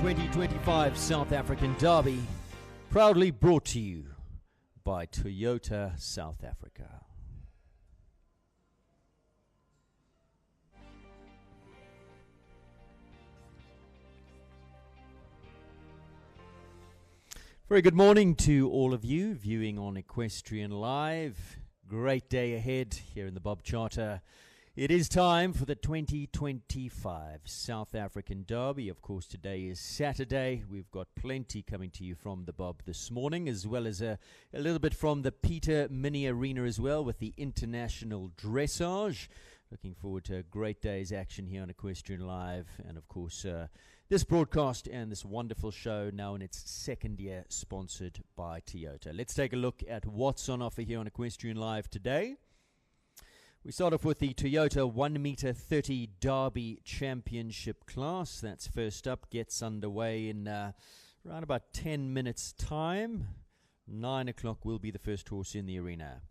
2025 South African Derby, proudly brought to you by Toyota South Africa. Very good morning to all of you viewing on Equestrian Live. Great day ahead here in the Bob Charter. It is time for the 2025 South African Derby. Of course, today is Saturday. We've got plenty coming to you from the Bob this morning, as well as a little bit from the Peter Mini Arena as well with the International Dressage. Looking forward to a great day's action here on Equestrian Live. And, of course, this broadcast and this wonderful show now in its second year, sponsored by Toyota. Let's take a look at what's on offer here on Equestrian Live today. We start off with the Toyota 1m30 Derby Championship class. That's first up, gets underway in around about 10 minutes' time. 9 o'clock will be the first horse in the arena.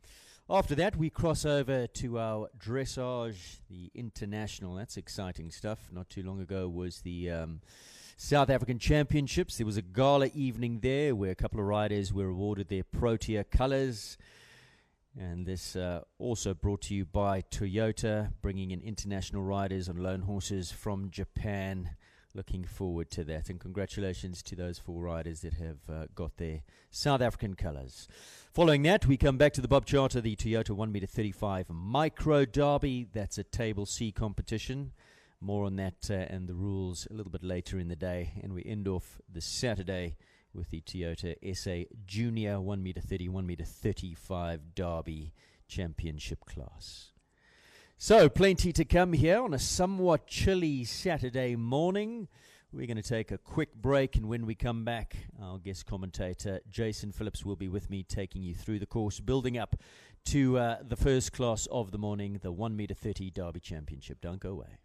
After that, we cross over to our dressage, the International. That's exciting stuff. Not too long ago was the South African Championships. There was a gala evening there where a couple of riders were awarded their Protea colours. And this also brought to you by Toyota, bringing in international riders on loan horses from Japan. Looking forward to that. And congratulations to those 4 riders that have got their South African colours. Following that, we come back to the Bob Charter, the Toyota 1m35 Micro Derby. That's a Table C competition. More on that and the rules a little bit later in the day. And we end off the Saturday with the Toyota SA Junior 1m30, 1m35 Derby Championship class. So, plenty to come here on a somewhat chilly Saturday morning. We're going to take a quick break, and when we come back, our guest commentator, Jason Phillips, will be with me taking you through the course, building up to the first class of the morning, the 1m30 Derby Championship. Don't go away.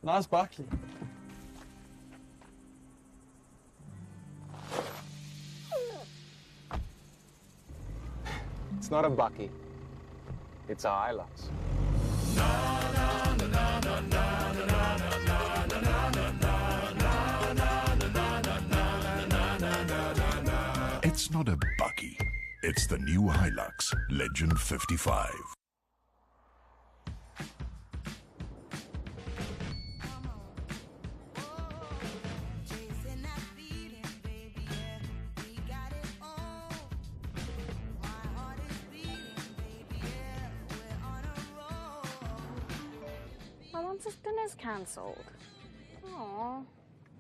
Nice Buckley. It's not a Bucky. It's a Hilux. It's not a Bucky. It's the new Hilux Legend 55. Dinner's cancelled. Aww.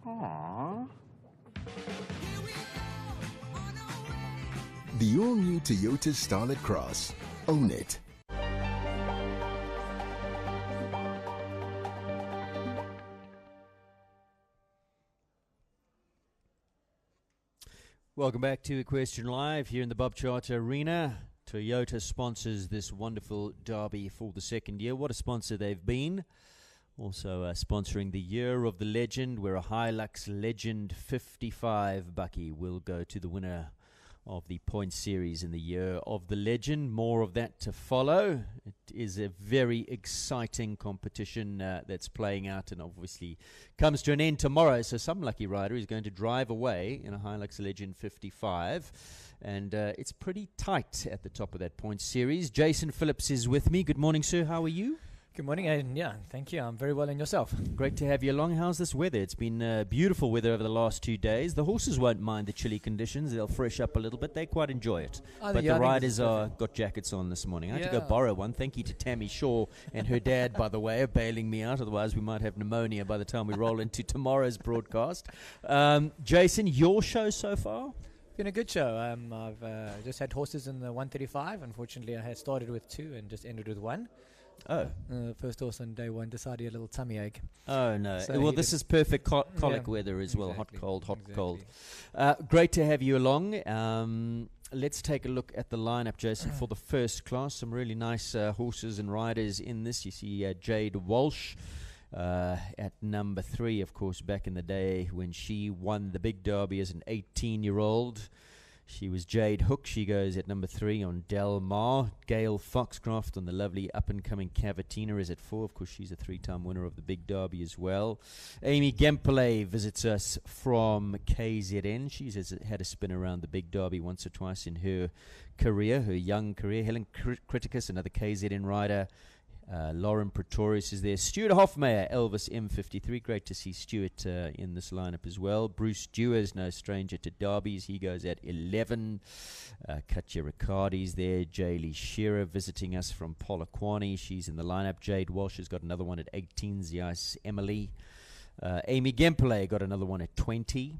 Aww. The all-new Toyota Starlet Cross. Own it. Welcome back to Equestrian Live here in the Bob Charter Arena. Toyota sponsors this wonderful derby for the second year. What a sponsor they've been. Also sponsoring the Year of the Legend, where a Hilux Legend 55 Bucky will go to the winner of the point series in the Year of the Legend. More of that to follow. It is a very exciting competition that's playing out, and obviously comes to an end tomorrow. So some lucky rider is going to drive away in a Hilux Legend 55. And it's pretty tight at the top of that point series. Jason Phillips is with me. Good morning, sir. How are you? Good morning, and yeah, thank you. I'm very well, and yourself? Great to have you along. How's this weather? It's been beautiful weather over the last 2 days. The horses won't mind the chilly conditions. They'll fresh up a little bit. They quite enjoy it. But the riders got jackets on this morning. I had to go borrow one. Thank you to Tammy Shaw and her dad, by the way, bailing me out. Otherwise, we might have pneumonia by the time we roll into tomorrow's broadcast. Jason, your show so far? Been a good show. I've just had horses in the 135. Unfortunately, I had started with 2 and just ended with 1. Oh. First horse on day one decided he had a little tummy ache. Oh, no. So Well, he this did- is perfect colic Yeah, weather as well. exactly, Hot, cold, hot, cold. exactly. Great to have you along. Let's take a look at the lineup, Jason, for the first class. Some really nice horses and riders in this. You see Jade Walsh at number 3, of course, back in the day when she won the Big Derby as an 18-year-old. She was Jade Hook. She goes at number 3 on Del Mar. Gail Foxcroft on the lovely up-and-coming Cavatina is at 4. Of course, she's a 3-time winner of the Big Derby as well. Amy Gempele visits us from KZN. She's had a spin around the Big Derby once or twice in her career, her young career. Helen Criticus, another KZN rider. Lauren Pretorius is there. Stuart Hofmeyer, Elvis M53. Great to see Stuart in this lineup as well. Bruce Dewar is no stranger to derbies. He goes at 11. Katja Riccardi's there. Jaylee Shearer visiting us from Polokwane. She's in the lineup. Jade Walsh has got another one at 18. Zias Emily. Amy Gempele got another one at 20.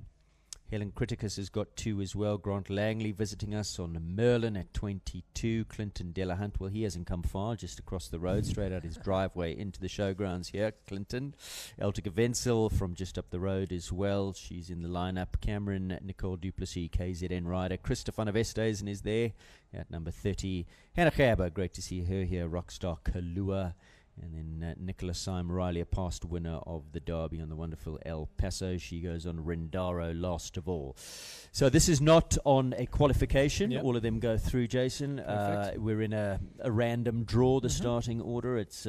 Helen Criticus has got 2 as well. Grant Langley visiting us on Merlin at 22. Clinton Delahunt, well, he hasn't come far, just across the road, straight out his driveway into the showgrounds here. Clinton. Eltica Wenzel from just up the road as well. She's in the lineup. Cameron Nicole Duplessis, KZN rider. Christopher van der Westhuizen is there at number 30. Hannah Gerber, great to see her here. Rockstar Kalua. And then Nicholas Syme Riley, a past winner of the Derby on the wonderful El Paso. She goes on Rendaro last of all. So this is not on a qualification. Yep. All of them go through, Jason. We're in a random draw, the starting order. It's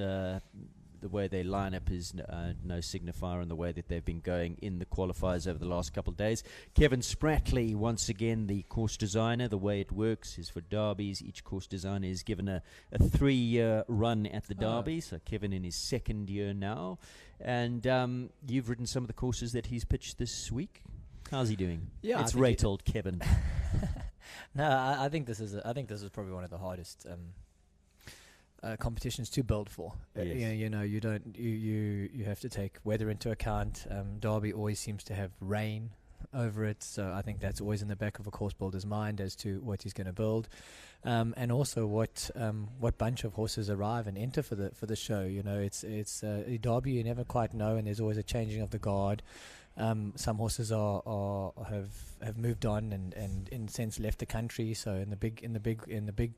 the way they line up is no signifier in the way that they've been going in the qualifiers over the last couple of days. Kevin Spratley, once again, the course designer. The way it works is for derbies. Each course designer is given a 3-year run at the derby. So Kevin in his 2nd year now. And you've ridden some of the courses that he's pitched this week. How's he doing? Yeah, It's I think rate old Kevin. No, I think this is probably one of the hardest competitions to build for. Yes. You have to take weather into account. Derby always seems to have rain over it, so I think that's always in the back of a course builder's mind as to what he's going to build, and also what bunch of horses arrive and enter for the show. You know, it's a Derby you never quite know, and there's always a changing of the guard. Some horses have moved on and in a sense left the country. So in the big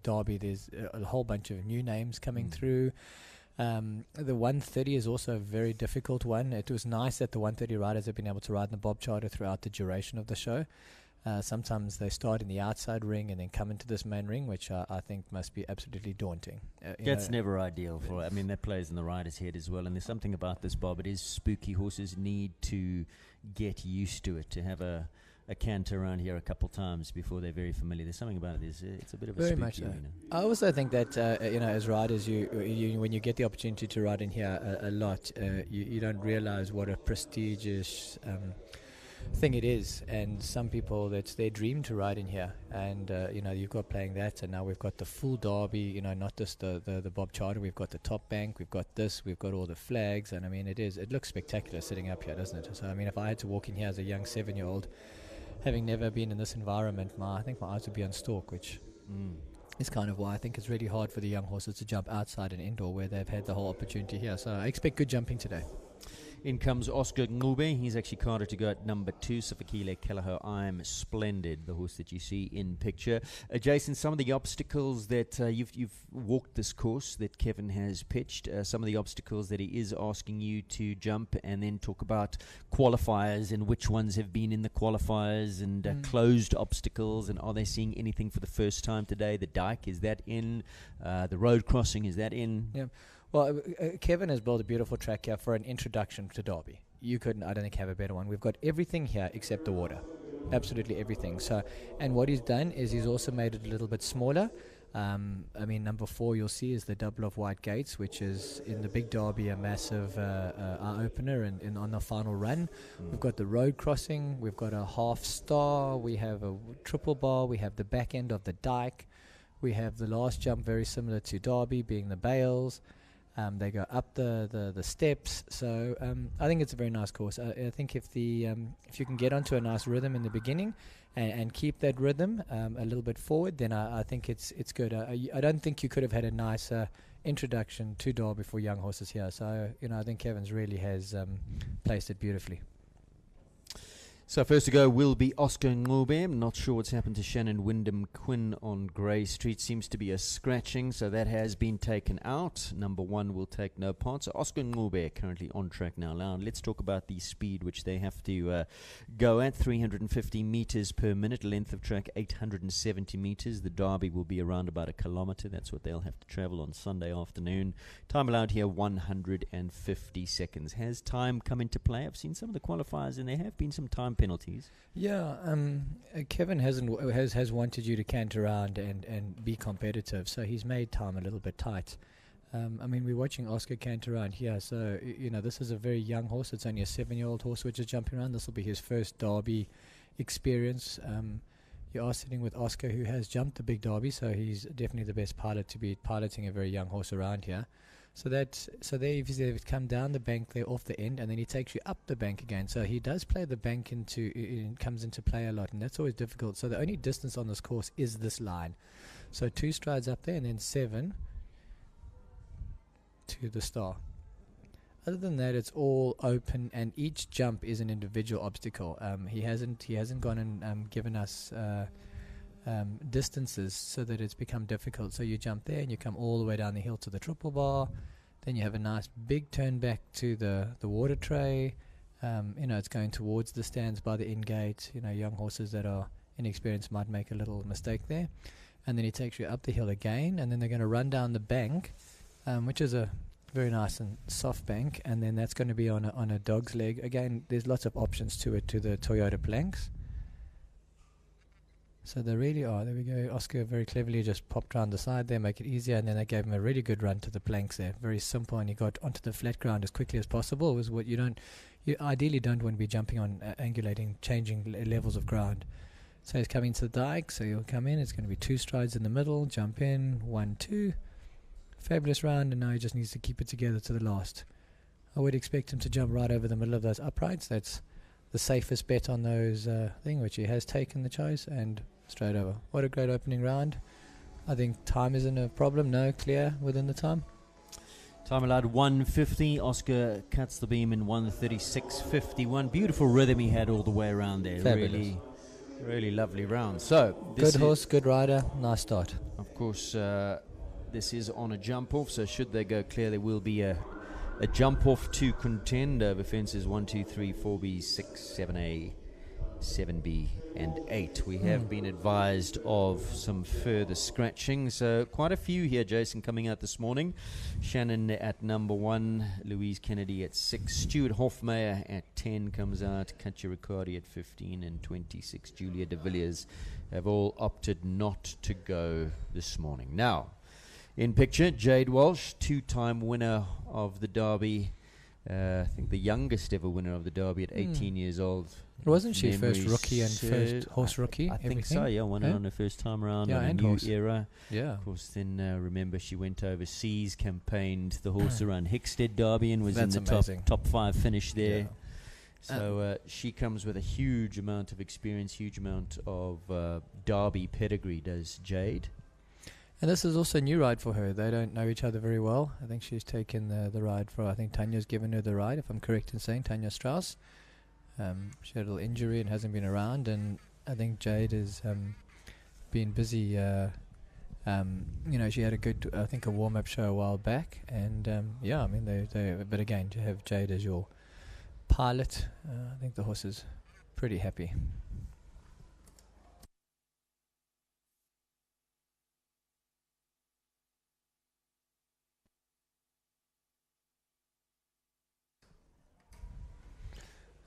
Derby, there's a whole bunch of new names coming through. The 130 is also a very difficult one. It was nice that the 130 riders have been able to ride in the Bob Charter throughout the duration of the show. Sometimes they start in the outside ring and then come into this main ring, which I think must be absolutely daunting. That's never ideal for it. I mean, that plays in the rider's head as well. And there's something about this, Bob. It is spooky. Horses need to get used to it, to have a canter around here a couple times before they're very familiar. There's something about it. It's a bit of a Very spooky, much so. you know. I also think that as riders, you when you get the opportunity to ride in here a lot, you don't realize what a prestigious thing it is, and some people that's their dream to ride in here. And you've got playing that, and now we've got the full derby. Not just the Bob Charter. We've got the top bank. We've got this. We've got all the flags, and I mean it looks spectacular sitting up here, doesn't it? So I mean, if I had to walk in here as a young 7-year-old, having never been in this environment, I think my eyes would be on stalk, which is kind of why I think it's really hard for the young horses to jump outside and indoor where they've had the whole opportunity here. So I expect good jumping today. In comes Oscar Ngube. He's actually carded to go at number 2. Sifakile Kelleher, I'm Splendid, the horse that you see in picture. Jason, some of the obstacles that you've walked this course that Kevin has pitched, some of the obstacles that he is asking you to jump, and then talk about qualifiers and which ones have been in the qualifiers and closed obstacles, and are they seeing anything for the first time today? The dike, is that in? The road crossing, is that in? Yeah. Well, Kevin has built a beautiful track here for an introduction to Derby. You couldn't, I don't think, have a better one. We've got everything here except the water. Absolutely everything. So, and what he's done is he's also made it a little bit smaller. I mean, number 4 you'll see is the double of white gates, which is in the Big Derby a massive eye-opener and on the final run. We've got the road crossing. We've got a half star. We have a triple bar. We have the back end of the dike. We have the last jump, very similar to Derby, being the Bales. They go up the steps. So I think it's a very nice course. I think if you can get onto a nice rhythm in the beginning and keep that rhythm a little bit forward, then I think it's good. I don't think you could have had a nicer introduction to Derby for young horses here. So I think Kevin's really has placed it beautifully. So first to go will be Oscar Ngube. I'm not sure what's happened to Shannon Wyndham Quinn on Grey Street. Seems to be a scratching, so that has been taken out. Number 1 will take no part. So Oscar Ngube currently on track now. Now let's talk about the speed which they have to go at. 350 meters per minute, length of track 870 meters. The Derby will be around about a kilometer. That's what they'll have to travel on Sunday afternoon. Time allowed here 150 seconds. Has time come into play? I've seen some of the qualifiers and there have been some time penalties. Yeah, Kevin has wanted you to cant around and be competitive, so he's made time a little bit tight. We're watching Oscar cant around here, so this is a very young horse. It's only a 7-year-old horse which is jumping around. This will be his first Derby experience. You are sitting with Oscar, who has jumped the big Derby, so he's definitely the best pilot to be piloting a very young horse around here. So there, if he's come down the bank there off the end, and then he takes you up the bank again. So he does play the bank comes into play a lot, and that's always difficult. So the only distance on this course is this line. So 2 strides up there, and then 7 to the star. Other than that, it's all open, and each jump is an individual obstacle. He hasn't gone and given us distances so that it's become difficult. So you jump there and you come all the way down the hill to the triple bar, then you have a nice big turn back to the water tray. It's going towards the stands by the in gate. Young horses that are inexperienced might make a little mistake there, and then he takes you up the hill again, and then they're going to run down the bank, which is a very nice and soft bank, and then that's going to be on a dog's leg. Again, there's lots of options to it, to the Toyota planks. So they really are. There we go. Oscar very cleverly just popped around the side there, make it easier, and then they gave him a really good run to the planks there. Very simple, and he got onto the flat ground as quickly as possible. It was what you ideally don't want to be jumping on, angulating, changing levels of ground. So he's coming to the dike, so he'll come in. It's going to be 2 strides in the middle, jump in, 1, 2. Fabulous round, and now he just needs to keep it together to the last. I would expect him to jump right over the middle of those uprights. That's the safest bet on those which he has taken the choice, and straight over. What a great opening round. I think time isn't a problem. No, clear within the time. Time allowed 150. Oscar cuts the beam in 136.51. Beautiful rhythm he had all the way around there. Fabulous. Really, really lovely round. So good horse, good rider, nice start. Of course, this is on a jump off, so should they go clear, there will be a jump off to contend over fences 1, 2, 3, 4B, 6, 7A, 7B, and 8. We have been advised of some further scratching, so quite a few here, Jason, coming out this morning. Shannon at number 1, Louise Kennedy at 6, Stuart Hofmeyer at 10 comes out, Katja Riccardi at 15 and 26. Julia de Villiers have all opted not to go this morning. Now, in picture, Jade Walsh, 2-time winner of the Derby. I think the youngest ever winner of the Derby at 18 years old. Wasn't she first rookie and first horse rookie? I think so, yeah. Won it on her first time around on a new era. Yeah. Of course, then remember she went overseas, campaigned the horse around Hickstead Derby and was in the top 5 finish there. Yeah. So she comes with a huge amount of experience, huge amount of Derby pedigree, does Jade. And this is also a new ride for her. They don't know each other very well. I think she's taken the ride I think Tanya's given her the ride, if I'm correct in saying, Tanya Strauss. She had a little injury and hasn't been around, and I think Jade has been busy. She had a good, I think, a warm-up show a while back, and but again, to have Jade as your pilot, I think the horse is pretty happy.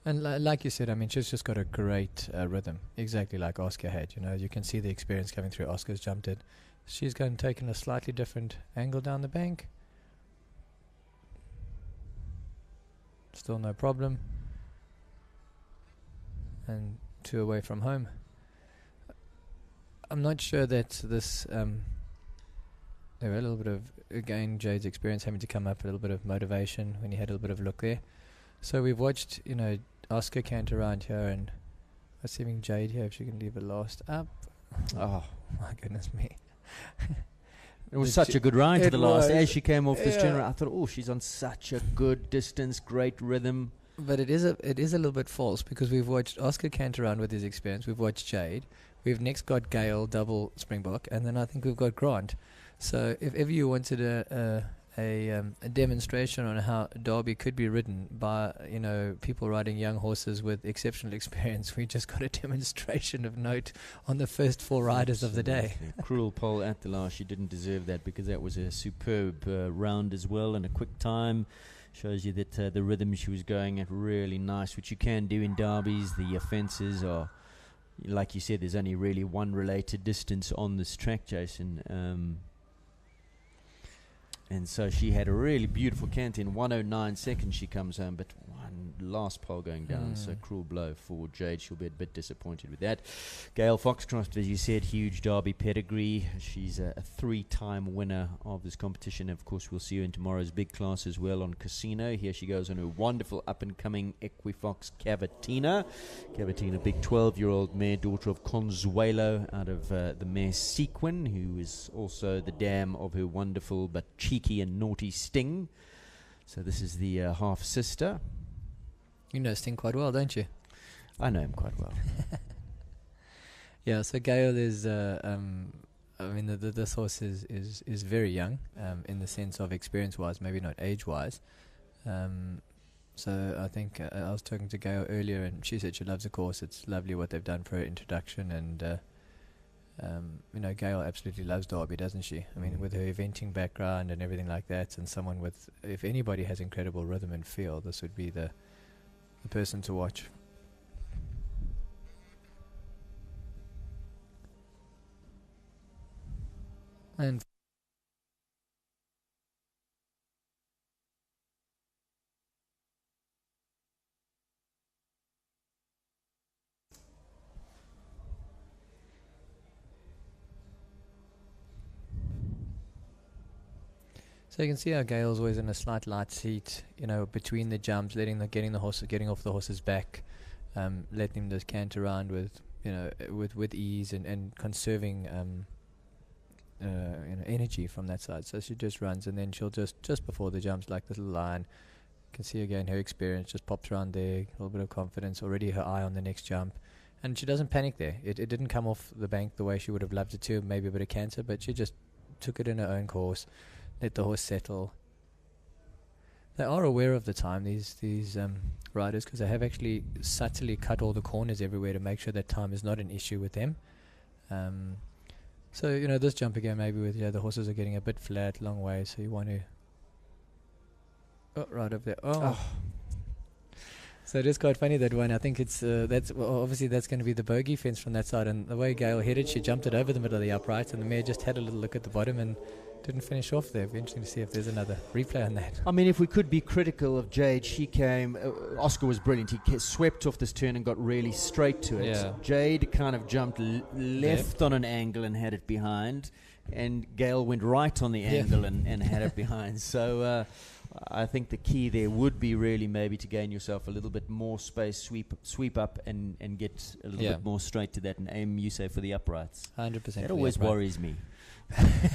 And like you said, I mean, she's just got a great rhythm, exactly like Oscar had. You can see the experience coming through. Oscar's jumped it. She's going taking a slightly different angle down the bank. Still no problem. And 2 away from home. I'm not sure that this there were a little bit of, again, Jade's experience having to come up, a little bit of motivation when he had a little bit of look there. So we've watched, Oscar canter around here, and I'm assuming Jade here, if she can leave it last up. Oh, my goodness me. It was such a good ride to the last. As she came off this Yeah. general, I thought, oh, she's on such a good distance, great rhythm. But it is a little bit false, because we've watched Oscar canter around with his experience. We've watched Jade. We've next got Gail, double Springbok, and then I think we've got Grant. So if ever you wanted a demonstration on how Derby could be ridden by people riding young horses with exceptional experience, we just got a demonstration of note on the first 4 riders of the day. Absolutely. Cruel Pole at the last. She didn't deserve that, because that was a superb round as well, and a quick time. Shows you that the rhythm she was going at really nice, which you can do in derbies. The offences are, like you said, there's only really one related distance on this track, Jason. And so she had a really beautiful canter. In 1:09 seconds she comes home, but one last pole going down. So cruel blow for Jade. She'll be a bit disappointed with that. Gail Foxcroft, as you said, huge Derby pedigree. She's a 3-time winner of this competition. Of course, we'll see her in tomorrow's big class as well on Casino. Here she goes on her wonderful up-and-coming Equifox Cavatina. Cavatina, big 12-year-old mare, daughter of Consuelo out of the mare Sequin, who is also the dam of her wonderful but cheeky and naughty Sting. So this is the half-sister. You know Sting quite well, don't you? I know him quite well. Yeah, so Gail is, this horse is very young in the sense of experience-wise, maybe not age-wise. So I think I was talking to Gail earlier, and she said she loves the course. It's lovely what they've done for her introduction, and Gail absolutely loves Derby, doesn't she? I mean, with her eventing background and everything like that, and someone with, if anybody has incredible rhythm and feel, this would be the person to watch. And so you can see how Gail's always in a slight light seat, between the jumps, getting off the horse's back, letting him just canter around with ease and conserving energy from that side. So she just runs, and then she'll just before the jumps, like this little line, you can see again her experience just pops around there, a little bit of confidence, already her eye on the next jump, and she doesn't panic there. It didn't come off the bank the way she would have loved it to, maybe a bit of canter, but she just took it in her own course. Let the horse settle. They are aware of the time, these riders, because they have actually subtly cut all the corners everywhere to make sure that time is not an issue with them. So this jump again, maybe with the horses are getting a bit flat, long way, so you want to right up there. So it is quite funny, that one. I think it's obviously that's going to be the bogey fence from that side, and the way Gail headed, she jumped it over the middle of the upright, and the mare just had a little look at the bottom and didn't finish off there. It'd be interesting to see if there's another replay on that. I mean, if we could be critical of Jade, she came, Oscar was brilliant. He swept off this turn and got really straight to it. Yeah. Jade kind of jumped left on an angle and had it behind, and Gail went right on the angle and had it behind. So I think the key there would be really maybe to gain yourself a little bit more space, sweep up and get a little bit more straight to that, and aim, you say, for the uprights. 100%. That always worries me.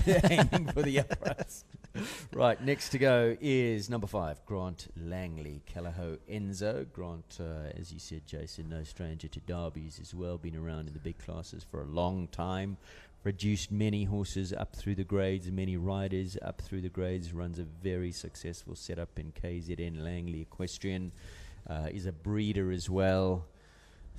Aiming for the uprights. Right, next to go is number 5, Grant Langley, Callao Enzo. Grant, as you said, Jason, no stranger to derbies as well, been around in the big classes for a long time, produced many horses up through the grades, many riders up through the grades, runs a very successful setup in KZN Langley Equestrian, is a breeder as well.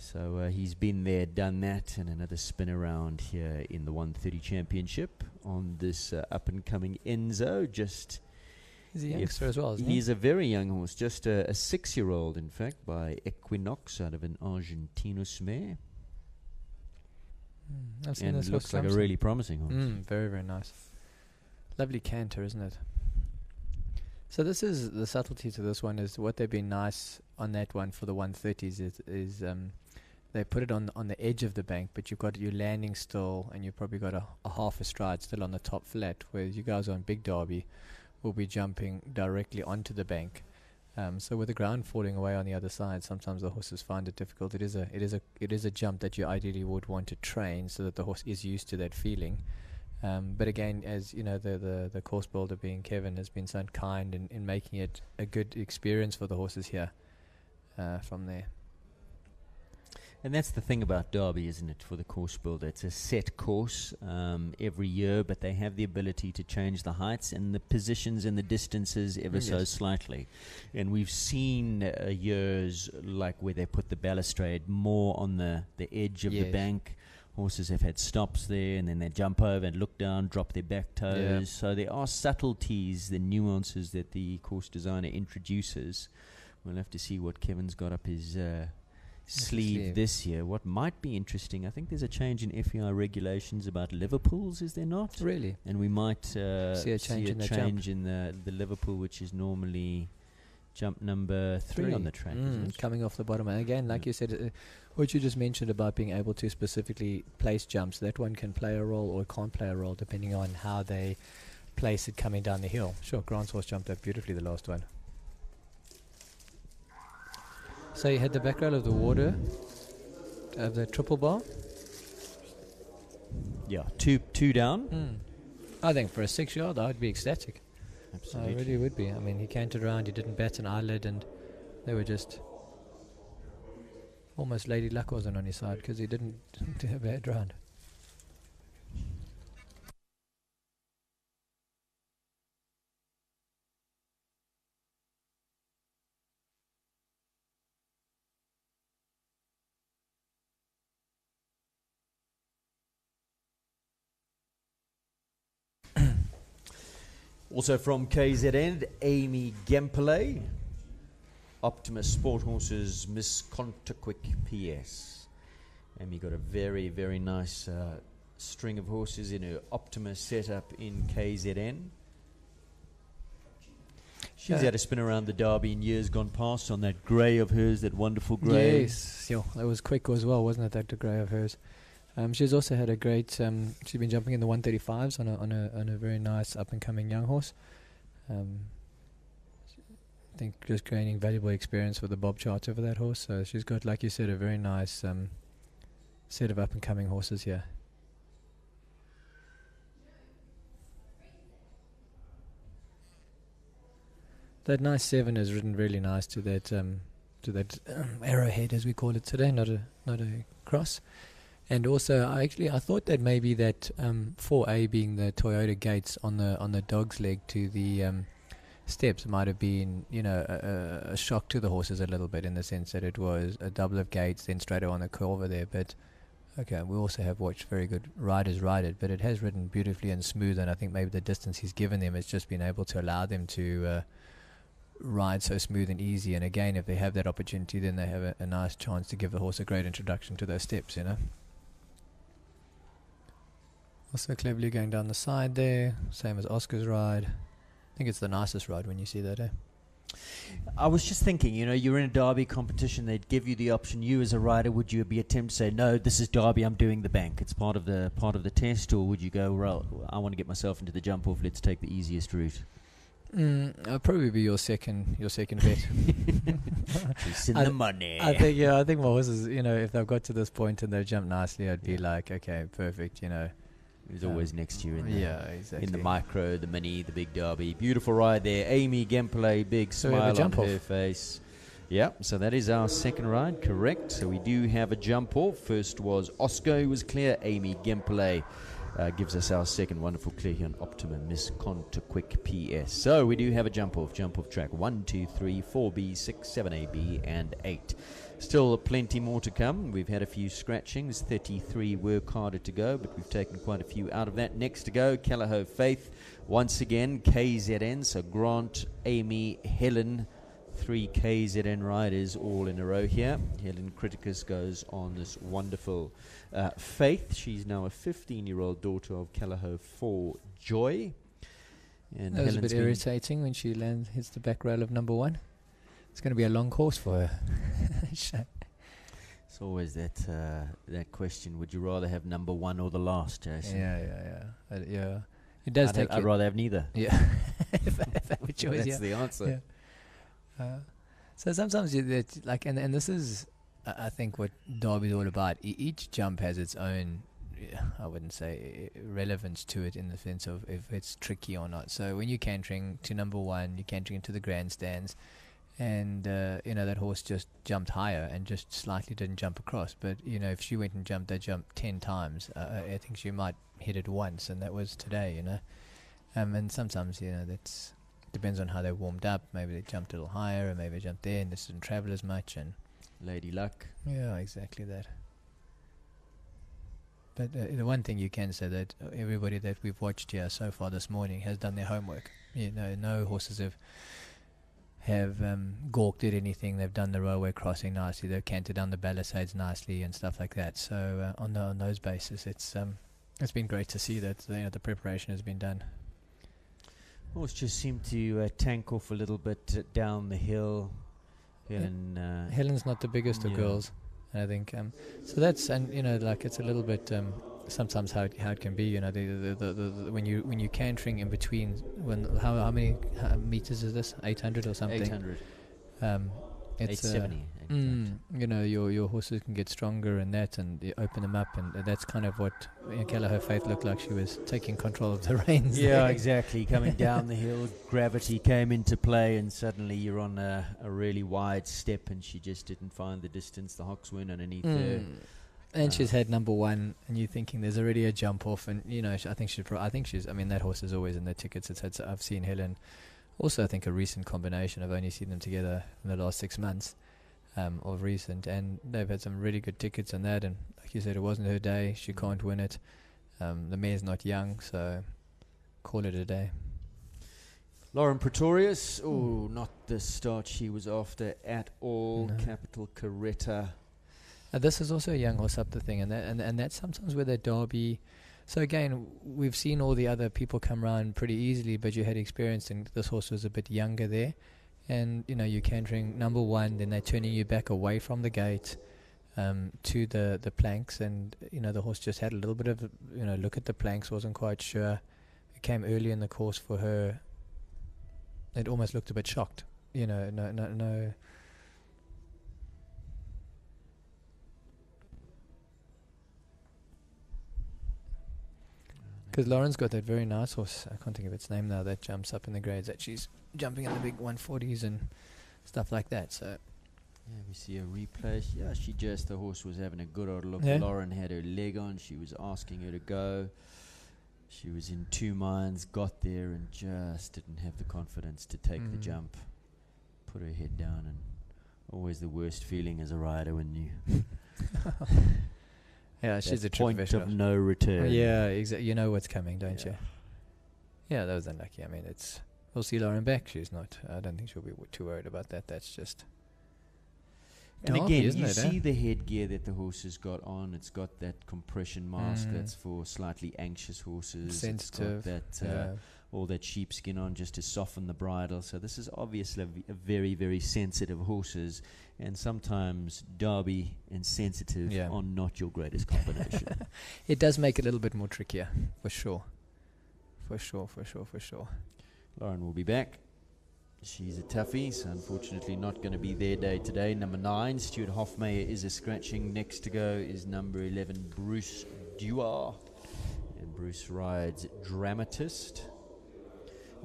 So he's been there, done that, and another spin around here in the 130 Championship on this up-and-coming Enzo. He's a youngster as well, isn't he? He's a very young horse, just a 6-year-old, in fact, by Equinox out of an Argentinos mare. I've seen And this looks horse like a really promising horse. Very, very nice. Lovely canter, isn't it? So this is the subtlety to this one, is what they've been nice on that one for the 130s is they put it on the edge of the bank, but you've got your landing still, and you've probably got a half a stride still on the top flat, whereas you guys on Big Derby will be jumping directly onto the bank. So with the ground falling away on the other side, sometimes the horses find it difficult. It is a jump that you ideally would want to train so that the horse is used to that feeling. But again, as you know, the course builder, being Kevin, has been so kind in making it a good experience for the horses here from there. And that's the thing about Derby, isn't it, for the course builder? It's a set course every year, but they have the ability to change the heights and the positions and the distances ever so slightly. And we've seen years like where they put the balustrade more on the edge of the bank. Horses have had stops there, and then they jump over and look down, drop their back toes. So there are subtleties, the nuances that the course designer introduces. We'll have to see what Kevin's got up his sleeve this year. What might be interesting, I think there's a change in FEI regulations about Liverpools, is there not? Really? And we might see a change in the Liverpool, which is normally jump number 3 on the track, isn't it? Coming off the bottom. And again, like you said, what you just mentioned about being able to specifically place jumps, that one can play a role or can't play a role depending on how they place it coming down the hill. Sure, Grant's horse jumped up beautifully the last one. So you had the back rail of the water, of the triple bar. Yeah, two down. I think for a 6-yard, I'd be ecstatic. Absolutely. I really would be. I mean, he cantered around, he didn't bat an eyelid, and they were just almost Lady Luck wasn't on his side because he didn't do a bad round. Also from KZN, Amy Gempele, Optimus Sport Horses, Miss Contaquick PS. Amy got a very, very nice string of horses in her Optimus setup in KZN. She's had a spin around the Derby in years gone past on that grey of hers, that wonderful grey. Yes, that was quick as well, wasn't it, that grey of hers? She's also had a great. She's been jumping in the 135s on a very nice up and coming young horse. I think just gaining valuable experience for the Bob Charter for that horse. So she's got, like you said, a very nice set of up and coming horses here. That nice 7 is ridden really nice to that arrowhead, as we call it today, not a cross. And also, I thought that maybe that 4A being the Toyota gates on the dog's leg to the steps might have been, a shock to the horses a little bit, in the sense that it was a double of gates, then straight on the curve there. But okay, we also have watched very good riders ride it, but it has ridden beautifully and smooth. And I think maybe the distance he's given them has just been able to allow them to ride so smooth and easy. And again, if they have that opportunity, then they have a nice chance to give the horse a great introduction to those steps, Also cleverly going down the side there, same as Oscar's ride. I think it's the nicest ride when you see that, I was just thinking, you're in a Derby competition, they'd give you the option. You as a rider, would you be attempt to say, no, this is Derby, I'm doing the bank, it's part of the test, or would you go, well, I want to get myself into the jump off, let's take the easiest route? I'll probably be your second bet. It's in the money. I think my horses, if they've got to this point and they've jumped nicely, I'd be like, okay, perfect, He's always next to you exactly. In the micro, the mini, the big Derby. Beautiful ride there. Amy Gempele, big smile on her face. Yeah, so that is our second ride, correct. So we do have a jump off. First was Oscar, who was clear. Amy Gempele gives us our second wonderful clear here on Optima, Miss Contaquick PS. So we do have a jump off track 1, 2, 3, 4B, 6, 7AB, and 8. Still plenty more to come. We've had a few scratchings, 33 work harder to go, but we've taken quite a few out of that. Next to go, Callahove Faith, once again, KZN, so Grant, Amy, Helen, 3 KZN riders all in a row here. Helen Criticus goes on this wonderful Faith. She's now a 15-year-old daughter of Callahove 4 Joy. And that was a bit irritating when she hits the back rail of number 1. It's going to be a long course for her. So It's always that question. Would you rather have number one or the last, Jason? Yeah. It does take. I'd rather have neither. Yeah. if that were choice, That's the answer. Yeah. So sometimes and this is, I think, what Derby's all about. Each jump has its own, I wouldn't say relevance to it in the sense of if it's tricky or not. So when you're cantering to number one, you're cantering into the grandstands, and that horse just jumped higher and just slightly didn't jump across. But if she went and jumped that jump 10 times, I think she might hit it once, and that was today. And sometimes that's depends on how they warmed up. Maybe they jumped a little higher, or maybe they jumped there and just didn't travel as much. And Lady Luck. yeah, exactly that. But the one thing you can say that everybody that we've watched here so far this morning has done their homework. No horses have gawked at anything. They've done the railway crossing nicely. They've canted down the Palisades nicely and stuff like that. So on those bases, it's been great to see that the preparation has been done. Horse just seemed to tank off a little bit down the hill. Helen's not the biggest of girls, I think. So that's it's a little bit sometimes how it can be. When you're cantering in between, how many meters is this? 800 or something. 800. It's 870. Your horses can get stronger and that, and you open them up, and that's kind of what Kelleher Faith looked like. She was taking control of the reins. Yeah, exactly. Coming down the hill, gravity came into play, and suddenly you're on a really wide step, and she just didn't find the distance. The hocks weren't underneath her. And she's had number one, and you're thinking there's already a jump off, and I think she's. I mean, that horse is always in the tickets. I've seen Helen. Also, I think a recent combination. I've only seen them together in the last 6 months. Of recent, and they've had some really good tickets on that, and like you said, it wasn't her day. She can't win it. The mare's not young, so call it a day. Lauren Pretorius, not the start she was after at all. No. Capital Coretta. This is also a young horse up the thing, and that's sometimes where that Derby. So again, we've seen all the other people come round pretty easily, but you had experience, and this horse was a bit younger there. And you're cantering number one, then they're turning you back away from the gate to the planks, and the horse just had a little bit of look at the planks, wasn't quite sure. It came early in the course for her. It almost looked a bit shocked, no. Because Lauren's got that very nice horse, I can't think of its name now, that jumps up in the grades, that she's jumping in the big 140s and stuff like that. So yeah, we see a replay. Yeah, the horse was having a good old look. Yeah. Lauren had her leg on. She was asking her to go. She was in two minds, got there and just didn't have the confidence to take the jump. Put her head down, and always the worst feeling as a rider when you... Yeah, she's a point professional. of no return. Yeah, exactly. You know what's coming, don't you? Yeah, that was unlucky. I mean, we'll see Lauren back. She's not. I don't think she'll be too worried about that. That's just. And Derby, again, isn't you it, see the headgear that the horse has got on. It's got that compression mask that's for slightly anxious horses. Sensitive. It's got that all that sheepskin on just to soften the bridle. So this is obviously a very, very sensitive horses. And sometimes Derby and sensitive are not your greatest combination. It does make it a little bit more trickier, for sure. For sure. Lauren will be back. She's a toughie, so unfortunately not going to be their day today. Number 9, Stuart Hofmeyer is a scratching. Next to go is number 11, Bruce Dewar. And Bruce rides Dramatist.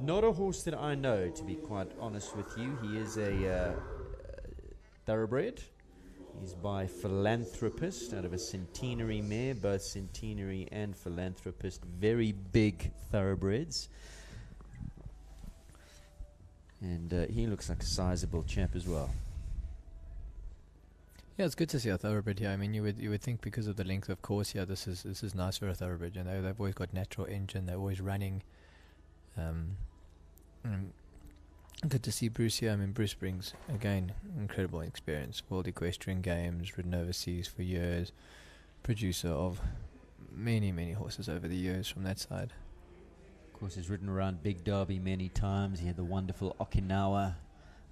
Not a horse that I know, to be quite honest with you. He is a thoroughbred. He's by Philanthropist out of a Centenary mare, both Centenary and Philanthropist. Very big thoroughbreds. And he looks like a sizable chap as well. Yeah, it's good to see a thoroughbred here. I mean, you would think because of the length of course here, this is nice for a thoroughbred. They've always got natural engine. They're always running. Good to see Bruce here. I mean, Bruce brings, again, incredible experience. World Equestrian Games, ridden overseas for years. Producer of many, many horses over the years from that side. Of course, he's ridden around Big Derby many times. He had the wonderful Okinawa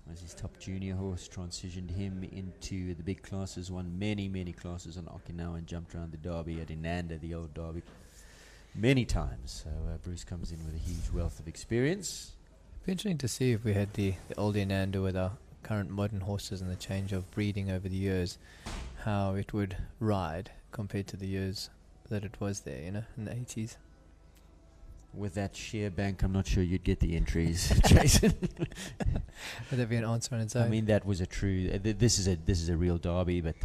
was his top junior horse, transitioned him into the big classes, won many, many classes on Okinawa and jumped around the Derby at Inanda, the old Derby, many times. So Bruce comes in with a huge wealth of experience. Be interesting to see if we had the old Inanda with our current modern horses and the change of breeding over the years, how it would ride compared to the years that it was there, in the 80s. With that sheer bank, I'm not sure you'd get the entries, Jason. Would that be an answer on its own? I mean, that was a true. This is a real derby, but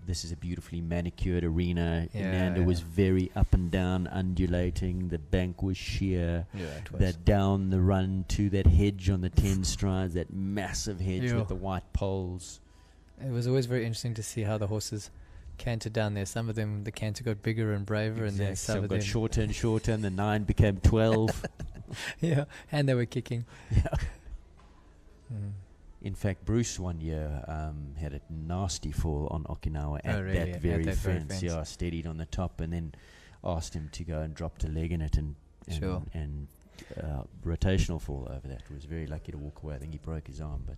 this is a beautifully manicured arena. Inanda was very up and down, undulating. The bank was sheer. Yeah, it was. That down the run to that hedge on the 10 strides, that massive hedge Yeah. with the white poles. It was always very interesting to see how the horses cantered down there. Some of them, the canter got bigger and braver, and then some of got them shorter and shorter, and the 9 became 12. yeah, and they were kicking. Yeah. Mm. In fact, Bruce one year had a nasty fall on Okinawa at really? that At very that very fence. fence. Yeah, steadied on the top, and then asked him to go and drop a leg in it, and Sure. rotational fall over that. Was very lucky to walk away. I think he broke his arm, but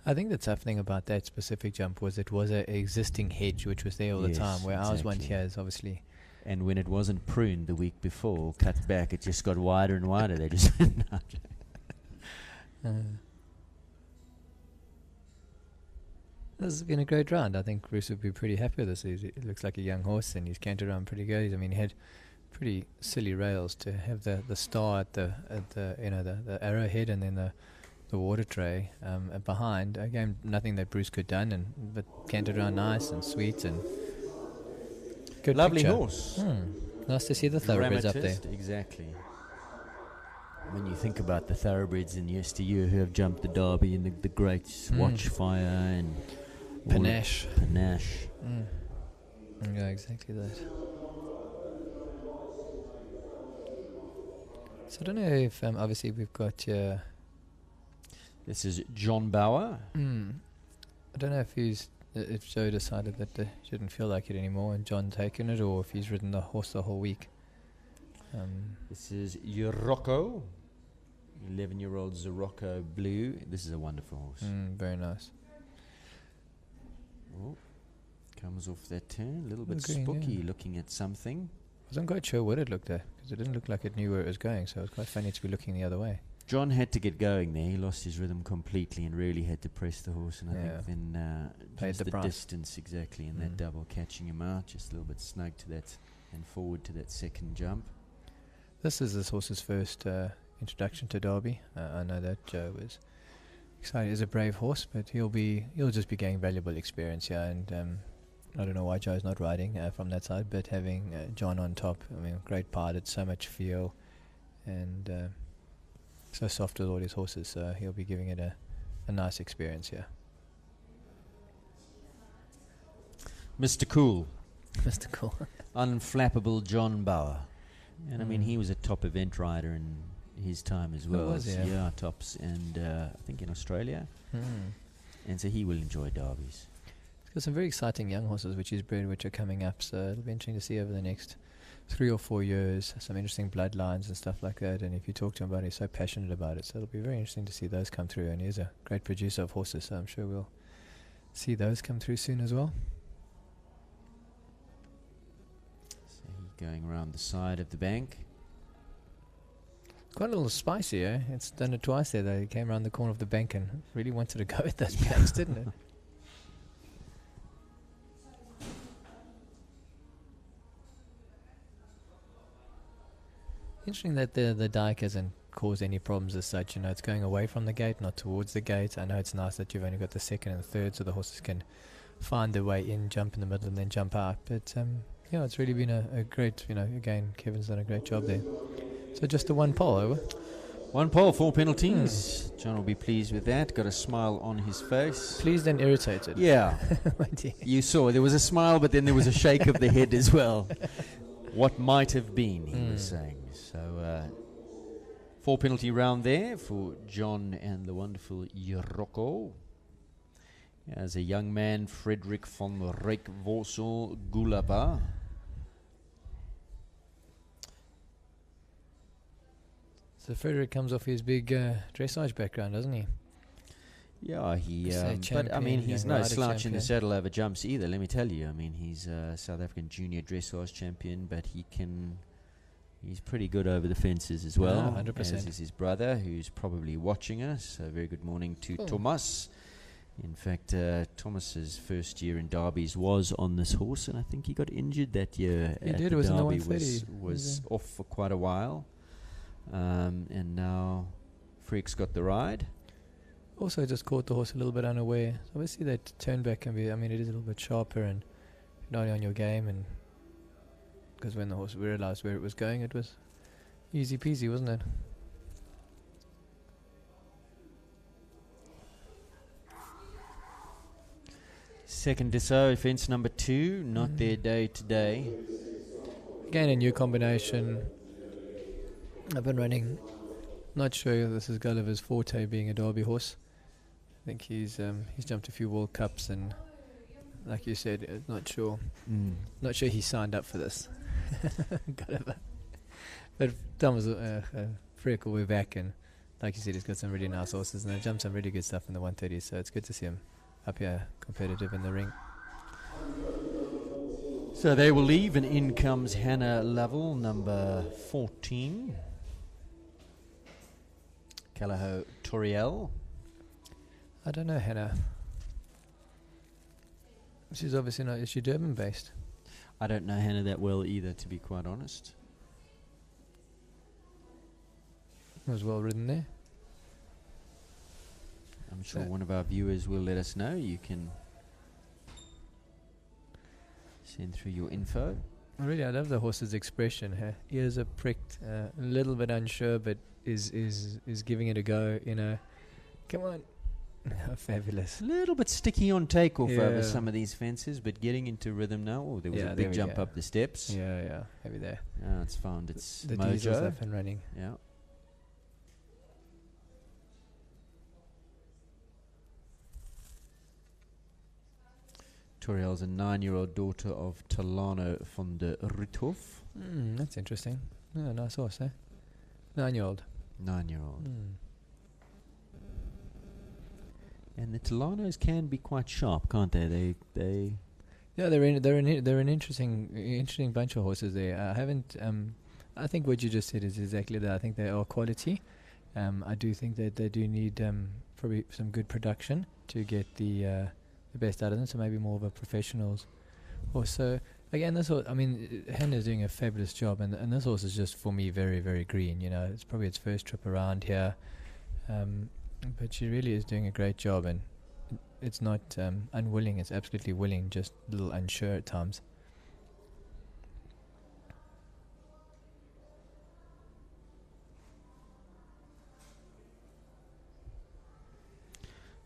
I think the tough thing about that specific jump was it was an existing hedge which was there all the Yes, time, where ours one exactly. here is obviously. and when it wasn't pruned the week before, cut back, it just got wider and wider. They just went out. This has been a great round. I think Bruce would be pretty happy with this. It looks like a young horse, and he's cantered around pretty good. I mean, he had pretty silly rails to have the star at the the arrowhead, and then the water tray behind. Again, nothing that Bruce could done, but cantered around nice and sweet and good. Lovely picture. horse. Nice to see the thoroughbreds up there. Dramatist, exactly. When you think about the thoroughbreds in yesteryear who have jumped the Derby, and the greats, Watchfire and Panache. Panache. Yeah, exactly that. So I don't know if obviously we've got This is John Bauer. I don't know if Joe decided that they didn't feel like it anymore and John taken it, or if he's ridden the horse the whole week. This is Yorocco, 11-year-old Zorocco Blue. This is a wonderful horse. Very nice. Oh, comes off that turn, a little bit Agreeing, spooky, yeah. looking at something. Wasn't quite sure what it looked at, because it didn't look like it knew where it was going, so it was quite funny to be looking the other way. John had to get going there. He lost his rhythm completely and really had to press the horse. And I Yeah. think then Paid just the the price. distance exactly, and that double catching him out, just a little bit snug to that and forward to that second jump. This is this horse's first introduction to Derby. I know that Joe was excited. He's a brave horse, but he'll just be getting valuable experience here. And I don't know why Joe's not riding from that side, but having John on top, I mean, great pilot, so much feel, and so soft with all his horses. So he'll be giving it a nice experience here. Mr. Cool, Mr. Cool. unflappable John Bauer. And I mean, he was a top event rider in his time as well. was he? Yeah, tops, and I think in Australia. And so he will enjoy derbies. He's got some very exciting young horses which he's bred, which are coming up. So it'll be interesting to see over the next 3 or 4 years, some interesting bloodlines and stuff like that. And if you talk to him about it, he's so passionate about it. So it'll be very interesting to see those come through. And he's a great producer of horses, so I'm sure we'll see those come through soon as well. So he's going around the side of the bank. Quite a little spicy, eh? It's done it twice there, though. He came around the corner of the bank and really wanted to go with those banks, didn't it? Interesting that the dike hasn't caused any problems as such. You know, it's going away from the gate, not towards the gate. I know it's nice that you've only got the second and third, so the horses can find their way in, jump in the middle, and then jump out. But yeah, it's really been a great, you know, again, Kevin's done a great job there. So just the one pole over. 1 pole, 4 penalties. John will be pleased with that. Got a smile on his face. Pleased and irritated. Yeah. My dear. You saw there was a smile, but then there was a shake of the head as well. What might have been, he was saying. So 4 penalty round there for John and the wonderful Yorocco. As a young man, Frederick von Reikvorsel Gulaba. So Frederick comes off his big dressage background, doesn't he? Yeah, he. Say But I mean, champion, he's young no rider slouch in champion. the saddle over jumps either. Let me tell you. I mean, he's a South African junior dressage champion, but he's pretty good over the fences as well. 100%. As is his brother, who's probably watching us. A very good morning to Thomas. In fact, Thomas's first year in Derbies was on this horse, and I think he got injured that year. He at did, the it was in the Derby, 130. was off for quite a while, and now Freak's got the ride. Also, just caught the horse a little bit unaware. So obviously, that turn back can be. I mean, it is a little bit sharper and not on your game, and because when the horse realised where it was going, it was easy peasy, wasn't it? Second Dassault, fence number 2, not their day today. Again, a new combination. I've been running. Not sure if this is Gulliver's forte, being a Derby horse. I think he's jumped a few World Cups, and like you said, not sure he signed up for this. Gulliver. But Thomas Freak will be back, and like you said, he's got some really nice horses, and they've jumped some really good stuff in the 130. So it's good to see him up here, competitive in the ring. So they will leave, and in comes Hannah Lovell, number 14. Callao Toriel. I don't know, Hannah. She's obviously not. Is she Durban based? I don't know Hannah that well either, to be quite honest. It was well ridden there. I'm sure one of our viewers will let us know. You can send through your info. Really, I love the horse's expression. Her ears are pricked, a little bit unsure, but is giving it a go. You know, come on, fabulous. A little bit sticky on takeoff over Yeah. some of these fences, but getting into rhythm now. Oh, there was Yeah, a there big we jump go. up the steps. Yeah, heavy there. It's found its The diesel's mojo. up and running. Yeah. Toriel's a 9-year-old daughter of Talano van der Rithof. That's interesting. Yeah, nice horse, eh? 9-year-old. 9-year-old. And the Talanos can be quite sharp, can't they? They Yeah, they're an interesting bunch of horses there. I haven't. I think what you just said is exactly that. I think they are quality. I do think that they do need probably some good production to get the best out of them. So maybe more of a professionals. Also, again, this horse. I mean, Hannah's doing a fabulous job, and this horse is just for me very, very green. You know, it's probably its first trip around here, but she really is doing a great job, and it's not unwilling. It's absolutely willing, just a little unsure at times.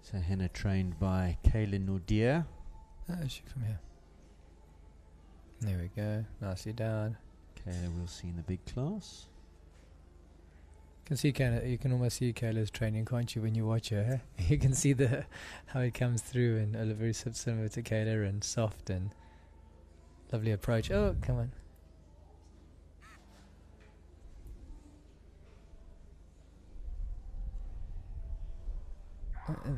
So Hannah trained by Kayla Nordier. Oh, is she from here? There we go. Nicely down. Kayla we'll see in the big class. Can see Kayla. You can almost see Kayla's training, can't you, when you watch her? Eh? You can see how it comes through, and very similar to Kayla, and soft and lovely approach. Oh, come on.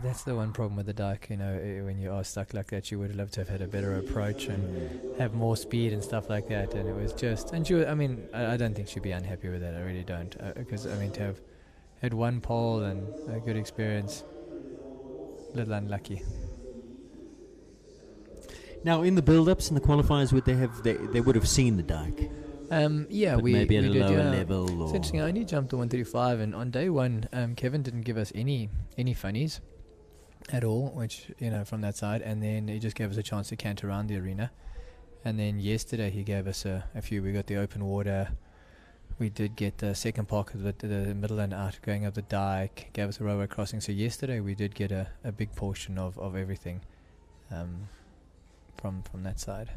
That's the one problem with the Dyke, you know, when you are stuck like that, you would love to have had a better approach and have more speed and stuff like that, and it was just, and she, I mean, I don't think she'd be unhappy with that, I really don't, because, I mean, to have had one pole and a good experience, a little unlucky. Now, in the build-ups and the qualifiers, would they would have seen the Dyke? Yeah, but we maybe at we a did, lower yeah. level. It's Or interesting. I only jumped to 135, and on day one, Kevin didn't give us any funnies at all, which, you know, from that side, and then he just gave us a chance to cant around the arena. And then yesterday he gave us a few. We got the open water. We did get the second park of the middle and out going up the Dyke. Gave us a railway crossing. So yesterday we did get a big portion of everything from that side.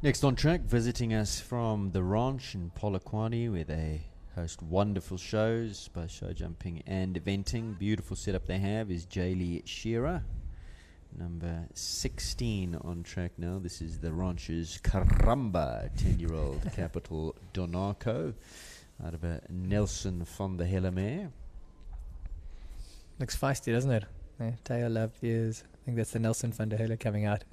next on track, visiting us from the ranch in Polokwane, where they host wonderful shows, both show jumping and eventing. Beautiful setup they have is Jaylee Shearer, number 16 on track now. This is the ranch's Karamba 10-year-old Capital Donaco out of a Nelson van der Hellemare. Looks feisty, doesn't it? Tail up, ears. I think that's the Nelson van der Hele coming out.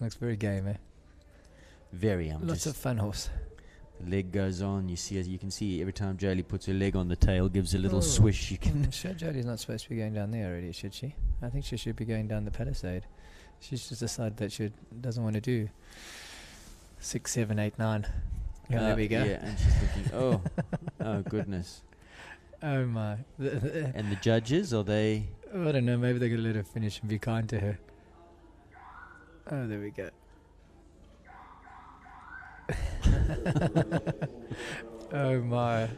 Looks very game, eh? Very. Lots of fun horse. The leg goes on. You can see every time Jaylee puts her leg on the tail, gives a little swish. You can. Sure, Jodie's not supposed to be going down there already, should she? I think she should be going down the Palisade. She's just decided that she doesn't want to do 6, 7, 8, 9. There we go. Yeah, and she's looking. Oh goodness. Oh my. And the judges, are they? I don't know. Maybe they're gonna let her finish and be kind to her. Oh, there we go. Oh my,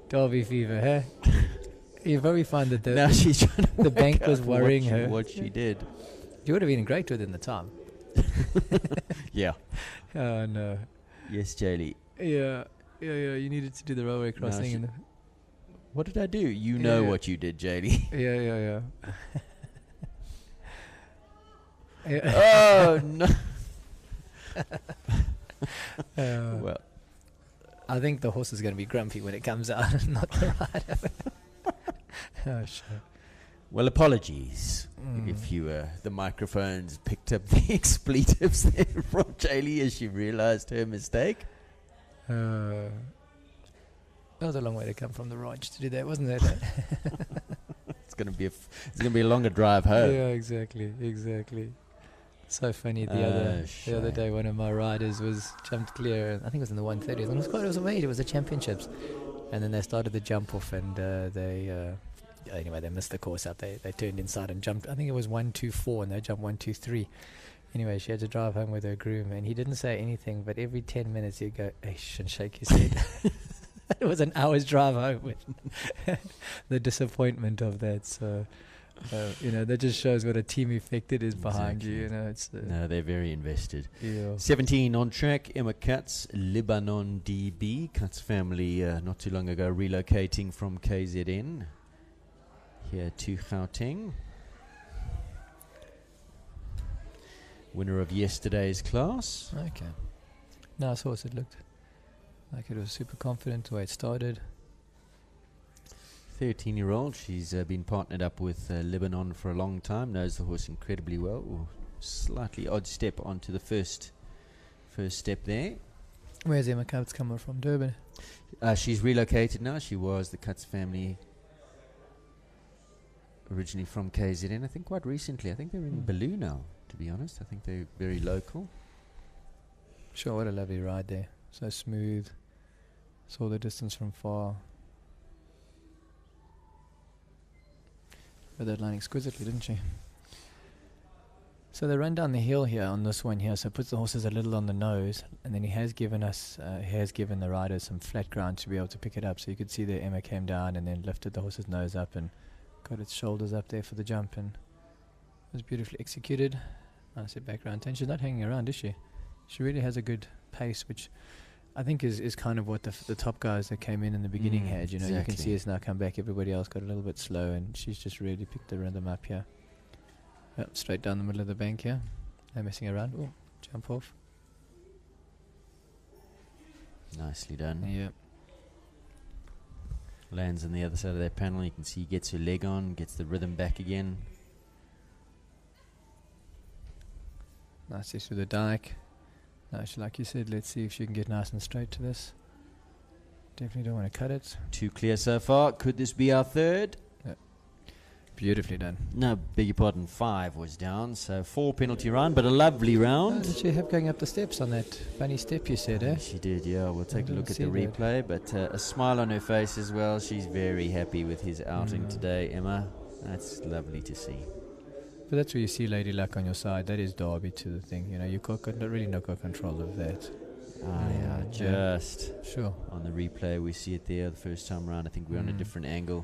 Derby fever, huh? You probably find that Now she's trying to the bank work was out worrying her. what she did. You would have been great within the time. Yeah. Oh no. Yes, Jaylee. Yeah. You needed to do the railway crossing. she- and What did I do? You know Yeah. what you did, Jaylee. yeah. Yeah. Oh no. Well, I think the horse is going to be grumpy when it comes out, not the rider. Oh, sure. well, apologies if the microphones picked up the expletives there from Jaylee as she realised her mistake. That was a long way to come from the ranch to do that, wasn't it? It's gonna be a longer drive home. Yeah, exactly. So funny. The other day, one of my riders was jumped clear. I think it was in the 130s, and it was amazing. It was the championships, and then they started the jump off, and they missed the course out. They turned inside and jumped. I think it was 124, and they jumped 123. Anyway, she had to drive home with her groom, and he didn't say anything, but every 10 minutes he'd go, "Ish," and shake his head. It was an hour's drive home with the disappointment of that. So, that just shows what a team effect it is behind you. You know, it's No, they're very invested. yeah. 17 on track, Emma Katz, Lebanon DB. Katz family not too long ago relocating from KZN here to Gauteng. Winner of yesterday's class. Okay. Nice horse it looked. Like it was super confident the way it started. 13-year-old. She's been partnered up with Lebanon for a long time. Knows the horse incredibly well. Ooh, slightly odd step onto the first step there. Where's Emma Katz coming from? Durban? She's relocated now. She was the Katz family originally from KZN. I think quite recently. I think they're in Baloo now, to be honest. I think they're very local. Sure, what a lovely ride there. So smooth. Saw the distance from far. Read that line exquisitely, didn't she? So they run down the hill here on this one here, so it puts the horses a little on the nose, and then he has given the riders some flat ground to be able to pick it up. So you could see that Emma came down and then lifted the horse's nose up and got its shoulders up there for the jump, and it was beautifully executed. Nice background turn. She's not hanging around, is she? She really has a good pace, which I think is kind of what the top guys that came in the beginning had. You know, you can see it's now come back. Everybody else got a little bit slow, and she's just really picked the rhythm up here. Yep, straight down the middle of the bank here. No messing around. Oh, jump off. Nicely done. Yep. Lands on the other side of that panel. You can see gets her leg on, gets the rhythm back again. Nicely through the dike. Now, like you said, let's see if she can get nice and straight to this. Definitely don't want to cut it. 2 clear so far. Could this be our third? Beautifully done. No, beg your pardon, 5 was down. So 4 penalty round, but a lovely How round. did she have going up the steps on that funny step you said, eh? She did, yeah. We'll take a didn't look at the see that. replay, but a smile on her face as well. She's very happy with his outing today, Emma. That's lovely to see. But that's where you see Lady Luck on your side. That is Derby to the thing. You know, you got really no control of that. Yeah, just Sure. on the replay we see it there the first time round. I think we're on a different angle.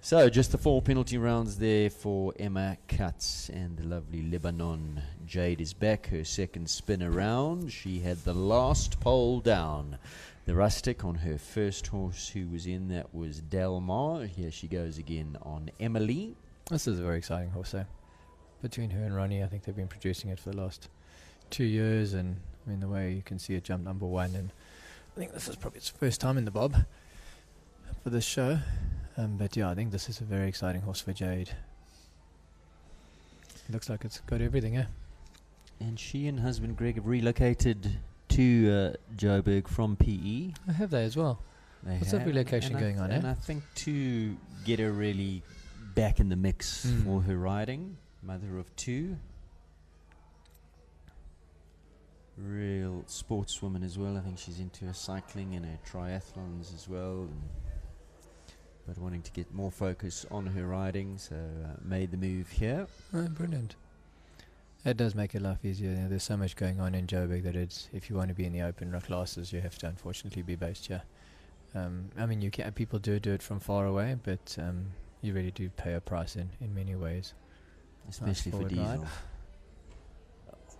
So just the 4 penalty rounds there for Emma Katz and the lovely Lebanon. Jade is back, her second spin around. She had the last pole down. The rustic on her first horse who was in, that was Delmar. Here she goes again on Emily. This is a very exciting horse, though. Between her and Ronnie, I think they've been producing it for the last 2 years, and I mean the way you can see it jump number 1, and I think this is probably its first time in the bob for this show. But yeah, I think this is a very exciting horse for Jade. It looks like it's got everything, eh? And she and husband Greg have relocated to Joburg from PE. I have they as well. They What's that have, relocation and going on, And eh? I think to get her really back in the mix for her riding. Mother of two. Real sportswoman as well. I think she's into her cycling and her triathlons as well. But wanting to get more focus on her riding, so made the move here. Oh, brilliant. That does make it life easier. You know, there's so much going on in Joburg that it's, if you want to be in the open classes, you have to unfortunately be based here. I mean, you can, people do it from far away, but you really do pay a price in many ways. Especially for forward Diesel. ride.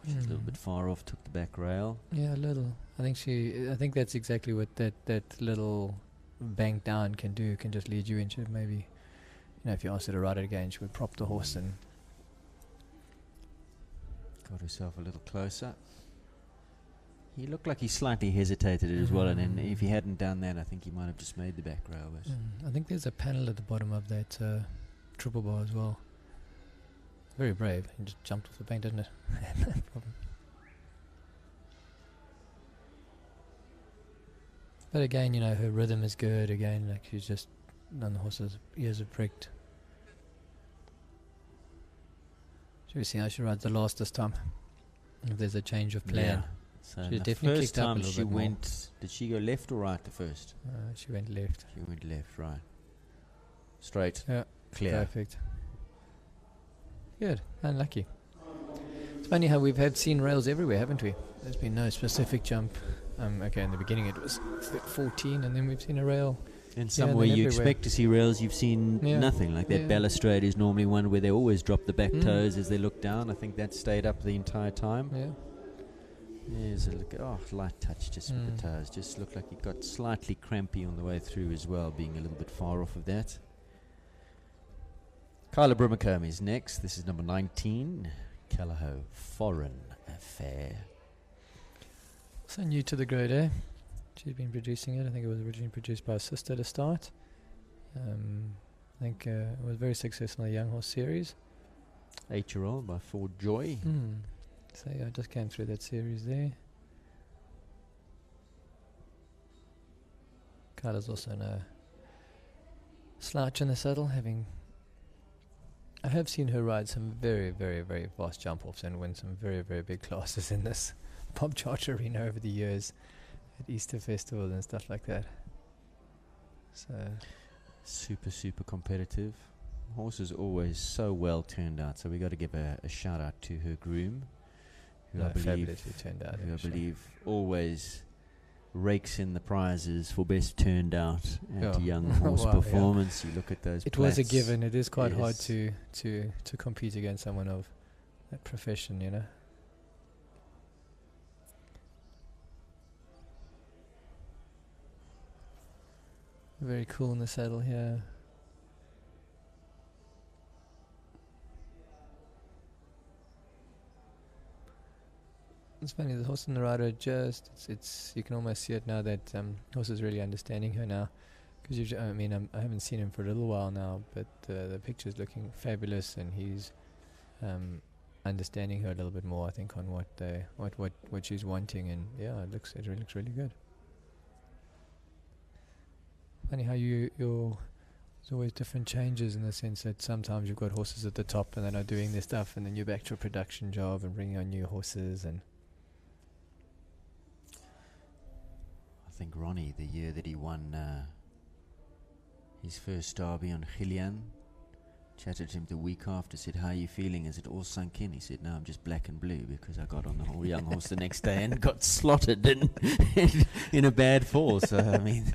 She's a little bit far off, took the back rail. Yeah, a little. I think that's exactly what that little bank down can do. Can just lead you into maybe, you know, if you asked her to ride it again, she would prop the horse and Got herself a little closer. He looked like he slightly hesitated as well, and then if he hadn't done that, I think he might have just made the back rail. But I think there's a panel at the bottom of that triple bar as well. Very brave. He just jumped off the bank, didn't it? No problem. But again, you know, her rhythm is good. Again, like she's just none the horse's ears are pricked. Should we see how she rides the last this time? If there's a change of plan. yeah. So She the definitely first kicked up a time little she bit more. went, did she go left or right the first? She went left. She went left, right. Straight, Yeah, clear. perfect. Good. Unlucky. It's funny how we've seen rails everywhere, haven't we? There's been no specific jump. Okay, in the beginning it was 14, and then we've seen a rail. And Yeah, somewhere and then you everywhere. expect to see rails, you've seen Yeah. nothing. Like that Yeah. balustrade is normally one where they always drop the back Mm. toes as they look down. I think that stayed up the entire time. Yeah. There's a look. Oh, light touch just with Mm. the toes. Just looked like it got slightly crampy on the way through as well, being a little bit far off of that. Kyla Brimacombe is next. This is number 19. Callao Foreign Affair. So new to the grade, eh? She's been producing it. I think it was originally produced by her sister to start. I think it was very successful in the Young Horse series. 8-year-old by Ford Joy. So yeah, I just came through that series there. Kyla's also no slouch in the saddle, I have seen her ride some very, very, very fast jump-offs and win some very, very big classes in this Bob Charter arena over the years at Easter festivals and stuff like that. So Super, super competitive. Horse is always so well turned out. So we got to give a shout out to her groom, who I believe, fabulously turned out. who I actually. believe always rakes in the prizes for best turned out at Yeah. young horse Wow, yeah. performance. You look at those. It was a plats. given. It is quite hard Yes. to compete against someone of that profession, you know. Very cool in the saddle here. It's funny, the horse and the rider it's you can almost see it now that horse is really understanding her now. Because I mean, I haven't seen him for a little while now, but the picture's looking fabulous, and he's understanding her a little bit more, I think, on what she's wanting, and yeah, it looks really good. Funny how there's always different changes in the sense that sometimes you've got horses at the top and they're not doing their stuff, and then you're back to a production job and bringing on new horses. And I think Ronnie, the year that he won his first derby on Gillian, chatted to him the week after, said, "How are you feeling? Is it all sunk in?" He said, "No, I'm just black and blue because I got on the whole young horse the next day and got slotted in a bad fall." So, I mean,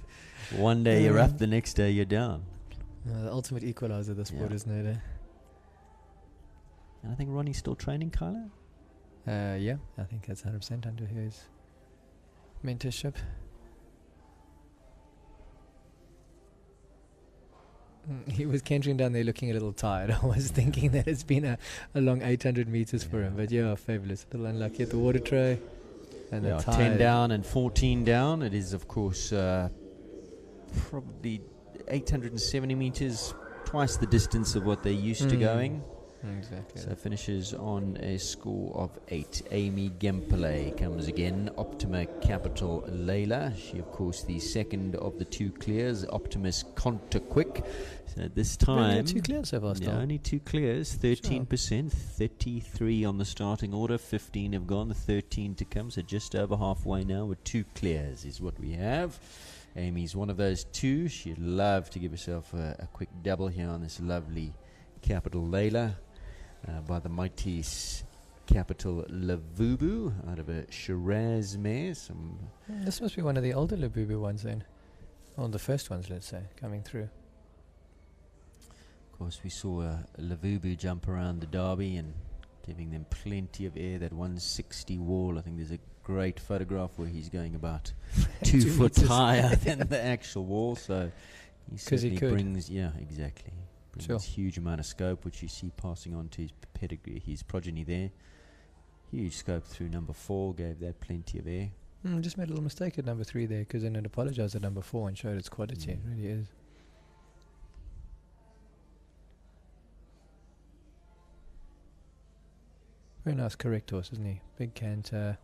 one day you're up, the next day you're down. the ultimate equalizer of the sport, Yeah. isn't it? And I think Ronnie's still training Kyla. Yeah, I think that's 100% under his mentorship. He was cantering down there looking a little tired. I was thinking that it's been a long 800 meters for him. But yeah, fabulous. A little unlucky at the water tray. And Yeah, the 10 tide. down and 14 down. It is, of course, probably 870 meters, twice the distance of what they're used to going. Exactly. So finishes on a score of 8. Amy Gempele comes again. Optima Capital Layla. She, of course, the second of the two clears. Optimus Conta Quick. So this time... Only 2 clears so far still. Yeah, only 2 clears. 13%. 33 on the starting order. 15 have gone. The 13 to come. So just over halfway now with 2 clears is what we have. Amy's one of those 2. She'd love to give herself a quick double here on this lovely Capital Layla. By the mighty Capital Lavubu out of a Shiraz mare. This must be one of the older Labubu ones then. Or the first ones, let's say, coming through. Of course, we saw a Lavubu jump around the Derby and giving them plenty of air. That 160 wall, I think there's a great photograph where he's going about 2 foot higher than the actual wall. So he certainly brings, yeah, exactly. Brings huge amount of scope, which you see passing on to his pedigree, his progeny there. Huge scope through number 4, gave that plenty of air. Just made a little mistake at number 3 there, because then it apologised at number 4 and showed its quality. It really is. Very nice, correct horse, isn't he? Big canter.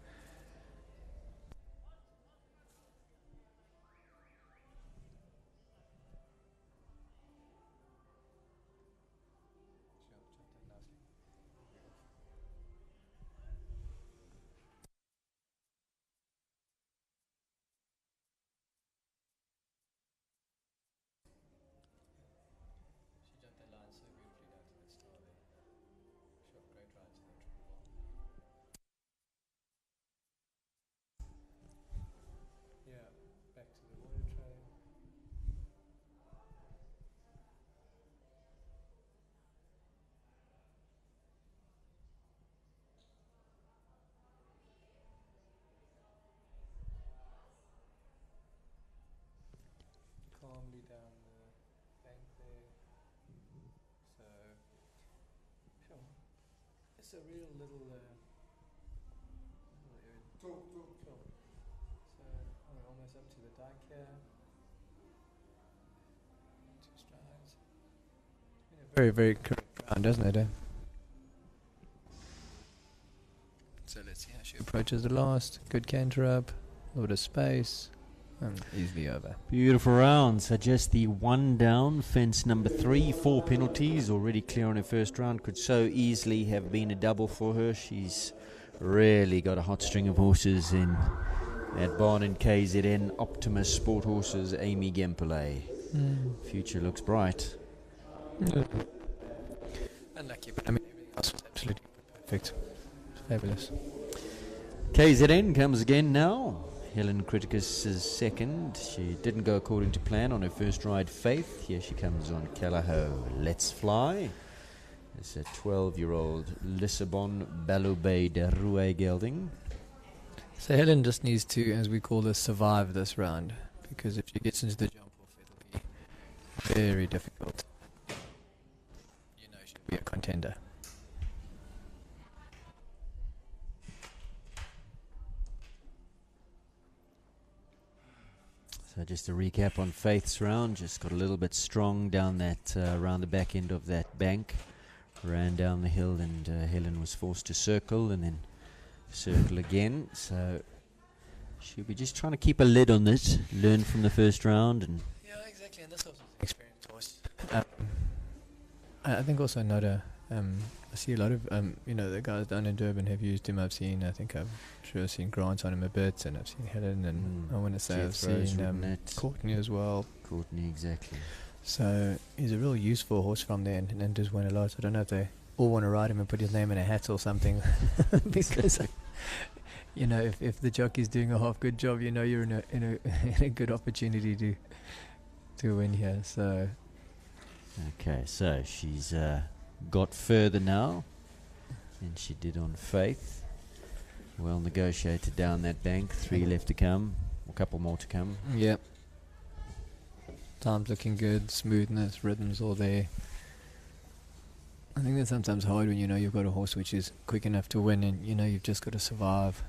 Calmly down the bank there. So, sure. It's a real little area. Sure. So, we're almost up to the dike here. 2 strides. Very, very correct round, doesn't it? So let's see how she approaches the last. Good canter up. A little bit of space. Easily over. Beautiful round. So just the 1 down, fence number 3, 4 penalties, already clear on her first round. Could so easily have been a double for her. She's really got a hot string of horses in that barn in KZN. Optimus Sport Horses, Amy Gempele. Future looks bright. Unlucky, but I mean everything else was absolutely perfect. Fabulous. KZN comes again now. Helen Criticus is second. She didn't go according to plan on her first ride, Faith. Here she comes on Calaho. Let's Fly. It's a 12-year-old Lissabon Balubay de Rue Gelding. So Helen just needs to, as we call this, survive this round. Because if she gets into the jump off, it'll be very difficult. You know she'll be a contender. So just a recap on Faith's round. Just got a little bit strong down that around the back end of that bank. Ran down the hill and Helen was forced to circle and then circle again. So she'll be just trying to keep a lid on this. Learn from the first round. And yeah, exactly. And this was an experienced horse. I think also another... I see a lot of, the guys down in Durban have used him. I've seen Grant on him a bit, and I've seen Helen, and I want to say I've seen Courtney as well. Courtney, exactly. So he's a real useful horse from there, and does win a lot. I don't know if they all want to ride him and put his name in a hat or something, because if the jockey's doing a half good job, you're in a good opportunity to win here. So okay, so she's got further now than she did on Faith. Well negotiated down that bank. 3 left to come, a couple more to come. Yep. Time's looking good, smoothness, rhythms all there. I think that's sometimes hard when you've got a horse which is quick enough to win, and you've just got to survive.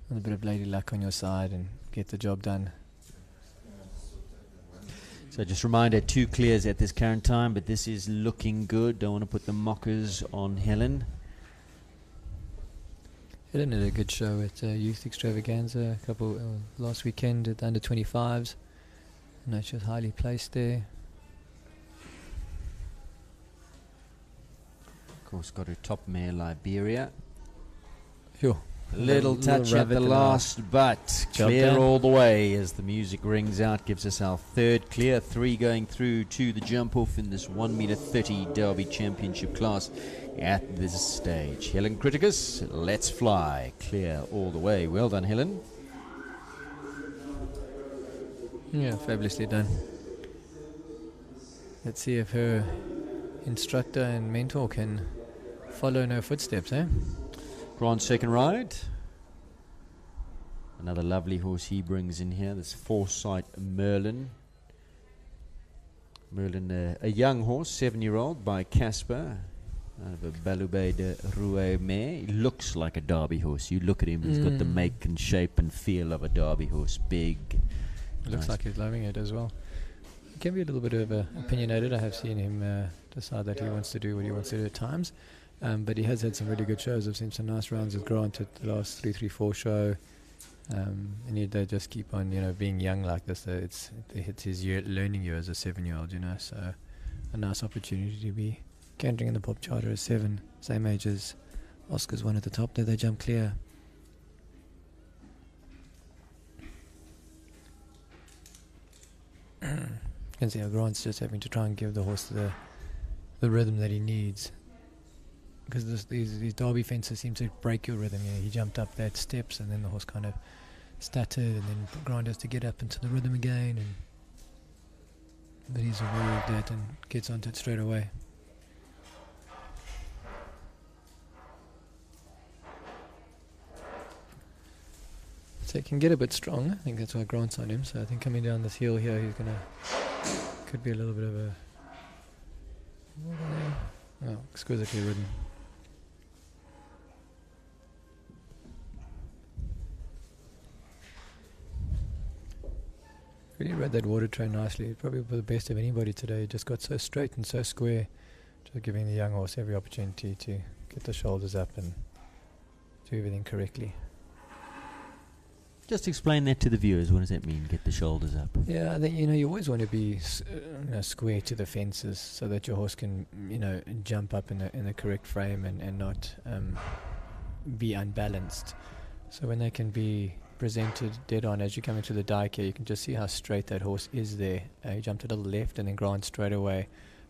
A little bit of lady luck on your side and get the job done. So just a reminder, 2 clears at this current time, but this is looking good. Don't want to put the mockers on Helen. Helen had a good show at Youth Extravaganza a couple last weekend at the under 25s. No, she was highly placed there. Of course, got her top mare, Liberia. Sure. Little touch at the last, but clear down. all the way as the music rings out. Gives us our 3rd clear. 3 going through to the jump off in this 1m30 Derby Championship class at this stage. Helen Criticus, let's fly. Clear all the way. Well done, Helen. Yeah, fabulously done. Let's see if her instructor and mentor can follow in her footsteps, eh? Grant's second ride. Another lovely horse he brings in here. This Foresight Merlin. Merlin, a young horse, 7-year-old by Casper. Out of a Balubé de Roue mare. He looks like a Derby horse. You look at him, he's got the make and shape and feel of a Derby horse. Big. Looks like he's loving it as well. He can be a little bit of opinionated. I have seen him decide that he wants to do what he wants to do at times. But he has had some really good shows. I've seen some nice rounds with Grant at the last 334 show. And they just keep on, being young like this. It's his learning year as a 7-year-old, So a nice opportunity to be cantering in the Bob Charter as 7, same age as Oscar's one at the top. There they jump clear. You can see how Grant's just having to try and give the horse the rhythm that he needs. Because these Derby fences seem to break your rhythm. He jumped up that steps and then the horse kind of stuttered, and then Grant has to get up into the rhythm again. But he's aware of that and gets onto it straight away. So he can get a bit strong. I think that's why Grant's on him. So I think coming down this hill here, he's could be a little bit of a exquisitely ridden. Really read that water train nicely. Probably the best of anybody today. Just got so straight and so square. Just giving the young horse every opportunity to get the shoulders up and do everything correctly. Just explain that to the viewers. What does that mean, get the shoulders up? Yeah, I think, you always want to be square to the fences so that your horse can, jump up in the correct frame and not be unbalanced. So when they can be presented dead on as you come into the dike here, you can just see how straight that horse is there. He jumped a little left and then Grant straight away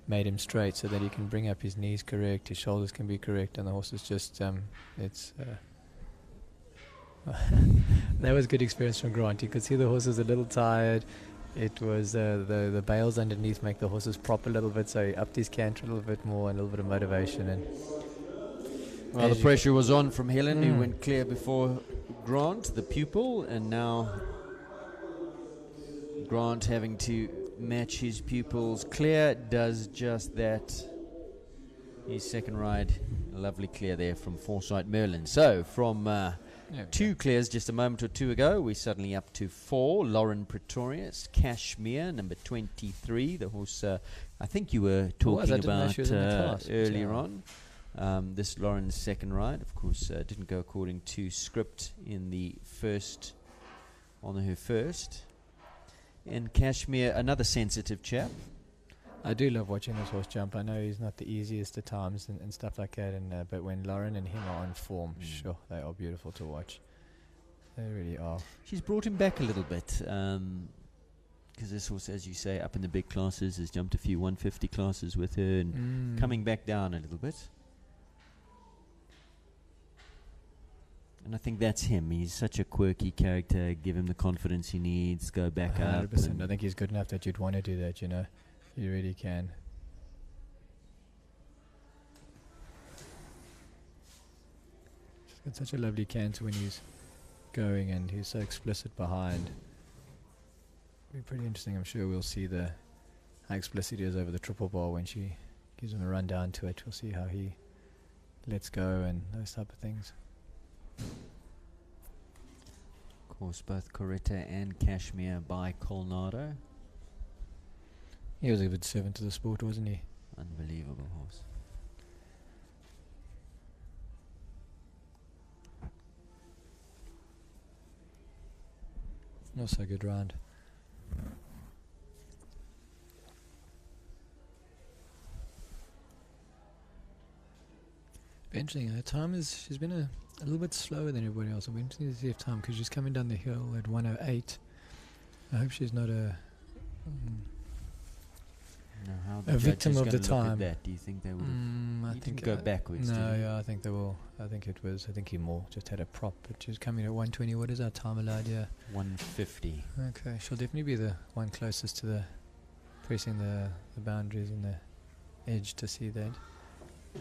made him straight so that he can bring up his knees correct, his shoulders can be correct, and the horse is just, that was a good experience from Grant. You could see the horse was a little tired. It was the bales underneath make the horses prop a little bit, so he upped his canter a little bit more and a little bit of motivation. And well, the pressure was on from Helen, who went clear before Grant, the pupil, and now Grant having to match his pupils. Clear does just that. His second ride, a lovely clear there from Foresight Merlin. So from 2 clears just a moment or 2 ago, we're suddenly up to 4. Lauren Pretorius, Kashmir, number 23. The horse I think you were talking about earlier on. This Lauren's second ride, of course, didn't go according to script in the first, on her first. And Kashmir, another sensitive chap. I do love watching this horse jump. I know he's not the easiest at times and stuff like that, but when Lauren and him are on form, sure, they are beautiful to watch. They really are. She's brought him back a little bit, because this horse, as you say, up in the big classes, has jumped a few 150 classes with her and coming back down a little bit. And I think that's him. He's such a quirky character. Give him the confidence he needs. Go back 100%. up. I think he's good enough that you'd want to do that, You really can. He's got such a lovely canter when he's going, and he's so explicit behind. It'll be pretty interesting. I'm sure we'll see how explicit he is over the triple bar when she gives him a run down to it. We'll see how he lets go and those type of things. Of course, both Coretta and Kashmir by Colnado. He was a good servant to the sport, wasn't he? Unbelievable horse. Not so good round. Interesting. Her time she's been a little bit slower than everybody else. I'm interested to see if time, because she's coming down the hill at 108. I hope she's not a How a victim of the look time. At that? Do you think they would? I He think didn't go backwards. No, did he? yeah, I think they will. I think he more just had a prop, but she's coming at 120. What is our time allowed? Yeah. 150. Okay, she'll definitely be the one closest to the pressing the boundaries and the edge to see that.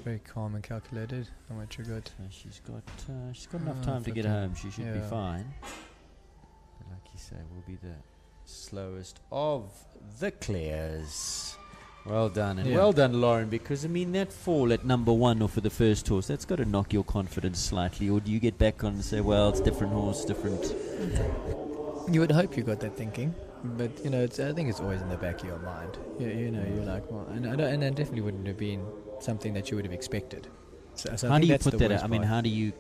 Very calm and calculated. How much you got? So she's got enough time to get 15. home. She should be Yeah. fine. But like you say, will be the slowest of the clears. Well done, and Yeah. well done, Lauren, because, I mean, that fall at number 1 or for the first horse, that's got to knock your confidence slightly, or do you get back on and say, well, it's different horse, different... You would hope you got that thinking, but, you know, I think it's always in the back of your mind. You know, you're like, well, and that definitely wouldn't have been something that you would have expected. So I How think do you that's put the that worst out? I mean, part. how do you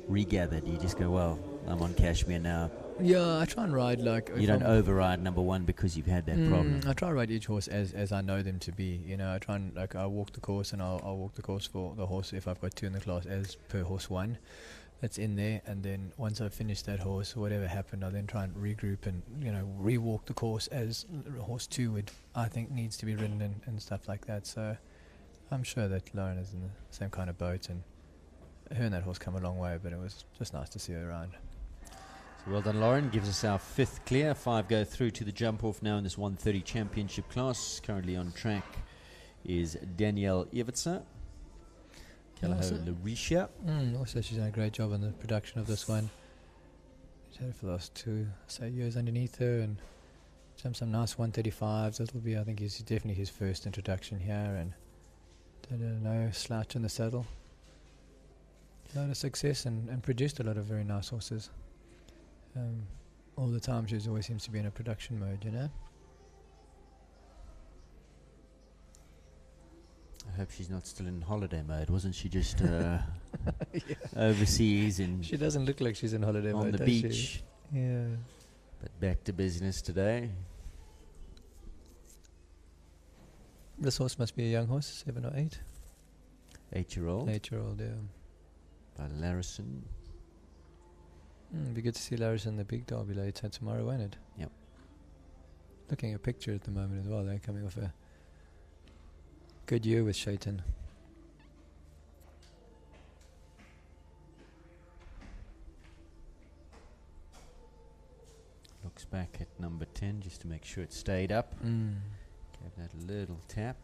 regather? Do you just go, well, I'm on Kashmir now? Yeah, I try and ride like... You don't override number 1 because you've had that problem. I try to ride each horse as I know them to be. You know, I try and, like, I'll walk the course, and I'll walk the course for the horse if I've got 2 in the class as per horse 1. That's in there, and then once I've finished that horse, whatever happened, I'll then try and regroup and, you know, re-walk the course as horse 2 would, I think, needs to be ridden and stuff like that. So I'm sure that Lauren is in the same kind of boat, and her and that horse come a long way, but it was just nice to see her around. So well done, Lauren. Gives us our 5th clear. 5 go through to the jump off now in this 130 championship class. Currently on track is Danielle Evertser. Callao Larisha. Also, she's done a great job on the production of this one. She's had it for the last 2 years underneath her, and some nice 135s. That'll be, I think, is definitely his first introduction here, and no slouch in the saddle. A lot of success and produced a lot of very nice horses. All the time, she always seems to be in a production mode, you know. I hope she's not still in holiday mode. Wasn't she just overseas and She doesn't look like she's in holiday on mode, the does beach? she? Yeah. But back to business today. This horse must be a young horse, 7 or 8. 8-year-old 8-year-old, yeah. by Larison. It'd be good to see Larison in the big derby later tomorrow, won't it? Yep. Looking at a picture at the moment as well. They're coming off a good year with Shaitan. Looks back at number 10 just to make sure it stayed up. Gave that little tap.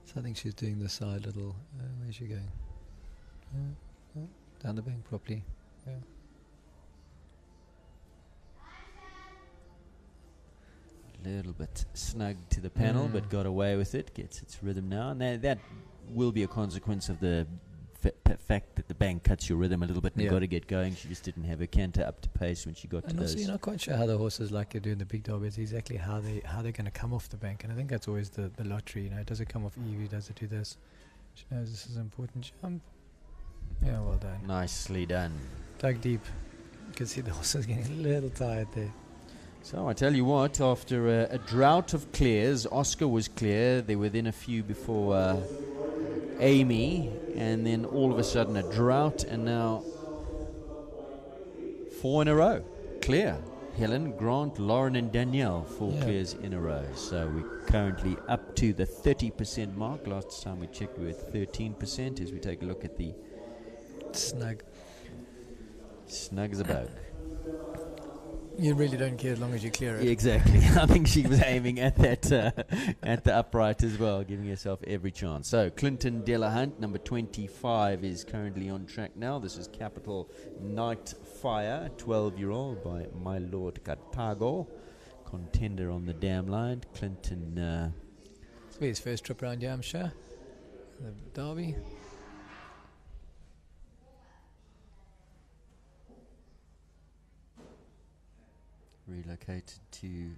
So I think she's doing the side little... where's she going? Down the bank properly. Yeah. Little bit snug to the panel, but got away with it. Gets its rhythm now, and that will be a consequence of the fact that the bank cuts your rhythm a little bit, and Yeah. got to get going. She just didn't have her canter up to pace when she got to And also, those. you're not quite sure how the horses like to do in the big derbies, exactly how they're going to come off the bank. And I think that's always the lottery. You know, does it come off easy? Does it do this? She knows this is an important jump. Yeah, well done. Nicely done. Dug deep. You can see the horse is getting a little tired there. So I tell you what, after a drought of clears, Oscar was clear. There were then a few before Amy, and then all of a sudden a drought, and now 4 in a row clear. Helen, Grant, Lauren and Danielle, 4 Yeah. clears in a row. So we're currently up to the 30% mark. Last time we checked we were at 13% as we take a look at the Snug. snug as a bug. You really don't care as long as you clear it. Exactly. I think she was aiming at that at the upright as well, giving herself every chance. So Clinton Delahunt, number 25, is currently on track now. This is Capital Night Fire, 12-year-old by My Lord Cartago, contender on the dam line. Clinton, It's his first trip around here, I'm sure. The derby. relocated to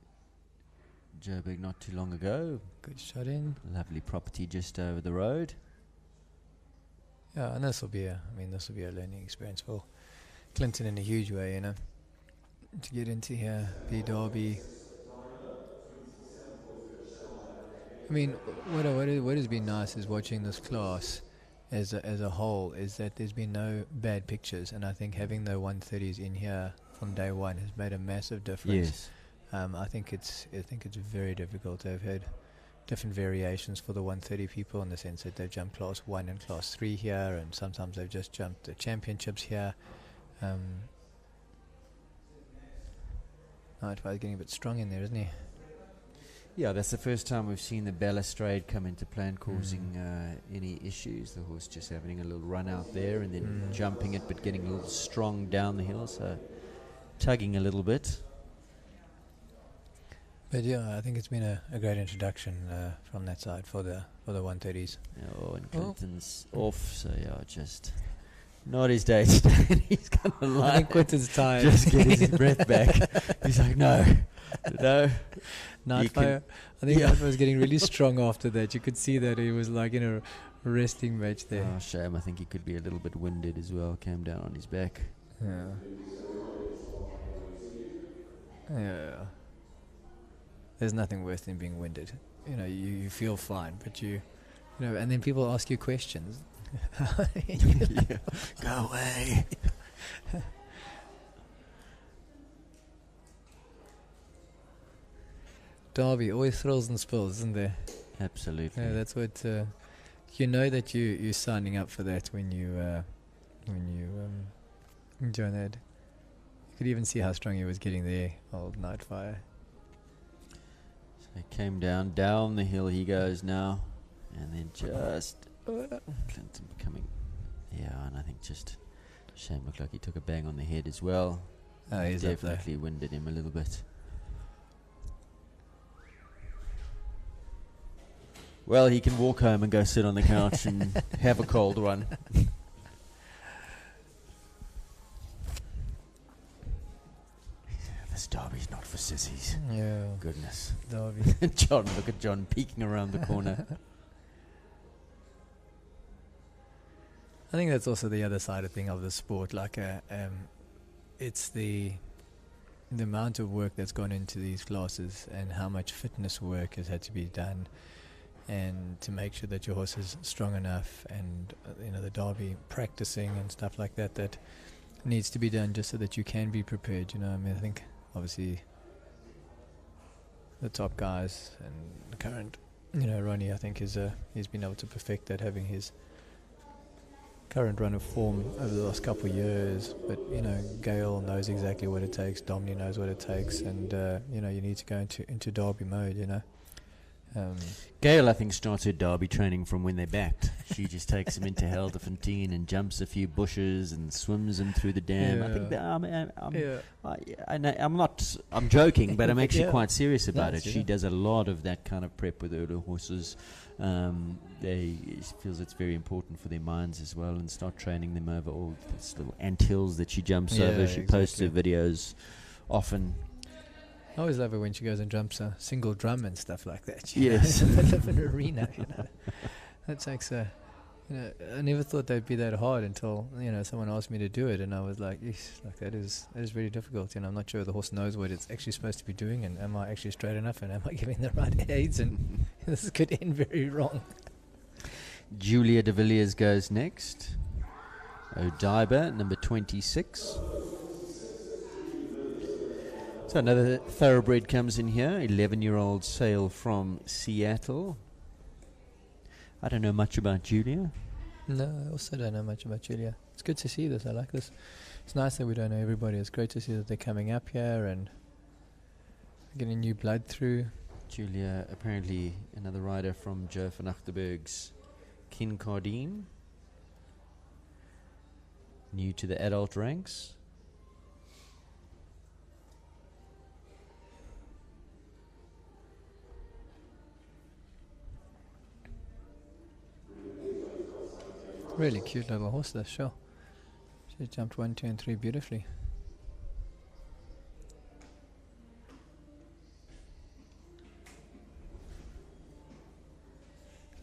Joburg not too long ago. Good shot in. Lovely property just over the road. Yeah, and this will be a learning experience for Clinton in a huge way, you know, to get into here, be Derby. I mean, what has been nice is watching this class as a whole is that there's been no bad pictures, and I think having the 130s in here from day one has made a massive difference. Yes. I think it's very difficult. I've had different variations for the 130 people in the sense that they've jumped class 1 and class 3 here, and sometimes they've just jumped the championships here. Nightfire's getting a bit strong in there, isn't he? Yeah, that's the first time we've seen the balustrade come into play and causing any issues. The horse just having a little run out there and then jumping it, but getting a little strong down the hill, so tugging a little bit. But yeah, I think it's been a great introduction from that side for the 130s. Oh, and Clinton's off, so yeah, just not his day today. He's gonna lie. I think Quinton's tired. Just getting his breath back. He's like, no. Nightfire. I think Nightfire was getting really strong after that. You could see that he was like in a resting match there. Oh, shame. I think he could be a little bit winded as well. Came down on his back. Yeah. There's nothing worse than being winded. You know, you feel fine, but you know, and then people ask you questions. Yeah. Go away. Derby, always thrills and spills, isn't there? Absolutely. Yeah, that's what you know that you're signing up for that when you join that. You could even see how strong he was getting there, old Nightfire. So he came down the hill he goes now, and then just Clinton becoming, and I think just Shane looked like he took a bang on the head as well. Oh, he's definitely winded him a little bit. Well, he can walk home and go sit on the couch and have a cold one. This derby's not for sissies. Yeah. Goodness. Derby. John, look at John peeking around the corner. I think that's also the other side of thing of the sport. Like, it's the amount of work that's gone into these classes and how much fitness work has had to be done, and to make sure that your horse is strong enough, and the derby practicing and stuff like that needs to be done just so that you can be prepared. You know, I mean, I think obviously the top guys and the current, Ronnie, I think he's been able to perfect that, having his current run of form over the last couple of years. But Gail knows exactly what it takes. Domini knows what it takes, and you need to go into derby mode. Gail, I think, started derby training from when they backed. She just takes him into Helderfontein and jumps a few bushes and swims him through the dam. I think that I'm joking, but I'm actually quite serious about it. She does a lot of that kind of prep with her horses. She feels it's very important for their minds as well, and start training them over all these little anthills that she jumps over. She posts her videos often. I always love it when she goes and jumps a single drum and stuff like that. Yes. In the middle of an arena. That takes I never thought that'd be that hard until someone asked me to do it, and I was like, that is really difficult. I'm not sure the horse knows what it's actually supposed to be doing, and am I actually straight enough, and am I giving the right aids? And this could end very wrong. Julia de Villiers goes next. Odaiba, number 26. So another thoroughbred comes in here, 11-year-old Sale from Seattle. I don't know much about Julia. No, I also don't know much about Julia. It's good to see this. I like this. It's nice that we don't know everybody. It's great to see that they're coming up here and getting new blood through. Julia, apparently another rider from Joe van Achterberg's Kincardine. New to the adult ranks. Really cute little horse, this, sure. She jumped 1, 2, and 3 beautifully.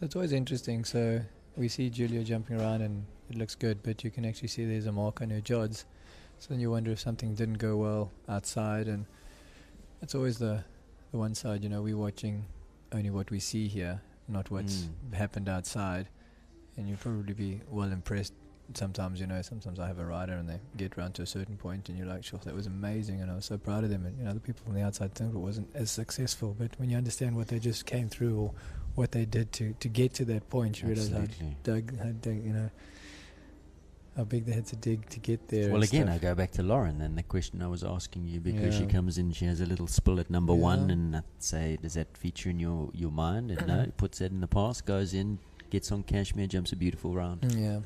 So it's always interesting. So we see Julia jumping around and it looks good, but you can actually see there's a mark on her jods. So then you wonder if something didn't go well outside, and it's always the one side. We're watching only what we see here, not what's happened outside. And you'll probably be well impressed. Sometimes, sometimes I have a rider and they get round to a certain point and you're like, sure, that was amazing, and I was so proud of them. And, the people on the outside think it wasn't as successful. But when you understand what they just came through or what they did to get to that point, you realize how big they had to dig to get there. Well, again, I go back to Lauren and the question I was asking you, because she comes in, she has a little spill at number one, and I say, does that feature in your mind? And no, puts that in the past, goes in, gets on Cashmere, jumps a beautiful round. Yeah.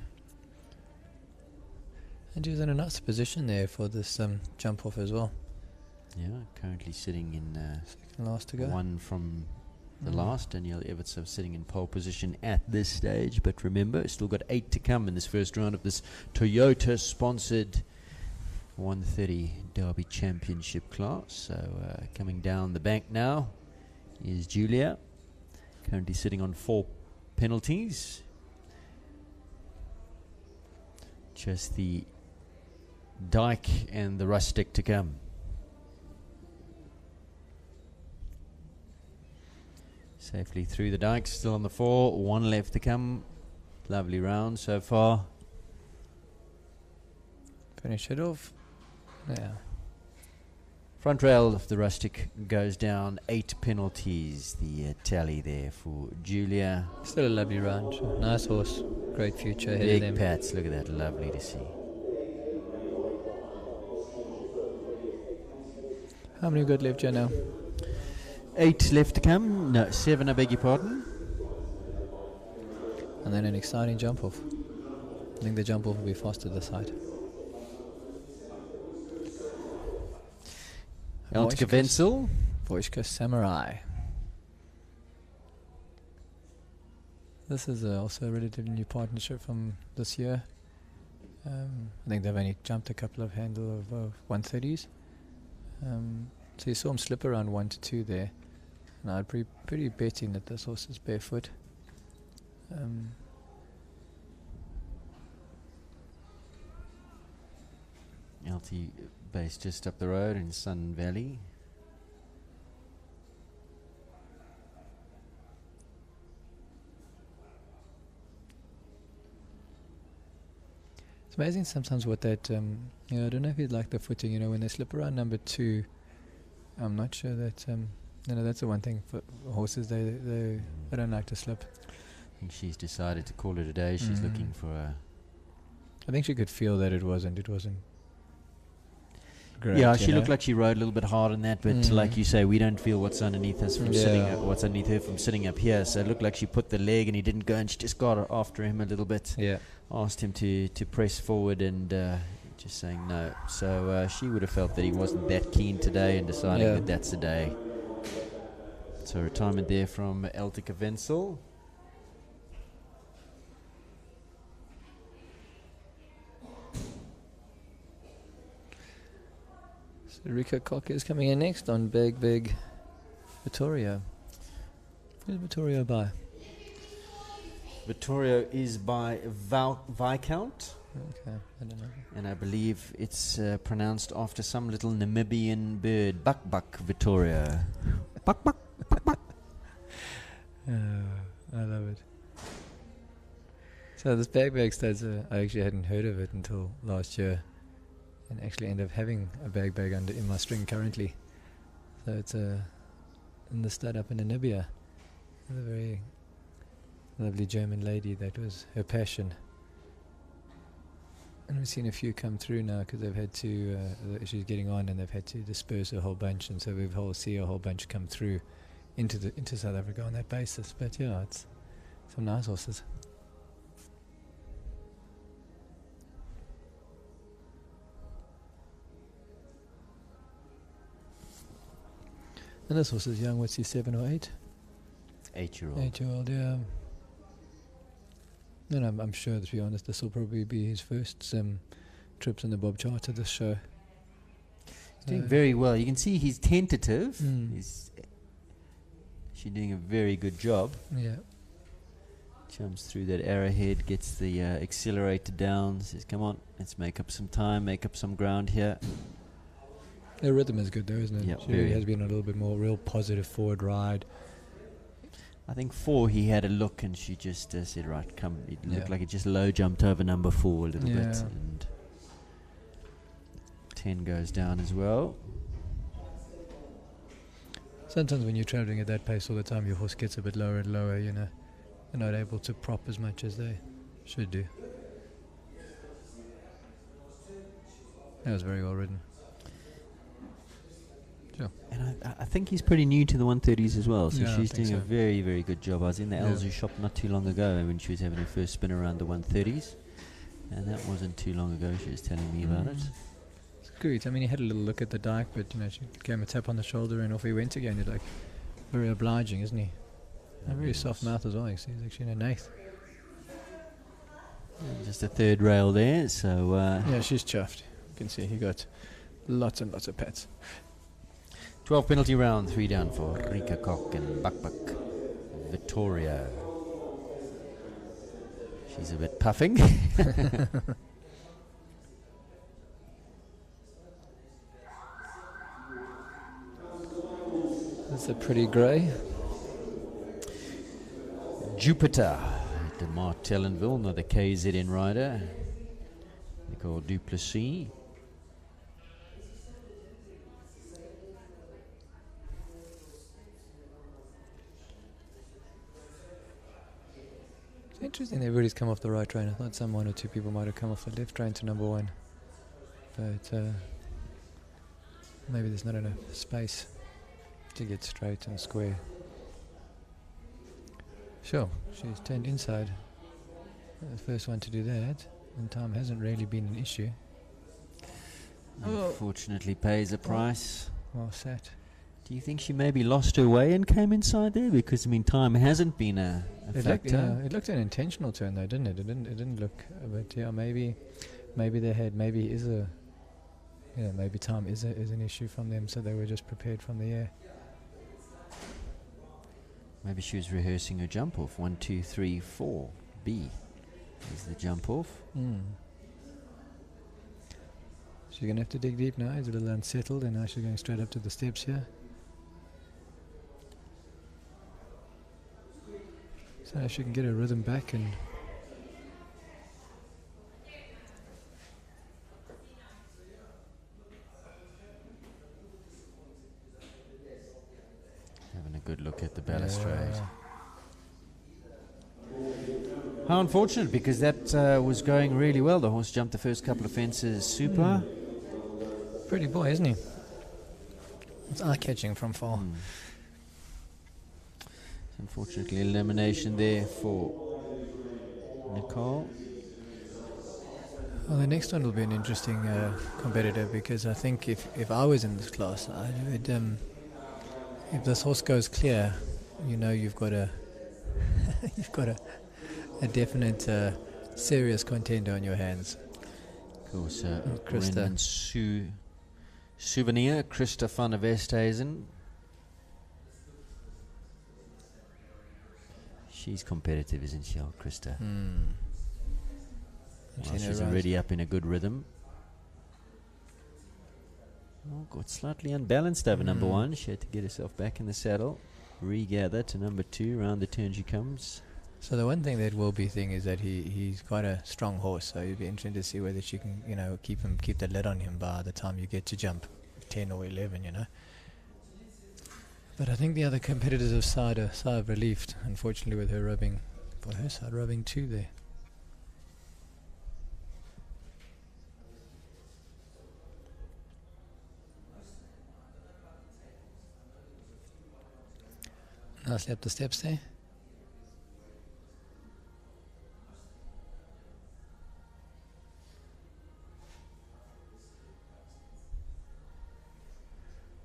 And she was in a nice position there for this jump off as well. Yeah, currently sitting in second last to go. One from the last. Danielle Everts sitting in pole position at this stage. But remember, still got 8 to come in this first round of this Toyota-sponsored 130 Derby Championship class. So coming down the bank now is Julia, currently sitting on 4 penalties. Just the Dyke and the Rustic to come. Safely through the Dyke, still on the 4, 1 left to come. Lovely round so far. Finish it off. Yeah. Front rail of the Rustic goes down, 8 penalties. The tally there for Julia. Still a lovely round. Nice horse. Great future ahead of them. Big pats, look at that, lovely to see. How many good left, Joe, now? 8 left to come. No, 7, I beg your pardon. And then an exciting jump off. I think the jump off will be faster this side. Eltica Wenzel. Voishka Samurai. This is also a relatively new partnership from this year. I think they've only jumped a couple of handle of 130s. So you saw him slip around 1 to 2 there. And I'd be pretty betting that this horse is barefoot. LT base just up the road in Sun Valley. It's amazing sometimes what that, I don't know if you'd like the footing, when they slip around number 2, I'm not sure that, that's the one thing for horses, they don't like to slip. I think she's decided to call it a day. She's looking for a... I think she could feel that it wasn't great. Yeah, she looked like she rode a little bit hard on that, but like you say, we don't feel what's underneath us from sitting up, what's underneath her from sitting up here. So it looked like she put the leg and he didn't go, and she just got after him a little bit. Yeah. Asked him to press forward, and just saying no. So she would have felt that he wasn't that keen today, and deciding that that's the day. So retirement there from Eltica Wenzel. So Rika Cocker is coming in next on Big Vittorio. Who's Vittorio by? Vittorio is by Viscount. Okay, I don't know. And I believe it's pronounced after some little Namibian bird. Buck Vittorio. Buck. I love it. So this bag studs, I actually hadn't heard of it until last year, and actually end up having a bag in my string currently. So it's in the stud up in Namibia. A very lovely German lady, that was her passion. And we've seen a few come through now because they've had to, she's getting on and they've had to disperse a whole bunch, and so we've see a whole bunch come through into South Africa on that basis. But yeah, it's some nice horses. And this horse is young, what's he, 7 or 8? 8-year-old. 8-year-old, yeah. And I'm sure, to be honest, this will probably be his first trips in the Bob Charter this show. He's doing very well. You can see he's tentative. He's actually doing a very good job. Yeah. Jumps through that arrowhead, gets the accelerator down, says, come on, let's make up some time, make up some ground here. Their rhythm is good though, isn't it? Yep, She really very. has been a little bit more real positive forward ride. I think 4, he had a look and she just said, right, come. It looked Yeah. like it just low jumped over number 4 a little bit. Yeah. And 10 goes down as well. Sometimes when you're traveling at that pace all the time, your horse gets a bit lower and lower, you know. They're not able to prop as much as they should do. That was very well ridden. Sure. And I think he's pretty new to the 130s as well, so Yeah, I she's think doing a so. very, very good job. I was in the Yeah. Elzu shop not too long ago when she was having her first spin around the 130s, and that wasn't too long ago. She was telling me about it. It's great. I mean, he had a little look at the dike, but, you know, she gave him a tap on the shoulder and off he went again. He's like, very obliging, isn't he? A very soft mouth as well. He's actually in an 8th. Just a third rail there, so Yeah, she's chuffed. You can see he got lots and lots of pats. 12 penalty round, 3 down for Rika Kok and Buck Vittoria. She's a bit puffing. That's a pretty grey. Jupiter de Martellenville, another KZN rider. Nicole Duplessis. It's interesting that everybody's come off the right train. I thought some 1 or 2 people might have come off the left train to number 1. But maybe there's not enough space to get straight and square. Sure, she's turned inside. The first one to do that, and time hasn't really been an issue. Unfortunately pays a price. Well sat. Do you think she maybe lost her way and came inside there? Because, I mean, time hasn't been a factor. It looked an intentional turn though, didn't it? It didn't look. But yeah, maybe they had. Maybe is a. Yeah, maybe time is an issue from them, so they were just prepared from the air. Maybe she was rehearsing her jump off. 1, 2, 3, 4. B is the jump off. She's going to have to dig deep now. He's a little unsettled, and now she's going straight up to the steps here. So now she can get her rhythm back and... Having a good look at the balustrade. Yeah. How unfortunate, because that was going really well. The horse jumped the first couple of fences super. Pretty boy, isn't he? It's eye-catching from far. Unfortunately, elimination there for Nicole. Well, the next one will be an interesting competitor, because I think if I was in this class, I would, if this horse goes clear, you know you've got a you've got a definite serious contender on your hands. Of course, Krista. Brendan Souvenir, Krista van der Westhuizen. She's competitive, isn't she, old Krista? Well, she's already up in a good rhythm. Oh, got slightly unbalanced over number 1. She had to get herself back in the saddle. Regather to number 2. Round the turn she comes. So the one thing that will be thing is that he's quite a strong horse, so it'll be interesting to see whether she can, keep the lid on him by the time you get to jump 10 or 11, But I think the other competitors have sighed a sigh of relief, unfortunately, with her rubbing, for her side rubbing 2 there. Nicely up the steps there.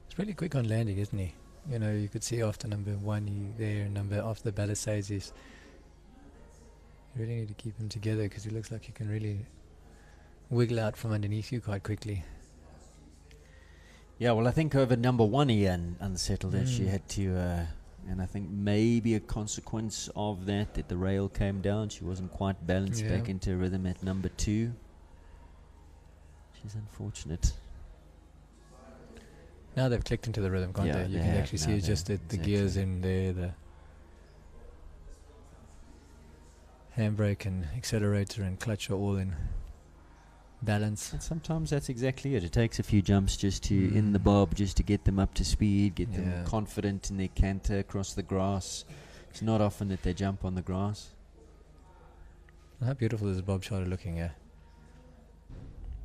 It's really quick on landing, isn't he? You could see after number 1 after the balustrades, you really need to keep him together, because he looks like he can really wiggle out from underneath you quite quickly. Yeah, well, I think over number 1 he unsettled her. She had to And I think maybe a consequence of that the rail came down. She wasn't quite balanced back into rhythm at number 2. She's unfortunate. Now they've clicked into the rhythm, can't Yeah, they? You they can have actually now, see yeah, just the exactly. gears in there, the handbrake and accelerator and clutch are all in balance. And sometimes that's exactly it. It takes a few jumps just to in the bob, just to get them up to speed, get them confident in their canter across the grass. It's not often that they jump on the grass. How beautiful is Bob Charter looking here?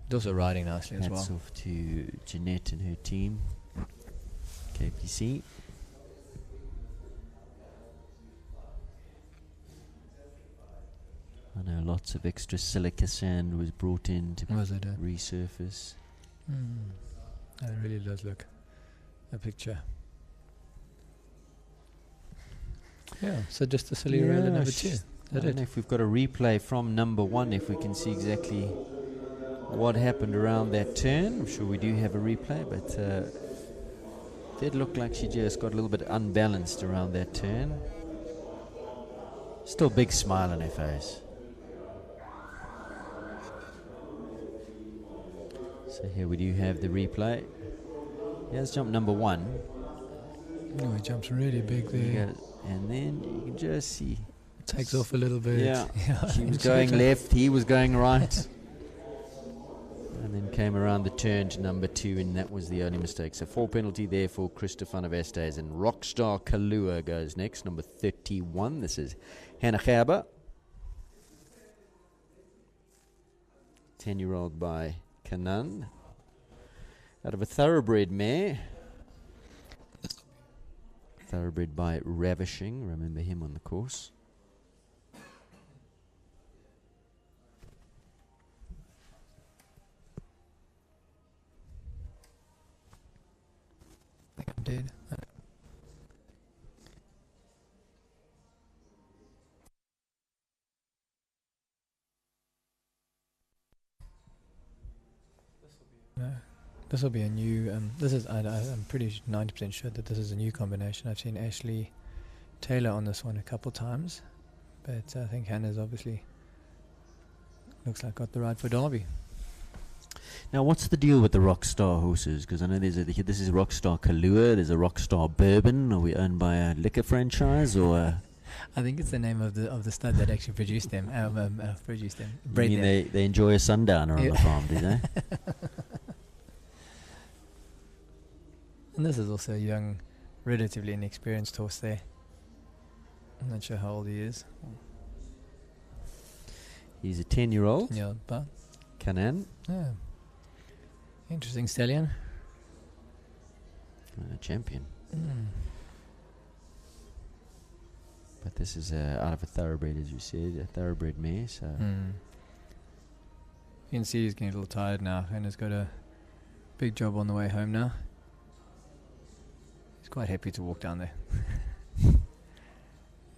It's also riding nicely as well. Hats off to Jeanette and her team. KPC. I know lots of extra silica sand was brought in to resurface. It really does look a picture. Yeah, so just the silly rail at number 2. I don't know if we've got a replay from number 1, if we can see exactly what happened around that turn. I'm sure we do have a replay, but it did look like she just got a little bit unbalanced around that turn. Still big smile on her face. So here we do have the replay. Here's jump number 1. Oh, he jumps really big there. And then you can just see. Takes off a little bit. Yeah. She was going left, he was going right. And then came around the turn to number 2, and that was the only mistake. So 4 penalty there for Christopher van der Vestes. And Rockstar Kalua goes next, number 31. This is Hannah Gerber. 10-year-old by Kanan. Out of a thoroughbred mare. Thoroughbred by Ravishing. Remember him on the course. I think I'm dead. No, this will be a new. This is. I'm pretty 90% sure that this is a new combination. I've seen Ashley Taylor on this one a couple times, but I think Hannah's obviously looks like got the ride for Derby. Now, what's the deal with the Rockstar horses? Because I know this is Rockstar Kalua, there's a Rockstar Bourbon. Are we owned by a liquor franchise or? I think it's the name of the stud that actually produced them. Bred them. They enjoy a sundowner on the farm, do they? And this is also a young, relatively inexperienced horse there. I'm not sure how old he is. He's a 10-year-old. Yeah, but Kanan. yeah, interesting stallion. A champion. But this is out of a thoroughbred, as you said, a thoroughbred mare. So you can see he's getting a little tired now, and has got a big job on the way home now. He's quite happy to walk down there.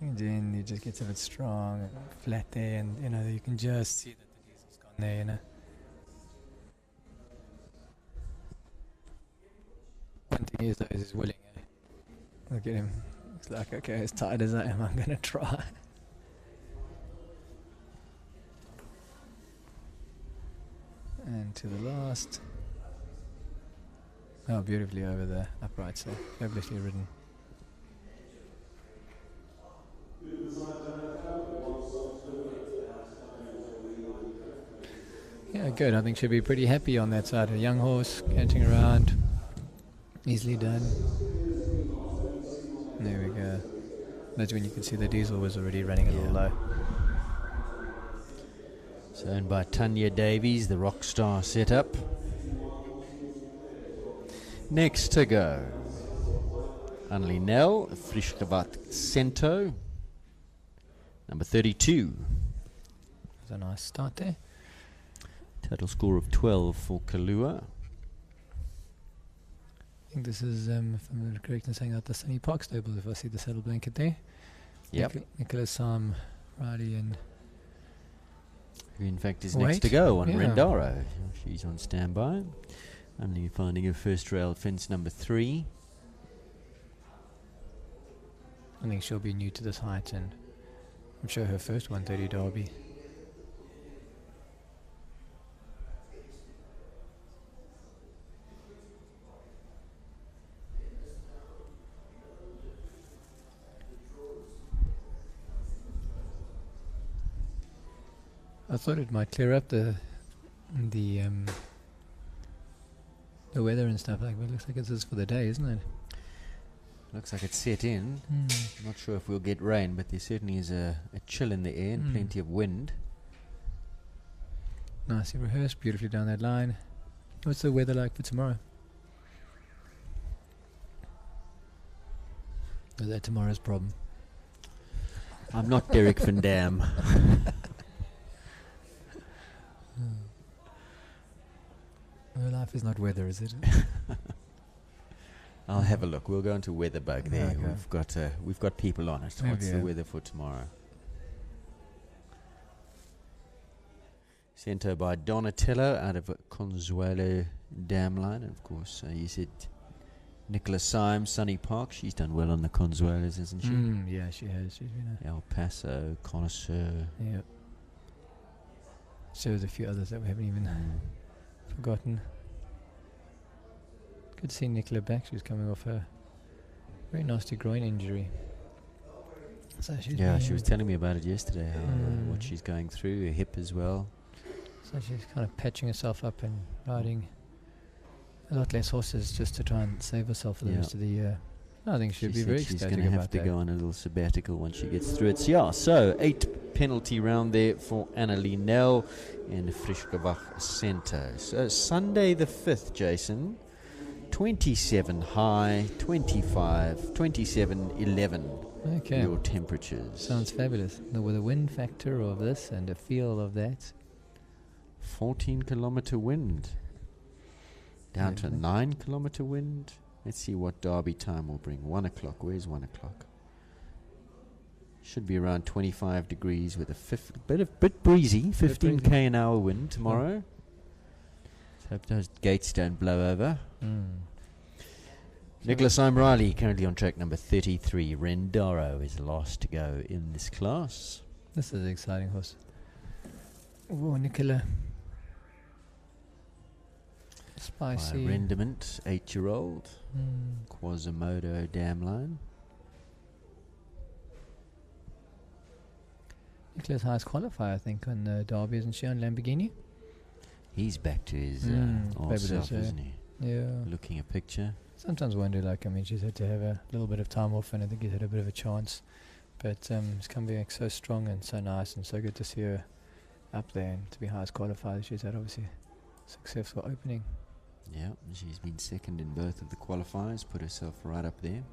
And then he just gets a bit strong and flat there, and you can just see that the diesel's gone there. One thing is though, is he's willing. Look at him. It's like, okay, as tired as I am, I'm gonna try. And to the last. Oh, beautifully over the uprights there. Fabulously ridden. Yeah, good. I think she'll be pretty happy on that side. A young horse, canting around. Easily done. There we go. That's when you can see the diesel was already running a little low. It's owned by Tanya Davies, the Rockstar setup. Next to go, Anneli Nel, Frischgewacht Cento, number 32. That's a nice start there. Total score of 12 for Kalua. I think this is, if I'm correct in saying that, the Sunny Park stable, if I see the saddle blanket there. Yep. Nicholas Sam, Riley and... Who in fact is next to go on Rendaro. She's on standby. Only finding her first rail fence number 3. I think she'll be new to this height, and I'm sure her first 130 derby. I thought it might clear up the weather and stuff like that. It looks like it's just for the day, isn't it? Looks like it's set in. I'm not sure if we'll get rain, but there certainly is a chill in the air and plenty of wind. Nicely rehearsed, beautifully down that line. What's the weather like for tomorrow? Is that tomorrow's problem? I'm not Derek van Dam. Well, life is not weather, is it? I'll have a look. We'll go into Weatherbug there. Okay. We've got people on it. Oh, What's the yeah. weather for tomorrow? Sent by Donatello out of Consuelo Dam Line. And of course, you said Nicola Symes, Sunny Park. She's done well on the Consuelos, isn't she? Yeah, she has. She's been El Paso, Connoisseur. yeah. So there's a few others that we haven't even forgotten. Good to see Nicola back. She was coming off a very nasty groin injury. So she's She was telling me about it yesterday, how, what she's going through, her hip as well. So she's kind of patching herself up and riding a lot less horses just to try and save herself for the rest of the year. I think she'll be very she's ecstatic going to have about to that. go on a little sabbatical once she gets through it. So, yeah, so 8 penalty round there for Annalie Nel in Frischgewach Centre. So Sunday the 5th, Jason, 27 high, 25, 27, 11. Okay. Your temperatures. Sounds fabulous. With a wind factor of this and a feel of that. 14 kilometre wind. Down to 9 kilometre wind. Let's see what Derby time will bring. 1 o'clock. Where's 1 o'clock? Should be around 25 degrees with a bit breezy. 15 k an hour wind tomorrow. So hope those gates don't blow over. Nicholas Riley currently on track number 33. Rendaro is last to go in this class. This is an exciting horse. Oh, Nicola. Spicy. Rendiment, 8-year-old. Quasimodo Dam Line. Nicola's highest qualifier, I think, on the Derby, isn't she, on Lamborghini? He's back to his old fabulous, self, yeah. isn't he? Yeah. Looking a picture. Sometimes wonder, she's had to have a little bit of time off, and I think he's had a bit of a chance. But she's come back so strong and so nice, and so good to see her up there and to be highest qualifier. She's had, obviously, successful opening. Yeah, she's been second in both of the qualifiers, put herself right up there.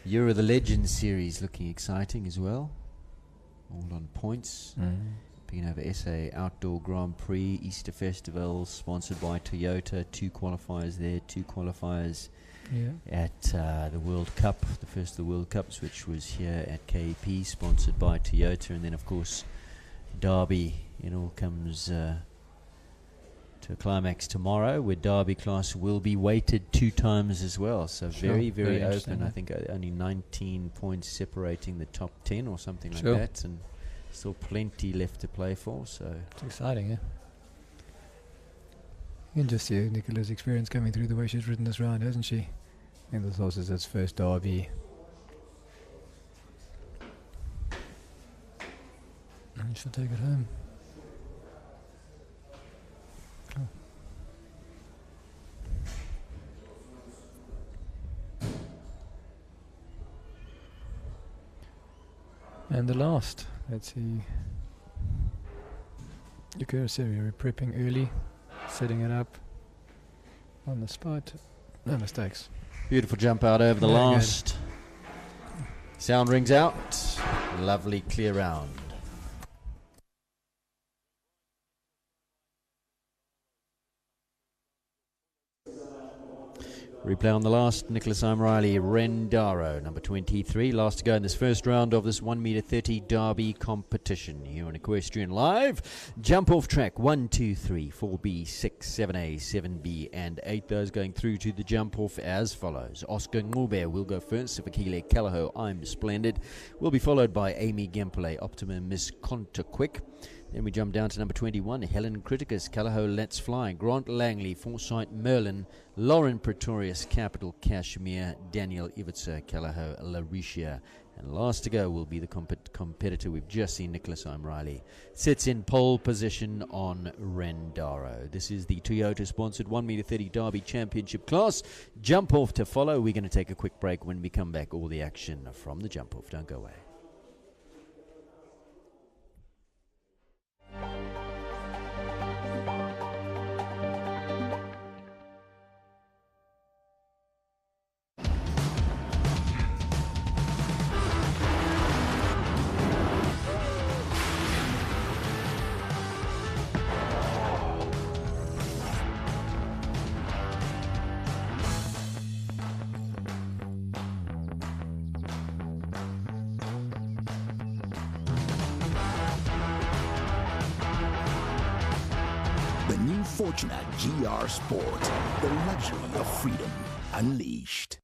Year of the Legends series looking exciting as well. All on points. Picking over SA Outdoor Grand Prix, Easter Festival, sponsored by Toyota. 2 qualifiers there, 2 qualifiers at the World Cup, the first of the World Cups, which was here at KEP, sponsored by Toyota. And then, of course, Derby. It all comes to a climax tomorrow, where Derby class will be weighted 2 times as well. So very, very open. I think only 19 points separating the top 10 or something like that, and still plenty left to play for. So it's exciting, yeah. You can just see Nicola's experience coming through the way she's ridden this round, hasn't she? I think this horse is its first Derby. And she'll take it home. And the last, let's see. Yukura Seria, we're prepping early, setting it up on the spot. No mistakes. beautiful jump out over the last. Sound rings out. Lovely clear round. Replay on the last, Nicholas Riley, Rendaro, number 23. Last to go in this first round of this 1 meter 30 derby competition. Here on Equestrian Live. Jump off track 1, 2, 3, 4B, 6, 7A, 7B, and 8. Those going through to the jump off as follows. Oscar Ngube will go first. Sifakile Calaho, I'm Splendid. Will be followed by Amy Gempele, Optima Miss Contaquick. Then we jump down to number 21, Helen Criticus, Calaho Let's Fly, Grant Langley, Foresight Merlin, Lauren Pretorius, Capital Kashmir, Daniel Ivitzer, Calaho Larisha. And last to go will be the competitor we've just seen, Nicholas Riley. Sits in pole position on Rendaro. This is the Toyota-sponsored 1 meter 30 Derby Championship class. Jump off to follow. We're going to take a quick break. When we come back, all the action from the jump off. Don't go away. The new Fortuna GR Sport. The luxury of freedom unleashed.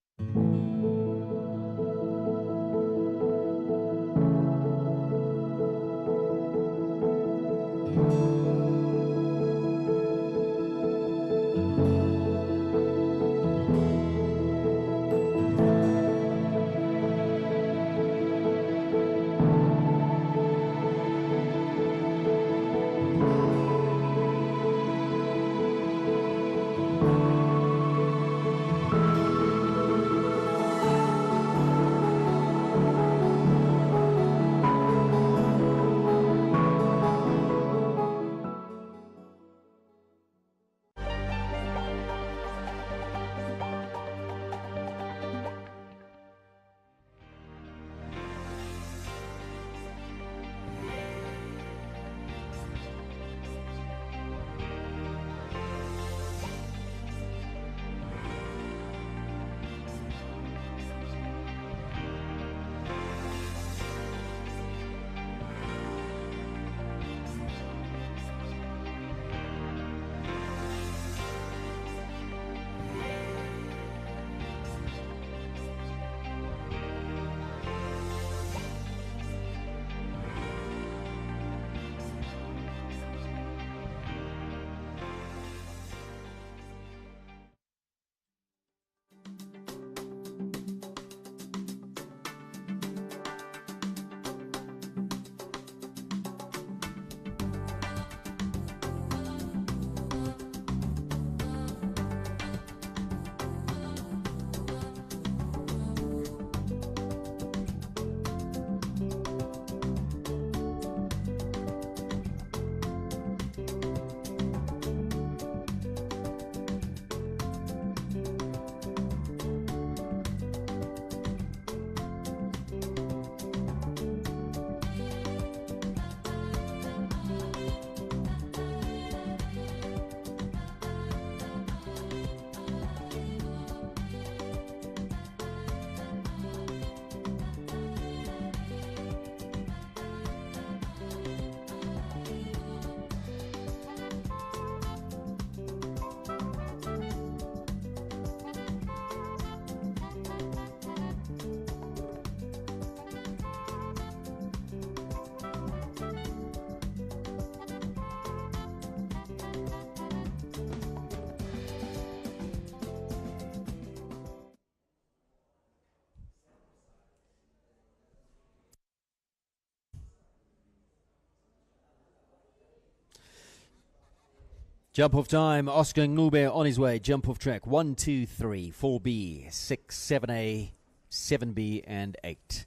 Jump off time, Oscar Ngube on his way. Jump off track 1, 2, 3, 4B, 6, 7A, 7B, and 8.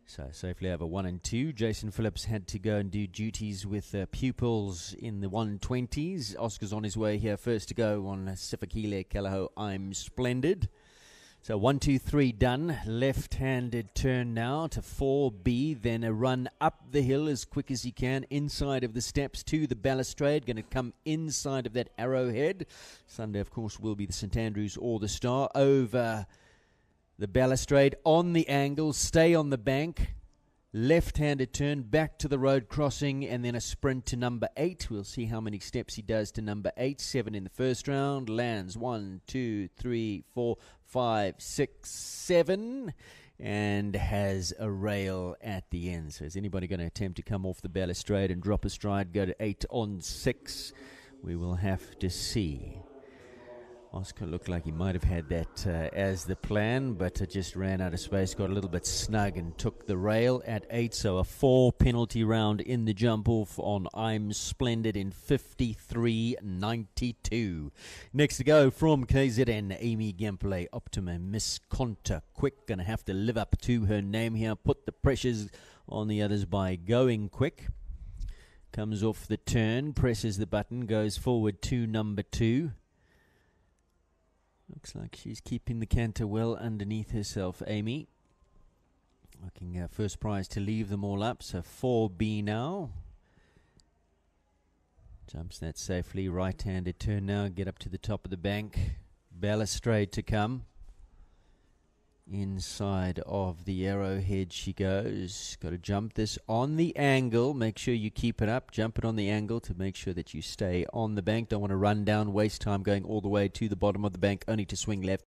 So safely over 1 and 2. Jason Phillips had to go and do duties with pupils in the 120s. Oscar's on his way here, first to go on Sifakile Calaho, I'm Splendid. So 1, 2, 3 done. Left-handed turn now to 4B. Then a run up the hill as quick as he can. Inside of the steps to the balustrade. Going to come inside of that arrowhead. Sunday, of course, will be the St Andrews or the Star. Over the balustrade on the angle. Stay on the bank. Left-handed turn back to the road crossing, and then a sprint to number 8. We'll see how many steps he does to number 8. 7 in the first round. Lands 1, 2, 3, 4, 5, 6, 7, and has a rail at the end. So is anybody going to attempt to come off the balustrade and drop a stride, go to 8 on 6? We will have to see. Oscar looked like he might have had that as the plan, but just ran out of space, got a little bit snug and took the rail at 8. So a 4 penalty round in the jump off on I'm Splendid in 53.92. Next to go from KZN, Amy Gemple, Optima Miss Conta. Quick, going to have to live up to her name here, put the pressures on the others by going quick. Comes off the turn, presses the button, goes forward to number 2. Looks like she's keeping the canter well underneath herself, Amy. Looking first prize to leave them all up. So 4B now. Jumps that safely. Right-handed turn now. Get up to the top of the bank. Balustrade to come. Inside of the arrowhead she goes. Got to jump this on the angle. Make sure you keep it up. Jump it on the angle to make sure that you stay on the bank. Don't want to run down, waste time going all the way to the bottom of the bank, only to swing left.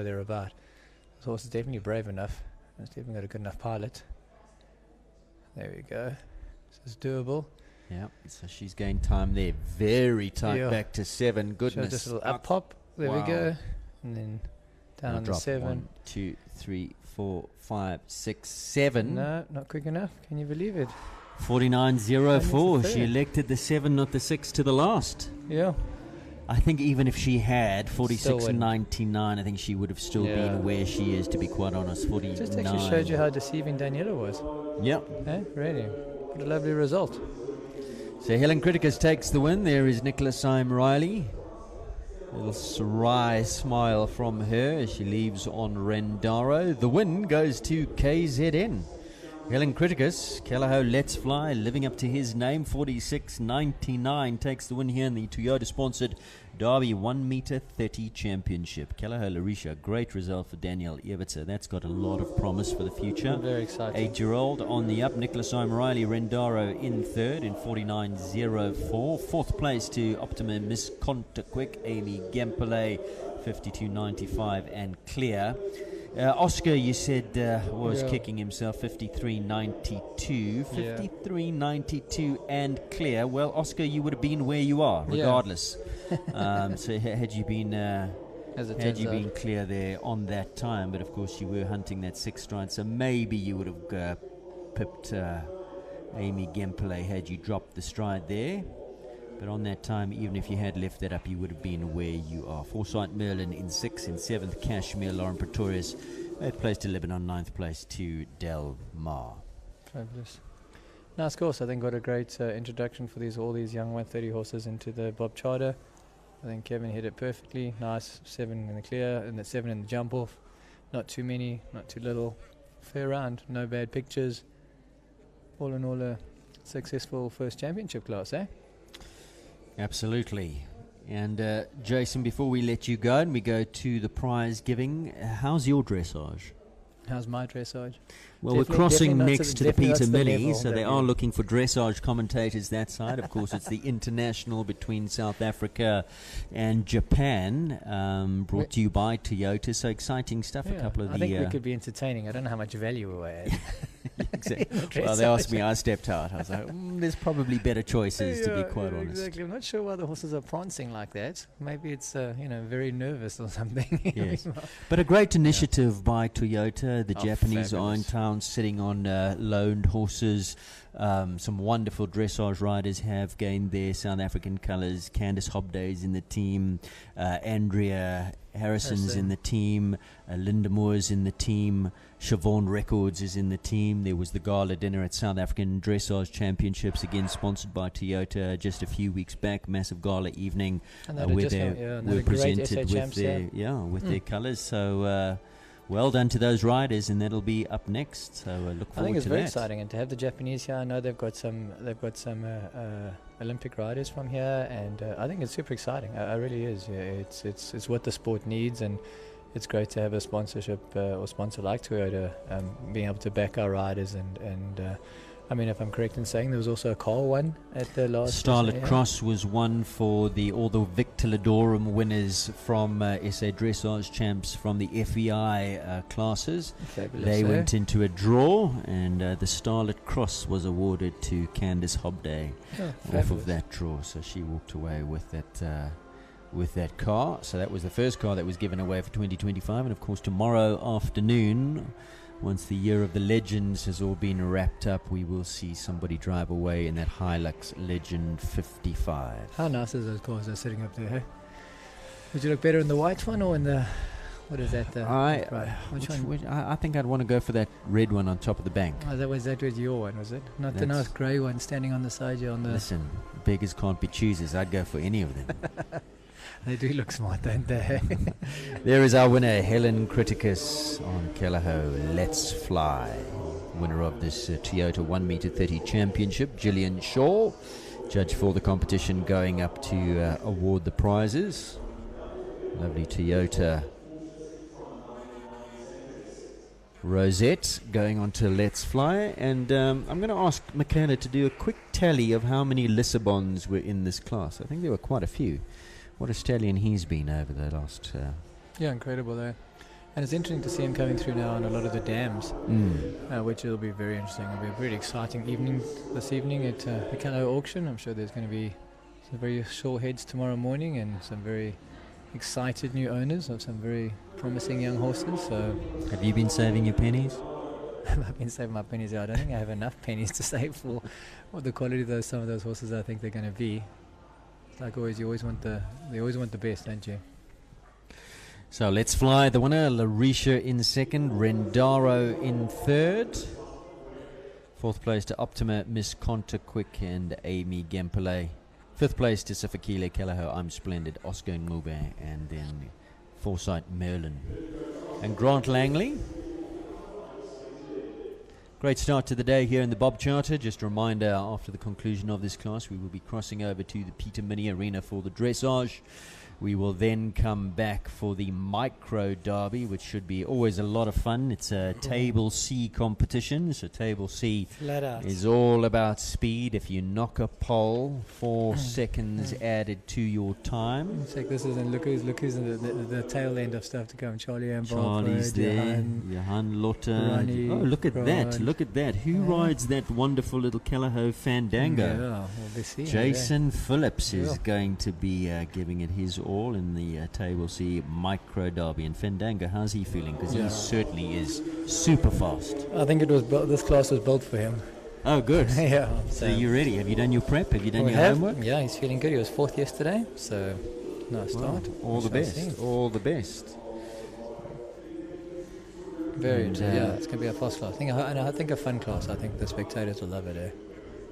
thereabout. This horse is definitely brave enough. It's definitely got a good enough pilot. There we go. This is doable. Yeah, so she's gained time there. Very tight Yeah. back to 7. Goodness. Just a little up pop. There we Wow. go. And then down Now on the drop. 7. 1, 2, 3, 4, 5, 6, 7. No, not quick enough. Can you believe it? 49.04. That's She fair. elected the 7, not the 6 to the last. Yeah. I think even if she had Still 46.99, I think she would have still Yeah. been where she is, to be quite honest. 49. Just actually showed you how deceiving Daniela was. Yep. Eh? Really. What a lovely result. So Helen Criticus takes the win. There is Nicola Syme Riley. A little wry smile from her as she leaves on Rendaro. The win goes to KZN. Helen Criticus, Kellaho Let's Fly, living up to his name, 46.99, takes the win here in the Toyota-sponsored Derby 1 meter 30 championship. Kellaho Larisha, great result for Daniel Evertser. That's got a lot of promise for the future. Very exciting. 8-year-old on the up. Nicholas O'Reilly, Rendaro in third in 49.04. Fourth place to Optima Miss Contaquick, Amy Gempele, 52.95 and clear. Oscar, you said, was Yeah. kicking himself, 53.92. 53.92 and clear. Well, Oscar, you would have been where you are, Yeah. regardless. So had you been... As it had turns you out. been clear there on that time, but of course you were hunting that 6th stride, so maybe you would have pipped Amy Gempele had you dropped the stride there. But on that time, even if you had left that up, you would have been where you are. Foresight Merlin in 6th, in 7th, Kashmir, Lauren Pretorius, 8th place to Lebanon, 9th place to Del Mar. Fabulous. Nice course. I think what a great introduction for all these young 130 horses into the Bob Charter. I think Kevin hit it perfectly. Nice 7 in the clear and the 7 in the jump off. Not too many, not too little. Fair round, no bad pictures. All in all, a successful first championship class, eh? Absolutely. And Jason, before we let you go and we go to the prize giving, how's your dressage? How's my dressage? Well, we're Definitely crossing not to next to the definitely not Peter to the Millie, level so that they we- are looking for dressage commentators that side. Of course, it's the international between South Africa and Japan, brought to you by Toyota. So exciting stuff. A couple of I the... think we could be entertaining. I don't know how much value we add. exactly. Well, they asked me, I stepped out. I was like, there's probably better choices, to be quite honest. Exactly. I'm not sure why the horses are prancing like that. Maybe it's very nervous or something. Yes. But a great initiative by Toyota. The Oh, Japanese are in fabulous. town sitting on loaned horses. Some wonderful dressage riders have gained their South African colours. Candice Hobday is in the team. Andrea Harrison's in the team. Linda Moore's in the team. Siobhan Records is in the team. There was the gala dinner at South African Dressage Championships, again sponsored by Toyota, just a few weeks back. Massive gala evening And where they they were were presented with their colours. So well done to those riders, and that'll be up next. So look I forward think it's to very that. exciting, and to have the Japanese here. I know they've got some Olympic riders from here, and I think it's super exciting. It really is. Yeah, it's what the sport needs, and it's great to have a sponsorship or sponsor like Toyota being able to back our riders. And I mean, if I'm correct in saying, there was also a car one at the last Starlet yeah. Cross was one for all the Victor Ladorum winners from SA Dressage champs from the FEI classes. Fabulous, They eh? went into a draw, and the Starlet Cross was awarded to Candice Hobday Oh, off fabulous. of that draw. So she walked away with that car. So that was the first car that was given away for 2025. And of course, tomorrow afternoon, once the Year of the Legends has all been wrapped up, we will see somebody drive away in that Hilux Legend 55. How nice is those cars that are sitting up there? Hey? Would you look better in the white one or in the what is that? Right. Which one? I think I'd want to go for that red one on top of the bank. Oh, that was your one, was it? Not the That's- nice grey one standing on the side here on the. Listen, beggars can't be choosers. I'd go for any of them. They do look smart, don't they? There is our winner, Helen Criticus on Kellaho Let's Fly. Winner of this Toyota 1 meter 30 championship, Gillian Shaw. Judge for the competition, going up to award the prizes. Lovely Toyota Rosette going on to Let's Fly. And I'm going to ask Michaela to do a quick tally of how many Lissabons were in this class. I think there were quite a few. What a stallion he's been over the last... Yeah, incredible though. And it's interesting to see him coming through now on a lot of the dams, which will be very interesting. It'll be a really exciting evening this evening at the Callow auction. I'm sure there's going to be some very sore heads tomorrow morning and some very excited new owners of some very promising young horses. So, Have you been saving your pennies? I've been saving my pennies. I don't think I have enough pennies to save for the quality of some of those horses I think they're going to be. It's like always, you always want the best, don't you? So let's fly. The winner, Larisha in second, Rendaro in third. Fourth place to Optima, Miss Contaquick and Amy Gempele. Fifth place to Sifakile Kelleher, I'm Splendid, Oscar Ngube, and then Foresight Merlin. And Grant Langley. Great start to the day here in the Bob Charter. Just a reminder, after the conclusion of this class, we will be crossing over to the Peter Mini Arena for the dressage. We will then come back for the Micro Derby, which should be always a lot of fun. It's a Table C competition. So Table C is all about speed. If you knock a pole, 4 seconds added to your time. Check this is, and look who's in the tail end of stuff to come. Charlie and Charlie's there. Johan Lotte. Oh, look at that. Look at that. Who rides that wonderful little Kelleher Fandango? Yeah, well, we'll see. Jason Phillips is going to be giving it his all in the Table C Micro Derby. And Fandango, how's he feeling? Because he certainly is super fast. I think it was this class was built for him. Oh, good. Yeah. So you're ready. Have you done your prep? Have you done your homework? Yeah, he's feeling good. He was 4th yesterday, so nice start. All the best. All the best. Very interesting. Yeah, it's going to be a fast class. I think a fun class. I think the spectators will love it.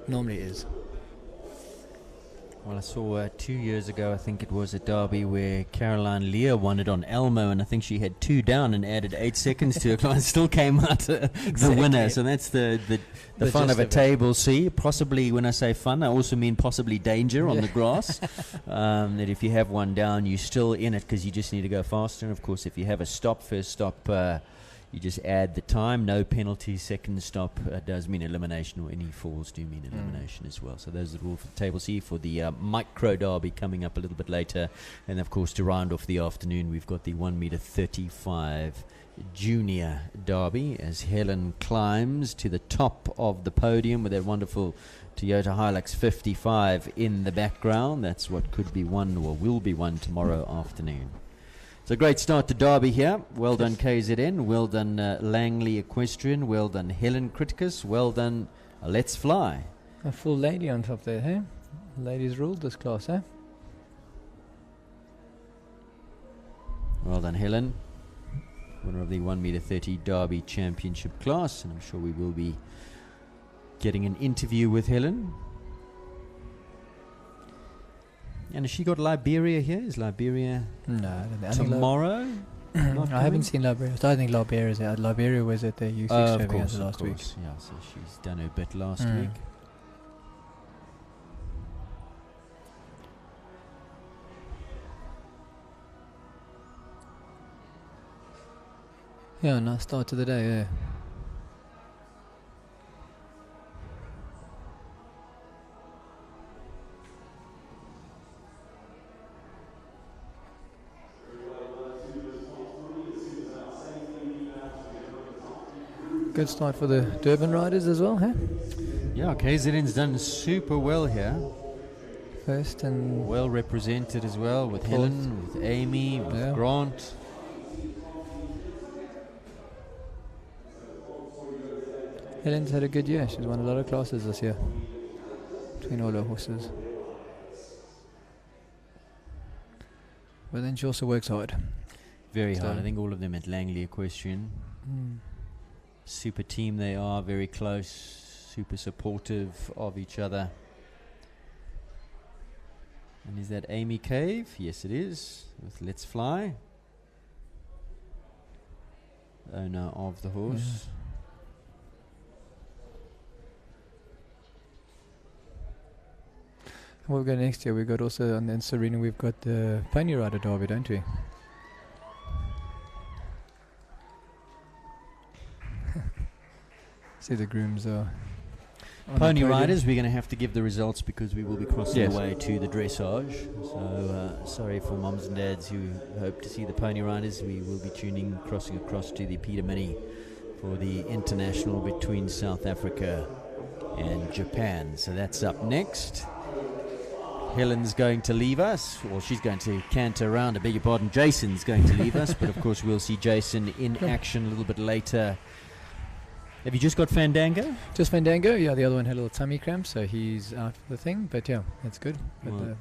Normally is. Well, I saw 2 years ago, I think it was at Derby, where Caroline Lear won it on Elmo, and I think she had 2 down and added 8 seconds to it, and still came out the winner. So that's the fun of a Table C. Possibly, when I say fun, I also mean possibly danger on the grass. That if you have one down, you're still in it because you just need to go faster. And of course, if you have a first stop, you just add the time, no penalty. Second stop does mean elimination, or any falls do mean elimination as well. So those are the rules for the Table C. For the Micro Derby coming up a little bit later. And of course, to round off the afternoon, we've got the 1m35 Junior Derby as Helen climbs to the top of the podium with that wonderful Toyota Hilux 55 in the background. That's what could be won, or will be won, tomorrow afternoon. It's a great start to Derby here. Well done KZN, well done Langley Equestrian, well done Helen Criticus, well done Let's Fly. A full lady on top there, hey? Ladies ruled this class, eh? Well done Helen, winner of the 1m30 Derby Championship class, and I'm sure we will be getting an interview with Helen. And has she got Liberia here? Is Liberia tomorrow? I haven't seen Liberia. So I think Liberia is there. Liberia was at the youth extravaganza last week. Yeah, so she's done her bit last week. Yeah, nice start to the day, yeah. Good start for the Durban riders as well, huh? Yeah, KZN's done super well here. First and well represented as well, with Helen, with Amy, with Grant. Helen's had a good year. She's won a lot of classes this year between all her horses. But then she also works hard. Very hard. I think all of them at Langley Equestrian. Super team they are, very close, super supportive of each other. And is that Amy Cave? Yes, it is, with Let's Fly, owner of the horse. What we've got next year, we've got also on the Serena, we've got the Pony Rider Derby, don't we? See the grooms are. on Pony the podium. riders, we're going to have to give the results because we will be crossing Yes. away to the dressage. So sorry for moms and dads who hope to see the pony riders. We will be crossing across to the Peter Mini for the international between South Africa and Japan. So that's up next. Helen's going to leave us, or she's going to canter around. I beg your pardon, Jason's going to leave us, but of course we'll see Jason in action a little bit later. Have you just got Fandango? Just Fandango, yeah. The other one had a little tummy cramp, so he's out for the thing. But yeah, that's good. But, Well,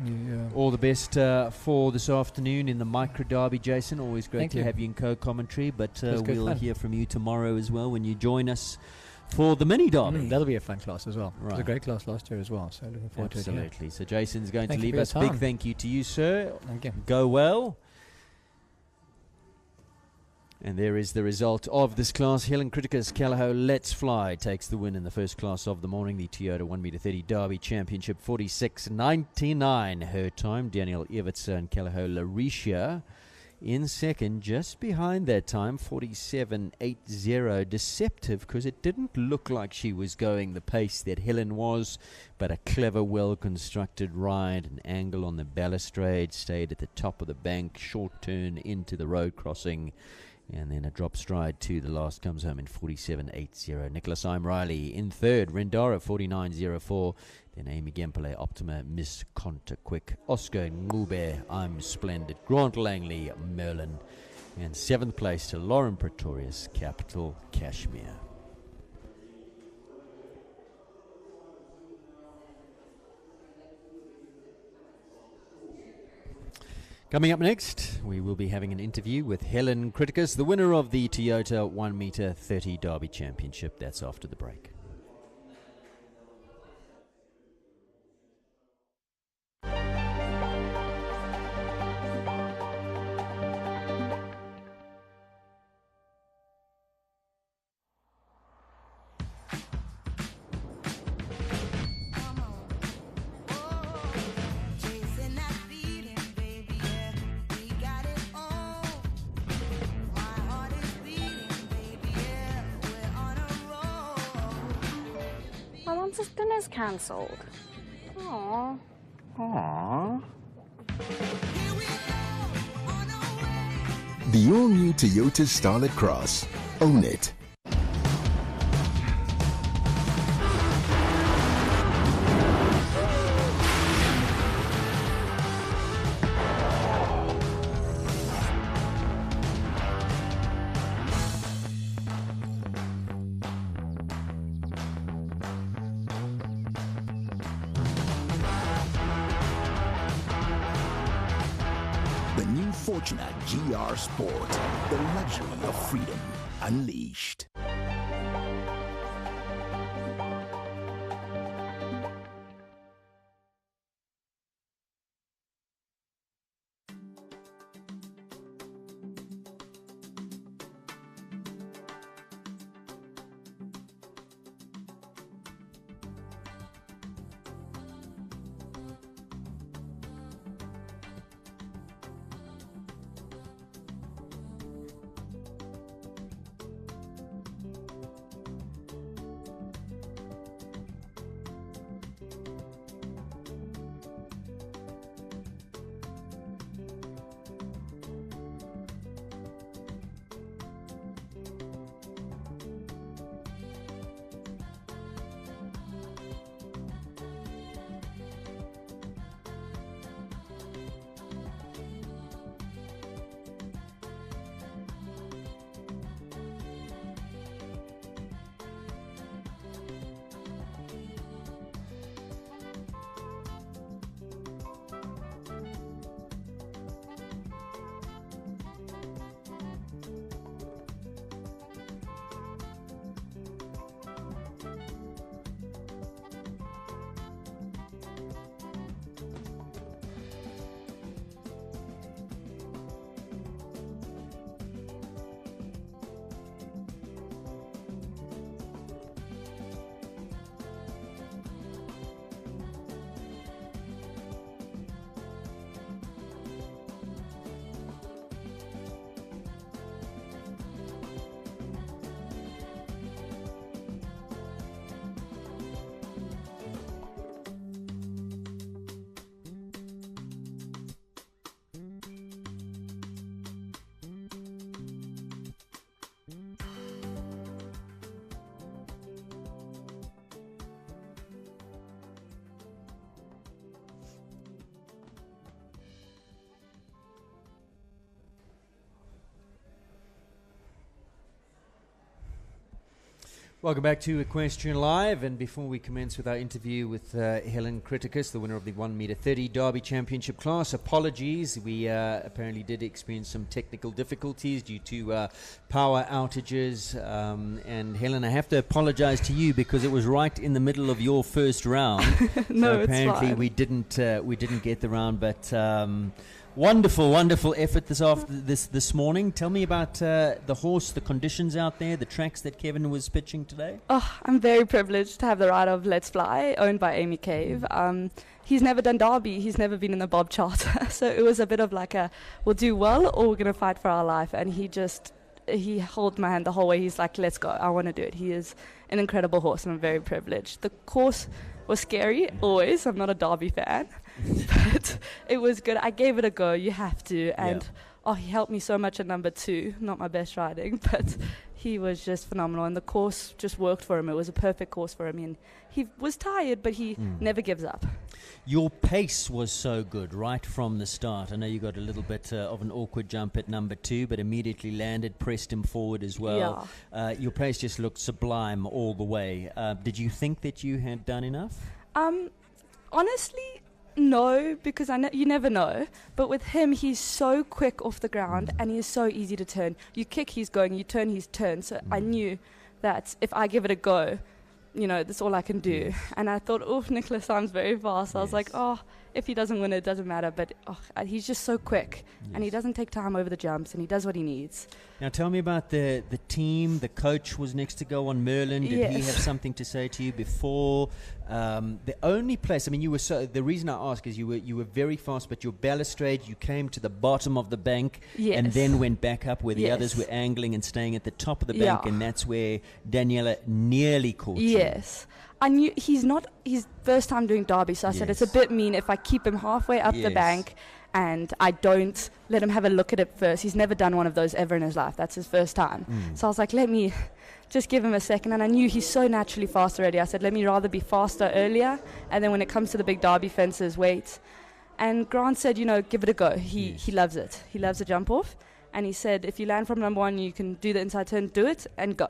yeah. All the best for this afternoon in the micro derby, Jason. Always great Thank to you. have you in co-commentary, but It was good we'll fun. hear from you tomorrow as well when you join us for the mini derby. That'll be a fun class as well. It was a Right. great class last year as well, so looking forward to it. Absolutely. So Jason's going Thank to you leave for your us. Big time. thank you to you, sir. Yeah. Thank you. Go well. And there is the result of this class. Helen Criticus Callao Let's Fly takes the win in the first class of the morning. The Toyota 1m30 Derby Championship 46.99 her time. Daniel Evertson and Callao Larisha in second, just behind that time, 47.80. Deceptive because it didn't look like she was going the pace that Helen was, but a clever, well-constructed ride, an angle on the balustrade, stayed at the top of the bank, short turn into the road crossing, and then a drop stride to the last, comes home in 47.80. Nicholas I'm Riley in third, Rendara 49.04. Then Amy Gempele, Optima, Miss Conta Quick, Oscar Ngube, I'm Splendid, Grant Langley, Merlin, and seventh place to Lauren Pretorius, Capital Cashmere. Coming up next, we will be having an interview with Helen Criticus, the winner of the Toyota 1m30 Derby Championship. That's after the break. Chasing that feeling, baby, yeah, we got it all. My heart is beating, baby, yeah, we're on a roll. My lunch's dinner's cancelled. Aww. Here we go, on our way. The all-new Toyota Starlet Cross. Own it. The new Fortuna GR Sport. The luxury of freedom unleashed. Welcome back to Equestrian Live, and before we commence with our interview with Helen Criticus, the winner of the 1 meter 30 Derby Championship class, apologies, we apparently did experience some technical difficulties due to power outages, and Helen, I have to apologize to you because it was right in the middle of your first round. No, So it's apparently fine. we didn't get the round, but wonderful effort this morning. Tell me about the horse, the conditions out there, the tracks that Kevin was pitching today. Oh, I'm very privileged to have the ride of Let's Fly, owned by Amy Cave. He's never done Derby. He's never been in the Bob Charter. So it was a bit of like we'll do well or we're going to fight for our life. And he held my hand the whole way. He's like, let's go. I want to do it. He is an incredible horse, and I'm very privileged. The course was scary, always. I'm not a Derby fan. But it was good. I gave it a go. You have to. And he helped me so much at number 2. Not my best riding, but he was just phenomenal. And the course just worked for him. It was a perfect course for him. And he was tired, but he never gives up. Your pace was so good right from the start. I know you got a little bit of an awkward jump at number 2, but immediately landed, pressed him forward as well. Your pace just looked sublime all the way. Did you think that you had done enough? Honestly, no, because you never know. But with him, he's so quick off the ground and he is so easy to turn. You kick, he's going. You turn, he's turned. So I knew that if I give it a go, that's all I can do. Yes. And I thought, Nicholas sounds very fast. I was like, if he doesn't win, it doesn't matter. But he's just so quick and he doesn't take time over the jumps and he does what he needs. Now tell me about the team. The coach was next to go on Merlin. Did he Yes. have something to say to you before? The only place, you were the reason I ask is you were very fast, but your balustrade, you came to the bottom of the bank and Yes. then went back up where the Yes. others were angling and staying at the top of the bank, Yeah. and that's where Daniela nearly caught you. Yes. I knew he's first time doing Derby, so I said it's a Yes. bit mean if I keep him halfway up the Yes. bank and I don't let him have a look at it first. He's never done one of those ever in his life. That's his first time. So I was like, let me just give him a second. And I knew he's so naturally fast already. I said, let me rather be faster earlier. And then when it comes to the big Derby fences, wait. And Grant said, give it a go. He loves it. He loves a jump off. And he said, if you land from number 1, you can do the inside turn, do it, and go.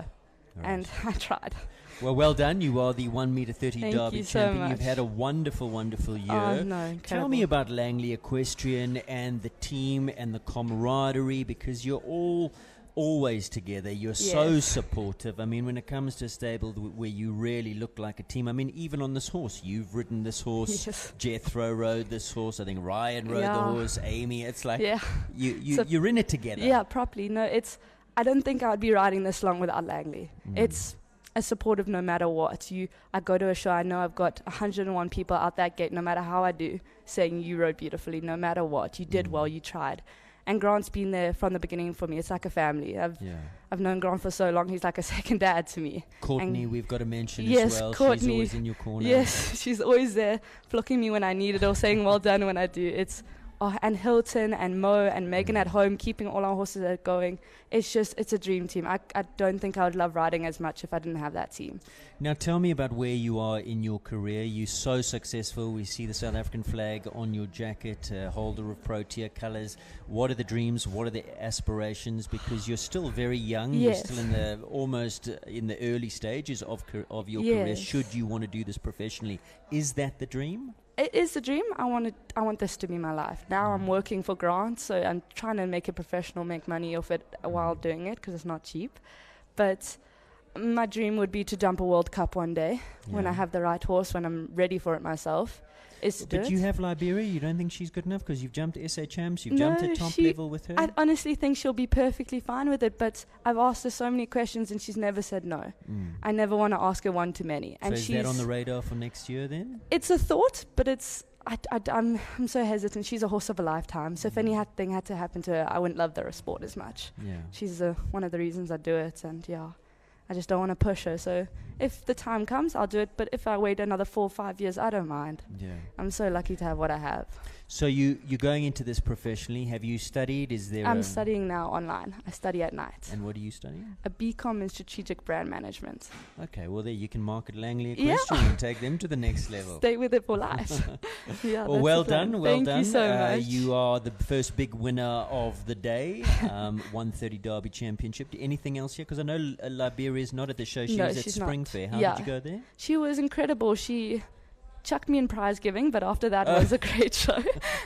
And I tried. Well done. You are the 1 meter 30 Thank Derby you so champion. You've much. had a wonderful year. Oh, no, Tell incredible. me about Langley Equestrian and the team and the camaraderie, because you're all always together. You're so Yes. supportive. When it comes to a stable where you really look like a team. Even on this horse, you've ridden this horse. Yes. Jethro rode this horse. I think Ryan rode the Yeah. horse. Amy. It's like Yeah. you're in it together. Yeah, properly. No, I don't think I would be riding this long without Langley. It's a supportive no matter what. I go to a show, I know I've got 101 people out that gate, no matter how I do, saying you rode beautifully, no matter what. You did well, you tried. And Grant's been there from the beginning for me. It's like a family. I've known Grant for so long, he's like a second dad to me. Courtney, And we've got to mention yes, as well. She's Courtney. always in your corner. Yes, she's always there, flocking me when I need it or saying well done when I do. And Hilton and Mo and Megan at home, keeping all our horses going. It's a dream team. I don't think I would love riding as much if I didn't have that team. Now tell me about where you are in your career. You're so successful. We see the South African flag on your jacket, holder of Protea colours. What are the dreams? What are the aspirations? Because you're still very young. Yes. You're still almost in the early stages of your career. Yes. Should you want to do this professionally, is that the dream? It is the dream. I want this to be my life. Now I'm working for Grant, so I'm trying to make it professional, make money off it while doing it because it's not cheap. But my dream would be to jump a World Cup one day when I Yeah. have the right horse, when I'm ready for it myself. But you have Liberia. You don't think she's good enough because you've jumped SA champs. You've No, jumped at top she- level with her. I honestly think she'll be perfectly fine with it, but I've asked her so many questions and she's never said no. I never want to ask her one too many. So And is that on the radar for next year then? It's a thought, but I'm so hesitant. She's a horse of a lifetime, so if anything had to happen to her, I wouldn't love the sport as much. Yeah. She's one of the reasons I do it, and I just don't want to push her. So If the time comes, I'll do it. But if I wait another 4 or 5 years, I don't mind. Yeah. I'm so lucky to have what I have. So you're going into this professionally. Have you studied? Is there? I'm studying now online. I study at night. And what are you studying? A BCom in strategic brand management. Okay, well there you can market Langley Yeah. Equestrian and take them to the next level. Stay with it for life. Yeah. Well, that's well the plan. done, well Thank done. you so much. You are the first big winner of the day, 130 Derby Championship. Anything else here? Because I know Liberia's not at the show. She No, was at she's Spring not. Fair. How Yeah. did you go there? She was incredible. She chucked me in prize giving, but after that was a great show.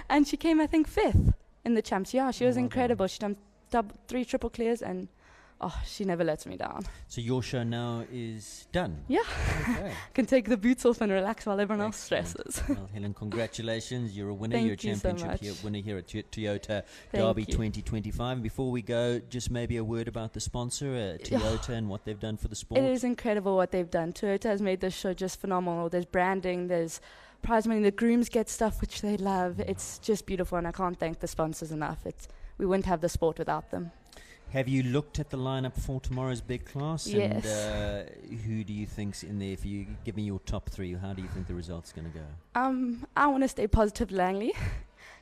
And she came, I think, 5th in the champs. Yeah, she was Well incredible. She done 3 triple clears, and she never lets me down. So your show now is done. Yeah. Okay. Can take the boots off and relax while everyone else Excellent. stresses. Well, Helen, congratulations. You're a winner. Thank You're a you so championship much. winner here at Toyota Thank Derby you. 2025. And before we go, just maybe a word about the sponsor, Toyota, and what they've done for the sport. It is incredible what they've done. Toyota has made this show just phenomenal. There's branding, there's prize money, the grooms get stuff which they love. It's just beautiful, and I can't thank the sponsors enough. We wouldn't have the sport without them. Have you looked at the lineup for tomorrow's big class? Yes. And who do you think's in there? If you give me your top 3, how do you think the result's going to go? I want to stay positive, Langley.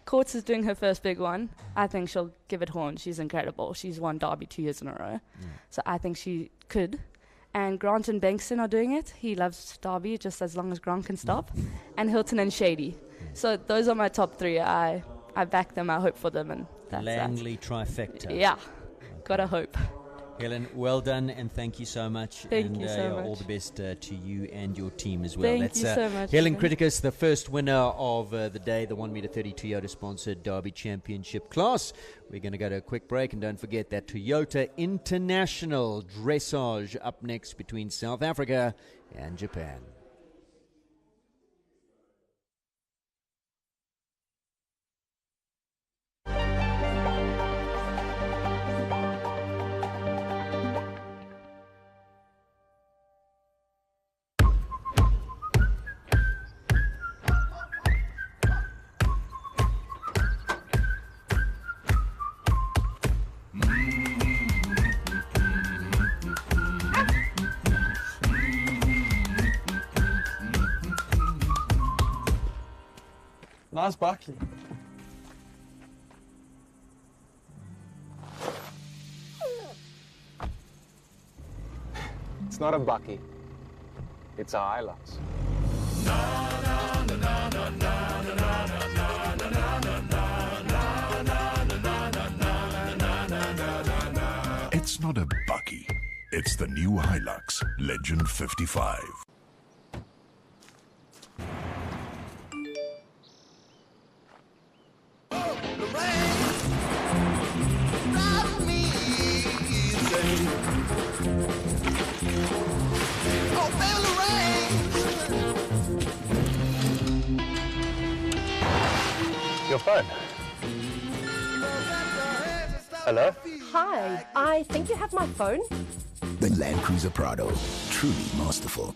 Courts is doing her first big one. I think she'll give it horn. She's incredible. She's won Derby 2 years in a row. So I think she could. And Grant and Bankston are doing it. He loves Derby just as long as Grant can stop. And Hilton and Shady. So those are my top 3. I back them. I hope for them. And that's Langley trifecta. Yeah. Gotta hope. Helen, well done, and thank you so much. Thank you so All much. the best to you and your team as well. Thank That's you so much. Helen Ruben. Criticus, the first winner of the day, the 1m30 Toyota-sponsored Derby Championship class. We're going to go to a quick break, and don't forget that Toyota International Dressage up next between South Africa and Japan. Nice Buckley. It's not a Bucky. It's a Hilux. It's not a Bucky. It's the new Hilux Legend 55. Your phone. Hello? Hi, I think you have my phone. The Land Cruiser Prado, truly masterful.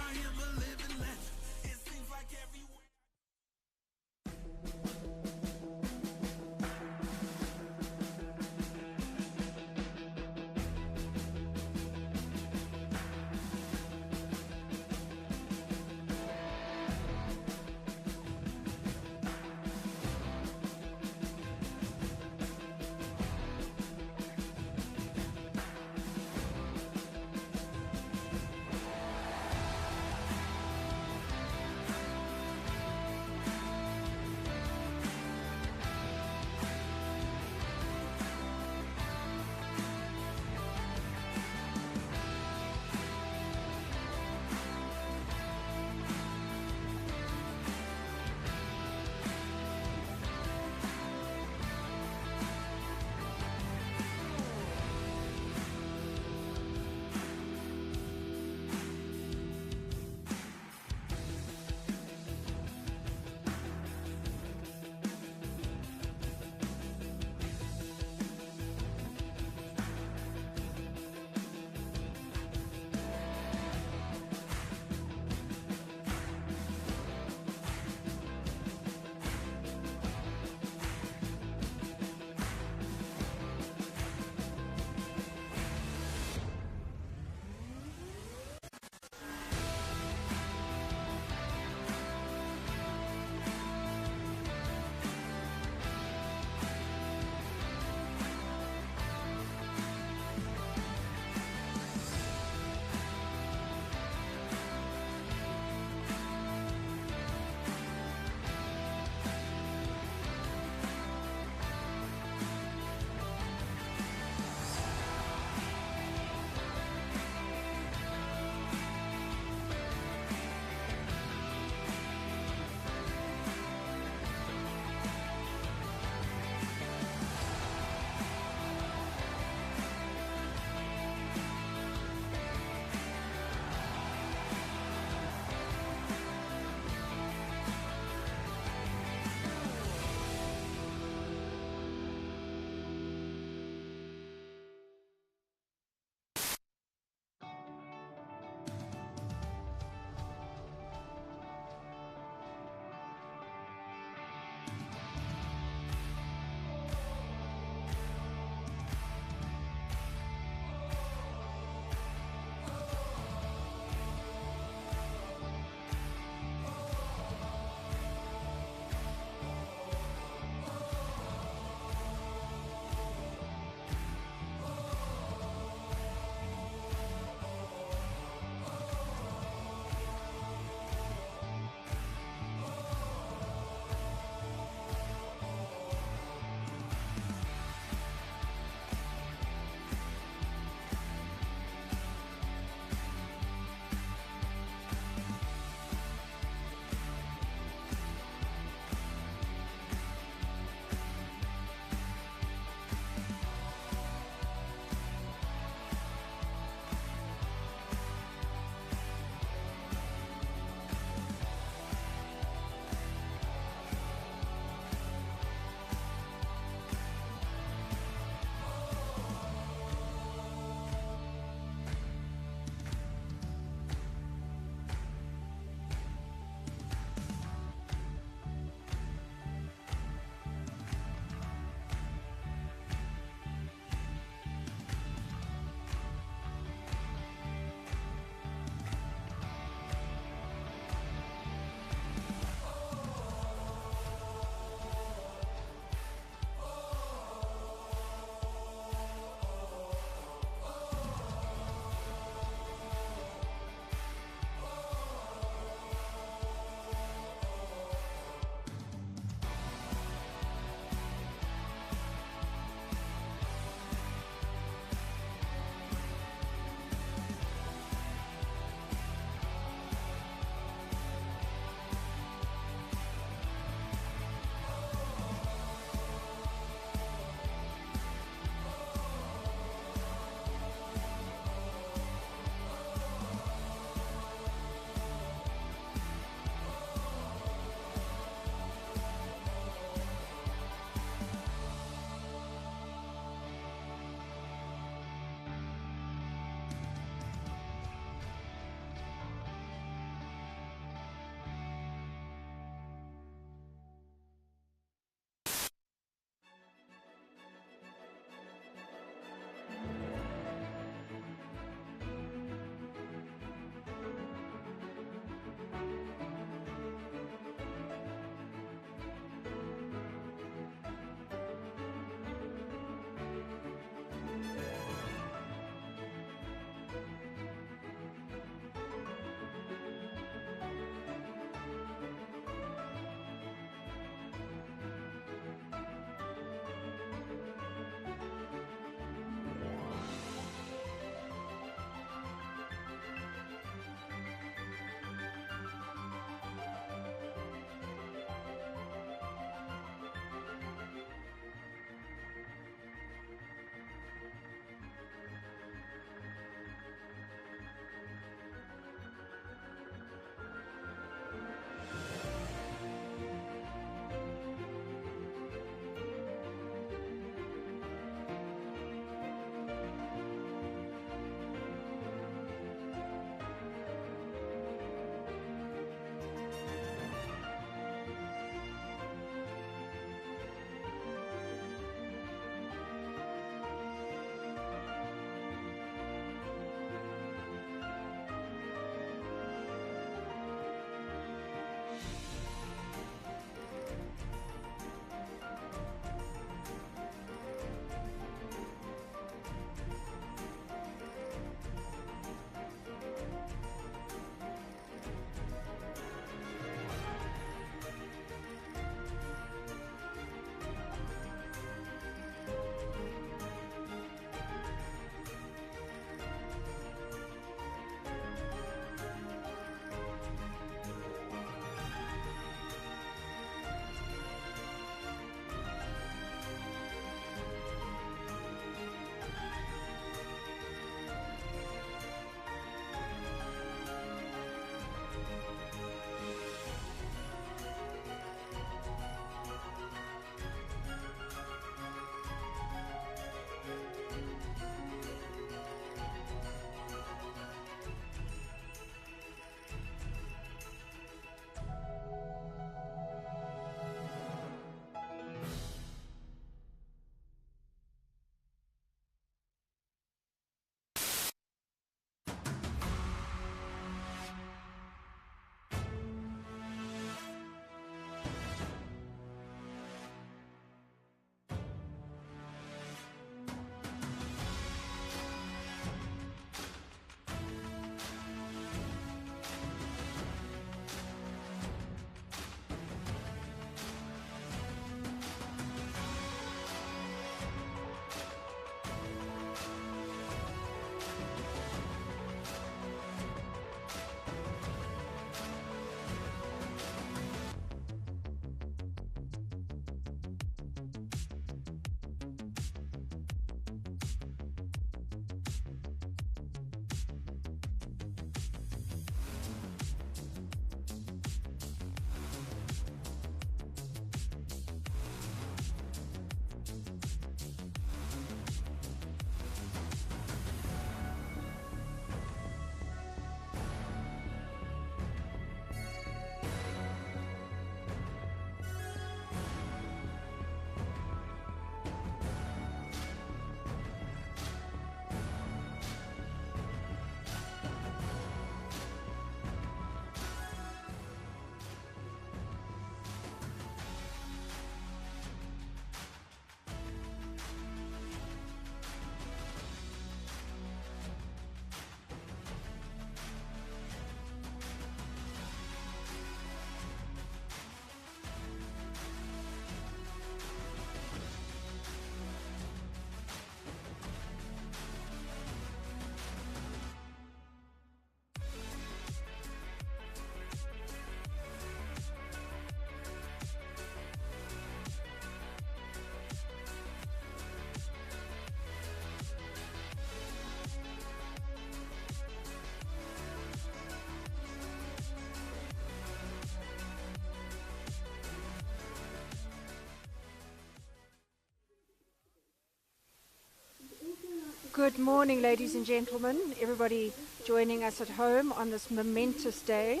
Good morning, ladies and gentlemen, everybody joining us at home on this momentous day.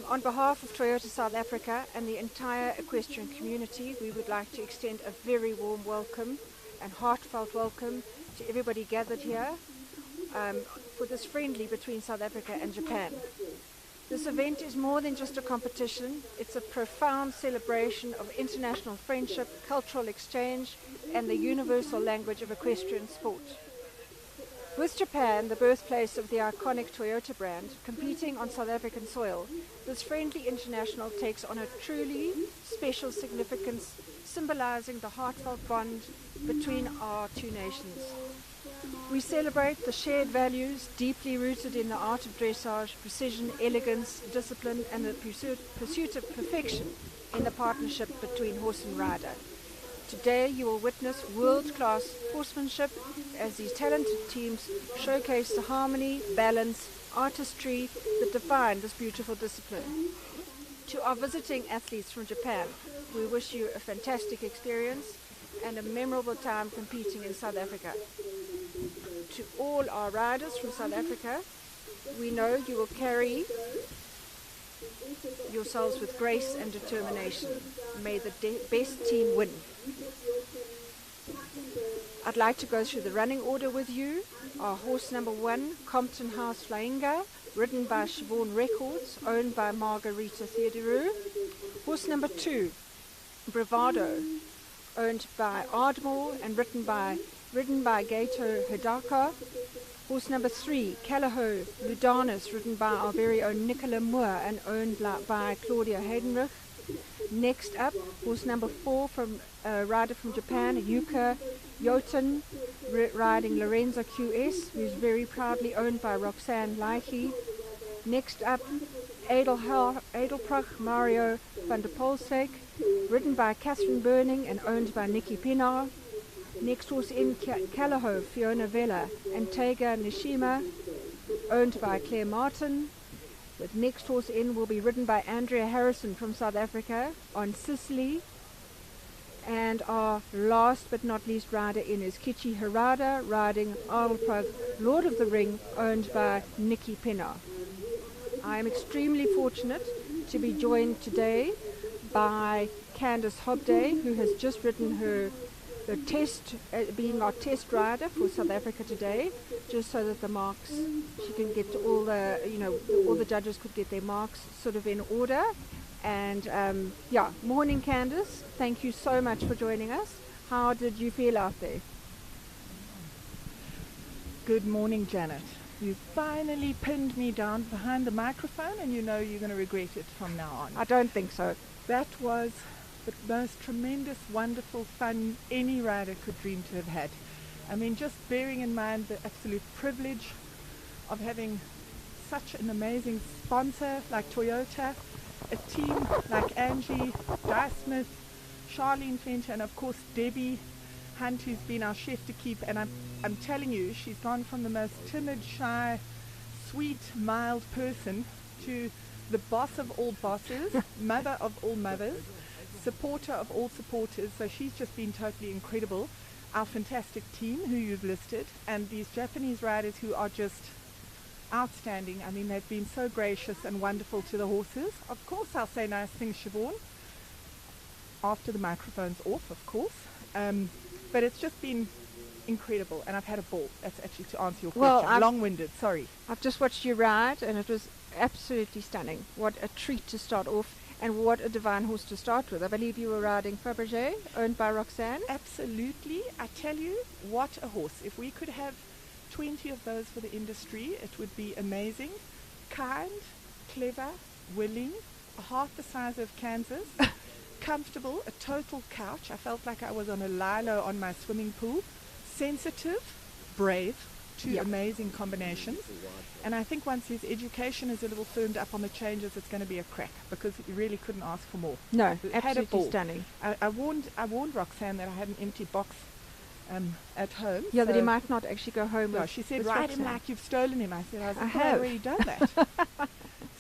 On behalf of Toyota South Africa and the entire equestrian community, we would like to extend a very warm welcome and heartfelt welcome to everybody gathered here for this friendly between South Africa and Japan. This event is more than just a competition. It's a profound celebration of international friendship, cultural exchange, and the universal language of equestrian sport. With Japan, the birthplace of the iconic Toyota brand, competing on South African soil, this friendly international takes on a truly special significance, symbolizing the heartfelt bond between our two nations. We celebrate the shared values deeply rooted in the art of dressage, precision, elegance, discipline, and the pursuit of perfection in the partnership between horse and rider. Today you will witness world-class horsemanship as these talented teams showcase the harmony, balance, artistry that define this beautiful discipline. To our visiting athletes from Japan, we wish you a fantastic experience and a memorable time competing in South Africa. To all our riders from South Africa, we know you will carry yourselves with grace and determination. May the best team win. I'd like to go through the running order with you. Our horse number 1, Compton House Flainga, ridden by Siobhan Records, owned by Margarita Theodorou. Horse number 2, Bravado, owned by Ardmore and ridden by Gato Hidaka. Horse number 3, Callahoo Ludanus, ridden by our very own Nicola Moore and owned by Claudia Heidenrich. Next up, horse number 4, from rider from Japan, Yuka Yoten, riding Lorenzo QS, who's very proudly owned by Roxanne Leiche. Next up, Edelprach Mario van der Polsek, ridden by Catherine Burning and owned by Nikki Pinar. Next horse in, Callahoo Fiona Vella and Tega Nishima, owned by Claire Martin. The next horse in will be ridden by Andrea Harrison from South Africa on Sicily. And our last but not least rider in is Kichi Harada, riding Edelprach Lord of the Ring, owned by Nikki Pinar. I am extremely fortunate to be joined today by Candice Hobday, who has just ridden the test, being our test rider for South Africa today, just so that the marks, she can get all the judges could get their marks sort of in order. And morning Candice, thank you so much for joining us. How did you feel out there? Good morning, Janet. You finally pinned me down behind the microphone, and you know you're going to regret it from now on. I don't think so. That was the most tremendous, wonderful fun any rider could dream to have had. I mean, just bearing in mind the absolute privilege of having such an amazing sponsor like Toyota, a team like Angie, Di Smith, Charlene Fenter, and of course Debbie Hunt, who's been our chef to keep. And I'm telling you, she's gone from the most timid, shy, sweet, mild person to the boss of all bosses, mother of all mothers, supporter of all supporters. So she's just been totally incredible. Our fantastic team who you've listed, and these Japanese riders who are just outstanding. I mean, they've been so gracious and wonderful to the horses. Of course, I'll say nice things, Siobhan, after the microphone's off, of course. But it's just been incredible, and I've had a ball. That's actually to answer your question. Well, long-winded, sorry. I've just watched you ride, and it was absolutely stunning. What a treat to start off, and what a divine horse to start with. I believe you were riding Fabergé, owned by Roxanne. Absolutely. I tell you, what a horse. If we could have 20 of those for the industry, it would be amazing. Kind, clever, willing, a heart the size of Kansas, comfortable, a total couch. I felt like I was on a lilo on my swimming pool. Sensitive, brave, two amazing combinations. And I think once his education is a little firmed up on the changes, it's going to be a crack, because you really couldn't ask for more. No, Had a absolutely ball. stunning. I warned Roxanne that I had an empty box at home. Yeah, that he so- might not actually go home No, with. she said, with ride him Roxanne. like you've stolen him. I said, I I have have. already done that.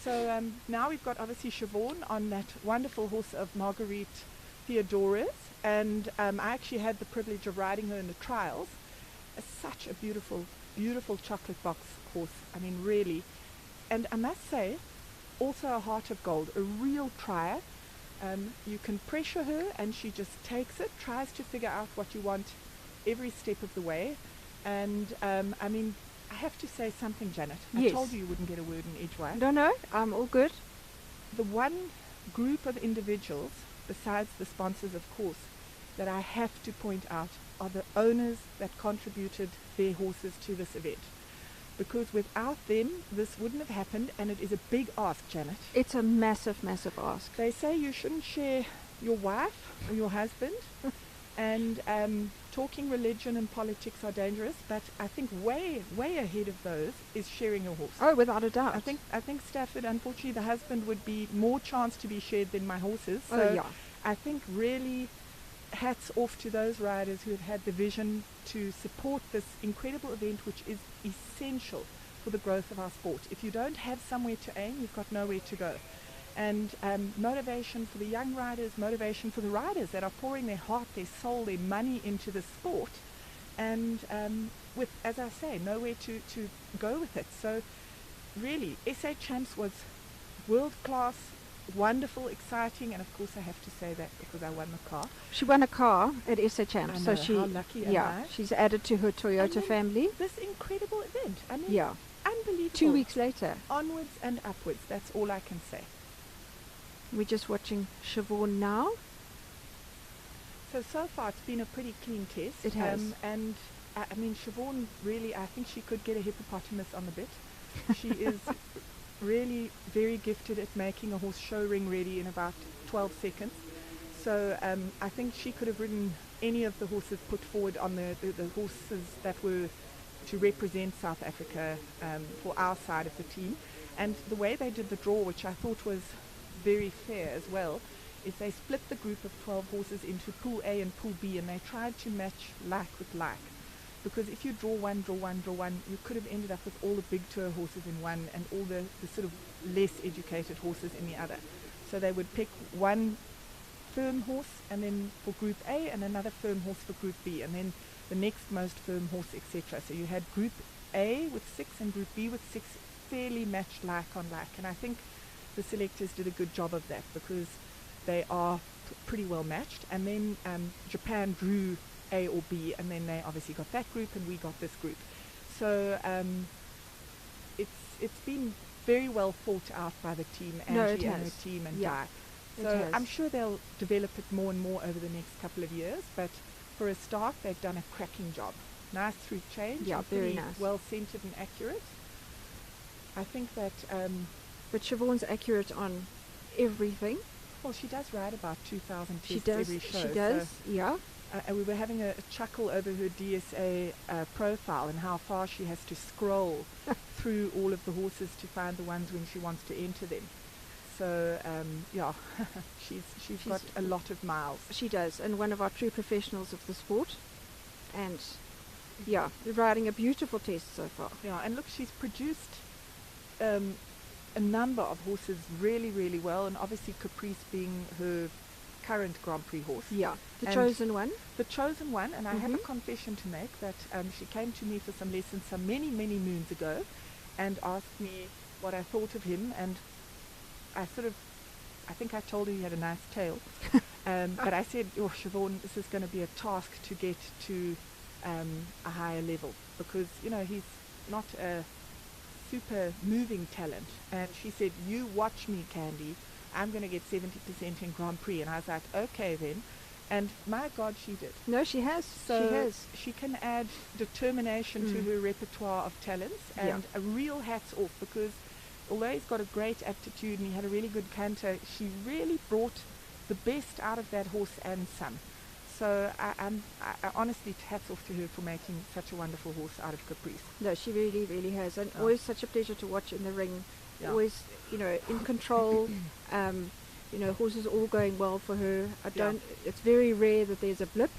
So now we've got obviously Siobhan on that wonderful horse of Marguerite Theodora's, and I actually had the privilege of riding her in the trials, such a beautiful, beautiful chocolate box horse. I mean, really. And I must say, also a heart of gold, a real trier. You can pressure her and she just takes it, tries to figure out what you want every step of the way. And I mean, I have to say something, Janet. Yes. I told you wouldn't get a word in edgewise. No, I'm all good. The one group of individuals, besides the sponsors, of course, that I have to point out are the owners that contributed their horses to this event. Because without them, this wouldn't have happened, and it is a big ask, Janet. It's a massive, massive ask. They say you shouldn't share your wife or your husband, and talking religion and politics are dangerous, but I think way, way ahead of those is sharing your horse. Oh, without a doubt. I think Stafford, unfortunately, the husband would be more chance to be shared than my horses. Oh, So yeah. I think really hats off to those riders who have had the vision to support this incredible event, which is essential for the growth of our sport. If you don't have somewhere to aim, you've got nowhere to go. And motivation for the young riders, motivation for the riders that are pouring their heart, their soul, their money into the sport, and with, as I say, nowhere to go with it. So really, SA Champs was world class, wonderful, exciting, and of course I have to say that because I won the car. She won a car at SA Champs, I so know, she, how lucky am yeah, I? she's added to her And Toyota then family. This incredible event. I mean, Yeah, unbelievable. 2 weeks later. Onwards and upwards. That's all I can say. We're just watching Siobhan now. So far it's been a pretty clean test. It has. And I mean, Siobhan really, I think she could get a hippopotamus on the bit. She is really very gifted at making a horse show ring ready in about 12 seconds. So I think she could have ridden any of the horses put forward on the horses that were to represent South Africa for our side of the team. And the way they did the draw, which I thought was very fair as well, is they split the group of 12 horses into Pool A and Pool B, and they tried to match like with like. Because if you draw one, you could have ended up with all the big tour horses in one and all the sort of less educated horses in the other. So they would pick one firm horse and then for Group A and another firm horse for Group B, and then the next most firm horse, etc. So you had Group A with 6 and Group B with 6 fairly matched like on like. And I think the selectors did a good job of that because they are pretty well matched. And then Japan drew A or B, and then they obviously got that group and we got this group. So it's been very well thought out by the team, No, it Angie and her has. team and Yeah, Di. it So has. I'm sure they'll develop it more and more over the next couple of years, but for a start they've done a cracking job. Nice through change, Yeah, and very pretty nice. well centered and accurate. I think that But Siobhan's accurate on everything. well, she does ride about 2,000 She tests does. every show. She does. So Yeah. we were having a chuckle over her DSA profile and how far she has to scroll through all of the horses to find the ones when she wants to enter them. So yeah, she's got a lot of miles. She does, and one of our true professionals of the sport. And yeah, riding a beautiful test so far. Yeah, and look, she's produced a number of horses really, really well, and obviously Caprice being her current Grand Prix horse. Yeah, the And chosen one. The chosen one, and I have a Mhm. confession to make that she came to me for some lessons some many, many moons ago and asked me what I thought of him, and I think I told her he had a nice tail, but I said, oh, Siobhan, this is going to be a task to get to a higher level because, you know, he's not a super moving talent. And she said, you watch me, Candy. I'm going to get 70% in Grand Prix. And I was like, okay then. And my God, she did. No, she has. So she has. she can add determination to Mm. her repertoire of talents, Yeah. and a real hats off because although he's got a great aptitude and he had a really good canter, she really brought the best out of that horse and some. So I honestly hats off to her for making such a wonderful horse out of Caprice. No, she really, really has. And Yeah. always such a pleasure to watch in the ring. Yeah. Always, you know, in control. You know, horses all going well for her. It's very rare that there's a blip.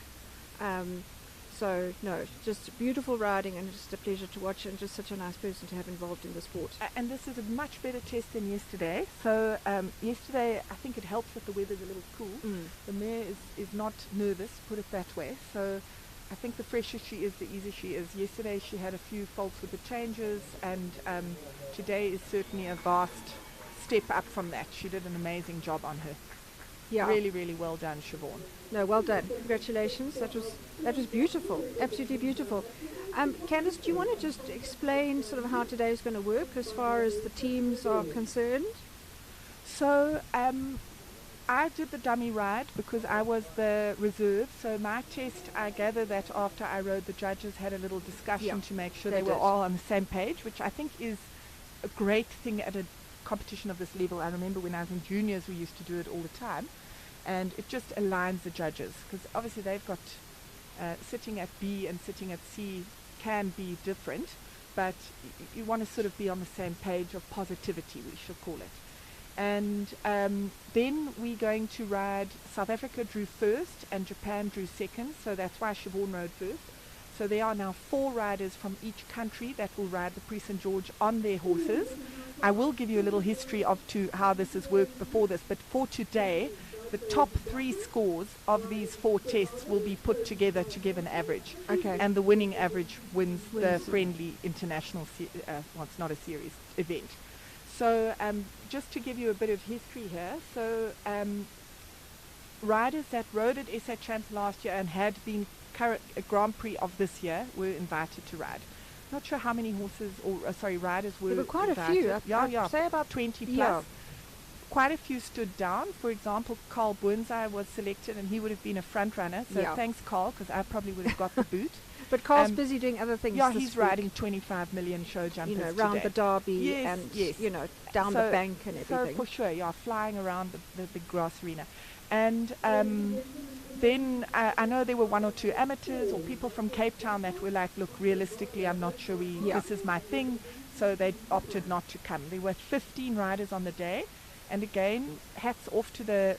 So, no, just beautiful riding and just a pleasure to watch and just such a nice person to have involved in the sport. And this is a much better test than yesterday. So yesterday, I think it helps that the weather's a little cool. Mm. The mare is not nervous, put it that way. So I think the fresher she is, the easier she is. Yesterday she had a few faults with the changes, and today is certainly a vast step up from that. She did an amazing job on her. Yeah. Really, really well done, Siobhan. No, well done. Congratulations. That was beautiful. Absolutely beautiful. Candice, do you want to just explain sort of how today is going to work as far as the teams are concerned? So I did the dummy ride because I was the reserve. So my test, I gather that after I rode, the judges had a little discussion to make sure they they were did. all on the same page, which I think is a great thing at a competition of this level. I remember when I was in juniors, we used to do it all the time, and it just aligns the judges, because obviously they've got sitting at B and sitting at C can be different, but you want to sort of be on the same page of positivity, we should call it. And then we're going to ride. South Africa drew first and Japan drew second, so that's why Siobhan rode first. So there are now 4 riders from each country that will ride the Prix St. George on their horses. I will give you a little history of how this has worked before this, but for today, the top 3 scores of these 4 tests will be put together to give an average. Okay. And the winning average wins the friendly international, well, it's not a series, event. So just to give you a bit of history here, so riders that rode at SA Champs last year and had been Grand Prix of this year were invited to ride. Not sure how many horses or riders were. There were quite invited. a few. Yeah. Say about 20 plus. Yeah. Quite a few stood down. For example, Carl Boonzai was selected, and he would have been a front runner. So Yeah. thanks, Carl, because I probably would have got the boot. But Carl's busy doing other things. Yeah, this he's week. riding 25 million show jumpers round today. the Derby Yes, and yes. down the So- bank and So everything. for sure, yeah, flying around the big grass arena. And then I know there were 1 or 2 amateurs or people from Cape Town that were like, look, realistically, I'm not sure this is my thing. So they opted not to come. There were 15 riders on the day. And again, hats off to the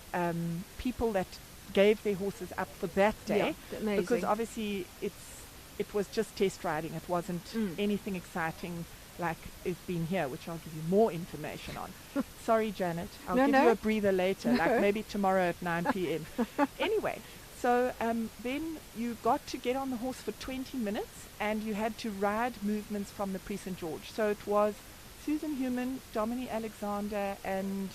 people that gave their horses up for that day. Yeah, amazing. Because obviously it was just test riding. It wasn't anything exciting like it's been here, which I'll give you more information on. Sorry, Janet. I'll give you a breather later, like maybe tomorrow at 9 p.m. Anyway, so then you got to get on the horse for 20 minutes and you had to ride movements from the Prix St. George. So it was Susan Human, Dominique Alexander, and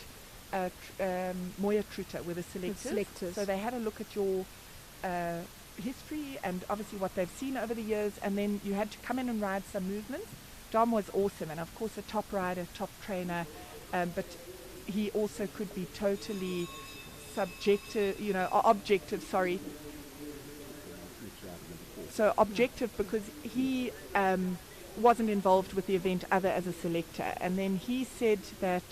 Moya Truter were the selectors. So they had a look at your history and obviously what they've seen over the years, and then you had to come in and ride some movements. Dom was awesome, and of course a top rider, top trainer, but he also could be totally objective, sorry. So objective because he wasn't involved with the event other as a selector. And then he said that,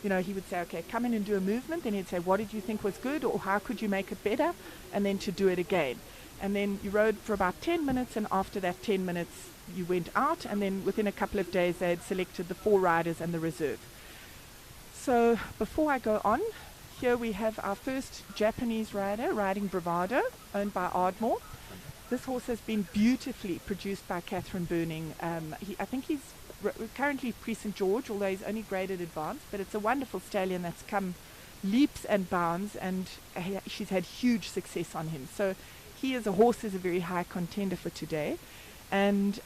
he would say, okay, come in and do a movement. Then he'd say, what did you think was good, or how could you make it better? And then to do it again. And then you rode for about 10 minutes, and after that 10 minutes, you went out. And then within a couple of days, they had selected the 4 riders and the reserve. So before I go on, here we have our first Japanese rider riding Bravado, owned by Ardmore. This horse has been beautifully produced by Catherine Burning. I think he's currently Prix St. George, although he's only graded advanced, but it's a wonderful stallion that's come leaps and bounds, and she's had huge success on him. So he as a horse is a very high contender for today. And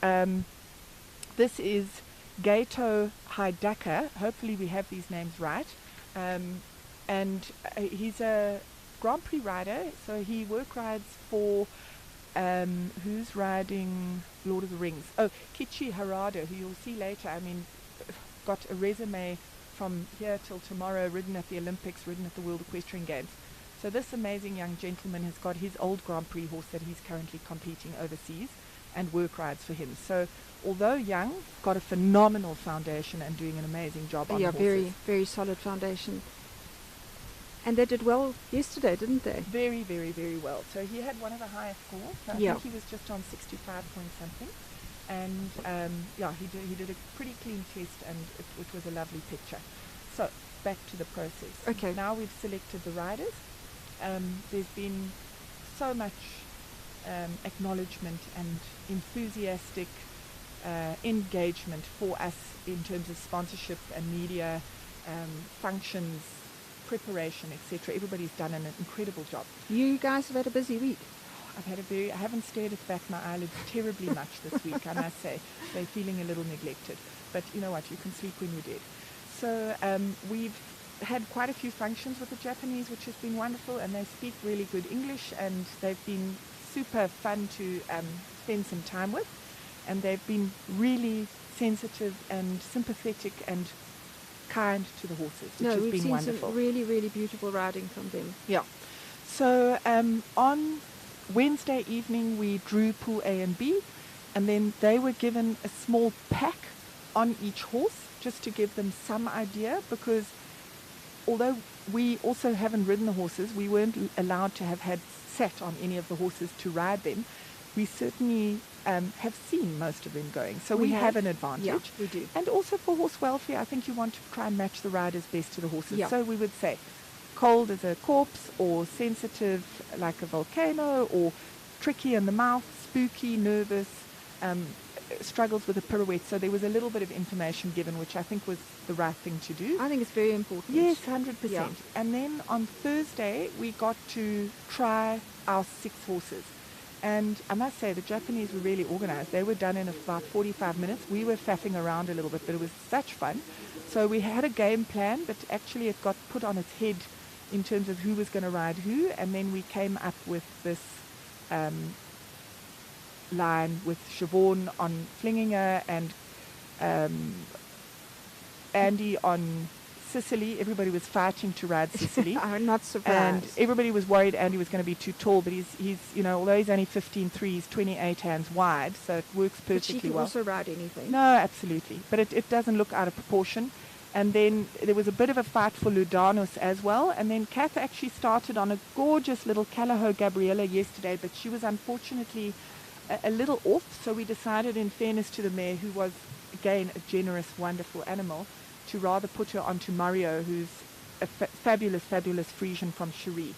this is Gato Hidaka. Hopefully we have these names right. And he's a Grand Prix rider, so he work rides for who's riding Lord of the Rings? Oh, Kichi Harada, who you'll see later. I mean, got a resume from here till tomorrow, ridden at the Olympics, ridden at the World Equestrian Games. So this amazing young gentleman has got his old Grand Prix horse that he's currently competing overseas and work rides for him. So although young, got a phenomenal foundation and doing an amazing job on horses. Very, very solid foundation. And they did well yesterday, didn't they? Very, very, very well. So he had one of the highest scores. So I think he was just on 65 point something. And he did a pretty clean test, and it was a lovely picture. So back to the process. Okay. Now we've selected the riders. There's been so much acknowledgement and enthusiastic engagement for us in terms of sponsorship and media functions, preparation, etc. Everybody's done an incredible job. You guys have had a busy week. I haven't stared at the back of my eyelids terribly much this week, I must say. They're feeling a little neglected. But you know what, you can sleep when you're dead. So we've had quite a few functions with the Japanese, which has been wonderful, and they speak really good English, and they've been super fun to spend some time with. And they've been really sensitive and sympathetic and kind to the horses, which has we've been seen wonderful. some really, really beautiful riding from them. Yeah. So on Wednesday evening we drew Pool A and B, and then they were given a small pack on each horse just to give them some idea, because although we also haven't ridden the horses, we weren't allowed to have had sat on any of the horses to ride them. We certainly have seen most of them going, so we have an advantage. Yeah, we do. And also for horse welfare, I think you want to try and match the riders best to the horses. Yeah. So we would say cold as a corpse, or sensitive like a volcano, or tricky in the mouth, spooky, nervous, struggles with a pirouette. So there was a little bit of information given, which I think was the right thing to do. I think it's very important. Yes, 100%. Yeah. And then on Thursday, we got to try our 6 horses. And I must say, the Japanese were really organized. They were done in about 45 minutes. We were faffing around a little bit, but it was such fun. So we had a game plan, but actually it got put on its head in terms of who was going to ride who. And then we came up with this line with Siobhan on Flinginger and Andy on Sicily. Everybody was fighting to ride Sicily. I'm not surprised. And everybody was worried Andy was going to be too tall, but he's although he's only 15'3", he's 28 hands wide, so it works perfectly But she can well. also ride anything. No, absolutely. But it doesn't look out of proportion. And then there was a bit of a fight for Ludanus as well. And then Kath actually started on a gorgeous little Calaho Gabriella yesterday, but she was unfortunately a little off. So we decided, in fairness to the mare, who was, again, a generous, wonderful animal, to rather put her onto Mario, who's a fabulous, fabulous Frisian from Cherie.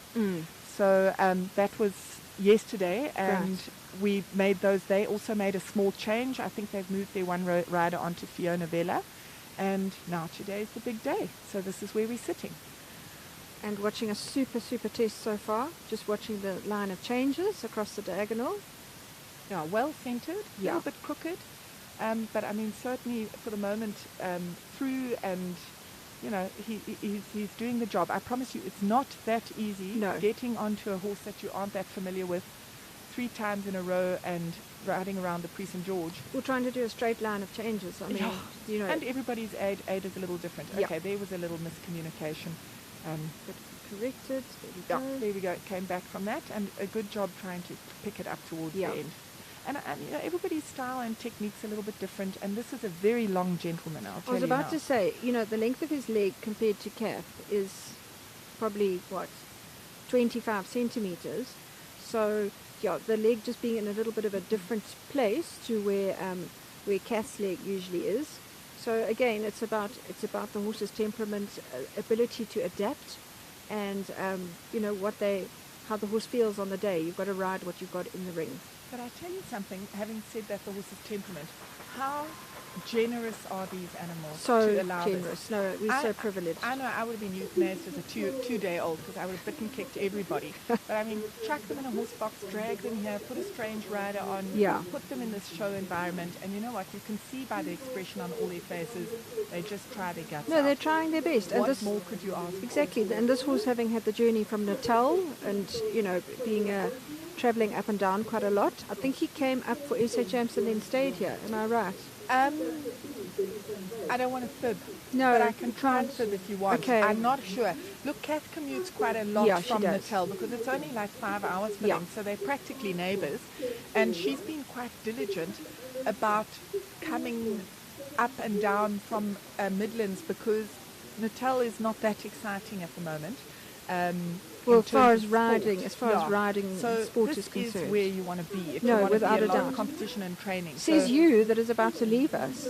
So that was yesterday, and we made those. They also made a small change. I think they've moved their one rider onto Fiona Vella, and now today is the big day. So this is where we're sitting. And watching a super, super test so far. Just watching the line of changes across the diagonal. Yeah, well centered, a little bit crooked. But I mean, certainly for the moment, through, and you know, he's doing the job. I promise you, it's not that easy getting onto a horse that you aren't that familiar with 3 times in a row and riding around the Prix St. George. We're trying to do a straight line of changes. I mean, you know. And everybody's aid is a little different. Yeah. Okay, there was a little miscommunication. But corrected. There we go. There we go. It came back from that, and a good job trying to pick it up towards the end. And you know, everybody's style and technique's a little bit different, and this is a very long gentleman, I'll tell you I was about now. to say, you know, the length of his leg compared to Kath is probably, 25 centimeters. So, yeah, the leg just being in a little bit of a different place to where Kath's leg usually is. So again, it's about the horse's temperament, ability to adapt, and you know how the horse feels on the day. You've got to ride what you've got in the ring. But I tell you something, having said that, the horse's temperament, how generous are these animals So to allow generous. this? No, we're so privileged. I know I would have been euthanized as a two-day-old because I would have bitten kicked everybody. But I mean, chuck them in a horse box, drag them here, put a strange rider on, put them in this show environment, and you know what? You can see by the expression on all their faces, they just try their guts No, out. they're trying their best. And What this, more could you ask for? Exactly. And this horse, having had the journey from Natal and, you know, being traveling up and down quite a lot, I think he came up for SA Champs and then stayed here. Am I right? I don't want to fib. No, but I can try and fib if you want. Okay. I'm not sure. Look, Kath commutes quite a lot Yeah, she from does. Natal because it's only like 5 hours for them, so they're practically neighbours. And she's been quite diligent about coming up and down from Midlands because Natal is not that exciting at the moment. Well, in as far terms as of riding, sport. as far as riding so sport this is concerned. where you want to be if No, you want to be without a a lot of doubt. competition and training. Says So- you that is about to leave us.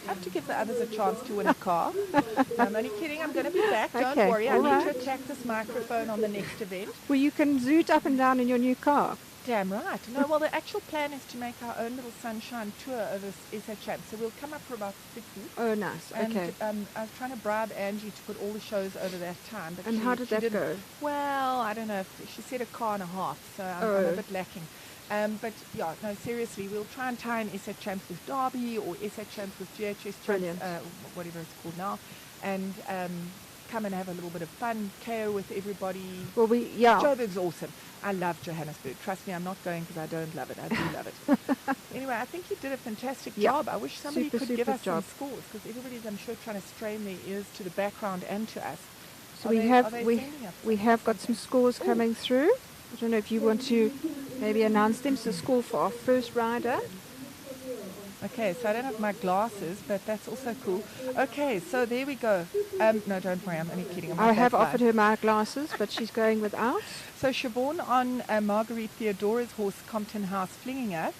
have to give the others a chance to win a car. No, I'm only kidding. I'm going to be back. Don't Okay, worry. I all need right. to attack this microphone on the next event. Well, you can zoot up and down in your new car. Damn right. No, well, the actual plan is to make our own little sunshine tour over SA Champs. So we'll come up for about 6 weeks. Oh, nice. And Okay. I was trying to bribe Angie to put all the shows over that time. But And how did that didn't. go? Well, I don't know. She said a car and a half, so I'm Oh. a bit lacking. But yeah, no, seriously, we'll try and tie in SA Champs with Derby or SA Champs with GHS Champs, Brilliant. whatever it's called now, and come and have a little bit of fun, KO with everybody. Well, Joburg's awesome. I love Johannesburg. Trust me, I'm not going because I don't love it. I do love it. Anyway, I think you did a fantastic Yeah. job. I wish somebody Super, could give super us some job. scores because everybody's, I'm sure, trying to strain their ears to the background and to us. So Are we they- have are they we sending us we have got some scores coming through. I don't know if you want to maybe announce them. So score for our first rider. Okay, so I don't have my glasses, but that's also cool. Okay, so there we go. No, don't worry, I'm only kidding. I'm I not have that offered blind. her my glasses, but she's going without. So Siobhan on Marguerite Theodora's horse, Compton House, flinging her.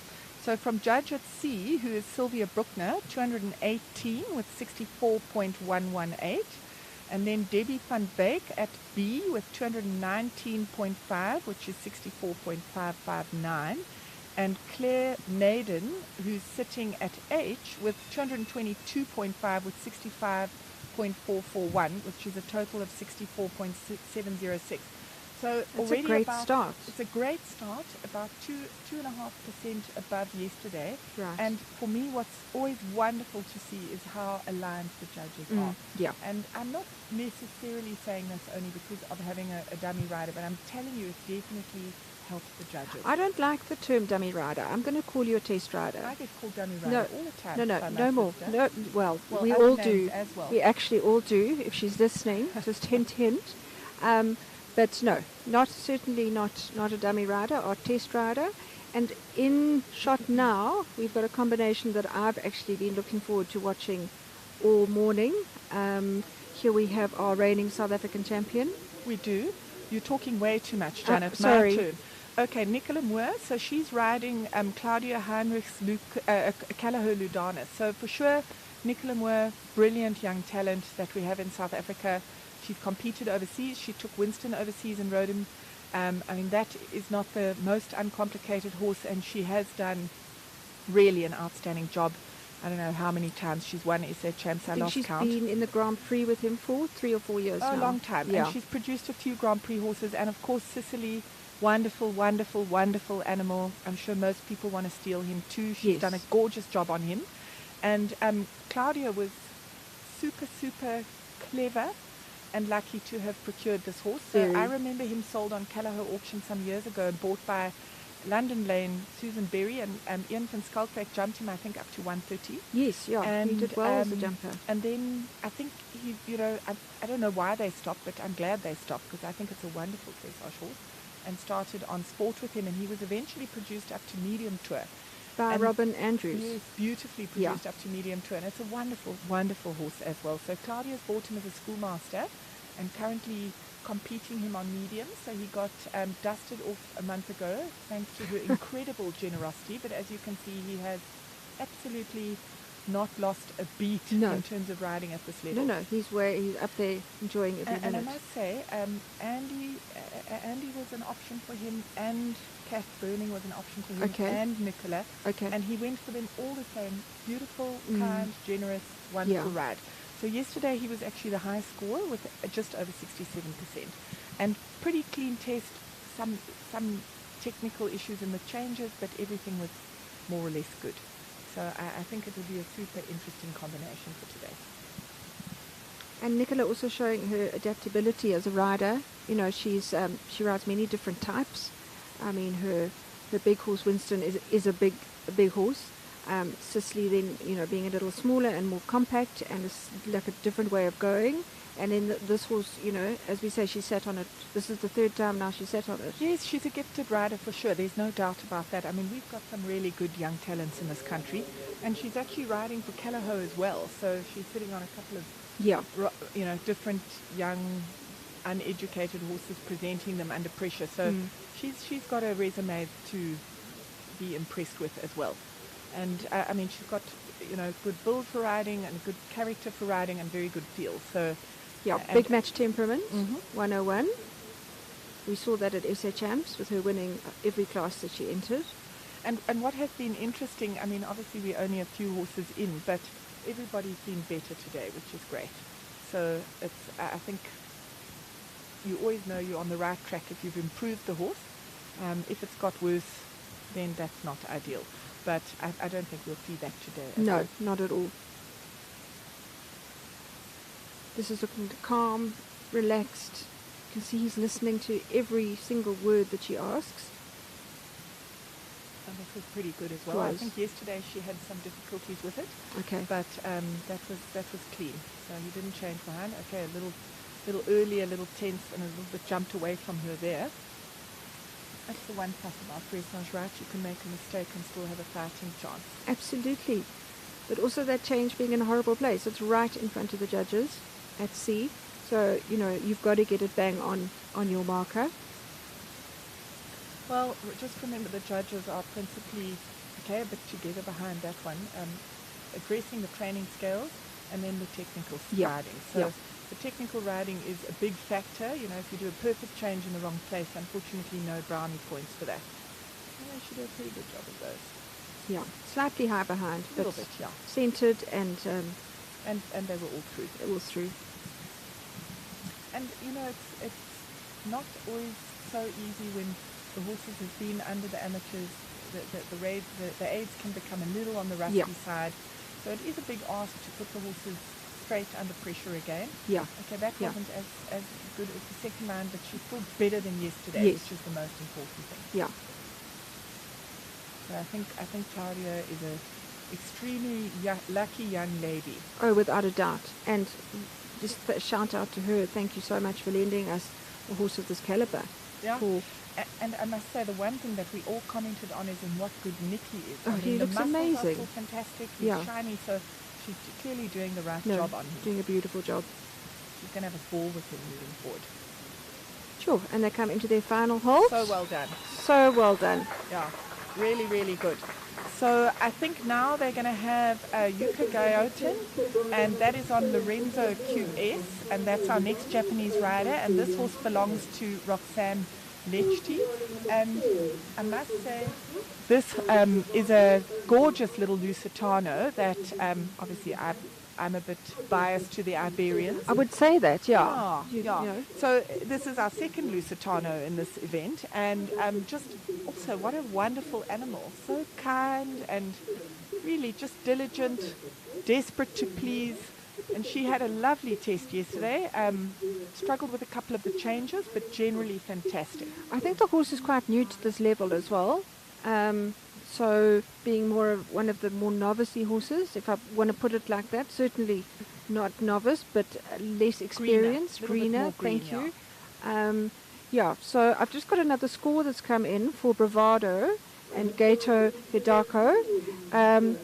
So from Judge at Sea, who is Sylvia Bruckner, 218 with 64.118. And then Debbie van Beek at B with 219.5, which is 64.559. And Claire Naden, who's sitting at H with 222.5 with 65.441, which is a total of 64.706. So That's a already great about, start. It's a great start, about 2.5% above yesterday. Right. And for me, what's always wonderful to see is how aligned the judges are. Yeah. And I'm not necessarily saying this only because of having a dummy rider, but I'm telling you, it definitely helps the judges. I don't like the term dummy rider. I'm going to call you a test rider. I get called dummy rider No, all the time. no, by my no more. sister. No, well, we other all names do. as well. We actually all do. If she's listening, just hint, hint. But no, certainly not a dummy rider or test rider. And in shot now, we've got a combination that I've actually been looking forward to watching all morning. Here we have our reigning South African champion. We do. You're talking way too much, Janet. Sorry. My turn. Okay, Nicola Moore. So she's riding Claudia Heinrichs Callahoo Ludanis. So for sure, Nicola Moore, brilliant young talent that we have in South Africa. She's competed overseas. She took Winston overseas and rode him. I mean, that is not the most uncomplicated horse, and she has done really an outstanding job. I don't know how many times she's won SA Champs. I I think lost she's count. been in the Grand Prix with him for 3 or 4 years now. A long time. Yeah. And she's produced a few Grand Prix horses. And of course, Sicily, wonderful, wonderful, wonderful animal. I'm sure most people want to steal him too. She's Yes. done a gorgeous job on him. And Claudia was super, super clever and lucky to have procured this horse. So Very. I remember him sold on Callahoo auction some years ago and bought by London Lane Susan Berry, and Ian van Skalkwyk jumped him, I think, up to 130. Yes, yeah, he did well as a jumper. And then I think he, I don't know why they stopped, but I'm glad they stopped because I think it's a wonderful dressage horse. And started on sport with him, and he was eventually produced up to medium tour. By And Robin Andrews. Yes, beautifully Yeah. produced up to medium tour, and it's a wonderful, wonderful horse as well. So Claudia's bought him as a schoolmaster, and currently competing him on medium. So he got dusted off a month ago, thanks to her incredible generosity. But as you can see, he has absolutely not lost a beat No. in terms of riding at this level. No, he's up there enjoying every And I minute. must say, Andy was an option for him, and Kath Burning was an option for him, Okay. and Nicola. Okay. And he went for them all the same. Beautiful, Mm. kind, generous, wonderful Yeah. ride. So yesterday he was actually the high scorer with just over 67%. And pretty clean test, some technical issues in the changes, but everything was more or less good. So I think it will be a super interesting combination for today. And Nicola also showing her adaptability as a rider. You know, she rides many different types. I mean, her big horse Winston is a big horse. Cicely then, being a little smaller and more compact, and it's like a different way of going. And then this horse, as we say, she sat on it. This is the third time now she sat on it. Yes, she's a gifted rider for sure. There's no doubt about that. I mean, we've got some really good young talents in this country, and she's actually riding for Callahoo as well. So she's sitting on a couple of different young, uneducated horses, presenting them under pressure. So she's got a resume to be impressed with as well. And I mean, she's got good build for riding and good character for riding and very good feel. So, Yeah, and- big match temperament, Mhm. 101. We saw that at SA Champs with her winning every class that she entered. And what has been interesting, I mean, obviously we're only a few horses in, but everybody's been better today, which is great. So I think you always know you're on the right track if you've improved the horse. If it's got worse, then that's not ideal. But I don't think we'll see that today. at No, all. not at all. This is looking calm, relaxed. You can see he's listening to every single word that she asks. And this was pretty good as well. I Was. think yesterday she had some difficulties with it. Okay. But that was clean. So he didn't change behind. Okay, a little early, a little tense, and a little bit jumped away from her there. That's the one plus about dressage, right? You can make a mistake and still have a fighting chance. Absolutely. But also that change being in a horrible place. It's right in front of the judges at sea. So, you've got to get it bang on your marker. Well, just remember the judges are principally, a bit together behind that one, addressing the training scales and then the technical Yeah. riding. So Yeah. the technical riding is a big factor. If you do a perfect change in the wrong place, unfortunately no brownie points for that. She did a pretty good job of those. Yeah. Slightly high behind, A but little bit, yeah. centered and And they were all through. it was through. And it's not always so easy when the horses have been under the amateurs. The aids can become a little on the rusty Yeah. side. So it is a big ask to put the horses straight under pressure again. Yeah. Okay, that Yeah. wasn't as good as the second line, but she's still better than yesterday, Yes. which is the most important thing. Yeah. So I think Claudia is a extremely lucky young lady. Oh, without a doubt. And just a shout out to her. Thank you so much for lending us a horse of this caliber. Yeah. For- And I must say, the one thing that we all commented on is in what good Nicky is. Oh, he the looks muscles are amazing. still fantastic. He's Yeah. shiny, so she's clearly doing the right No, job on him. doing a beautiful job. She's going to have a ball with him moving forward. Sure. And they come into their final hold. So well done. So well done. Yeah, really, really good. So I think now they're going to have Yuka Gayotin, and that is on Lorenzo QS, and that's our next Japanese rider, and this horse belongs to Roxanne Lechty. And I must say, this is a gorgeous little Lusitano that obviously I'm a bit biased to the Iberians. I would say that, yeah. Yeah, You yeah. know. So this is our second Lusitano in this event, and just also what a wonderful animal. So kind and really just diligent, desperate to please. And she had a lovely test yesterday. Struggled with a couple of the changes, but generally fantastic. I think the horse is quite new to this level as well. So being more of one of the more novice-y horses, if I want to put it like that, certainly not novice, but less experienced, little bit greener. more green, Thank you. Yeah, so I've just got another score that's come in for Bravado and Gato Hidako.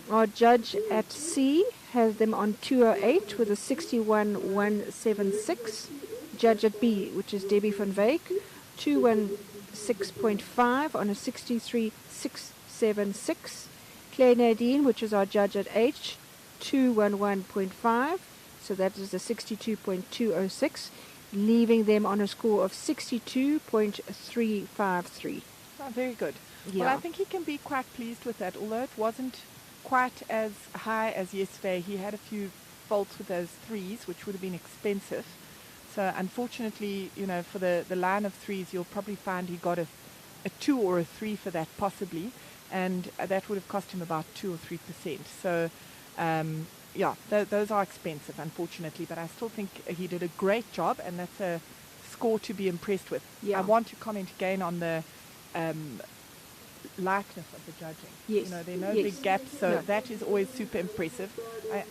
Our judge at C has them on 208 with a 61.176. Judge at B, which is Debbie van Wyk, 216.5 on a 63.676. Claire Nadine, which is our judge at H, 211.5. So that is a 62.206, leaving them on a score of 62.353. Oh, very good. Yeah. Well, I think he can be quite pleased with that, although it wasn't quite as high as yesterday. He had a few faults with those threes, which would have been expensive. So unfortunately, for the line of threes, you'll probably find he got a 2 or a 3 for that possibly, and that would have cost him about 2 or 3%. So those are expensive, unfortunately, but I still think he did a great job, and that's a score to be impressed with. Yeah. I want to comment again on the likeness of the judging. Yes. There are no Yes. big gaps, so No. that is always super impressive.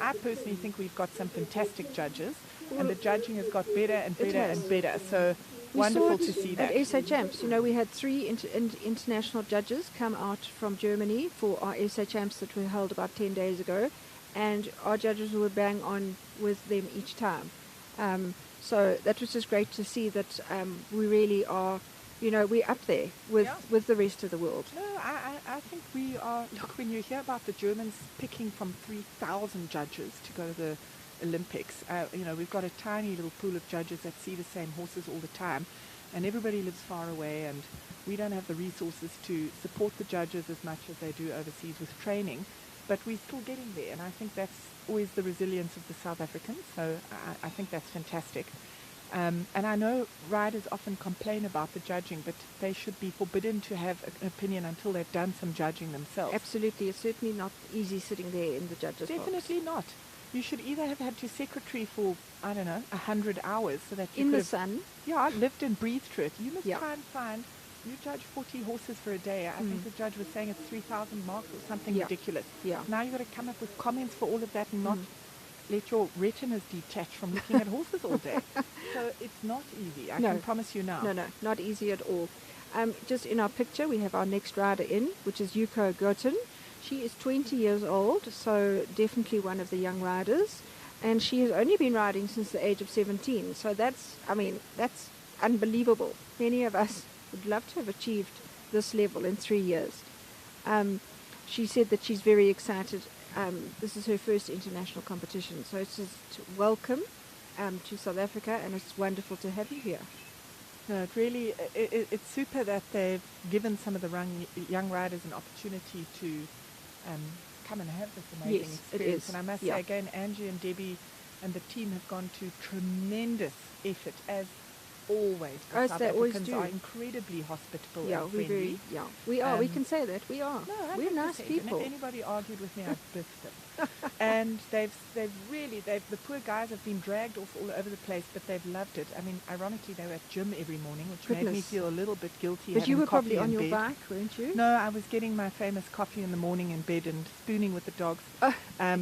I personally think we've got some fantastic judges, and the judging has got better and It better has. and better. So We wonderful saw it to see that. At SA Champs, we had 3 international judges come out from Germany for our SA Champs that we held about 10 days ago, and our judges were bang on with them each time. So that was just great to see that we really are you know, we're up there with, Yeah. with the rest of the world. No, I think we are. Look, when you hear about the Germans picking from 3,000 judges to go to the Olympics, you know, we've got a tiny little pool of judges that see the same horses all the time, and everybody lives far away, and we don't have the resources to support the judges as much as they do overseas with training, but we're still getting there, and I think that's always the resilience of the South Africans, so I think that's fantastic. And I know riders often complain about the judging, but they should be forbidden to have an opinion until they've done some judging themselves. Absolutely. It's certainly not easy sitting there in the judges' box. Definitely not. You should either have had to secretary for, I don't know, 100 hours so that you In could the have, sun. yeah, lived and breathed through it. You must Yeah. try and find, you judge 40 horses for a day. I think the judge was saying it's 3,000 marks or something Yeah. ridiculous. Yeah. Now you've got to come up with comments for all of that and not let your retinas detach from looking at horses all day. So it's not easy. I No. can promise you now. No, not easy at all. Just in our picture, we have our next rider in, which is Yuko Goten. She is 20 years old, so definitely one of the young riders. And she has only been riding since the age of 17. So that's unbelievable. Many of us would love to have achieved this level in 3 years. She said that she's very excited. This is her first international competition. So it's just welcome to South Africa, and it's wonderful to have you here. No, it really, it's super that they've given some of the young riders an opportunity to come and have this amazing Yes, it experience. is. And I must Yeah. say again, Angie and Debbie and the team have gone to tremendous effort, as always. The As South they always Africans do. are incredibly hospitable Yeah, and we friendly. very, yeah, we are. We Um, can say that we are. No, We're nice 100%. people. And anybody argued with me, I'd biff them. And they've really, the poor guys have been dragged off all over the place, but they've loved it. I mean, ironically, they were at gym every morning, which made me Goodness. feel a little bit guilty. But you having were probably coffee on in your bed. bike, weren't you? No, I was getting my famous coffee in the morning in bed and spooning with the dogs.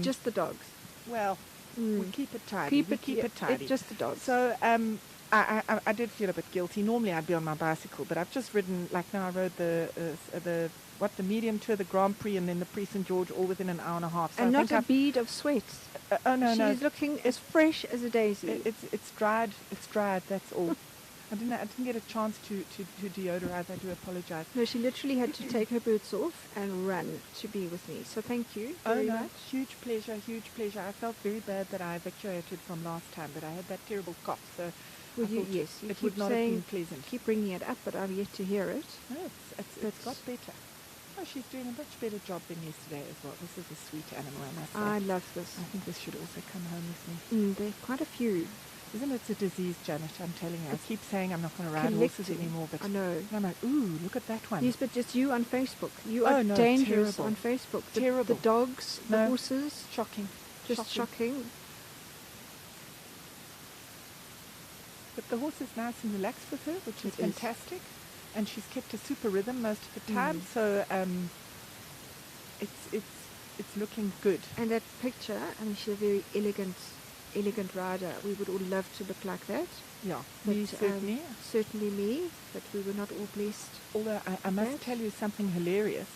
Just the dogs. Well, we keep it tidy. Keep we it- keep yeah, it tidy. it's just the dogs. So I did feel a bit guilty. Normally I'd be on my bicycle, but I've just ridden, like now I rode the medium tour, the Grand Prix, and then the Prix St. George, all within an hour and a half. So And I not think a I've- bead of sweat. oh no, no. She's looking as fresh as a daisy. It's dried. It's dried. That's all. I didn't get a chance to deodorize. I do apologize. No, she literally had to take her boots off and run to be with me. So thank you Oh very no, much. huge pleasure, huge pleasure. I felt very bad that I evacuated from last time, but I had that terrible cough, so Well, I you, thought yes, you it keep would not have saying, been pleasant. keep bringing it up, but I'm yet to hear it. No, it's got better. Oh, she's doing a much better job than yesterday as well. This is a sweet animal, I must say. I love this. I think this should also come home with me. There are quite a few. Isn't it a disease, Janet? I'm telling you. I keep saying I'm not going to ride horses Collecting. anymore, but I know. and I'm like, ooh, look at that one. Yes, but just you on Facebook. You Oh, are no, dangerous terrible. on Facebook. The Terrible. dogs, the No. horses, Shocking. just shocking. But the horse is nice and relaxed with her, which is It is. fantastic. And she's kept a super rhythm most of the time, so it's looking good. And that picture, I mean, she's a very elegant rider. We would all love to look like that. Yeah, But, me certainly. Certainly me, but we were not all blessed. Although I must Yes. tell you something hilarious.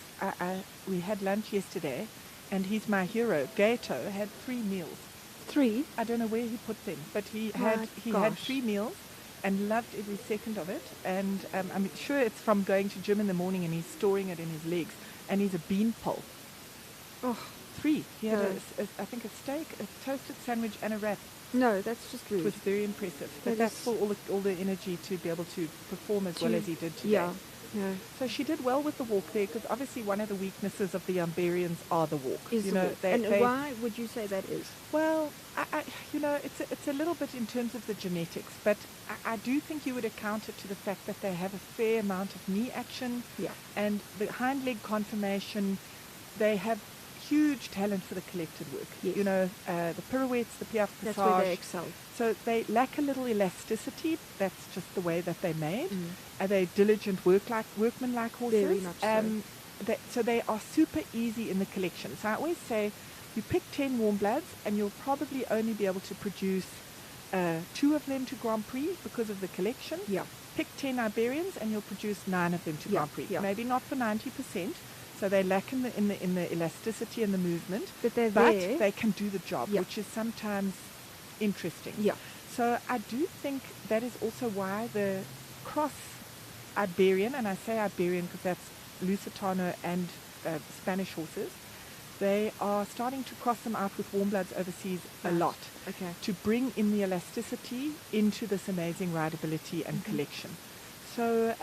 We had lunch yesterday, and he's my hero. Gato had 3 meals. 3? I don't know where he put them, but he My had gosh. 3 meals and loved every second of it. And I'm sure it's from going to gym in the morning and he's storing it in his legs. And he's a bean pole. Oh, 3. He had, No. I think, a steak, a toasted sandwich, and a wrap. no, that's just It rude. was very impressive. That But that's is- for all the energy to be able to perform as well as he did today. Yeah, no. So she did well with the walk there, because obviously one of the weaknesses of the Umbarians are the walk. Is you the know, walk. they- And they- why would you say that is? Well, it's a little bit in terms of the genetics, but I do think you would account it to the fact that they have a fair amount of knee action, Yeah. and the hind leg conformation. They have huge talent for the collected work. Yes. You know, the pirouettes, the piaffe That's passage. where they excel. So they lack a little elasticity. That's just the way that they're made. Mm. Are they diligent workman-like horses? Very much so. So they are super easy in the collection. So I always say, you pick 10 warm bloods, and you'll probably only be able to produce 2 of them to Grand Prix because of the collection. Yeah. Pick 10 Iberians, and you'll produce 9 of them to Yeah, Grand Prix. yeah. Maybe not for 90%. So they lack in the elasticity and the movement, But they're but there. they can do the job, Yeah. which is sometimes interesting. Yeah. So I do think that is also why the cross Iberian, and I say Iberian because that's Lusitano and Spanish horses. They are starting to cross them out with warm bloods overseas a lot Okay. to bring in the elasticity into this amazing rideability and collection. So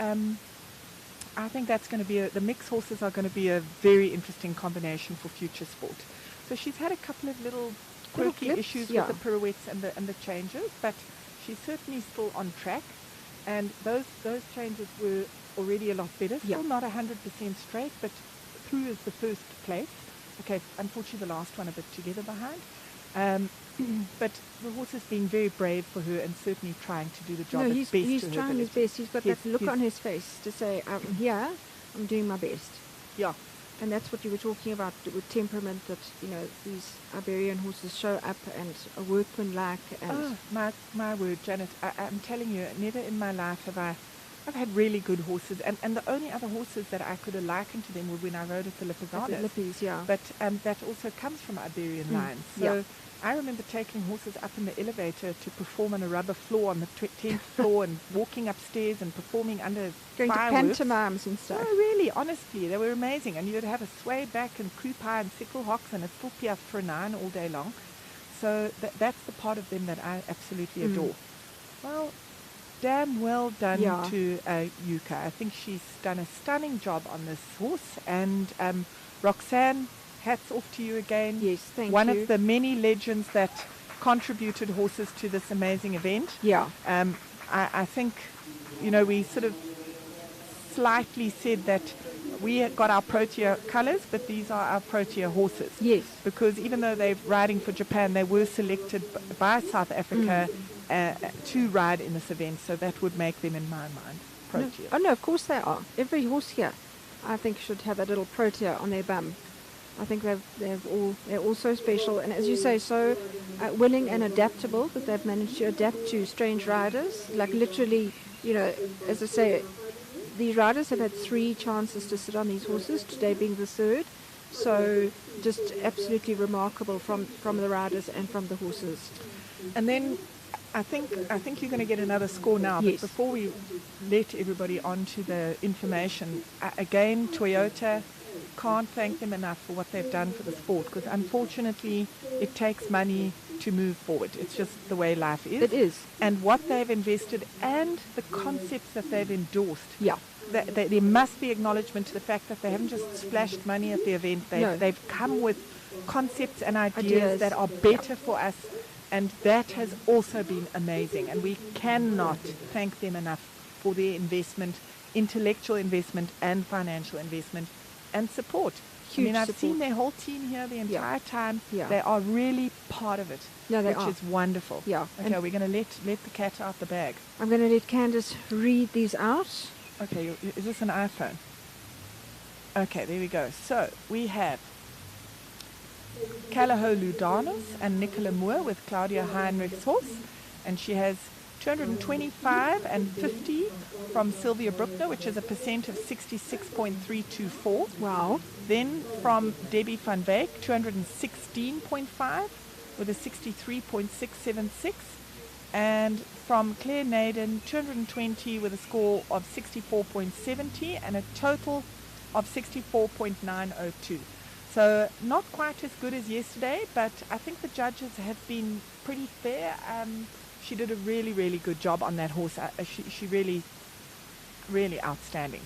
I think that's going to be the mixed horses are going to be a very interesting combination for future sport. So she's had a couple of little quirky clips, issues yeah. with the pirouettes and the changes, but she's certainly still on track. And those changes were already a lot better. Still not 100% straight, but through is the first place. Okay, unfortunately the last one a bit together behind. But the horse is being very brave for her and certainly trying to do the job No, as he's best he's to her trying his ability. best. He's got Yes, that look he's- on his face to say, I'm here, I'm doing my best. Yeah. And that's what you were talking about with temperament, that, you know, these Iberian horses show up and are workmanlike. And Oh, my word, Janet, I'm telling you, never in my life have I've had really good horses, and the only other horses that I could have likened to them were when I rode at the Lipizzano's. Lippies, yeah. But that also comes from Iberian lines. So yeah. I remember taking horses up in the elevator to perform on a rubber floor on the 10th floor and walking upstairs and performing under Going to fireworks. pantomimes and stuff. Oh, really, honestly, they were amazing. And you'd have a sway back and croup high and sickle hocks and a full piaf for a 9 all day long. So that's the part of them that I absolutely adore. Well, damn well done Yeah. to Yuka. I think she's done a stunning job on this horse. And Roxanne, hats off to you again. Yes, thank One you. of the many legends that contributed horses to this amazing event. Yeah. I think, you know, we sort of slightly said that we had got our Protea colours, but these are our Protea horses. Yes. Because even though they're riding for Japan, they were selected by South Africa to ride in this event, so that would make them, in my mind, No. Protea. Oh no, of course they are. Every horse here, I think, should have a little Protea on their bum. I think they're all so special, and as you say, so willing and adaptable, that they've managed to adapt to strange riders. Like literally, you know, as I say, these riders have had 3 chances to sit on these horses, today being the 3rd. So just absolutely remarkable from the riders and from the horses. And then I think you're going to get another score now. Yes. But before we let everybody on to the information, again, Toyota, can't thank them enough for what they've done for the sport, because unfortunately it takes money to move forward. It's just the way life is. It is. And what they've invested and the concepts that they've endorsed. Yeah. There must be acknowledgement to the fact that they haven't just splashed money at the event. No. They've come with concepts and ideas Ideas. that are better for us, and that has also been amazing. And we cannot thank them enough for their investment, intellectual investment and financial investment and support. Huge I mean, I've support. seen their whole team here the entire time. Yeah. They are really part of it, No, they which are. is wonderful. Yeah. Okay, And we're going to let the cat out the bag. I'm going to let Candace read these out. Okay, is this an iPhone? Okay, there we go. So we have Calaho Ludanos and Nicola Moore with Claudia Heinrich's horse, and she has 225 and 50 from Sylvia Bruckner, which is a percent of 66.324. Wow. Then from Debbie van Wyk, 216.5 with a 63.676. And from Claire Naden, 220 with a score of 64.70 and a total of 64.902. So not quite as good as yesterday, but I think the judges have been pretty fair. She did a really, really good job on that horse. She really, really outstanding.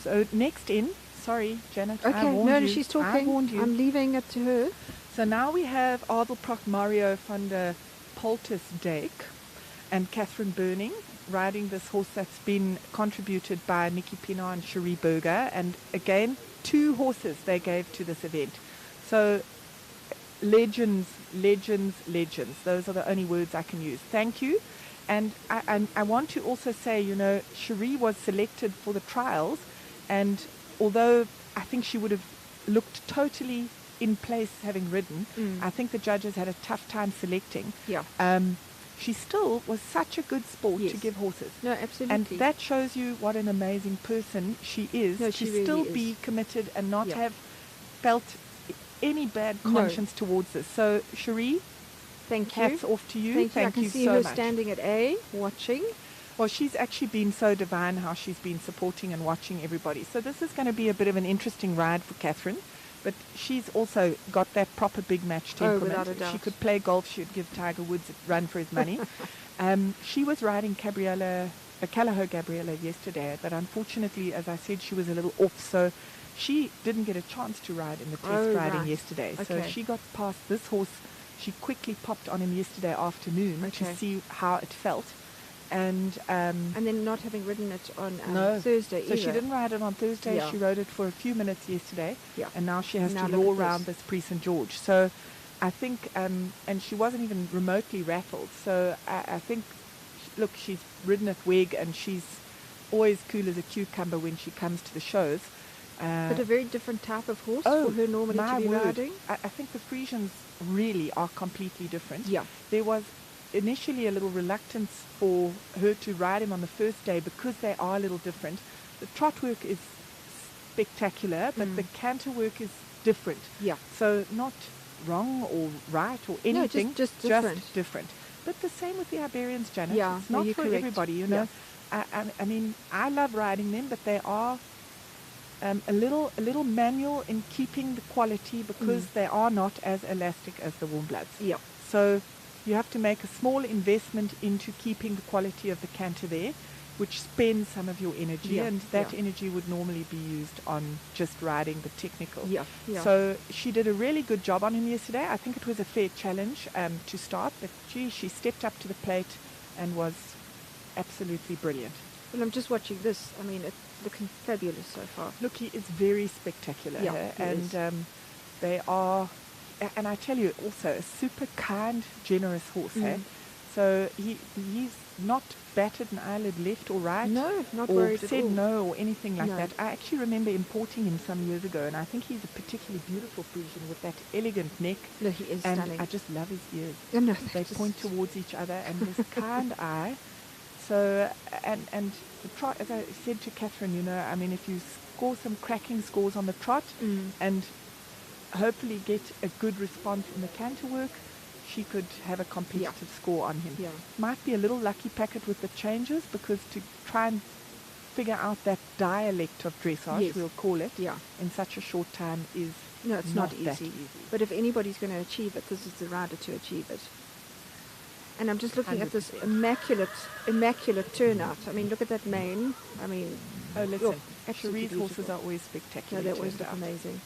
So next in, sorry, Janet, I Okay, warned no, you. she's I talking. warned you. I'm leaving it to her. So now we have Adelprocht Mario van der Poltersdijk and Catherine Burning riding this horse that's been contributed by Nikki Pienaar and Cherie Berger. And again, 2 horses they gave to this event. So legends, legends, legends. Those are the only words I can use. Thank you. And I want to also say, you know, Cherie was selected for the trials, and although I think she would have looked totally in place having ridden, I think the judges had a tough time selecting. Yeah. She still was such a good sport Yes. to give horses. No, absolutely. And that shows you what an amazing person she is, No, to she really still is. be committed and not Yeah. have felt any bad No. conscience towards this. So, Cherie, Thank you. hats off to you. Thank you. I can you see so her much. standing at A, watching. Well, she's actually been so divine how she's been supporting and watching everybody. So this is going to be a bit of an interesting ride for Catherine. But she's also got that proper big match temperament. without a If doubt. she could play golf, she would give Tiger Woods a run for his money. She was riding Callahoo Gabriella yesterday, but unfortunately, as I said, she was a little off. So she didn't get a chance to ride in the test riding right. yesterday. So Okay. she got past this horse. She quickly popped on him yesterday afternoon Okay. to see how it felt. And then not having ridden it on no. Thursday So either. she didn't ride it on Thursday. Yeah. She rode it for a few minutes yesterday. Yeah. And now she has Now to look roar at around this. this Prix St. George. So I think, and she wasn't even remotely rattled. So I think, look, she's ridden at WEG and she's always cool as a cucumber when she comes to the shows. But a very different type of horse Oh, for her normally my to be word. riding. I think the Frisians really are completely different. Yeah. There was initially a little reluctance for her to ride him on the first day because they are a little different. The trot work is spectacular, but the canter work is different. Yeah. So not wrong or right or No, anything, just different. different. But the same with the Iberians, Janet. Yeah, It's no, not you're for correct. everybody, you Yeah. know. I mean, I love riding them, but they are a little manual in keeping the quality because they are not as elastic as the warm bloods. Yeah. So you have to make a small investment into keeping the quality of the canter there, which spends some of your energy, Yeah, and that yeah. energy would normally be used on just riding the technical. Yeah, yeah. So she did a really good job on him yesterday. I think it was a fair challenge to start, but gee, she stepped up to the plate and was absolutely brilliant. Well, I'm just watching this. I mean, it's looking fabulous so far. Look, he is very spectacular, Yeah, eh? he and is. they are, and I tell you also, a super kind, generous horse. Eh? So he's not batted an eyelid left or right. No, not or worried at said all. no or anything like No. that. I actually remember importing him some years ago, and I think he's a particularly beautiful Frisian with that elegant neck. No, he is And stunning. I just love his ears. Yeah, no, They just- point towards each other, and his kind eye. So, and the trot, as I said to Catherine, you know, I mean, if you score some cracking scores on the trot and hopefully get a good response in the canter work, she could have a competitive score on him. Yeah. Might be a little lucky packet with the changes, because to try and figure out that dialect of dressage, Yes. we'll call it, Yeah. in such a short time is No, it's not that easy. But if anybody's going to achieve it, this is the rider to achieve it. And I'm just looking at this 100%. immaculate turnout. I mean, look at that mane. I mean, Oh, listen, absolutely Cherie's horses beautiful. are always No, spectacular. they always turned look out. amazing.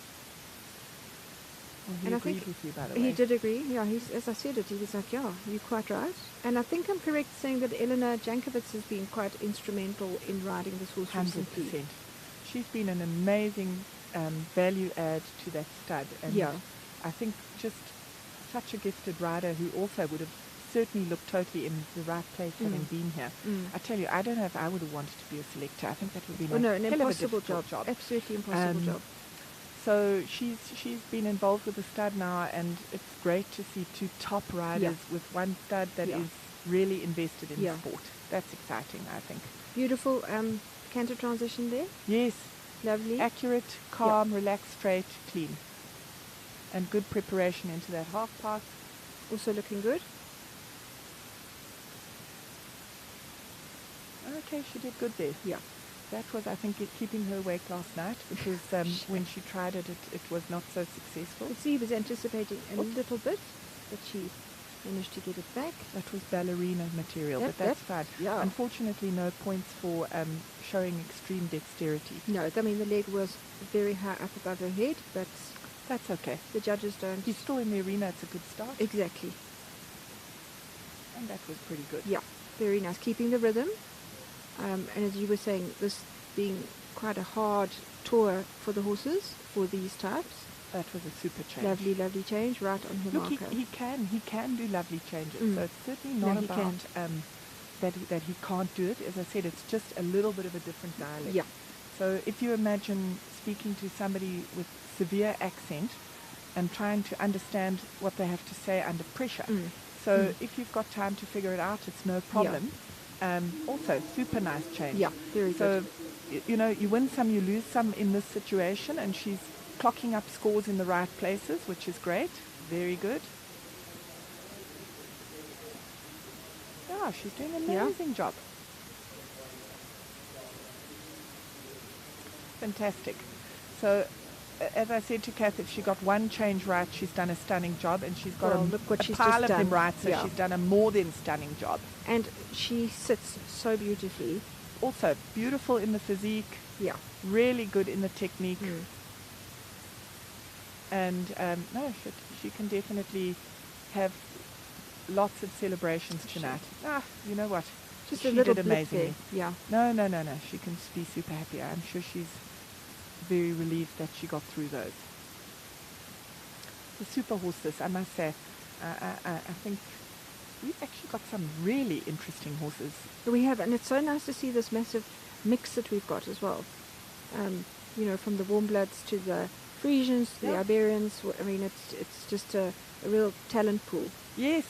Well, he And I agreed think with you, by the way. he did agree. Yeah, as I said it, he was like, yeah, you're quite right. And I think I'm correct saying that Elena Jankovic has been quite instrumental in riding this horse 100%. recently. She's been an amazing value add to that stud. And Yeah. I think just such a gifted rider who also would have certainly looked totally in the right place having been here. I tell you, I don't know if I would have wanted to be a selector. I think that would be Oh, no, an hell of a impossible difficult job. Absolutely impossible Um, job. So she's been involved with the stud now, and it's great to see two top riders with one stud that is really invested in Yeah. the sport. That's exciting, I think. Beautiful canter transition there. Yes, Lovely. accurate, calm, relaxed, straight, clean. And good preparation into that half pass. Also looking good. Okay, she did good there. Yeah. That was, I think, keeping her awake last night, because when she tried it, it was not so successful. You see, he was anticipating a little bit, but she managed to get it back. That was ballerina material, That- but that's that- fine. yeah. Unfortunately, no points for showing extreme dexterity. No, I mean, the leg was very high up above her head, but That's okay. the judges don't. He's still in the arena. It's a good start. Exactly. And that was pretty good. Yeah, very nice. Keeping the rhythm. And as you were saying, this being quite a hard tour for the horses, for these types. That was a super change. Lovely, lovely change right on her Look, marker. he can do lovely changes. Mm. So it's certainly No, not he about that he can't do it. As I said, it's just a little bit of a different dialect. Yeah. So if you imagine speaking to somebody with severe accent and trying to understand what they have to say under pressure. So if you've got time to figure it out, it's no problem. Also, super nice change. Yeah, very so, good. you know, you win some, you lose some in this situation, and she's clocking up scores in the right places, which is great. Very good. Yeah, she's doing an Yeah. amazing job. fantastic. So, as I said to Kath, if she got one change right, she's done a stunning job, and she's got Well, look what a she's pile just of them done. right, so Yeah. she's done a more than stunning job. And she sits so beautifully. Also, beautiful in the physique, Yeah. really good in the technique. Mm. And no, she can definitely have lots of celebrations tonight. You know what? Just she a little did blip amazingly. there. Yeah. No. She can be super happy. I'm sure she's very relieved that she got through those. The super horses, I must say, I think we've actually got some really interesting horses. We have, and it's so nice to see this massive mix that we've got as well. You know, from the warm bloods to the Frisians, to the Yeah. Iberians. I mean, it's just a real talent pool. Yes.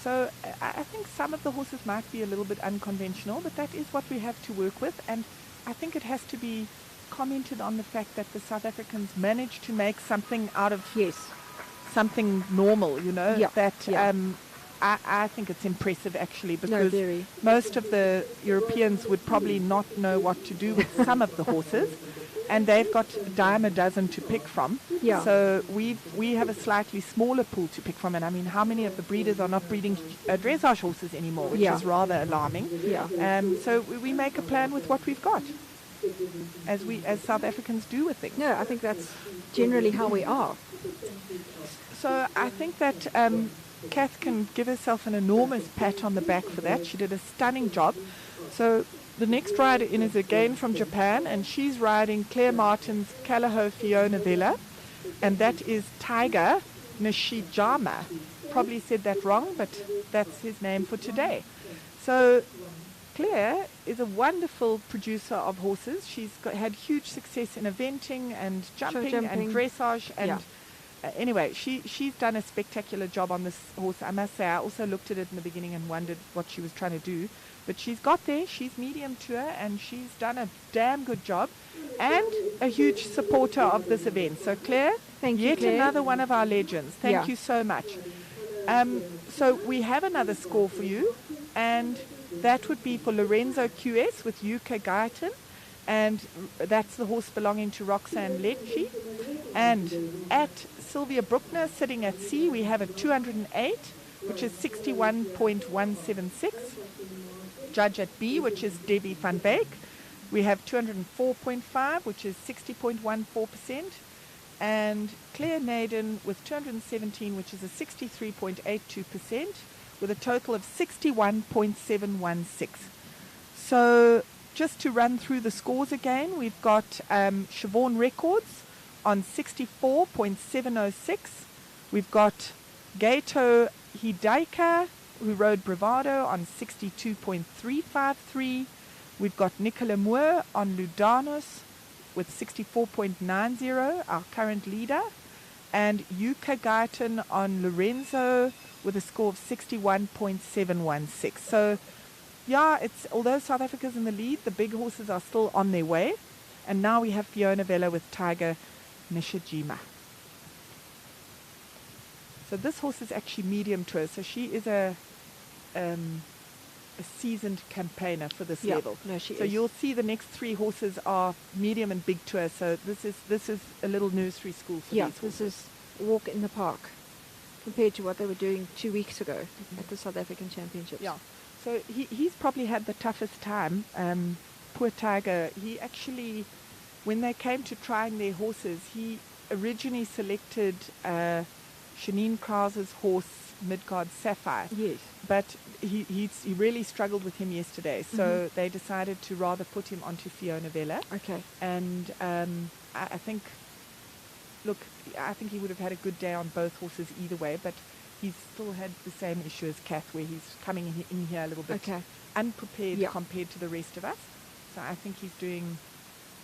So I think some of the horses might be a little bit unconventional, but that is what we have to work with. And I think it has to be commented on the fact that the South Africans managed to make something out of something normal, you know, Yeah, that yeah. I think it's impressive actually, because very. most of the Europeans would probably not know what to do with some of the horses, and they've got a dime a dozen to pick from. Yeah. So we have a slightly smaller pool to pick from, and I mean, how many of the breeders are not breeding dressage horses anymore, which Yeah. is rather alarming. Yeah. So we make a plan with what we've got, as South Africans do with things. No, I think that's generally how we are. So I think that Kath can give herself an enormous pat on the back for that. She did a stunning job. So the next rider in is again from Japan, and she's riding Claire Martin's Calaho Fiona Villa, and that is Tiger Nishijama. Probably said that wrong, but that's his name for today. So Claire is a wonderful producer of horses. She's had huge success in eventing and jumping and jumping. dressage, and Yeah. Anyway, she's done a spectacular job on this horse. I must say, I also looked at it in the beginning and wondered what she was trying to do. But she's got there. She's medium tour, and she's done a damn good job, and a huge supporter of this event. So Claire, Thank you, yet Claire. another one of our legends. Thank Yeah. you so much. So we have another score for you, and that would be for Lorenzo QS with UK Guyton, and that's the horse belonging to Roxanne Lecce. And at Sylvia Bruckner, sitting at C, we have a 208, which is 61.176. Judge at B, which is Debbie van Beek. We have 204.5, which is 60.14%. And Claire Naden with 217, which is a 63.82%, with a total of 61.716. So just to run through the scores again, we've got Siobhan Records on 64.706. We've got Gato Hidaika, who rode Bravado, on 62.353. We've got Nicola Moore on Ludanos with 64.90, our current leader. And Yuka Guyton on Lorenzo with a score of 61.716. So, yeah, although South Africa's in the lead, the big horses are still on their way. And now we have Fiona Vella with Tiger Nishijima. So this horse is actually medium tour. So she is a seasoned campaigner for this level. No, she So is. you'll see the next three horses are medium and big tour. So this is a little nursery school for Yeah, these this horses. is a walk in the park compared to what they were doing 2 weeks ago at the South African Championships. Yeah. So he's probably had the toughest time. Poor Tiger. He actually, when they came to trying their horses, he originally selected Shanine Krause's horse, Midgard Sapphire. Yes. But he really struggled with him yesterday. So they decided to rather put him onto Fiona Vella. Okay. And I think, look, I think he would have had a good day on both horses either way, but he's still had the same issue as Kath, where he's coming in here a little bit Okay. unprepared Yeah. compared to the rest of us. So I think he's doing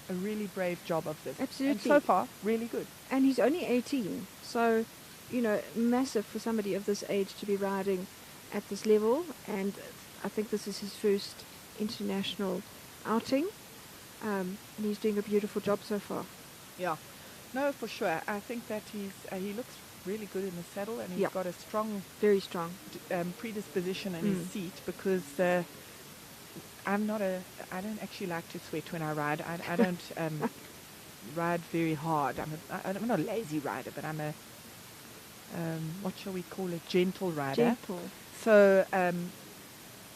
a really brave job of this. Absolutely. And so far, really good. And he's only 18, so, massive for somebody of this age to be riding at this level. And I think this is his first international outing, and he's doing a beautiful job so far. Yeah. No, for sure. I think that he looks really good in the saddle, and he's Yeah. got a strong Very strong. predisposition in his Mm. seat, because I don't actually like to sweat when I ride. I don't ride very hard. I'm not a lazy rider, but I'm a, what shall we call it, gentle rider. Gentle. So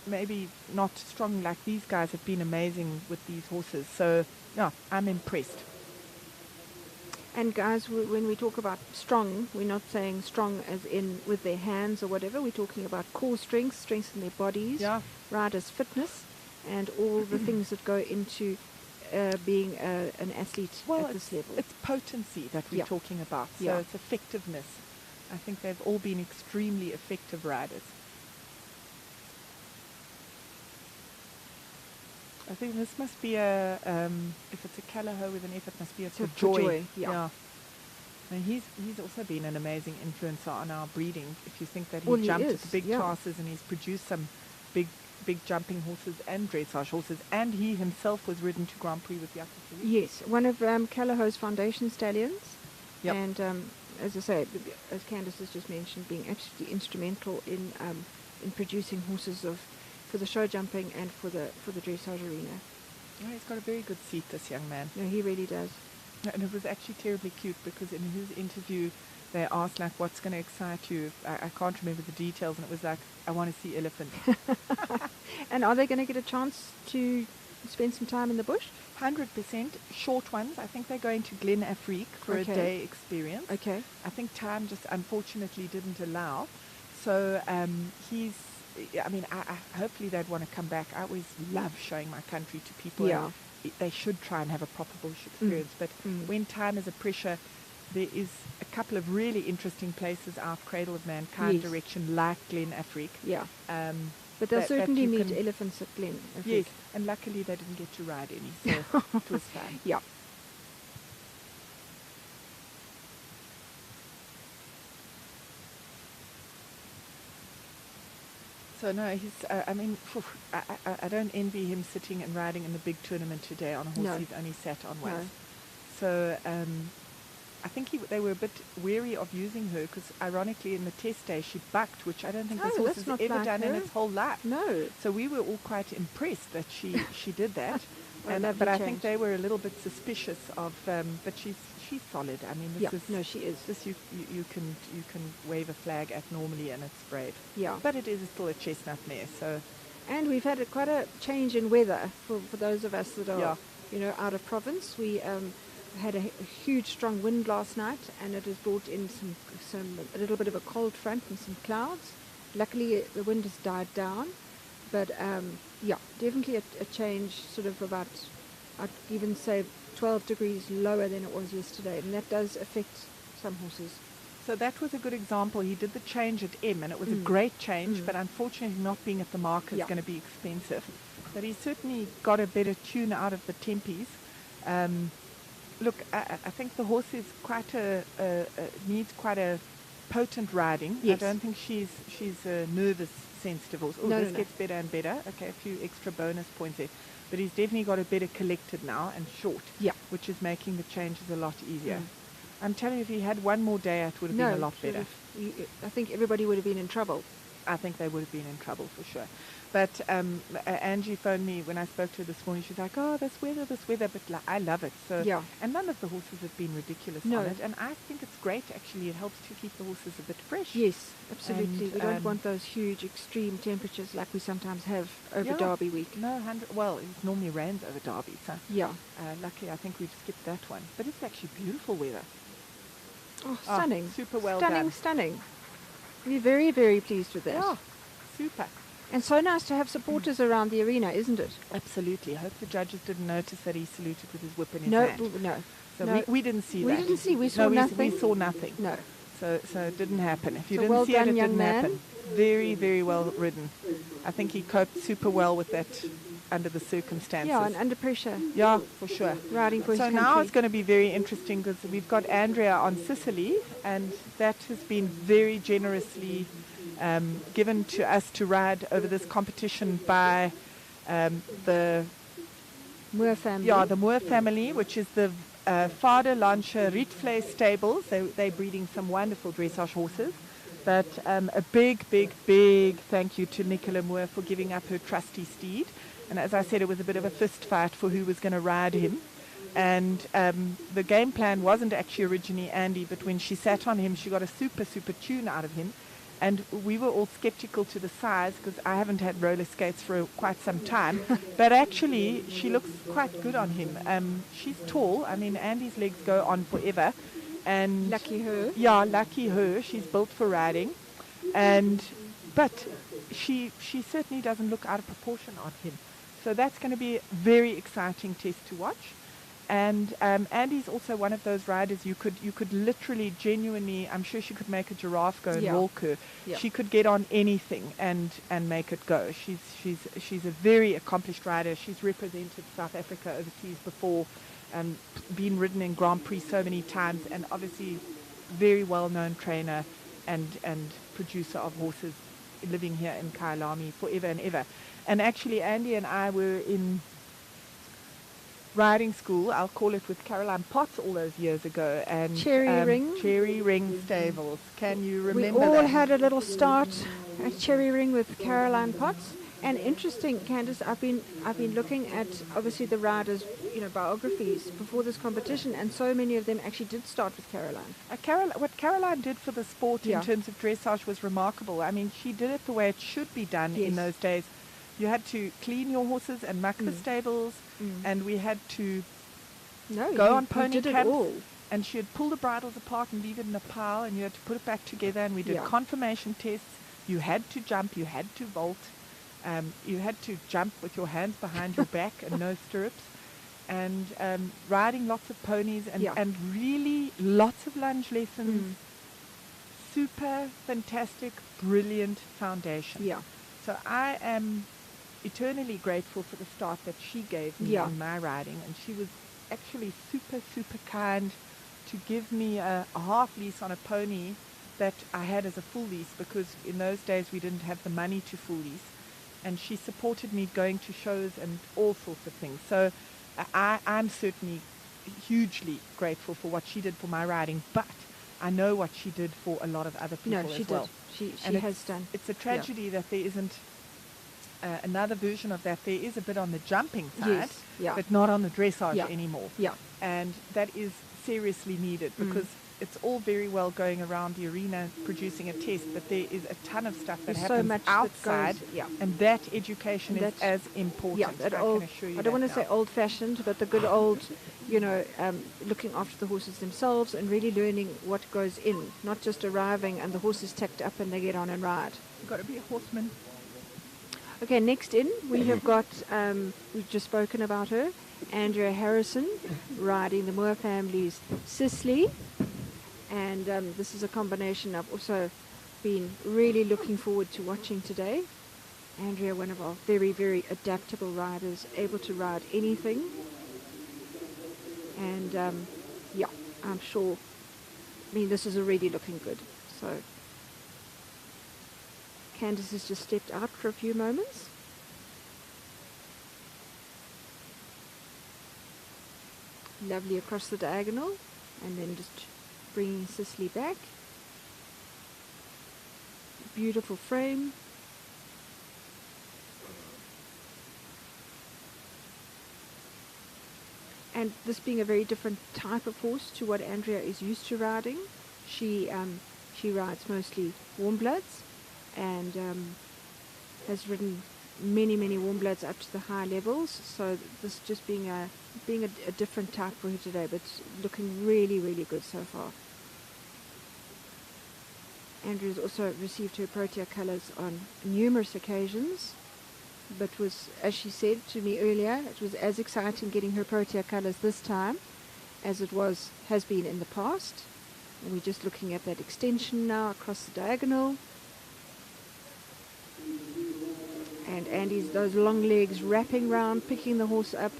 maybe not strong like these guys have been amazing with these horses. So yeah, I'm impressed. And guys, when we talk about strong, we're not saying strong as in with their hands or whatever. We're talking about core strength, strength in their bodies, Yeah. riders' fitness, and all the things that go into being an athlete at this level. It's potency that we're Yeah. talking about. So Yeah. it's effectiveness. I think they've all been extremely effective riders. I think this must be a, if it's a Callahoo with an F, it must be a So Joy. yeah. And he's also been an amazing influencer on our breeding. If you think that he Well, he jumped at is, the big yeah. classes and he's produced some big jumping horses and dressage horses, and he himself was ridden to Grand Prix with Yakutu. Yes, one of Callahoo's foundation stallions. Yep. And as I say, as Candice has just mentioned, being absolutely instrumental in producing horses for the show jumping and for the dressage arena. Oh, he's got a very good seat, this young man. No, he really does. And it was actually terribly cute because in his interview they asked like, what's going to excite you? I can't remember the details, and it was like, I want to see elephants. And are they going to get a chance to spend some time in the bush? 100% short ones. I think they're going to Glen Afrique for Okay. a day experience. Okay. I think time just unfortunately didn't allow. So I hopefully they'd want to come back. I always love showing my country to people. Yeah. And they should try and have a proper bush experience. But when time is a pressure, there is a couple of really interesting places out Cradle of Mankind Yes. direction, like Glen Afrique. Yeah. But that- they'll that certainly you meet can- elephants at Glen. Yes, and luckily they didn't get to ride any, so it was fun. Yeah. So no, he's. I don't envy him sitting and riding in the big tournament today on a horse No. he's only sat on No. once. So I think they were a bit wary of using her because, ironically, in the test day she bucked, which I don't think this Oh, horse that's has not ever like done in her. its whole life. No. So we were all quite impressed that she did that. What a lovely But I change. think they were a little bit suspicious of. But she's solid. I mean, this Yeah. is No, she is. this you can wave a flag at normally, and it's brave. Yeah. But it is still a chestnut mare, so. And we've had quite a change in weather for those of us that are, Yeah. out of province. We had a huge strong wind last night, and it has brought in a little bit of a cold front and some clouds. Luckily, the wind has died down, but definitely a change. Sort of about, I'd even say 12 degrees lower than it was yesterday, and that does affect some horses. So that was a good example. He did the change at M, and it was a great change, but unfortunately not being at the mark is Yeah. going to be expensive. But he certainly got a better tune out of the Tempies. Look, I think the horse is needs quite a potent riding. Yes. I don't think she's a nervous, sensitive horse. Oh, No, this no. gets better and better. Okay, a few extra bonus points there. But he's definitely got it better collected now and short, Yeah. which is making the changes a lot easier. Mm. I'm telling you, if he had one more day, it would have been a lot better. I think everybody would have been in trouble. I think they would have been in trouble for sure. But Angie phoned me when I spoke to her this morning. She's like, "Oh, this weather. But I love it." So, Yeah. And none of the horses have been ridiculous No. on it. And I think it's great. Actually, it helps to keep the horses a bit fresh. Yes, absolutely. And, We don't want those huge extreme temperatures like we sometimes have over Yeah. Derby week. No, well, it normally rains over Derby, so Yeah. luckily I think we've skipped that one. But it's actually beautiful weather. Oh, stunning. Super well stunning, done. Stunning. We're very, very pleased with that. Yeah, super. And so nice to have supporters around the arena, isn't it? Absolutely. I hope the judges didn't notice that he saluted with his whip in his No, hand. no. So no. we didn't see We that. didn't see. We saw No, nothing. We saw nothing. No. So it didn't happen. If you So didn't well see done, it, it young didn't man. happen. Very, very well ridden. I think he coped super well with that under the circumstances. Yeah, and under pressure. Yeah, for sure. Riding for his So now country. it's going to be very interesting because we've got Andrea on Sicily, and that has been very generously given to us to ride over this competition by the Moore family. Yeah, the Moore family, which is the Vader Lancia Rietvlees stables. They're breeding some wonderful dressage horses. But a big, big, big thank you to Nicola Moore for giving up her trusty steed. And as I said, it was a bit of a fist fight for who was going to ride him. And the game plan wasn't actually originally Andy, but when she sat on him, she got a super, super tune out of him. And we were all skeptical to the size because I haven't had roller skates for quite some time. But actually, she looks quite good on him. She's tall. I mean, Andy's legs go on forever. And Lucky her. Yeah, lucky her. She's built for riding. But she certainly doesn't look out of proportion on him. So that's going to be a very exciting test to watch. And Andy's also one of those riders you could literally, genuinely, I'm sure she could make a giraffe go and Yeah. walk her. Yeah. She could get on anything and make it go. She's a very accomplished rider. She's represented South Africa overseas before, been ridden in Grand Prix so many times, and obviously very well-known trainer and producer of horses living here in Kyalami forever and ever. And actually, Andy and I were in riding school, I'll call it, with Caroline Potts all those years ago. And Cherry Ring Stables. Can you remember We all that? had a little start at Cherry Ring with Caroline Potts. And interesting, Candice, I've been looking at obviously the riders, biographies before this competition, and so many of them actually did start with Caroline. What Caroline did for the sport Yeah. in terms of dressage was remarkable. I mean, she did it the way it should be done Yes. in those days. You had to clean your horses and muck the stables, and we had to go on pony did it camps. all. And she would pull the bridles apart and leave it in a pile, and you had to put it back together. And we did Yeah. confirmation tests. You had to jump. You had to vault. You had to jump with your hands behind your back and no stirrups. And riding lots of ponies and really lots of lunge lessons. Super fantastic, brilliant foundation. Yeah. So I am eternally grateful for the start that she gave me Yeah. in my riding, and she was actually super, super kind to give me a half lease on a pony that I had as a full lease, because in those days we didn't have the money to full lease, and she supported me going to shows and all sorts of things. So I'm certainly hugely grateful for what she did for my riding, but I know what she did for a lot of other people No, she as well. did. She And has done. It's a tragedy that there isn't another version of that. There is a bit on the jumping side, Yes, yeah. but not on the dressage Yeah. anymore. Yeah. And that is seriously needed, because it's all very well going around the arena producing a test, but there is a ton of stuff that There's so happens much that outside, goes- yeah. and that education is That's- as important. Yeah, that I old, can assure you I don't that want to say now. old-fashioned, but the good old, looking after the horses themselves and really learning what goes in, not just arriving and the horse is tacked up and they get on and ride. You've got to be a horseman. Okay, next in we have got, we've just spoken about her, Andrea Harrison, riding the Moore family's Sisley. And this is a combination I've also been really looking forward to watching today. Andrea, one of our very, very adaptable riders, able to ride anything. And I'm sure, this is already looking good. So Candice has just stepped out for a few moments. Lovely across the diagonal, and then just bringing Sisley back. Beautiful frame. And this being a very different type of horse to what Andrea is used to riding, she rides mostly warm bloods, and has ridden many warm bloods up to the high levels. So this just being a different type for her today, but looking really good so far. Andrea's also received her Protea colours on numerous occasions, but was, as she said to me earlier, it was as exciting getting her Protea colours this time as it has been in the past. And we're just looking at that extension now across the diagonal. And Andy's those long legs wrapping round, picking the horse up,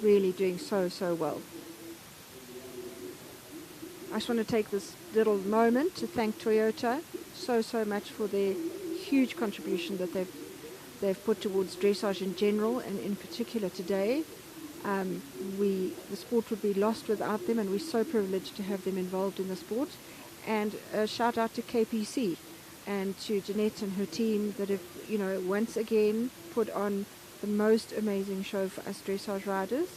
really doing so well. I just want to take this little moment to thank Toyota so much for their huge contribution that they've put towards dressage in general, and in particular today. The sport would be lost without them, and we're so privileged to have them involved in the sport. And a shout out to KPC and to Jeanette and her team that have, once again put on the most amazing show for us dressage riders.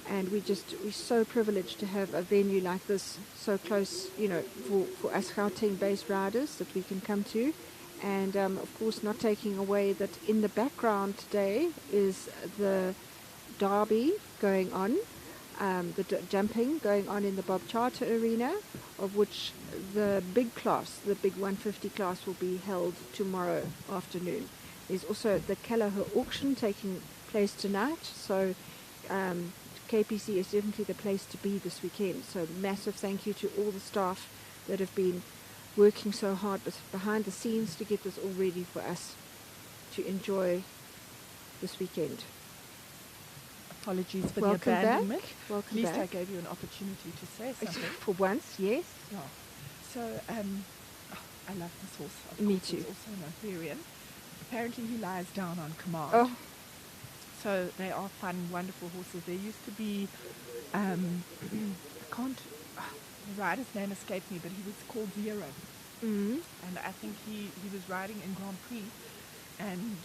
And we're so privileged to have a venue like this so close, for us Gauteng-based riders that we can come to. And of course, not taking away that in the background today is the derby going on, jumping going on in the Bob Charter Arena, of which the big class, the big 150 class, will be held tomorrow afternoon. There's also the Kelleher auction taking place tonight, so KPC is definitely the place to be this weekend. So massive thank you to all the staff that have been working so hard behind the scenes to get this all ready for us to enjoy this weekend. Apologies for Welcome the abandonment. back. Welcome At least back. I gave you an opportunity to say something. For once, yes. Yeah. So, I love this horse. Of Me course, too. He's also an Arthurian. Apparently he lies down on command. Oh. So they are fun, wonderful horses. There used to be, I can't, the rider's name escaped me, but he was called Zero. Mm-hmm. And I think he was riding in Grand Prix. And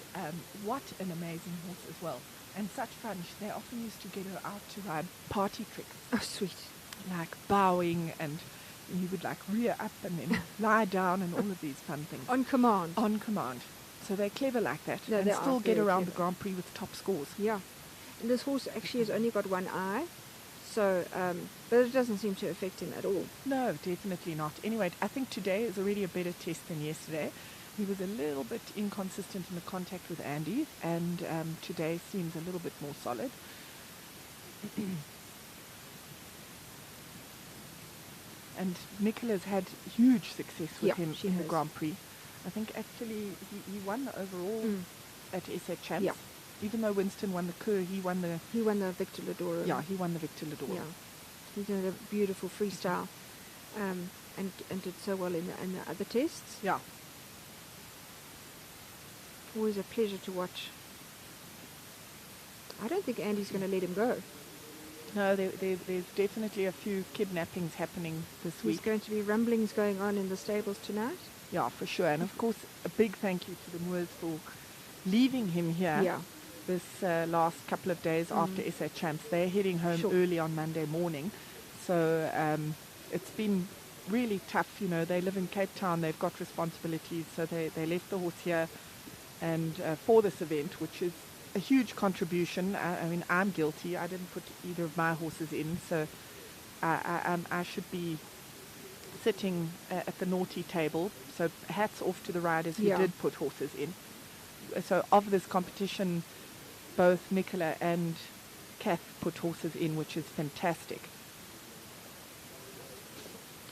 what an amazing horse as well. And such fun. They often used to get her out to ride party tricks. Oh, sweet. Like bowing, and he would like rear up and then lie down and all of these fun things. On command. On command. So they're clever like that. No, and they still are get very around clever. the Grand Prix with top scores. Yeah. And this horse actually has only got one eye. So, but it doesn't seem to affect him at all. No, definitely not. Anyway, I think today is already a better test than yesterday. He was a little bit inconsistent in the contact with Andy, and today seems a little bit more solid. And Nicola's had huge success with Yeah, him she in the has. Grand Prix. I think actually he won the overall at SA Champs. Yeah. Even though Winston won the Kerr, he won the Victor Ladora. Yeah, he won the Victor Ladora. Yeah. He did a beautiful freestyle, and did so well in the other tests. Yeah. Always a pleasure to watch. I don't think Andy's going to let him go. No, there's definitely a few kidnappings happening this There's week. going to be rumblings going on in the stables tonight. Yeah, for sure. And of course, a big thank you to the Moors for leaving him here Yeah. this last couple of days after SA Champs. They're heading home Sure. early on Monday morning. So it's been really tough. You know, they live in Cape Town. They've got responsibilities. So they left the horse here and for this event, which is a huge contribution. I mean, I'm guilty. I didn't put either of my horses in. So I should be sitting at the naughty table. So hats off to the riders who Yeah. did put horses in. So of this competition, both Nicola and Kath put horses in, which is fantastic.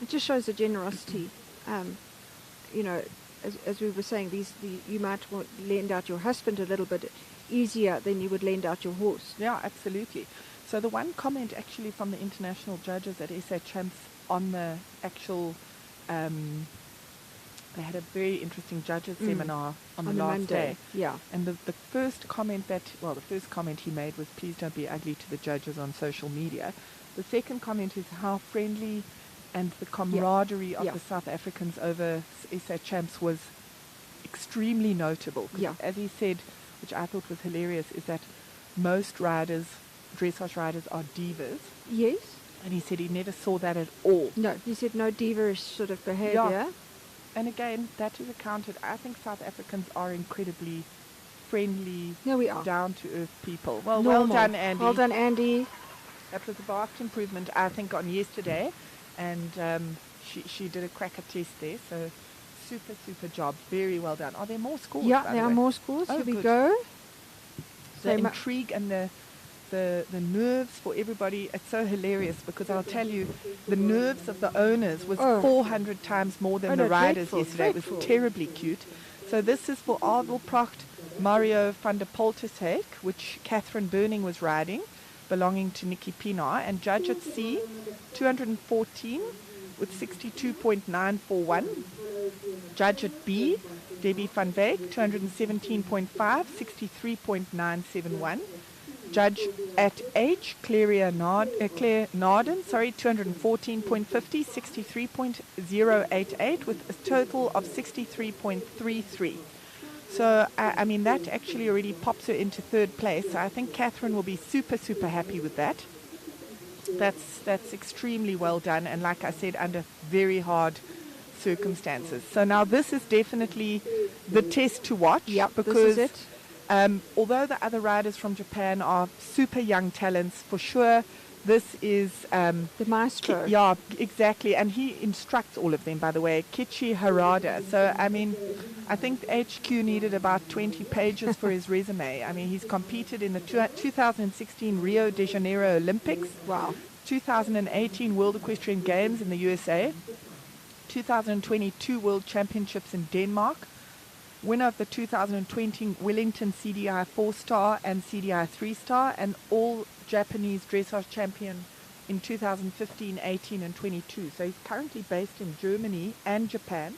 It just shows the generosity. You know, as we were saying, you might want lend out your husband a little bit easier than you would lend out your horse. Yeah, absolutely. So the one comment actually from the international judges at SA Champs on the actual, they had a very interesting judges seminar on the last Monday. day. Yeah. And the first comment the first comment he made was, please don't be ugly to the judges on social media. The second comment is how friendly and the camaraderie of Yeah. the South Africans over SA Champs was extremely notable. 'Cause Yeah. as he said, which I thought was hilarious, is that most riders, dressage riders, are divas. Yes. And he said he never saw that at all. No, he said no diva-ish sort of behaviour. Yeah. And again, that is accounted. I think South Africans are incredibly friendly, No, we are. down-to-earth people. Well, Normal. well done, Andy. Well done, Andy. That was a vast improvement, I think, on yesterday. And she did a cracker test there. So super job. Very well done. Are there more scores? Yeah, by there the are way? more scores. Oh, Here we good. go. The They mu- intrigue and the nerves for everybody, it's so hilarious because I'll tell you, the nerves of the owners was Oh. 400 times more than Oh, the no, riders dreadful, yesterday. It dreadful. was terribly cute. So this is for Adelpracht Mario van der Poltersheek, which Catherine Burning was riding, belonging to Nikki Pienaar, and judge at C, 214 with 62.941. Judge at B, Debbie van Wyk, 217.5, 63.971. Judge at H, Claire Narden, 214.50, 63.088, with a total of 63.33. So, I mean, that actually already pops her into third place. So I think Catherine will be super, super happy with that. That's extremely well done. And like I said, under very hard circumstances. So now this is definitely the test to watch. Yep, because this is it. Although the other riders from Japan are super young talents, for sure, this is the maestro. Yeah, exactly. And he instructs all of them, by the way, Kichi Harada. So, I mean, I think HQ needed about 20 pages for his resume. I mean, he's competed in the 2016 Rio de Janeiro Olympics. Wow. 2018 World Equestrian Games in the USA. 2022 World Championships in Denmark. Winner of the 2020 Wellington CDI 4-star and CDI 3-star, and all Japanese dressage champion in 2015, 18 and 22. So he's currently based in Germany and Japan,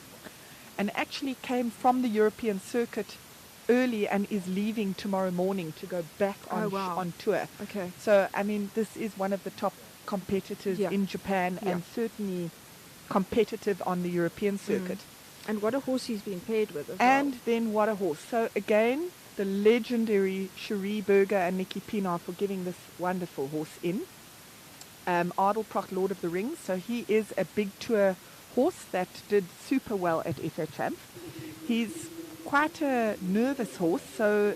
and actually came from the European circuit early and is leaving tomorrow morning to go back on, on tour. Okay. So, I mean, this is one of the top competitors in Japan and certainly competitive on the European circuit. And what a horse he's been paired with as And well. then what a horse. So again, the legendary Cherie Berger and Nikki Pienaar for giving this wonderful horse in. Adelprocht, Lord of the Rings. So he is a big tour horse that did super well at FA Champs. He's quite a nervous horse, so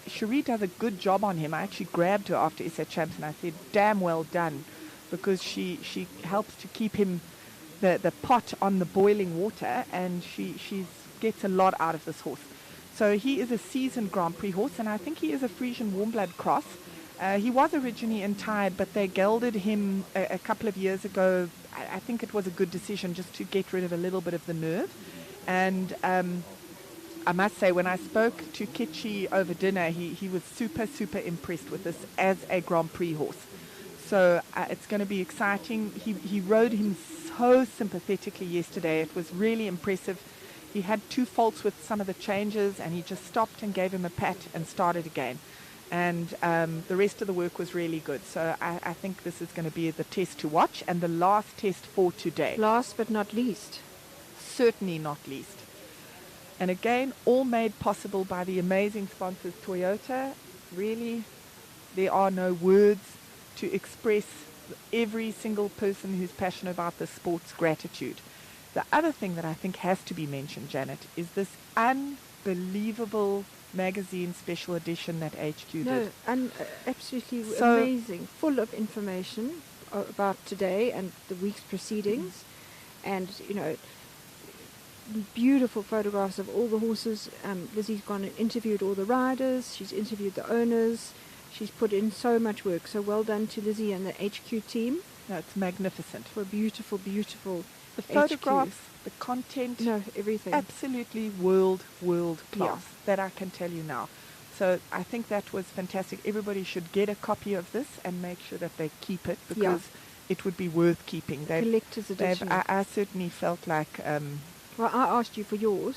Cherie does a good job on him. I actually grabbed her after SA Champs and I said, damn well done, because she helps to keep him the pot on the boiling water, and she gets a lot out of this horse. So he is a seasoned Grand Prix horse, and I think he is a Frisian Warmblood cross. He was originally untied, but they gelded him a couple of years ago. I think it was a good decision just to get rid of a little bit of the nerve. And I must say, when I spoke to Kichi over dinner, he was super, super impressed with this as a Grand Prix horse. So it's going to be exciting. He rode him so sympathetically yesterday. It was really impressive. He had 2 faults with some of the changes, and he just stopped and gave him a pat and started again. And the rest of the work was really good. So I think this is going to be the test to watch, and the last test for today. Last but not least. Certainly not least. And again, all made possible by the amazing sponsors Toyota. Really, there are no words to express every single person who's passionate about the sport's gratitude. The other thing that I think has to be mentioned, Janet, is this unbelievable magazine special edition that HQ did. Absolutely amazing, full of information about today and the week's proceedings, and beautiful photographs of all the horses. Lizzie's gone and interviewed all the riders. She's interviewed the owners. She's put in so much work. So well done to Lizzie and the HQ team. No, it's magnificent. For a beautiful, beautiful the photographs, the content, everything. Absolutely world class. That I can tell you now. So I think that was fantastic. Everybody should get a copy of this and make sure that they keep it, because it would be worth keeping. Collector's edition. I certainly felt like... well, I asked you for yours,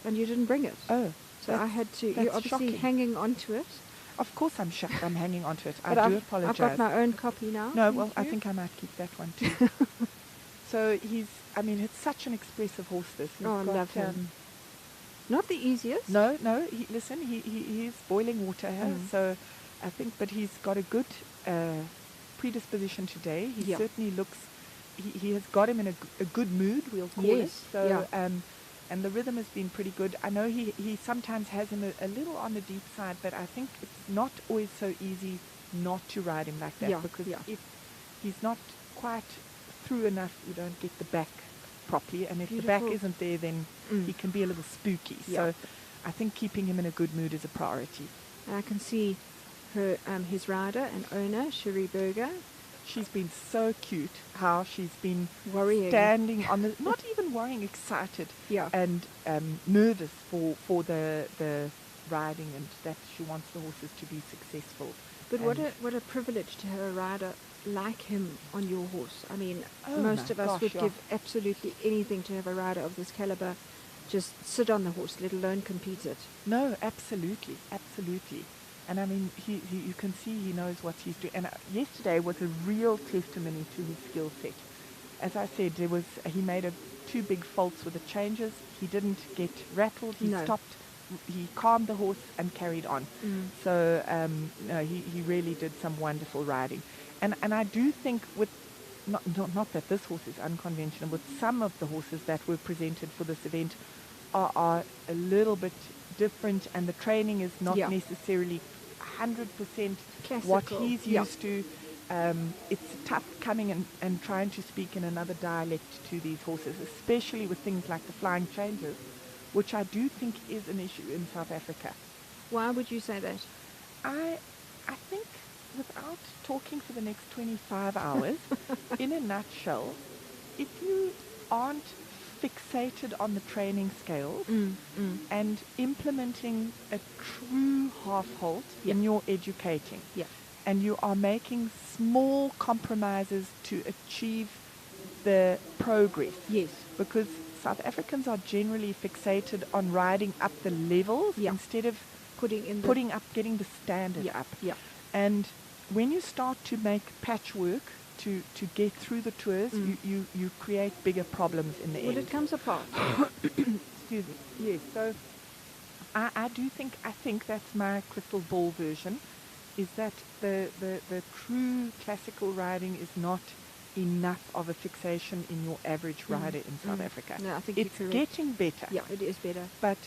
and you didn't bring it. Oh. So I had to... You're obviously shocking. hanging on to it. Of course I'm shocked. I'm hanging on to it. But I do apologize. I've got my own copy now. No, well, I think I might keep that one too. So it's such an expressive horse, this. I love him. Not the easiest. No, he's boiling water here. So I think, but he's got a good predisposition today. He certainly looks, he has got him in a good mood, we'll call it. So, and the rhythm has been pretty good. I know he sometimes has him a little on the deep side, but I think it's not always so easy not to ride him like that, because if he's not quite through enough, you don't get the back properly, and if the back isn't there, then he can be a little spooky. So I think keeping him in a good mood is a priority. And I can see her, his rider and owner, Cherie Berger. She's been so cute, how she's been worrying, standing on the, not even worrying, excited and nervous for the riding, and that she wants the horses to be successful. But what a privilege to have a rider like him on your horse. I mean, most of us would give absolutely anything to have a rider of this caliber just sit on the horse, let alone compete it. No, absolutely. And I mean, you can see he knows what he's doing. And yesterday was a real testimony to his skill set. As I said, he made 2 big faults with the changes. He didn't get rattled. He stopped he calmed the horse and carried on. So no, he really did some wonderful riding. And I do think with, not that this horse is unconventional, but some of the horses that were presented for this event are a little bit different, and the training is not necessarily 100% what Classical. he's used to. It's tough coming and trying to speak in another dialect to these horses, especially with things like the flying changes, which I do think is an issue in South Africa. Why would you say that? I think, without talking for the next 25 hours, in a nutshell, if you aren't fixated on the training scales and implementing a true half halt in your educating, and you are making small compromises to achieve the progress. Yes. Because South Africans are generally fixated on riding up the levels instead of getting the standard up. And when you start to make patchwork to get through the tours, you create bigger problems in the end. Well, it comes apart. Excuse me. Yes. So I think that's my crystal ball version, is that the true classical riding is not enough of a fixation in your average rider in South Africa. No, I think it's you're correct. getting better. Yeah, it is better. But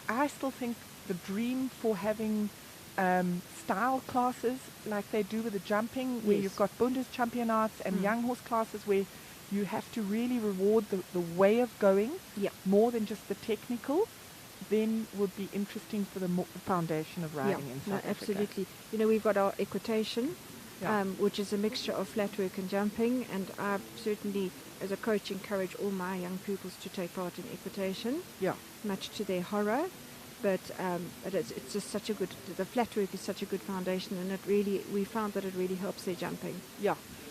I still think the dream for having style classes like they do with the jumping, where you've got Bundeschampionats and young horse classes where you have to really reward the way of going more than just the technical, then would be interesting for the foundation of riding in South Africa. Absolutely. You know, we've got our equitation, which is a mixture of flat work and jumping, and I certainly, as a coach, encourage all my young pupils to take part in equitation, much to their horror. But it's just such a good, the flat work is such a good foundation, and we found that it really helps their jumping.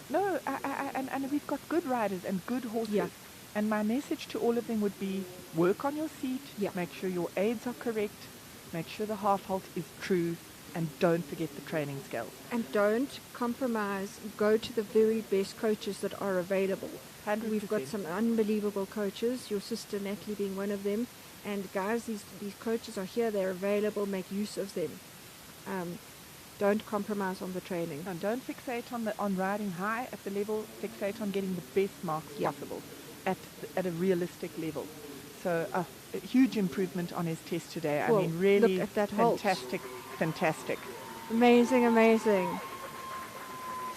No, and we've got good riders and good horses. And my message to all of them would be, work on your seat, make sure your aids are correct, make sure the half halt is true, and don't forget the training scales. And don't compromise. Go to the very best coaches that are available. 100%. We've got some unbelievable coaches, your sister Natalie being one of them. And guys, these coaches are here, they're available, make use of them. Don't compromise on the training. And don't fixate on riding high at the level, fixate on getting the best marks possible at a realistic level. So a huge improvement on his test today. Well, I mean, really look at that halt. fantastic. Amazing.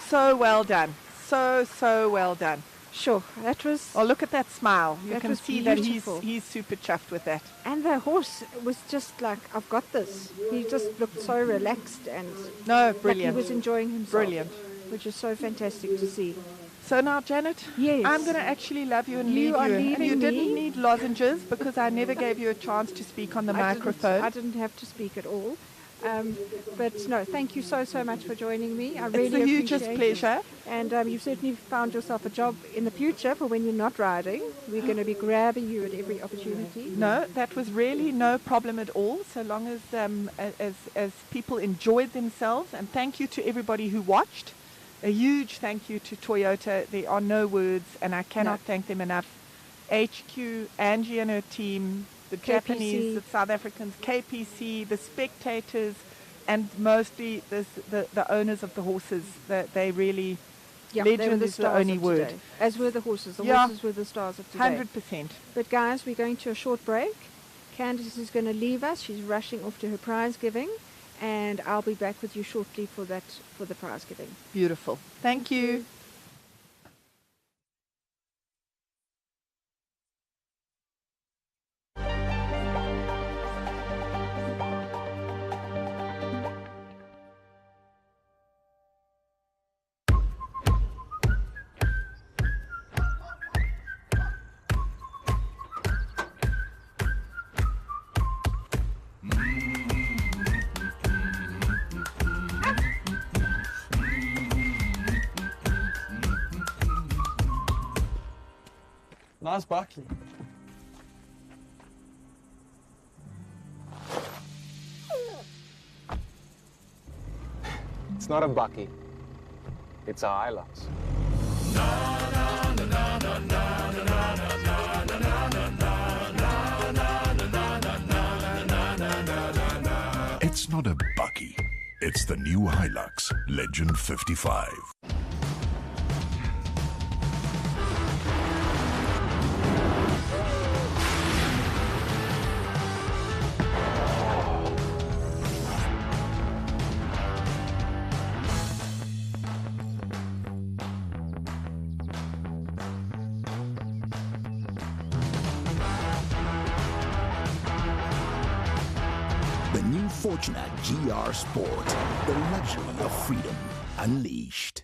So well done. So well done. Sure, that was... Oh, look at that smile. You that can was see beautiful. that he's super chuffed with that. And the horse was just like, I've got this. He just looked so relaxed and... No, like brilliant. he was enjoying himself. Brilliant. Which is so fantastic to see. So now, Janet, yes, I'm going to actually love you and you leave are you. leaving And you didn't me? need lozenges because I never gave you a chance to speak on the microphone. I didn't have to speak at all. But no, thank you so much for joining me. I really It's the hugest appreciate it. pleasure. And you've certainly found yourself a job in the future for when you're not riding. We're going to be grabbing you at every opportunity. No, that was really no problem at all, so long as people enjoyed themselves. And thank you to everybody who watched. A huge thank you to Toyota. There are no words, and I cannot thank them enough. HQ, Angie and her team, the KPC. Japanese, the South Africans, KPC, the spectators, and mostly the owners of the horses. They really, they were legend the is the stars only of word. today. As were the horses. The Yeah. horses were the stars of today. 100%. But guys, we're going to a short break. Candice is going to leave us. She's rushing off to her prize giving. And I'll be back with you shortly for the prize giving. Beautiful. Thank you. Nice bucky. It's not a bucky. It's a Hilux. not a bakkie. It's the new Hilux Legend 55. The new Fortuner GR Sport, the luxury of freedom unleashed.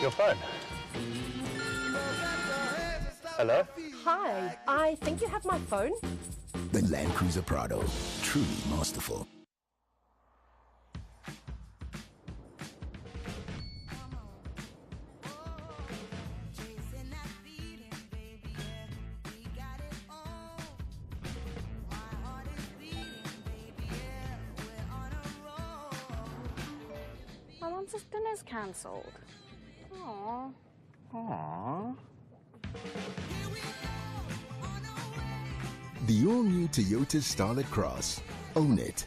Your phone. Hello? Hi, I think you have my phone. The Land Cruiser Prado, truly masterful. My mum says dinner's cancelled. Aww. Aww. The all-new Toyota Starlet Cross. Own it.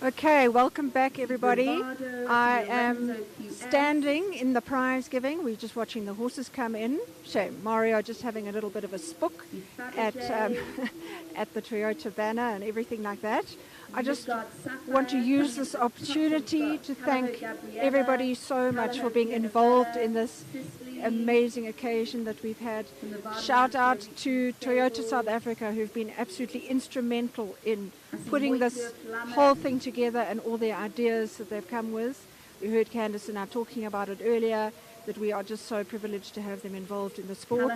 Okay, welcome back, everybody. I am standing in the prize giving. We're just watching the horses come in. Shame, Mario just having a little bit of a spook at at the Toyota banner and everything like that. I just want to use this opportunity to thank everybody so much for being involved in this amazing occasion that we've had. Shout out to Toyota South Africa, who've been absolutely instrumental in putting this whole thing together and all the ideas that they've come with. We heard Candice and I talking about it earlier, that we are just so privileged to have them involved in the sport.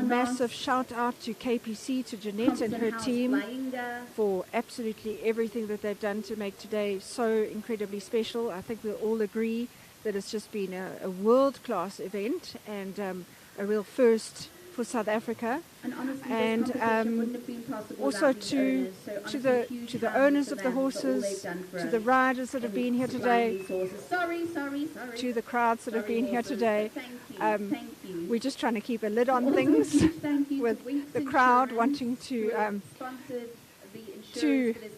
Massive shout out to KPC, to Jeanette and her team for absolutely everything that they've done to make today so incredibly special. I think we'll all agree that it's just been a world-class event and a real first for South Africa. And also to the owners of the horses, to the riders that have been here today, to the crowds that have been here today. We're just trying to keep a lid on things with the crowd wanting to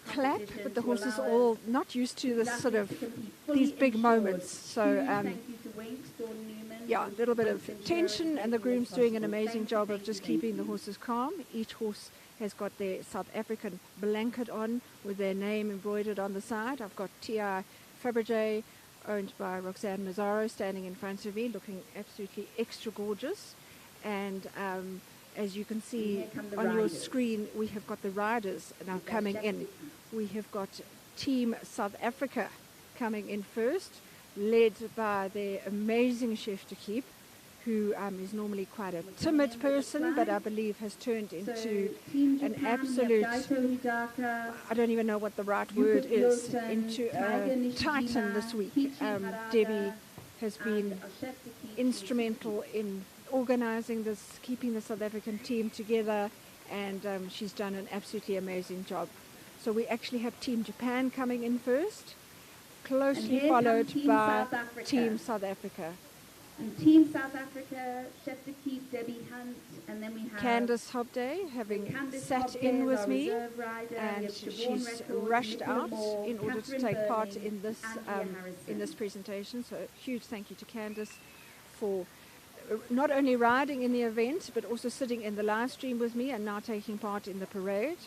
clap, but the horses are all not used to this sort of these big moments. So yeah, a little bit of tension, and the groom's doing an amazing job of just keeping the horses calm. Each horse has got their South African blanket on with their name embroidered on the side. I've got T.I. Fabergé, owned by Roxanne Mazzaro, standing in front of me, looking absolutely extra gorgeous. And as you can see on your screen, we have got the riders now coming in. We have got Team South Africa coming in first, led by their amazing chef to keep, who is normally quite a timid person, but I believe has turned into an absolute, I don't even know what the right word is, into a titan this week. Debbie has been instrumental in organizing this, keeping the South African team together, and she's done an absolutely amazing job. So we actually have Team Japan coming in first, closely followed by Team South Africa. And Team South Africa, Chef de Keep, Debbie Hunt, and then we have Candice Hobday having sat in with me, and she's rushed out in order to take part in this presentation. So a huge thank you to Candice for not only riding in the event, but also sitting in the live stream with me and now taking part in the parade.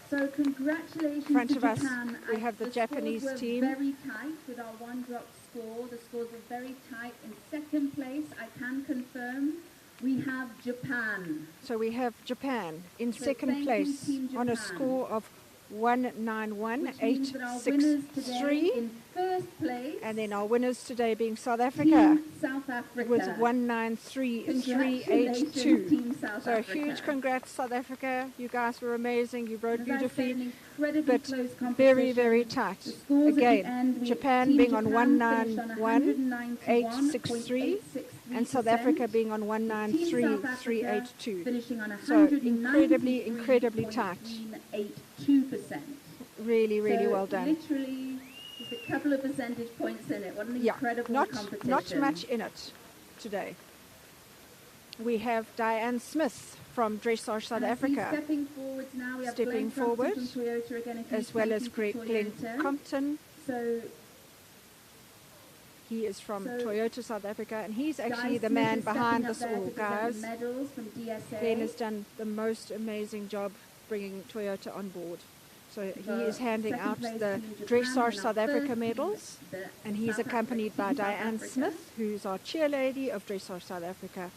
So congratulations In front to of us, Japan. we have the Japanese scores were team. Very tight with our one-drop score. The scores were very tight. In second place, I can confirm, we have Japan. So we have Japan in So second thank you, place Team on a Japan. score of Which means that our winners today 191,863. in first place, And then our winners today being South Africa Team South Africa. with 193,382. Congratulations, Team South So a Africa. huge congrats, South Africa. You guys were amazing. You rode As I said, beautifully, an incredibly but close very, competition. very tight. The scores at the Again, end, Japan Team being on Japan finished on 191,863, and South Africa being on Team South Africa 193,382. finishing on So incredibly tight. 193.82%. Really, really So well done. Literally, just a couple of percentage points in it. What an Yeah, incredible not competition. much in it today. We have Diane Smith from Dressage South And I see Africa, stepping forwards now. We have stepping Glenn Thompson forward, from Toyota again, a huge as well thank as you to Glenn Toyota. Compton. So He is from So, Toyota South Africa, and he's Guy actually the Smith man is stepping behind up this there all, to present guys. the medals from DSA. Glenn has done the most amazing job bringing Toyota on board. So he is handing second out place the Team Japan Dressage and South our Africa third medals, team, the and he's South accompanied by Team South Diane Africa. Smith, who's our chair lady of Dressage South Africa.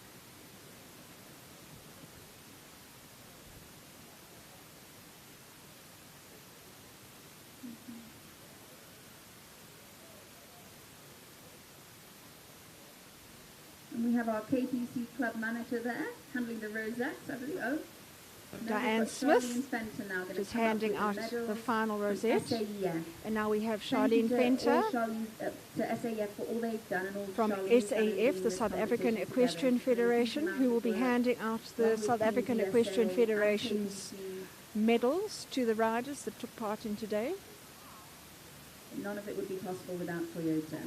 And we have our KPC club manager there, handling the rosettes, I believe. Oh. Diane Charlene Smith Fenton now gonna is come up handing with out medals the final from rosette. SAEF. And now we have Thank you Charlene to Fenter all Charlene, to SAF for all they've done and all from Charlene's done in SAF, bringing the this South African competition Equestrian together. Federation, who will be handing out the Along with South Team African DSA Equestrian and Federation's KPC. medals to the riders that took part in today. None of it would be possible without Toyota.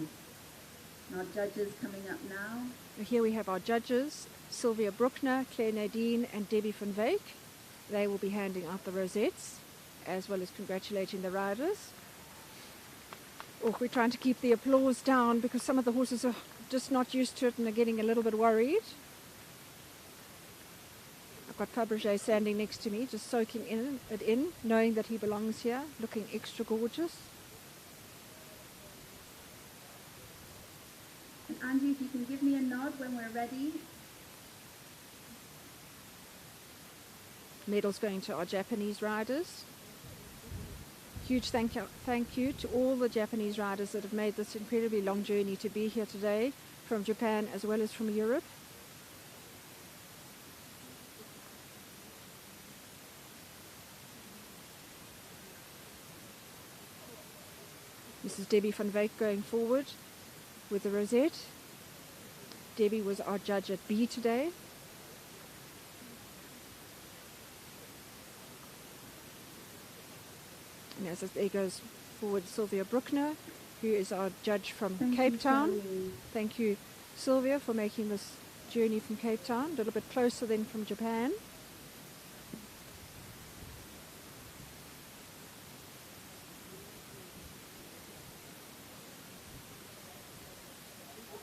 And our judges coming up now. Here we have our judges, Sylvia Bruckner, Claire Nadine, and Debbie van Wyk. They will be handing out the rosettes, as well as congratulating the riders. Oh, we're trying to keep the applause down because some of the horses are just not used to it and are getting a little bit worried. I've got Fabergé standing next to me, just soaking it in, knowing that he belongs here, looking extra gorgeous. And Angie, if you can give me a nod when we're ready. Medals going to our Japanese riders. Huge thank you to all the Japanese riders that have made this incredibly long journey to be here today from Japan as well as from Europe. Mrs. Debbie van Wyk going forward with the rosette. Debbie was our judge at B today. And as there goes forward Sylvia Bruckner, who is our judge from Cape Town. Thank you, Sylvia, for making this journey from Cape Town, a little bit closer than from Japan.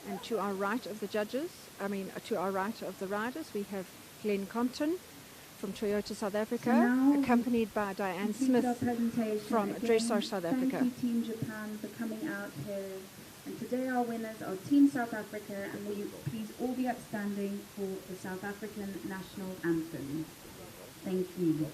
And to our right of the judges, to our right of the riders, we have Glenn Compton from Toyota South Africa, accompanied by Diane Smith from Dressage South Africa. Thank you, Team Japan, for coming out here. And today our winners are Team South Africa, and will you please all be upstanding for the South African National Anthem. Thank you.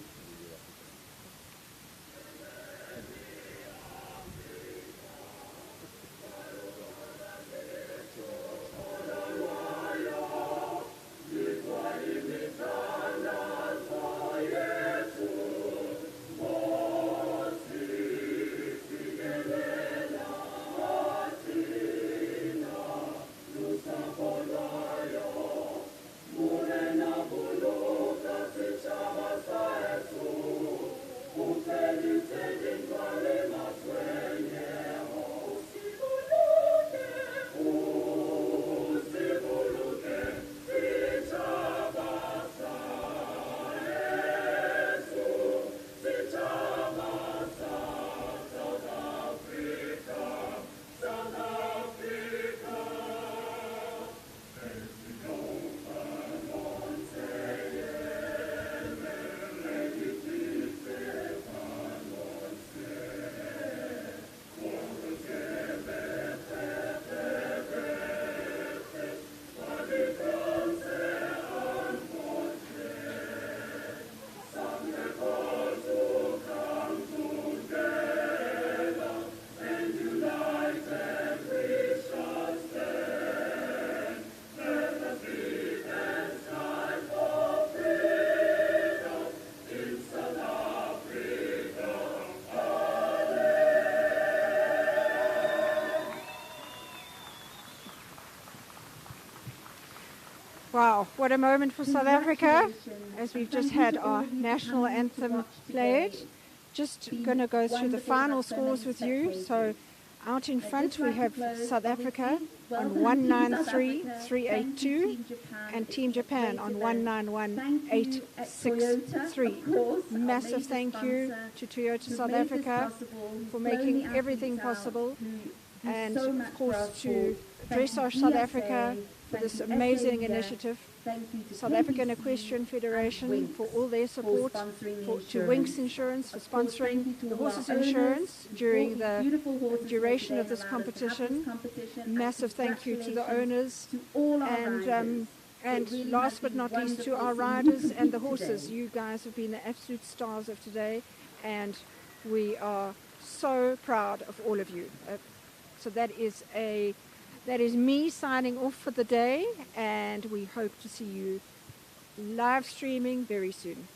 Wow, what a moment for South Africa as we've just had our national anthem played. Just going to go through the final scores with you. So out in front we have South Africa on 193.382 and Team Japan on 191.863. Massive thank you to Toyota South Africa for making everything possible, and of course to Dressage South Africa for this amazing initiative, South African Equestrian Federation for all their support, to Winx Insurance for sponsoring the horses insurance during the duration of this competition. Massive thank you to the owners, and last but not least to our riders and the horses. You guys have been the absolute stars of today, and we are so proud of all of you. So that is me signing off for the day, and we hope to see you live streaming very soon.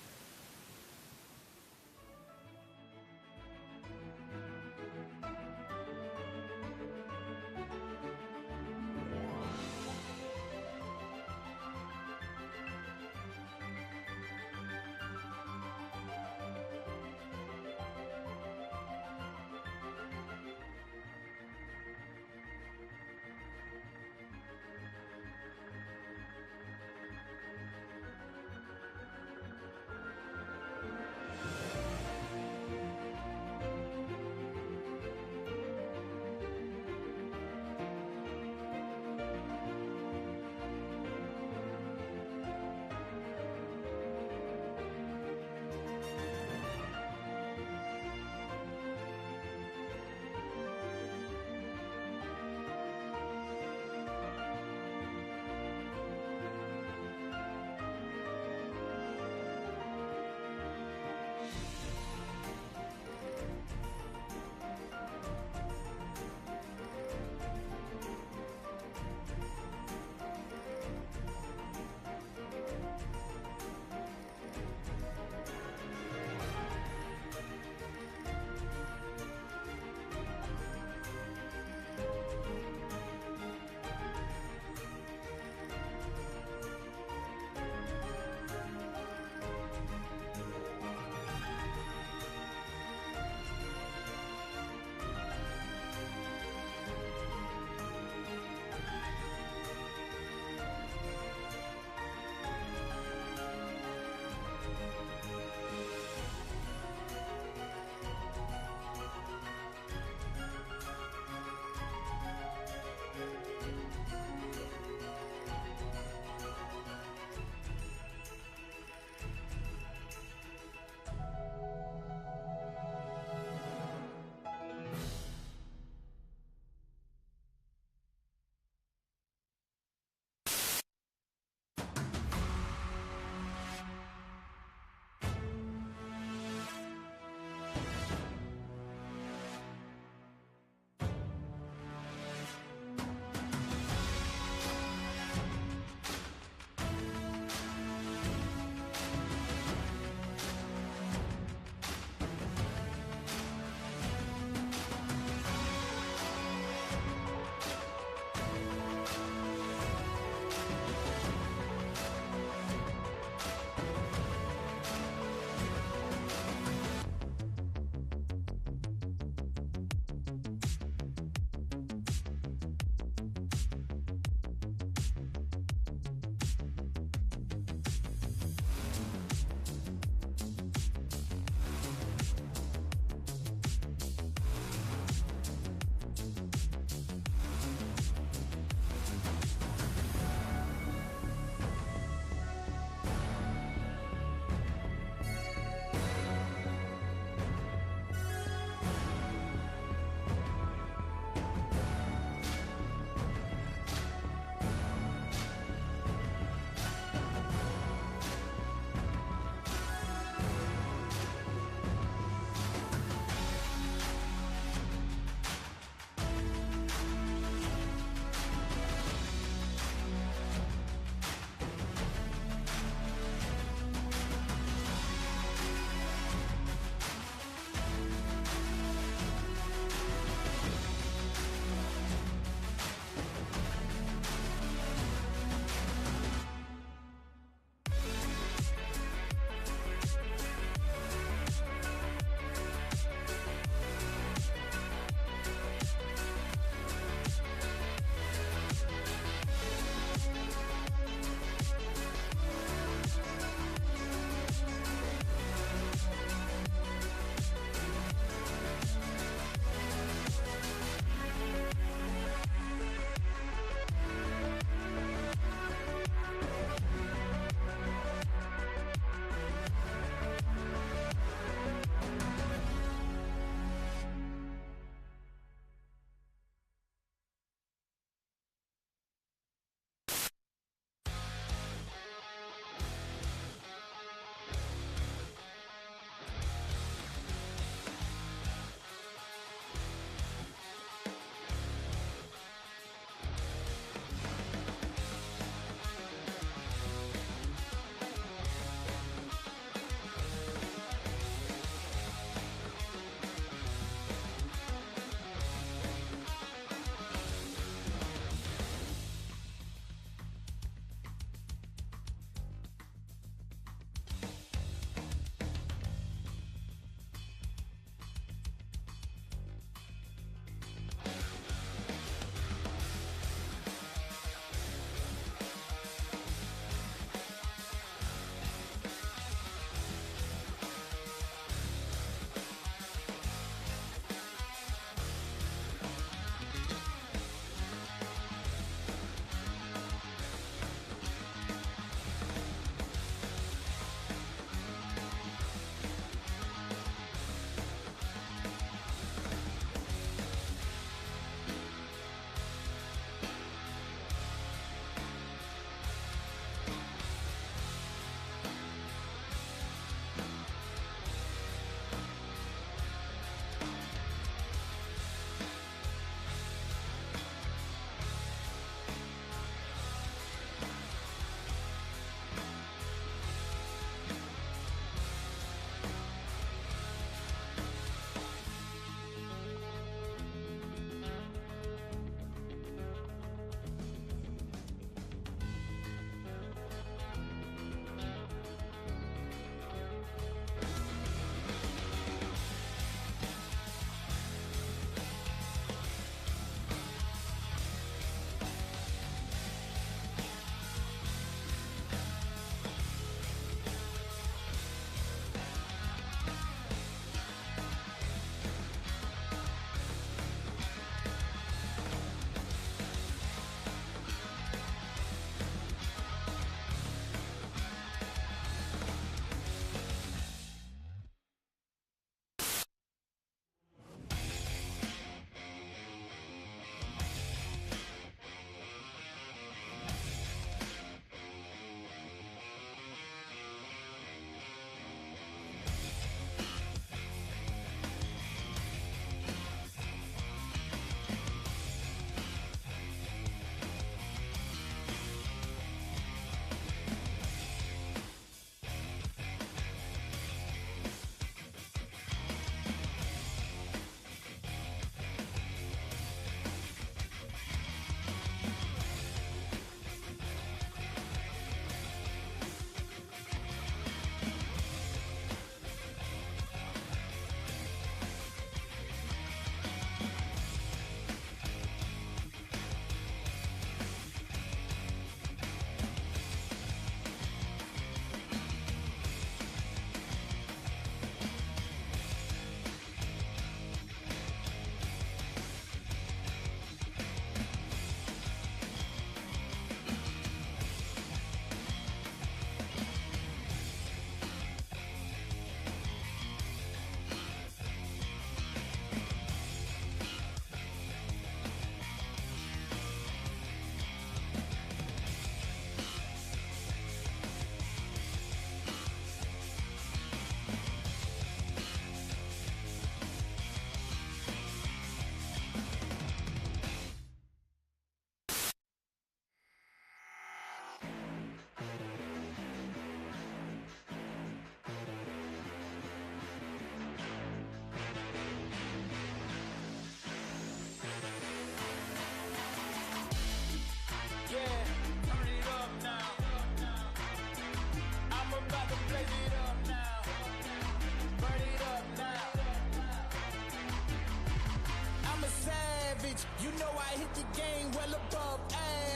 I hit the game well above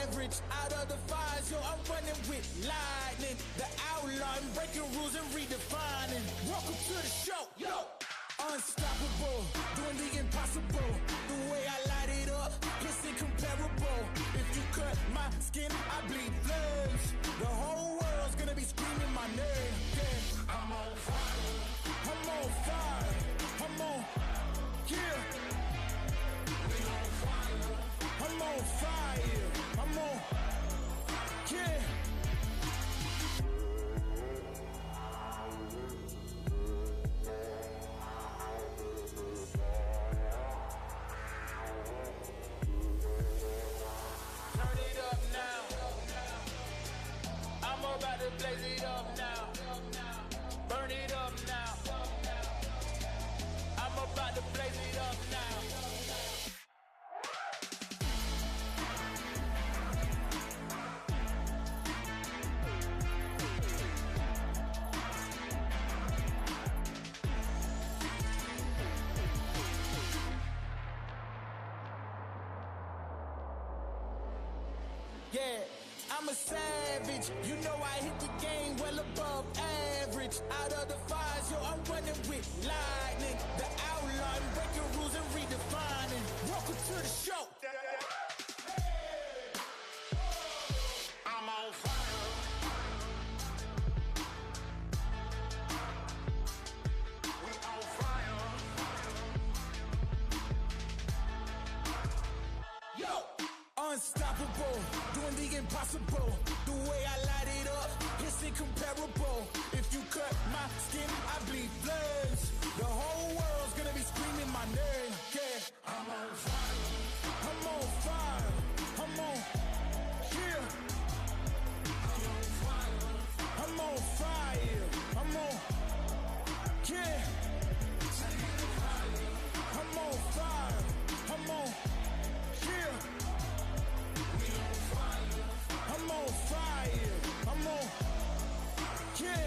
average. Out of the fives, yo, I'm running with lightning. The outlaw, I'm breaking rules and redefining. Welcome to the show, yo. Unstoppable, doing the impossible. The way I light it up, it's incomparable. If you cut my skin, I bleed flames. The whole world's gonna be screaming my name. Yeah, I'm on fire. I'm on fire. I'm on, yeah. We on fire. I'm on fire. I'm on, yeah. Turn it up now. I'm about to blaze it up now. Burn it up now. I'm about to blaze it up now. Yeah, I'm a savage. You know I hit the game well above average. Out of the fives, yo, I'm running with lightning. The outlaw, I'm breaking rules and redefining. Welcome to the show. I'm on fire. We on fire. Yo, unstoppable, doing the impossible. The way I light it up, it's incomparable. If you cut my skin, I bleed flames. The whole world's gonna be screaming my name. Yeah, I'm on fire. I'm on fire. I'm on, yeah. I'm on fire. I'm on fire. I'm on, yeah. I'm on fire. I'm on, yeah. I'm on fire. I'm on, yeah.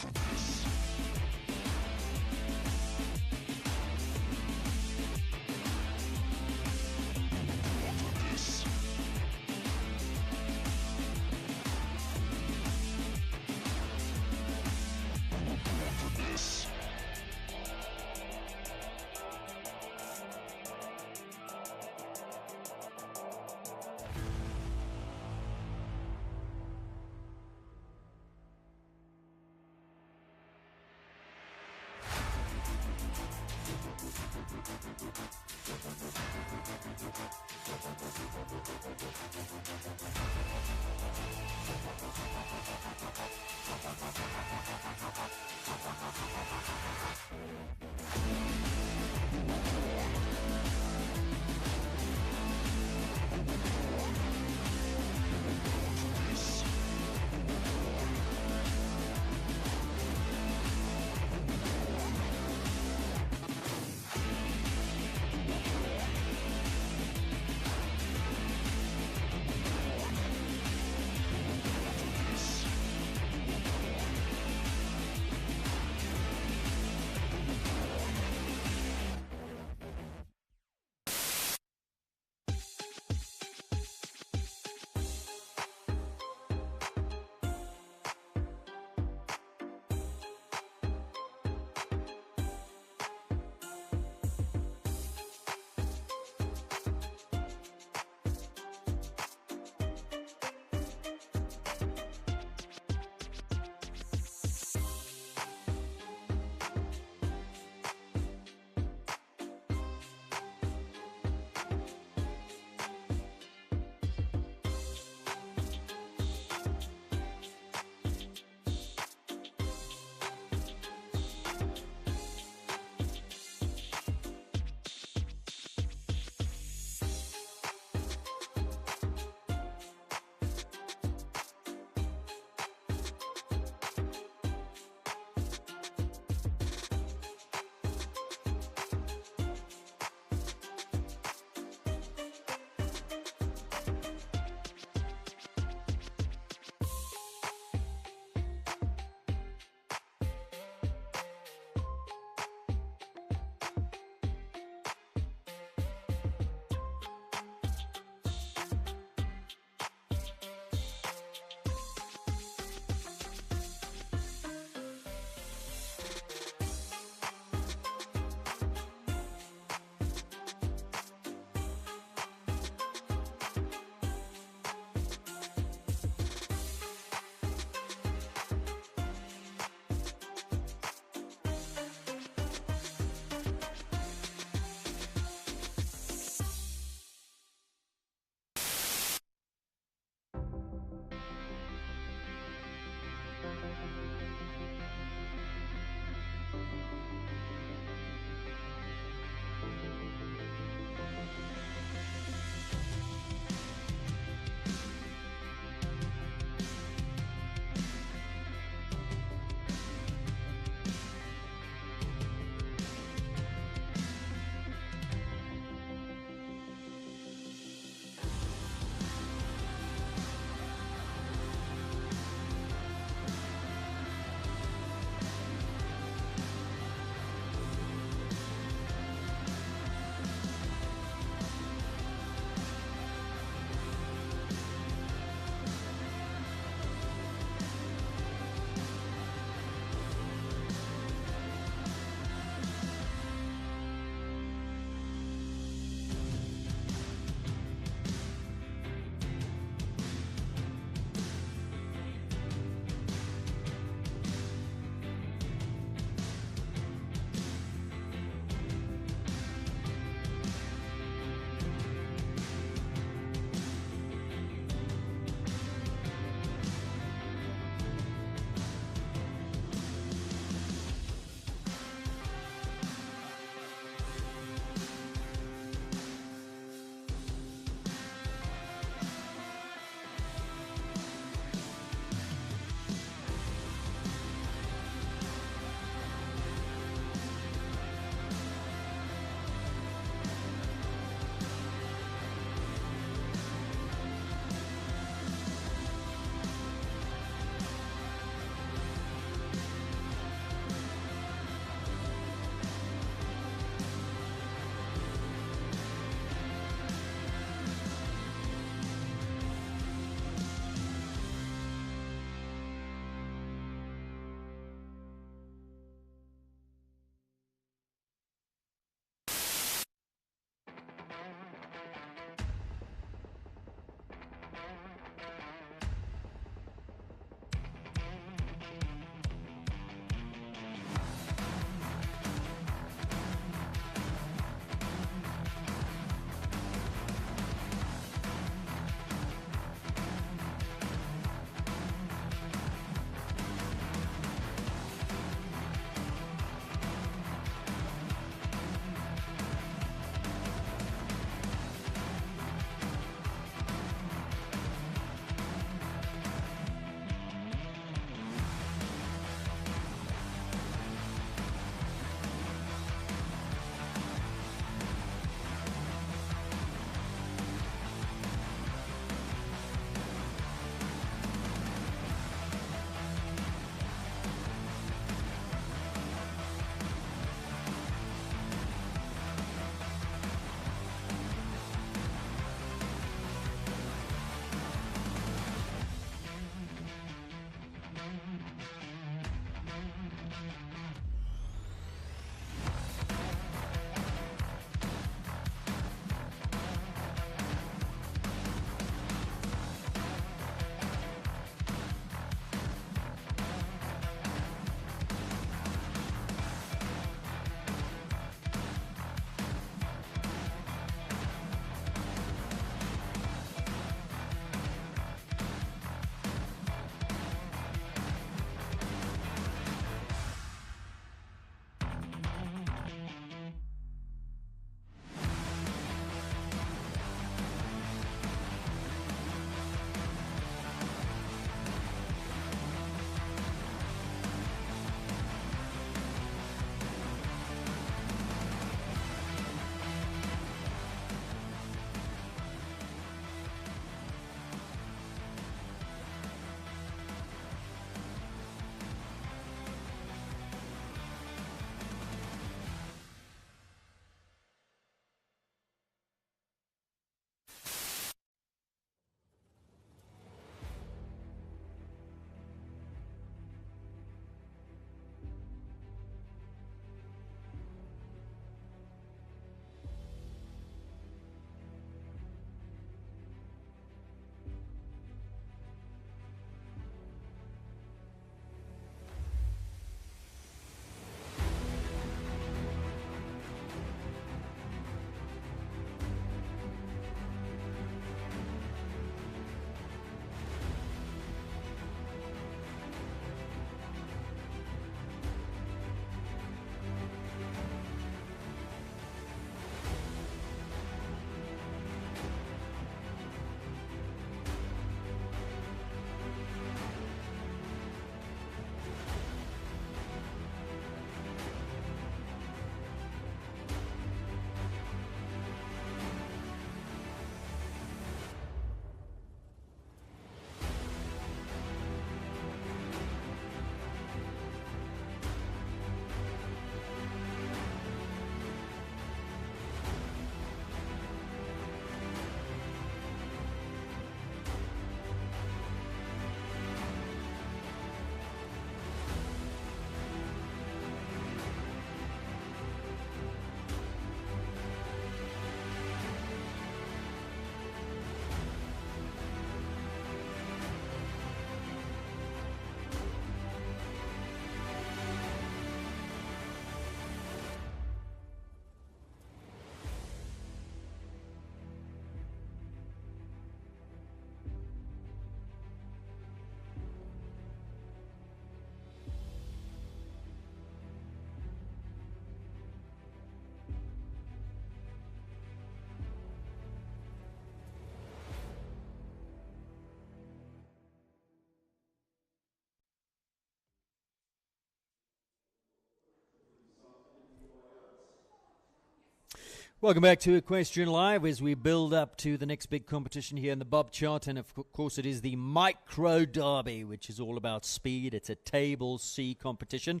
Welcome back to Equestrian Live as we build up to the next big competition here in the Bob Chart. And of course, it is the Micro Derby, which is all about speed. It's a Table C competition.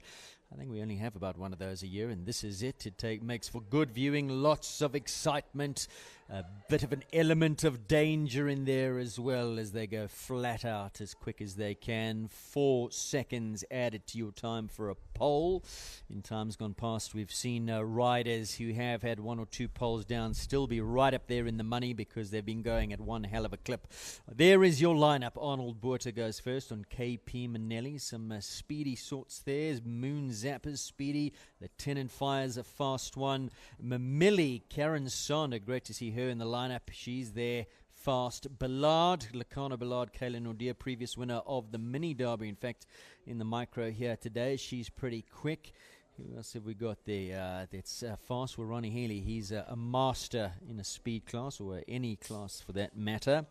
I think we only have about one of those a year, and this is it. It makes for good viewing, lots of excitement, a bit of an element of danger in there as well as they go flat out as quick as they can. 4 seconds added to your time for a pole. In times gone past, we've seen riders who have had 1 or 2 poles down still be right up there in the money because they've been going at one hell of a clip. There is your lineup. Arnold Botha goes first on KP Manelli. Some speedy sorts there. Moon Zapper's speedy. The Tenant Fire's a fast one. Mamili, Karen Sander, great to see her in the lineup. She's there fast. Ballard, Lacana Ballard, Kayla Nordia, previous winner of the Mini Derby. In fact, in the micro here today, she's pretty quick. Who else have we got there? That's fast. Well, Ronnie Healy, he's a master in a speed class, or any class for that matter.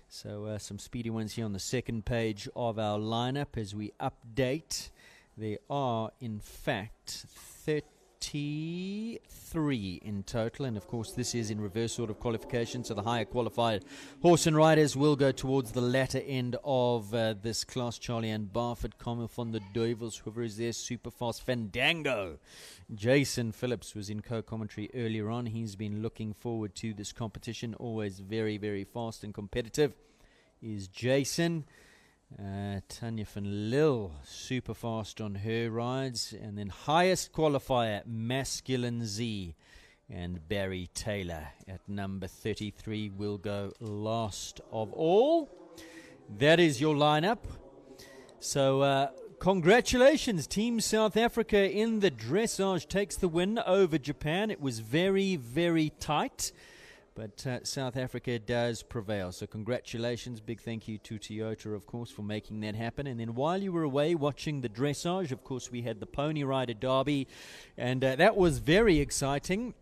So some speedy ones here on the second page of our lineup as we update. There are, in fact, 33 in total, and of course this is in reverse order of qualification, so the higher qualified horse and riders will go towards the latter end of this class. Charlie Ann Barford, Carmel van der Duivels, whoever is there, Superfast Fandango. Jason Phillips was in co-commentary earlier on. He's been looking forward to this competition, always very, very fast and competitive, is Jason. Tanya van Lille, super fast on her rides. And then highest qualifier, Masculine Z. And Barry Taylor at number 33 will go last of all. That is your lineup. So congratulations, Team South Africa in the dressage takes the win over Japan. It was very, very tight. But South Africa does prevail. So congratulations. Big thank you to Toyota, of course, for making that happen. And then while you were away watching the dressage, of course, we had the Pony Rider Derby. And that was very exciting.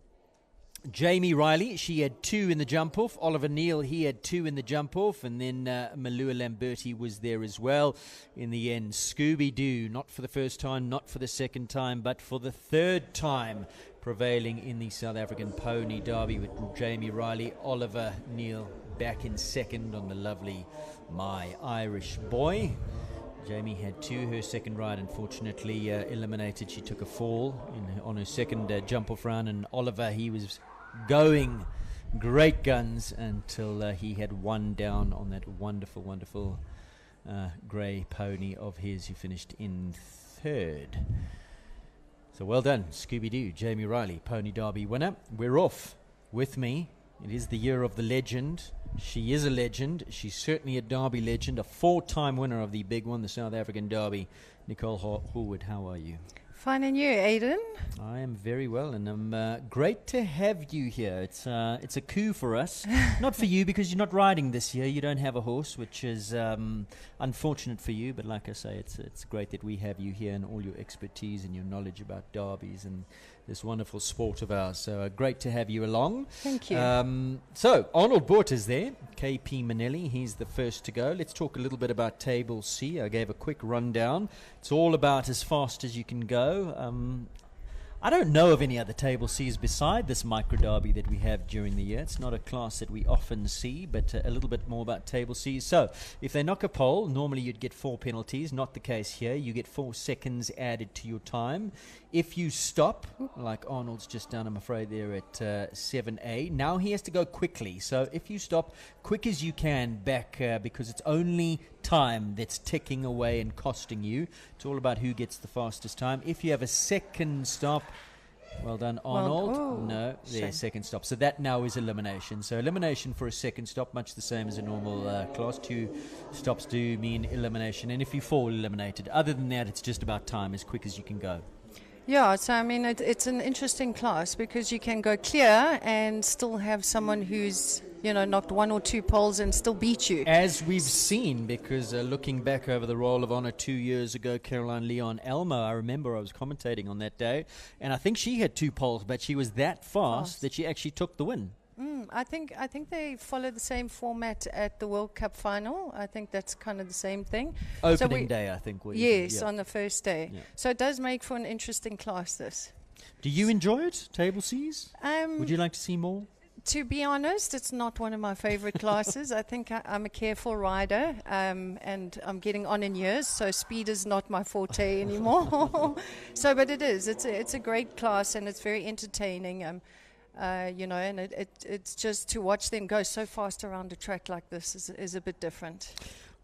Jamie Riley, she had 2 in the jump-off. Oliver Neal, he had 2 in the jump-off. And then Malua Lamberti was there as well. In the end, Scooby-Doo, not for the first time, not for the second time, but for the third time, prevailing in the South African Pony Derby with Jamie Riley. Oliver Neal back in second on the lovely My Irish Boy. Jamie had 2. Her second ride, unfortunately, eliminated. She took a fall on her second jump-off round, and Oliver, he was going great guns until he had 1 down on that wonderful, wonderful grey pony of his, who finished in 3rd. So well done, Scooby-Doo, Jamie Riley, Pony Derby winner. We're off. With me, it is the year of the legend. She is a legend. She's certainly a Derby legend, a 4-time winner of the big one, the South African Derby. Nicole Horwood, how are you? Fine, and you, Aidan? I am very well, and I'm great to have you here. It's a coup for us. Not for you, because you're not riding this year. You don't have a horse, which is unfortunate for you. But like I say, it's great that we have you here and all your expertise and your knowledge about derbies and this wonderful sport of ours. So great to have you along. Thank you. So Arnold Botha is there. KP Manelli, he's the first to go. Let's talk a little bit about Table C. I gave a quick rundown. It's all about as fast as you can go. I don't know of any other Table Cs beside this Micro Derby that we have during the year. It's not a class that we often see, but a little bit more about Table Cs. So, if they knock a pole, normally you'd get 4 penalties. Not the case here. You get 4 seconds added to your time. If you stop, like Arnold's just done, I'm afraid, there at 7A, now he has to go quickly. So, if you stop quick as you can back, because it's only time that's ticking away and costing you. It's all about who gets the fastest time. If you have a second stop, well done, Arnold. No, there's second stop. So that now is elimination. So elimination for a second stop, much the same as a normal class. 2 stops do mean elimination. And if you fall, eliminated. Other than that, it's just about time, as quick as you can go. Yeah, so I mean, it's an interesting class because you can go clear and still have someone who's, knocked 1 or 2 poles and still beat you. As we've seen, because looking back over the Roll of Honour 2 years ago, Caroline Leon Elmo, I remember I was commentating on that day, and I think she had 2 poles, but she was that fast that she actually took the win. I think they follow the same format at the World Cup final. I think that's kind of the same thing. Opening day, I think. Yes, on the first day. Yeah. So it does make for an interesting class, this. Do you enjoy it, Table Seas? Would you like to see more? To be honest, it's not one of my favorite classes. I think I'm a careful rider, and I'm getting on in years, so speed is not my forte anymore. So, but it is. It's a great class, and it's very entertaining. You know, and it's just to watch them go so fast around a track like this is a bit different.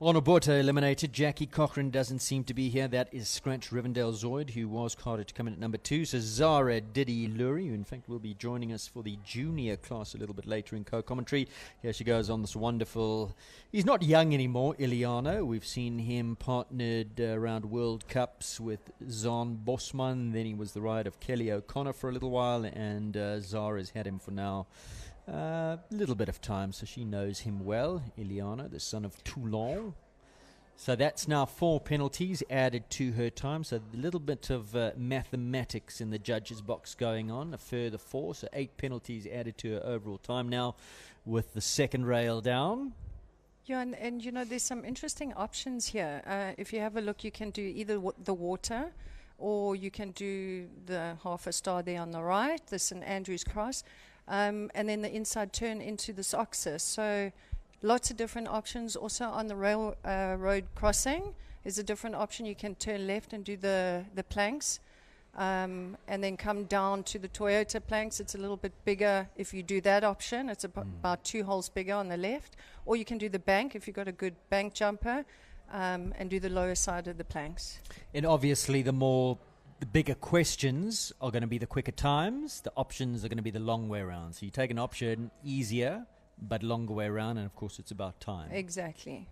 Onobuta eliminated. Jackie Cochran doesn't seem to be here. That is Scratch Rivendell Zoid, who was carded to come in at number 2. So Zara Diddy Lurie, who in fact will be joining us for the junior class a little bit later in co-commentary. Here she goes on this wonderful... He's not young anymore, Iliano. We've seen him partnered around World Cups with Zahn Bosman. Then he was the ride of Kelly O'Connor for a little while, and Zara's had him for now a little bit of time, so she knows him well. Iliano, the son of Toulon. So that's now 4 penalties added to her time. So a little bit of mathematics in the judges' box going on. A further 4, so 8 penalties added to her overall time now with the second rail down. Yeah, and you know, there's some interesting options here. If you have a look, you can do either the water, or you can do the half a star there on the right, the St. Andrew's Cross. And then the inside turn into this Oxus. So lots of different options. Also on the road crossing is a different option. You can turn left and do the planks, and then come down to the Toyota planks. It's a little bit bigger if you do that option. It's about 2 holes bigger on the left. Or you can do the bank if you've got a good bank jumper, and do the lower side of the planks. And obviously the bigger questions are going to be the quicker times. The options are going to be the long way around. So you take an option, easier, but longer way around, and of course it's about time. Exactly.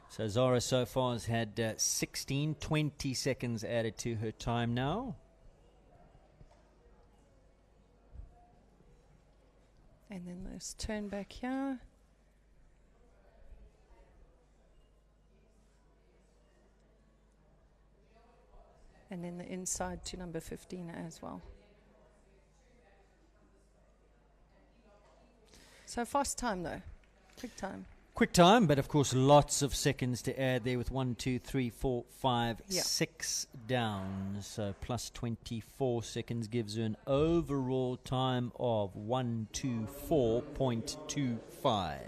So Zara so far has had 20 seconds added to her time now. And then let's turn back here. And then the inside to number 15 as well. So fast time though, quick time. Quick time, but of course lots of seconds to add there with 1, 2, 3, 4, 5, 6 down. So plus 24 seconds gives her an overall time of 124.25.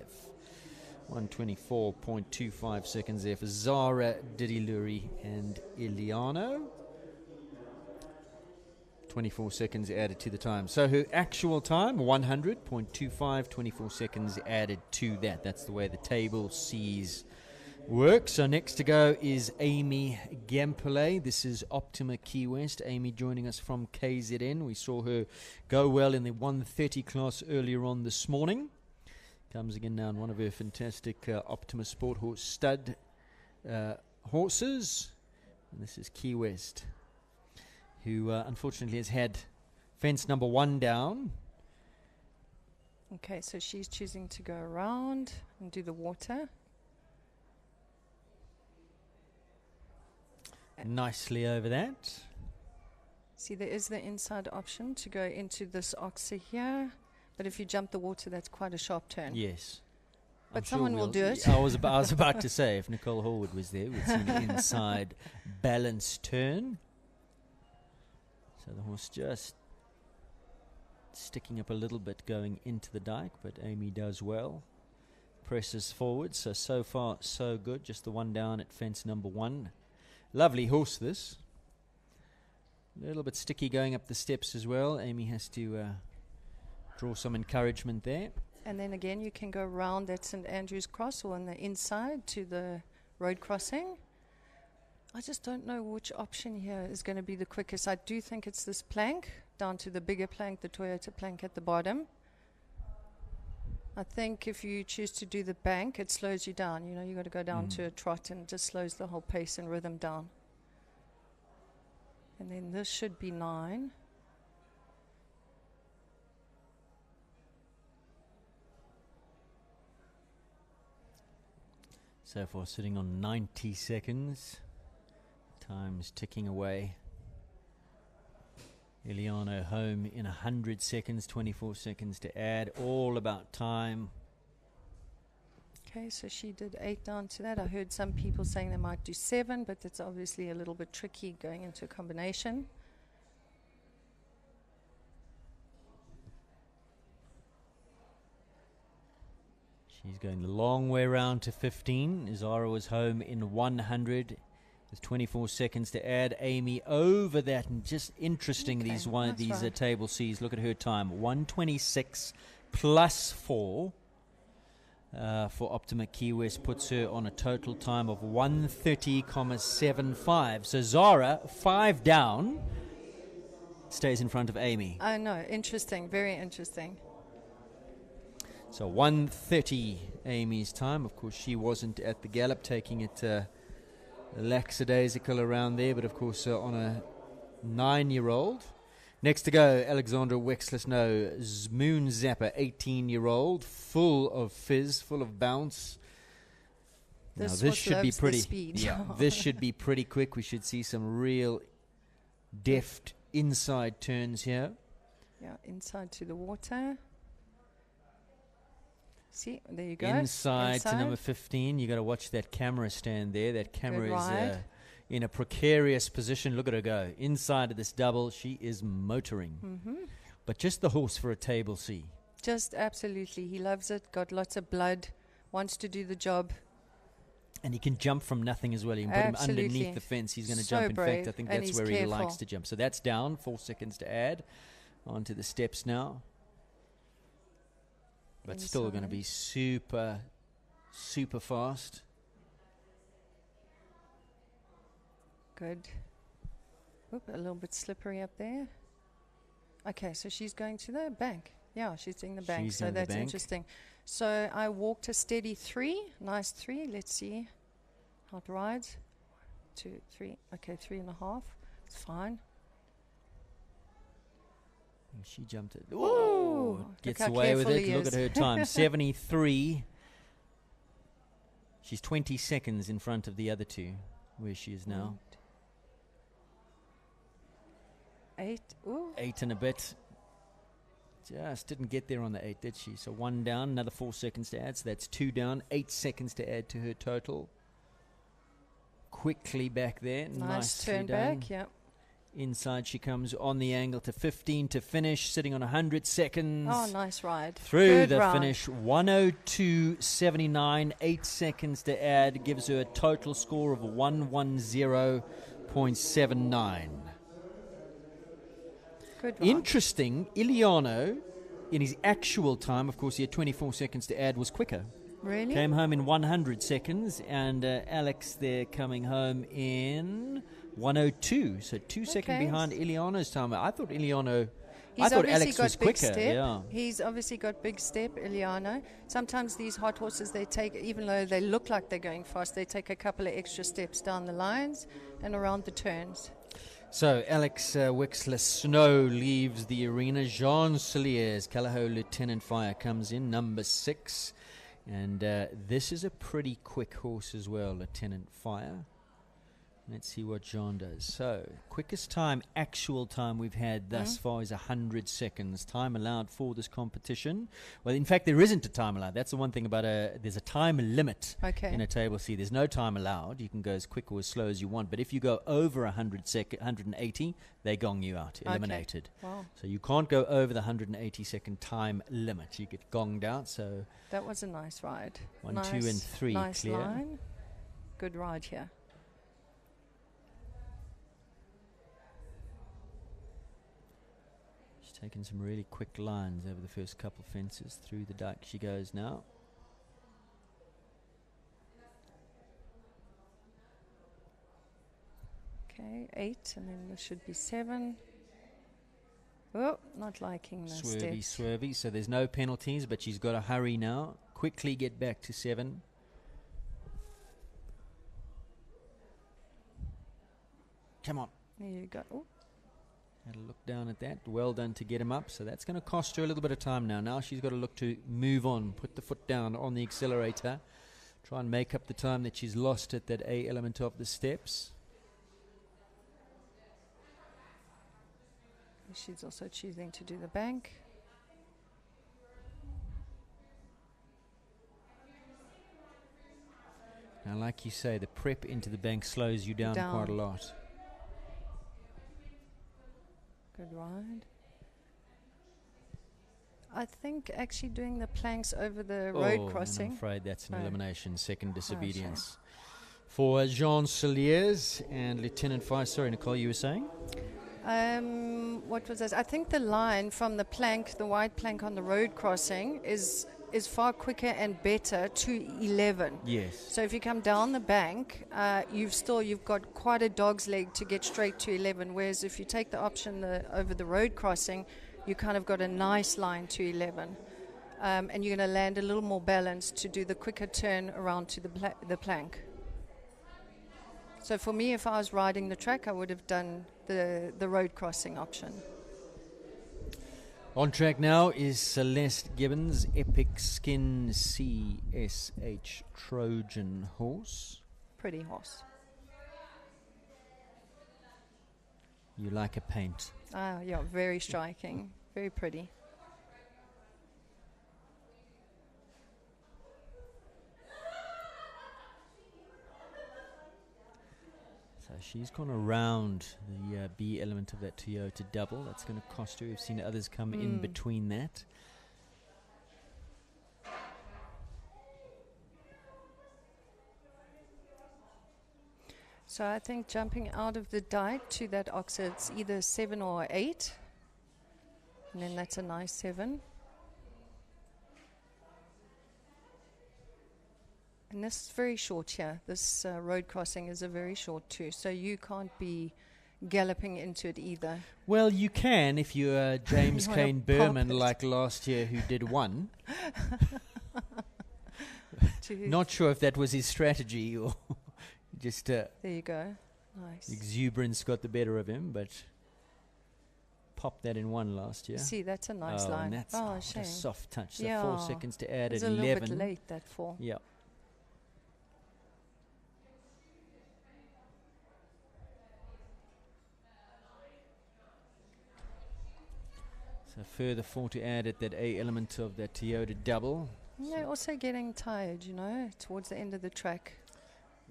124.25 seconds there for Zara Didiluri and Iliano. 24 seconds added to the time. So her actual time, 100.25, 24 seconds added to that. That's the way the table sees work. So next to go is Amy Gempele. This is Optima Key West. Amy joining us from KZN. We saw her go well in the 130 class earlier on this morning. Comes again now in one of her fantastic Optima Sport Horse stud horses. And this is Key West, who unfortunately has had fence number 1 down. Okay, so she's choosing to go around and do the water. Nicely over that. See, there is the inside option to go into this oxer here. But if you jump the water, that's quite a sharp turn. Yes. But I'm someone sure will do it. I was about to say, if Nicole Horwood was there, we'd see an inside balance turn. So the horse just sticking up a little bit going into the dike, but Amy does well. Presses forward, so far so good. Just the one down at fence number 1. Lovely horse this. A little bit sticky going up the steps as well. Amy has to draw some encouragement there. And then again, you can go around that St. Andrew's Cross or on the inside to the road crossing. I just don't know which option here is going to be the quickest. I do think it's this plank, down to the bigger plank, the Toyota plank at the bottom. I think if you choose to do the bank, it slows you down. You know, you've got to go down to a trot, and it just slows the whole pace and rhythm down. And then this should be 9. So far sitting on 90 seconds. Time's ticking away. Iliano home in 100 seconds, 24 seconds to add. All about time. Okay, so she did 8 down to that. I heard some people saying they might do 7, but that's obviously a little bit tricky going into a combination. She's going the long way round to 15. Zara was home in 100 with 24 seconds to add. Amy over that, and just interesting these table Cs. Look at her time, 126 plus 4 for Optima Key West puts her on a total time of 130.75. So Zara, 5 down, stays in front of Amy. I know, interesting, very interesting. So 1:30 Amy's time. Of course, she wasn't at the gallop, taking it lackadaisical around there, but of course on a 9-year-old. Next to go, Alexandra Wexler. No, Moon Zapper, 18-year-old, full of fizz, full of bounce. This now this should be loves the pretty. speed. Yeah, this should be pretty quick. We should see some real deft inside turns here. Yeah, inside to the water. See, there you go. Inside to number 15. You got to watch that camera stand there. That camera is in a precarious position. Look at her go. Inside of this double, she is motoring. But just the horse for a table C. Just absolutely. He loves it. Got lots of blood. Wants to do the job. And he can jump from nothing as well. You can put him underneath the fence. He's going to jump. In fact, I think that's where he likes to jump. So that's down. 4 seconds to add. Onto the steps now. But still going to be super, super fast. Good. Oop, a little bit slippery up there. Okay, so she's going to the bank. Yeah, she's doing the bank. So that's interesting. So I walked a steady 3. Nice 3. Let's see how it rides. 2, 3. Okay, 3.5. It's fine. She jumped it. Oh, gets away with it. Look at her time. 73. She's 20 seconds in front of the other two, where she is now. 8. Ooh. 8 and a bit. Just didn't get there on the 8, did she? So 1 down, another 4 seconds to add. So that's 2 down, 8 seconds to add to her total. Quickly back there. Nice turn back, yep. Inside she comes on the angle to 15 to finish, sitting on 100 seconds. Oh, nice ride. Through the finish, 102.79, 8 seconds to add, gives her a total score of 110.79. Good ride. Interesting, Iliano, in his actual time, of course he had 24 seconds to add, was quicker. Really? Came home in 100 seconds, and Alex there coming home in 102, so 2 seconds behind Iliano's time. I thought Iliano, I thought Alex was quicker. Yeah. He's obviously got big step, Iliano. Sometimes these hot horses, they take, even though they look like they're going fast, they take a couple of extra steps down the lines and around the turns. So Alex Wexler Snow leaves the arena. Jean Cilliers, Callao Lieutenant Fire, comes in, number 6. And this is a pretty quick horse as well, Lieutenant Fire. Let's see what Jean does. So, quickest time, actual time we've had thus far is 100 seconds. Time allowed for this competition. Well, in fact, there isn't a time allowed. That's the one thing about there's a time limit in a table C. There's no time allowed. You can go as quick or as slow as you want. But if you go over 180, they gong you out, eliminated. Wow. So you can't go over the 180-second time limit. You get gonged out. So that was a nice ride. 1, 2, and 3 nice clear. Line. Good ride here. Taking some really quick lines over the first couple fences. Through the dike she goes now. Okay, 8, and then there should be 7. Oh, not liking the Swervy, steps. swervy. So there's no penalties, but she's got to hurry now. Quickly get back to 7. Come on. There you go. Ooh. Had a look down at that. Well done to get him up. So that's going to cost her a little bit of time now. Now she's got to look to move on, put the foot down on the accelerator, try and make up the time that she's lost at that A element of the steps. She's also choosing to do the bank. Now, like you say, the prep into the bank slows you down. Quite a lot. Good ride. I think actually doing the planks over the road crossing. I'm afraid that's an Oh. elimination, second disobedience. shame. For Jean Celliers and Lieutenant Fire. Sorry, Nicole, you were saying? What was this? I think the line from the plank, the wide plank on the road crossing, is far quicker and better to 11. Yes. So if you come down the bank, you've got quite a dog's leg to get straight to 11. Whereas if you take the option over the road crossing, you kind of got a nice line to 11. And you're going to land a little more balanced to do the quicker turn around to the plank. So for me, if I was riding the track, I would have done the road crossing option. On track now is Celeste Gibbons, Epic Skin CSH Trojan horse. Pretty horse. You like a paint. Ah, yeah, very striking. Very pretty. So she's gone around the B element of that Toyota double. That's going to cost her. We've seen others come in between that. So I think jumping out of the dike to that oxer, it's either 7 or 8. And then that's a nice 7. And this is very short here. This road crossing is a very short too. So you can't be galloping into it either. Well, you can if you're James You wanna Kane pop Berman it. like last year who did one. To- Not sure if that was his strategy or just There you go. Nice. exuberance got the better of him, but popped that in one last year. See, that's a nice Oh, line. and that's Oh, what shame. a soft touch. So Yeah. 4 seconds to add It was at a 11. little bit late, that 4. Yeah. So further 4 to add at that A element of that Toyota double. They're also getting tired, towards the end of the track.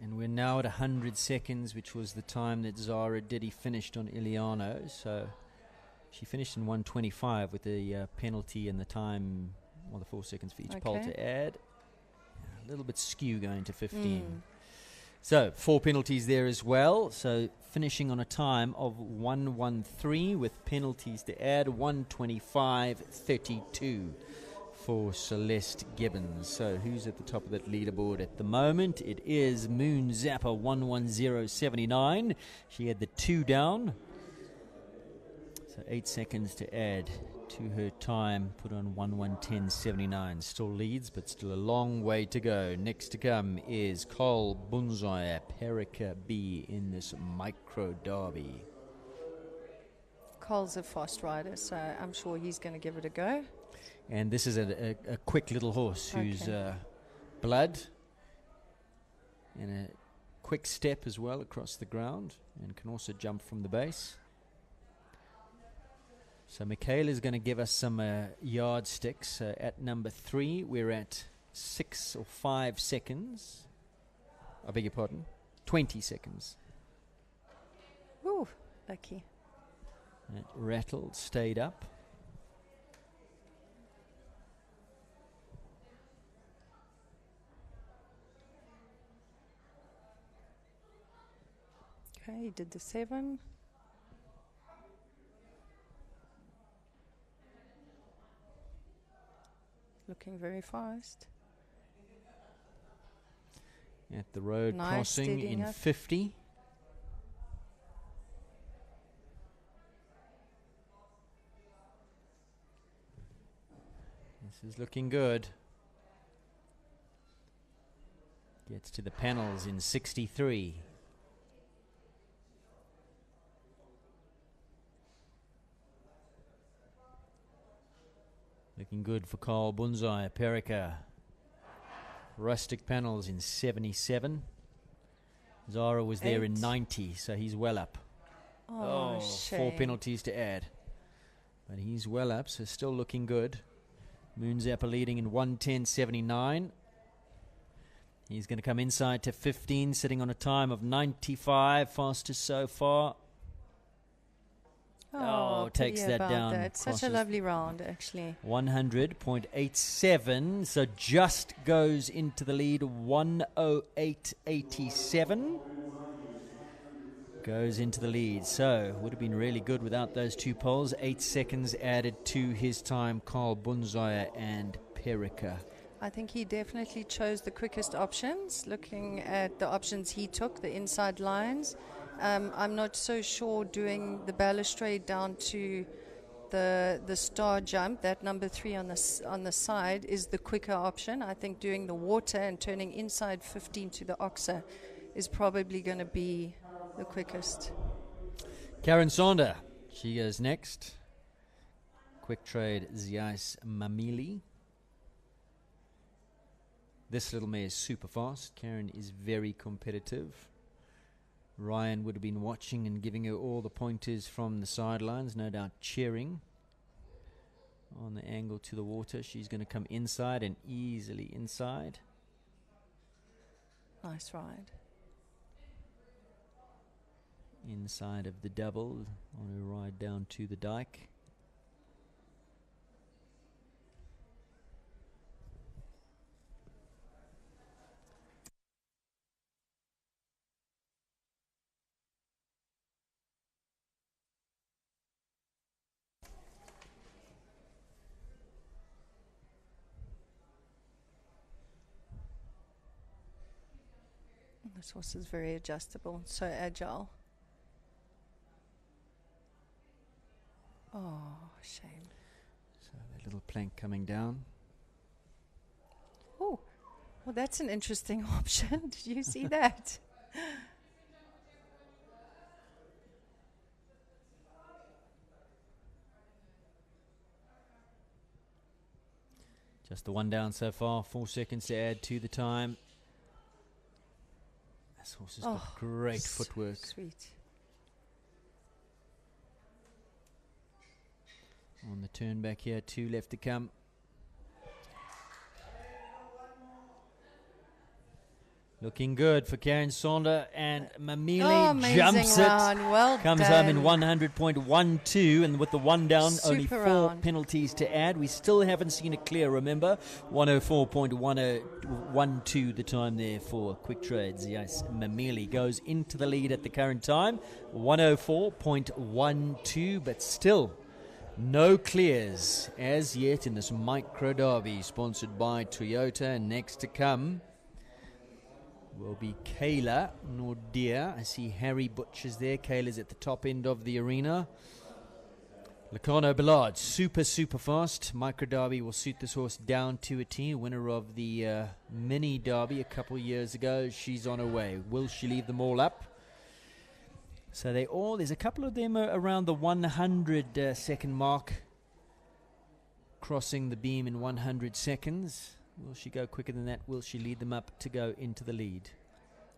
And we're now at 100 seconds, which was the time that Zara Diddy finished on Iliano. So she finished in 1:25 with the penalty and the time, well, the 4 seconds for each pole Okay. to add. A little bit skew going to 15. So 4 penalties there as well. So finishing on a time of 1:13 with penalties to add, 1:25.32 for Celeste Gibbons. So who's at the top of that leaderboard at the moment? It is Moon Zappa 1:10.79. She had the 2 down. So 8 seconds to add to her time, put on 1:10.79. Still leads, but still a long way to go. Next to come is Carl Bunzai, Perica B in this micro derby. Cole's a fast rider, so I'm sure he's going to give it a go. And this is a quick little horse who's Okay. blood and a quick step as well across the ground and can also jump from the base. So Michaela is going to give us some yardsticks. At number 3, we're at 6 or 5 seconds. I beg your pardon. 20 seconds. Ooh, lucky. It rattled, stayed up. Okay, he did the 7. Looking very fast. At the road Nice, crossing steadying in up. 50. This is looking good. Gets to the panels in 63. Looking good for Carl Bunzai, Perica. Rustic panels in 77. Zara was there in 8. 90, so he's well up. Oh, 4 shame. penalties to add. But he's well up, so still looking good. Moon Zappa leading in 1:10.79. He's going to come inside to 15, sitting on a time of 95, fastest so far. Oh, takes pity that about down. that. Such a crosses lovely round, actually. 100.87, so just goes into the lead. 108.87 goes into the lead. So would have been really good without those two poles. 8 seconds added to his time. Carl Bunzaya and Perica. I think he definitely chose the quickest options. Looking at the options he took, the inside lines, I'm not so sure doing the balustrade down to the star jump, that number 3 on the side, is the quicker option. I think doing the water and turning inside 15 to the oxer is probably going to be the quickest. Karen Sander, she goes next. Quick trade, Ziais Mamili. This little mare is super fast. Karen is very competitive. Ryan would have been watching and giving her all the pointers from the sidelines, no doubt cheering. On the angle to the water, she's going to come inside and easily inside. Nice ride. Inside of the double on her ride down to the dike. This horse is very adjustable, so agile. Oh, shame. So that little plank coming down. Oh, well, that's an interesting option. Did you see that? Just the one down so far. 4 seconds to add to the time. This horse has got great footwork. Sweet. On the turn back here, 2 left to come. Looking good for Karen Sander, and Mamili jumps round. it. Well comes done. home in 100.12, and with the one down, only Super 4 round. penalties to add. We still haven't seen it clear, remember. 104.1012 the time there for Quick Trades. Yes, Mamili goes into the lead at the current time. 104.12, but still no clears as yet in this micro derby sponsored by Toyota. And next to come will be Kayla Nordia. I see Harry Butchers there. Kayla's at the top end of the arena. Lacano Ballard, super fast. Micro Derby will suit this horse down to a T. Winner of the Mini Derby a couple of years ago. She's on her way. Will she leave them all up? So there's a couple of them around the 100 second mark, crossing the beam in 100 seconds. Will she go quicker than that? Will she lead them up to go into the lead?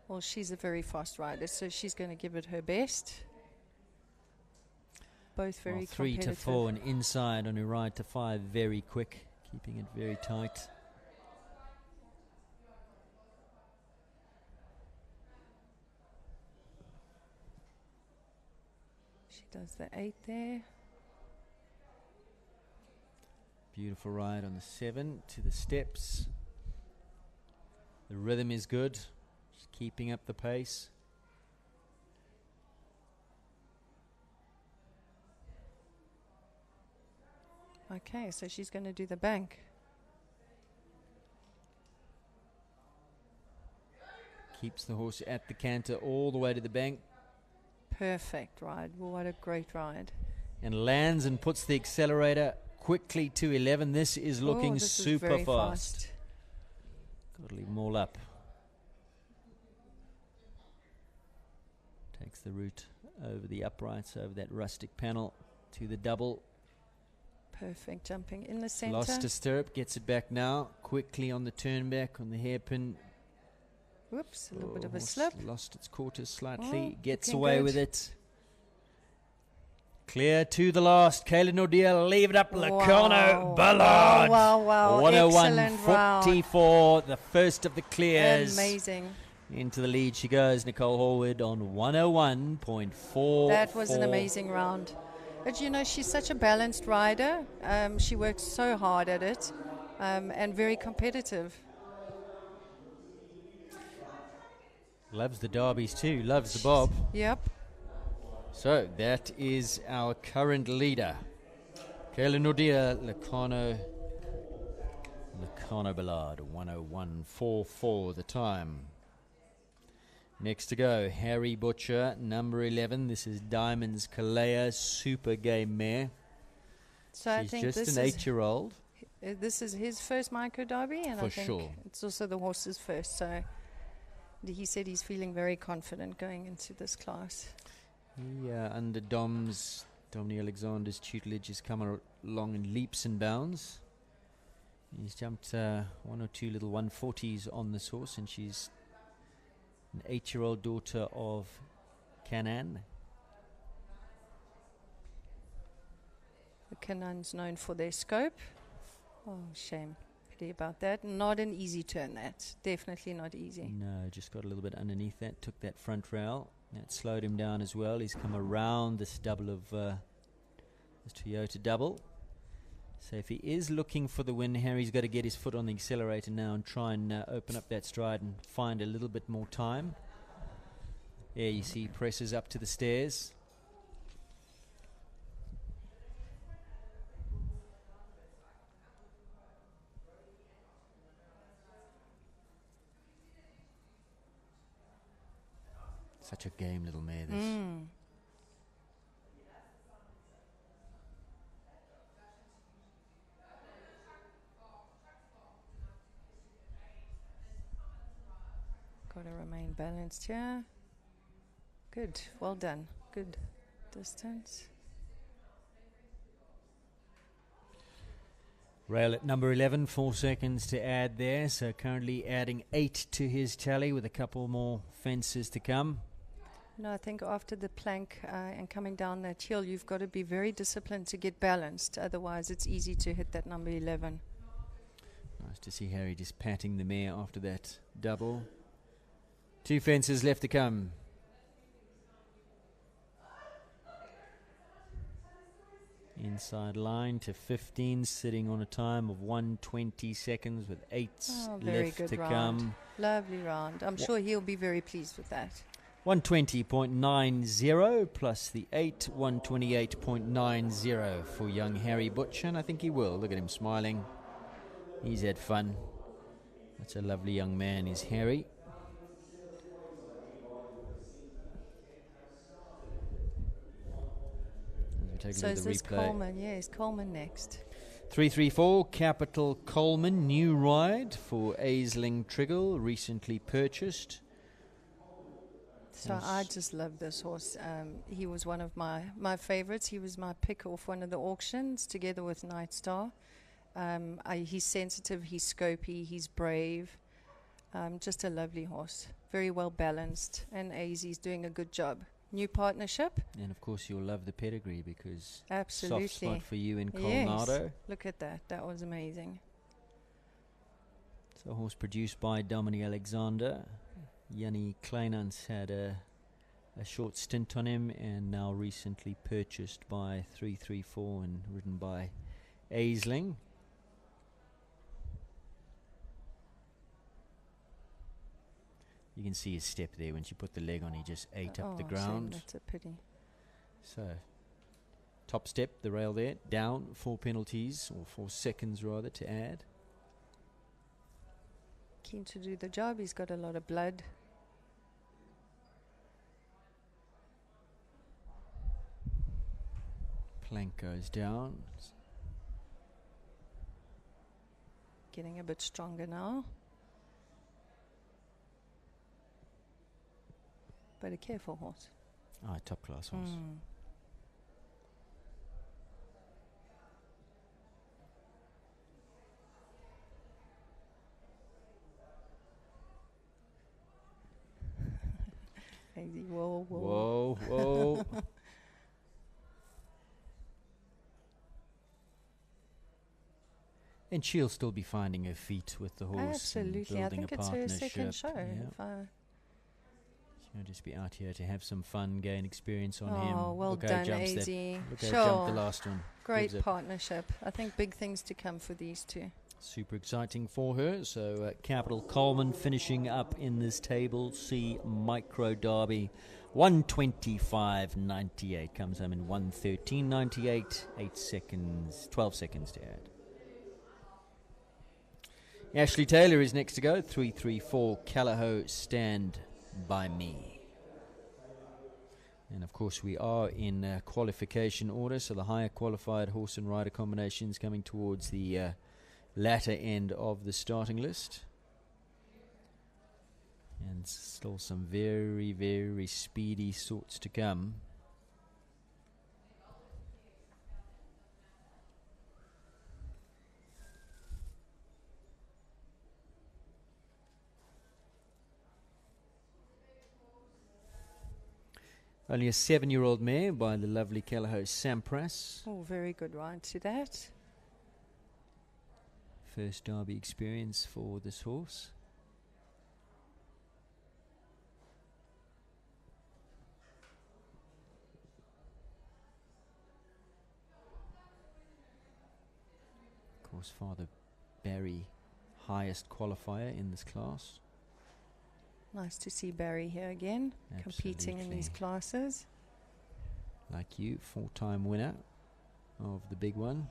Well, she's a very fast rider, so she's going to give it her best. Both very 3 to competitive. 4 and inside on her ride to 5, very quick, keeping it very tight. She does the 8 there. Beautiful ride on the 7 to the steps. The rhythm is good. Just keeping up the pace. Okay, so she's going to do the bank. Keeps the horse at the canter all the way to the bank. Perfect ride. Well, what a great ride. And lands and puts the accelerator quickly to 11. This is looking this is super very fast. Got to leave them all up. Takes the route over the uprights, over that rustic panel to the double. Perfect jumping in the center. Lost a stirrup, gets it back now. Quickly on the turn back on the hairpin. Whoops, a little bit of a horse slip. Lost its quarters slightly. Gets looking away good. with it. Clear to the last. Kayla Nordia, leave it up. Lacano Ballard. Wow. 101.44, the first of the clears. Amazing. Into the lead she goes. Nicole Horwood on 101.4. That was an amazing round. But you know, she's such a balanced rider. She works so hard at it, and very competitive. Loves the derbies too, loves the bob. Yep. So that is our current leader. Kayla Nordia, Lacano Ballard, 101.44 the time. Next to go, Harry Butcher, number 11. This is Diamonds Kalea, super game mare. So She's I think just this an is 8-year-old. This is his first micro derby, and For I think sure. it's also the horse's first. So he said he's feeling very confident going into this class. Yeah, under Domini Alexander's tutelage has come along in leaps and bounds. He's jumped one or two little 140s on this horse, and she's an 8-year-old daughter of Canaan. The Canaan's known for their scope. Oh, shame. Pity about that. Not an easy turn, that. Definitely not easy. No, just got a little bit underneath that, took that front rail. That slowed him down as well. He's come around this double of this Toyota double. So if he is looking for the win, Harry's got to get his foot on the accelerator now and try and open up that stride and find a little bit more time. There you see he presses up to the stairs. Such a game little mare, this. Got to remain balanced here. Good. Well done. Good distance. Rail at number 11, 4 seconds to add there. So currently adding 8 to his tally with a couple more fences to come. No, I think after the plank and coming down that hill, you've got to be very disciplined to get balanced. Otherwise, it's easy to hit that number 11. Nice to see Harry just patting the mare after that double. 2 fences left to come. Inside line to 15, sitting on a time of 1:20 seconds with 8 Very left good to round. come. Lovely round. I'm sure he'll be very pleased with that. 120.90 plus the 8, 128.90 for young Harry Butcher, and I think he will. Look at him smiling. He's had fun. That's a lovely young man, is Harry. As we take a So look is at the this replay. Coleman? Yes, Coleman next. 334 Capital Coleman, new ride for Aisling Triggle, recently purchased. So I just love this horse. He was one of my favorites. He was my pick off one of the auctions together with Night Star. He's sensitive, he's scopy, he's brave. Just a lovely horse. Very well balanced, and AZ's doing a good job. New partnership. And of course you'll love the pedigree because Absolutely. soft spot for you in Yes. Colorado. Look at that. That was amazing. So a horse produced by Domini Alexander. Yanni Kleinans had a short stint on him, and now recently purchased by 334 and ridden by Aisling. You can see his step there. When she put the leg on, he just ate up the shame, ground. That's a pity. So, top step, the rail there, down, 4 penalties, or 4 seconds rather, to add. Keen to do the job. He's got a lot of blood. Plank goes down. Getting a bit stronger now. But a careful horse. Ah, top class horse. Crazy. Whoa, whoa. Whoa, whoa. And she'll still be finding her feet with the horse. Absolutely. And I building think a it's her partnership. second show. Yeah. If I I'll just be out here to have some fun, gain experience on Oh, him. well Look how done, he jumps that- AZ. Look how he jumped Sure. the last one. Great Gives it- partnership. I think big things to come for these two. Super exciting for her. So Capital Coleman finishing up in this table C Micro Derby. 125.98 comes home in 113.98. 8 seconds, 12 seconds to add. Ashley Taylor is next to go. 334 Callao Stand By Me. And of course we are in qualification order, so the higher qualified horse and rider combinations coming towards the latter end of the starting list. And still some very, very speedy sorts to come. Only a 7-year-old mare by the lovely Callao Sampras. Oh, very good ride to that. First Derby experience for this horse. Of course, Father Barry, highest qualifier in this class. Nice to see Barry here again, competing in these Absolutely. classes. Like you, 4-time winner of the big one.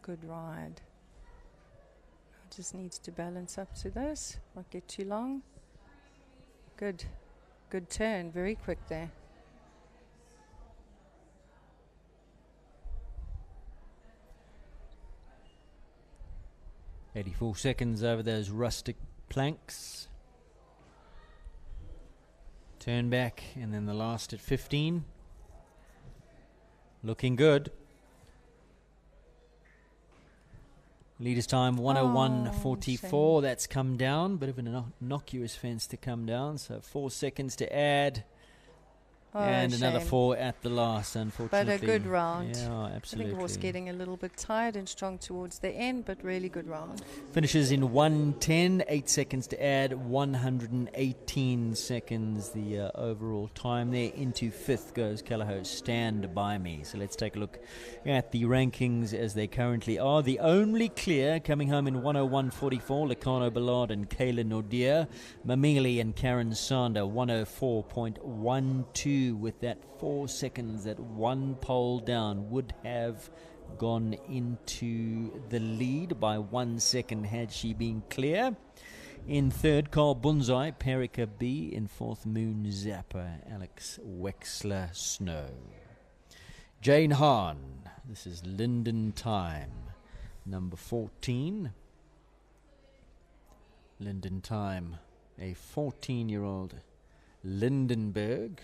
Good ride. Just needs to balance up to this, not get too long. Good. Good turn, very quick there. .84 seconds over those rustic planks. Turn back, and then the last at 15. Looking good. Leader's time 101.44. That's come down. Bit of an innocuous fence to come down. So 4 seconds to add. Oh, and another shame. 4 at the last, unfortunately. But a good round. Yeah, I absolutely. think it was getting a little bit tired and strong towards the end, but really good round. Finishes in 1:10, 8 seconds to add, 118 seconds the overall time there. Into 5th goes Callao Stand By Me. So let's take a look at the rankings as they currently are. The only clear coming home in 101.44, Licano Ballard and Kayla Nordia. Mamili and Karen Sander, 104.12. With that 4 seconds, that one pole down would have gone into the lead by 1 second had she been clear. In 3rd, Carl Bunzai, Perica B. In 4th, Moon Zapper, Alex Wexler Snow. Jane Hahn, this is Linden Time, number 14. Linden Time, a 14-year-old Lindenberg.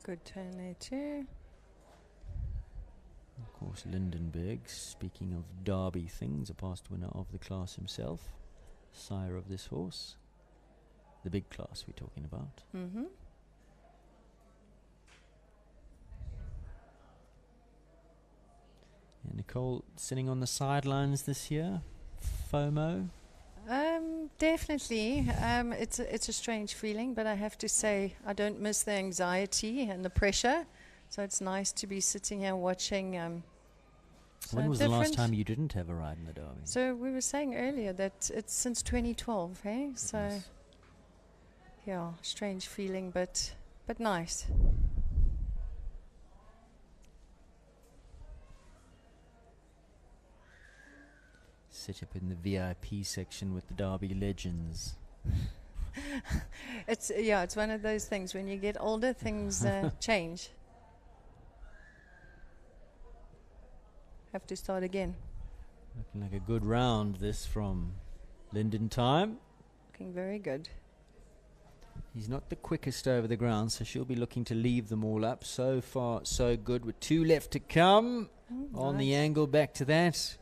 Good turn there too. Of course, Lindenberg, speaking of Derby things, a past winner of the class himself, sire of this horse. The big class we're talking about. Mm-hmm. And Nicole sitting on the sidelines this year. FOMO. Definitely. It's a strange feeling, but I have to say I don't miss the anxiety and the pressure. So it's nice to be sitting here watching. When was the last different. time you didn't have a ride in the Derby? So we were saying earlier that it's since 2012, hey? So, yeah, strange feeling, but nice. Sit up in the VIP section with the Derby legends. It's one of those things. When you get older, things change. Have to start again. Looking like a good round, this from Linden Time. Looking very good. He's not the quickest over the ground, so she'll be looking to leave them all up. So far, so good, with 2 left to come. On the angle, back to that.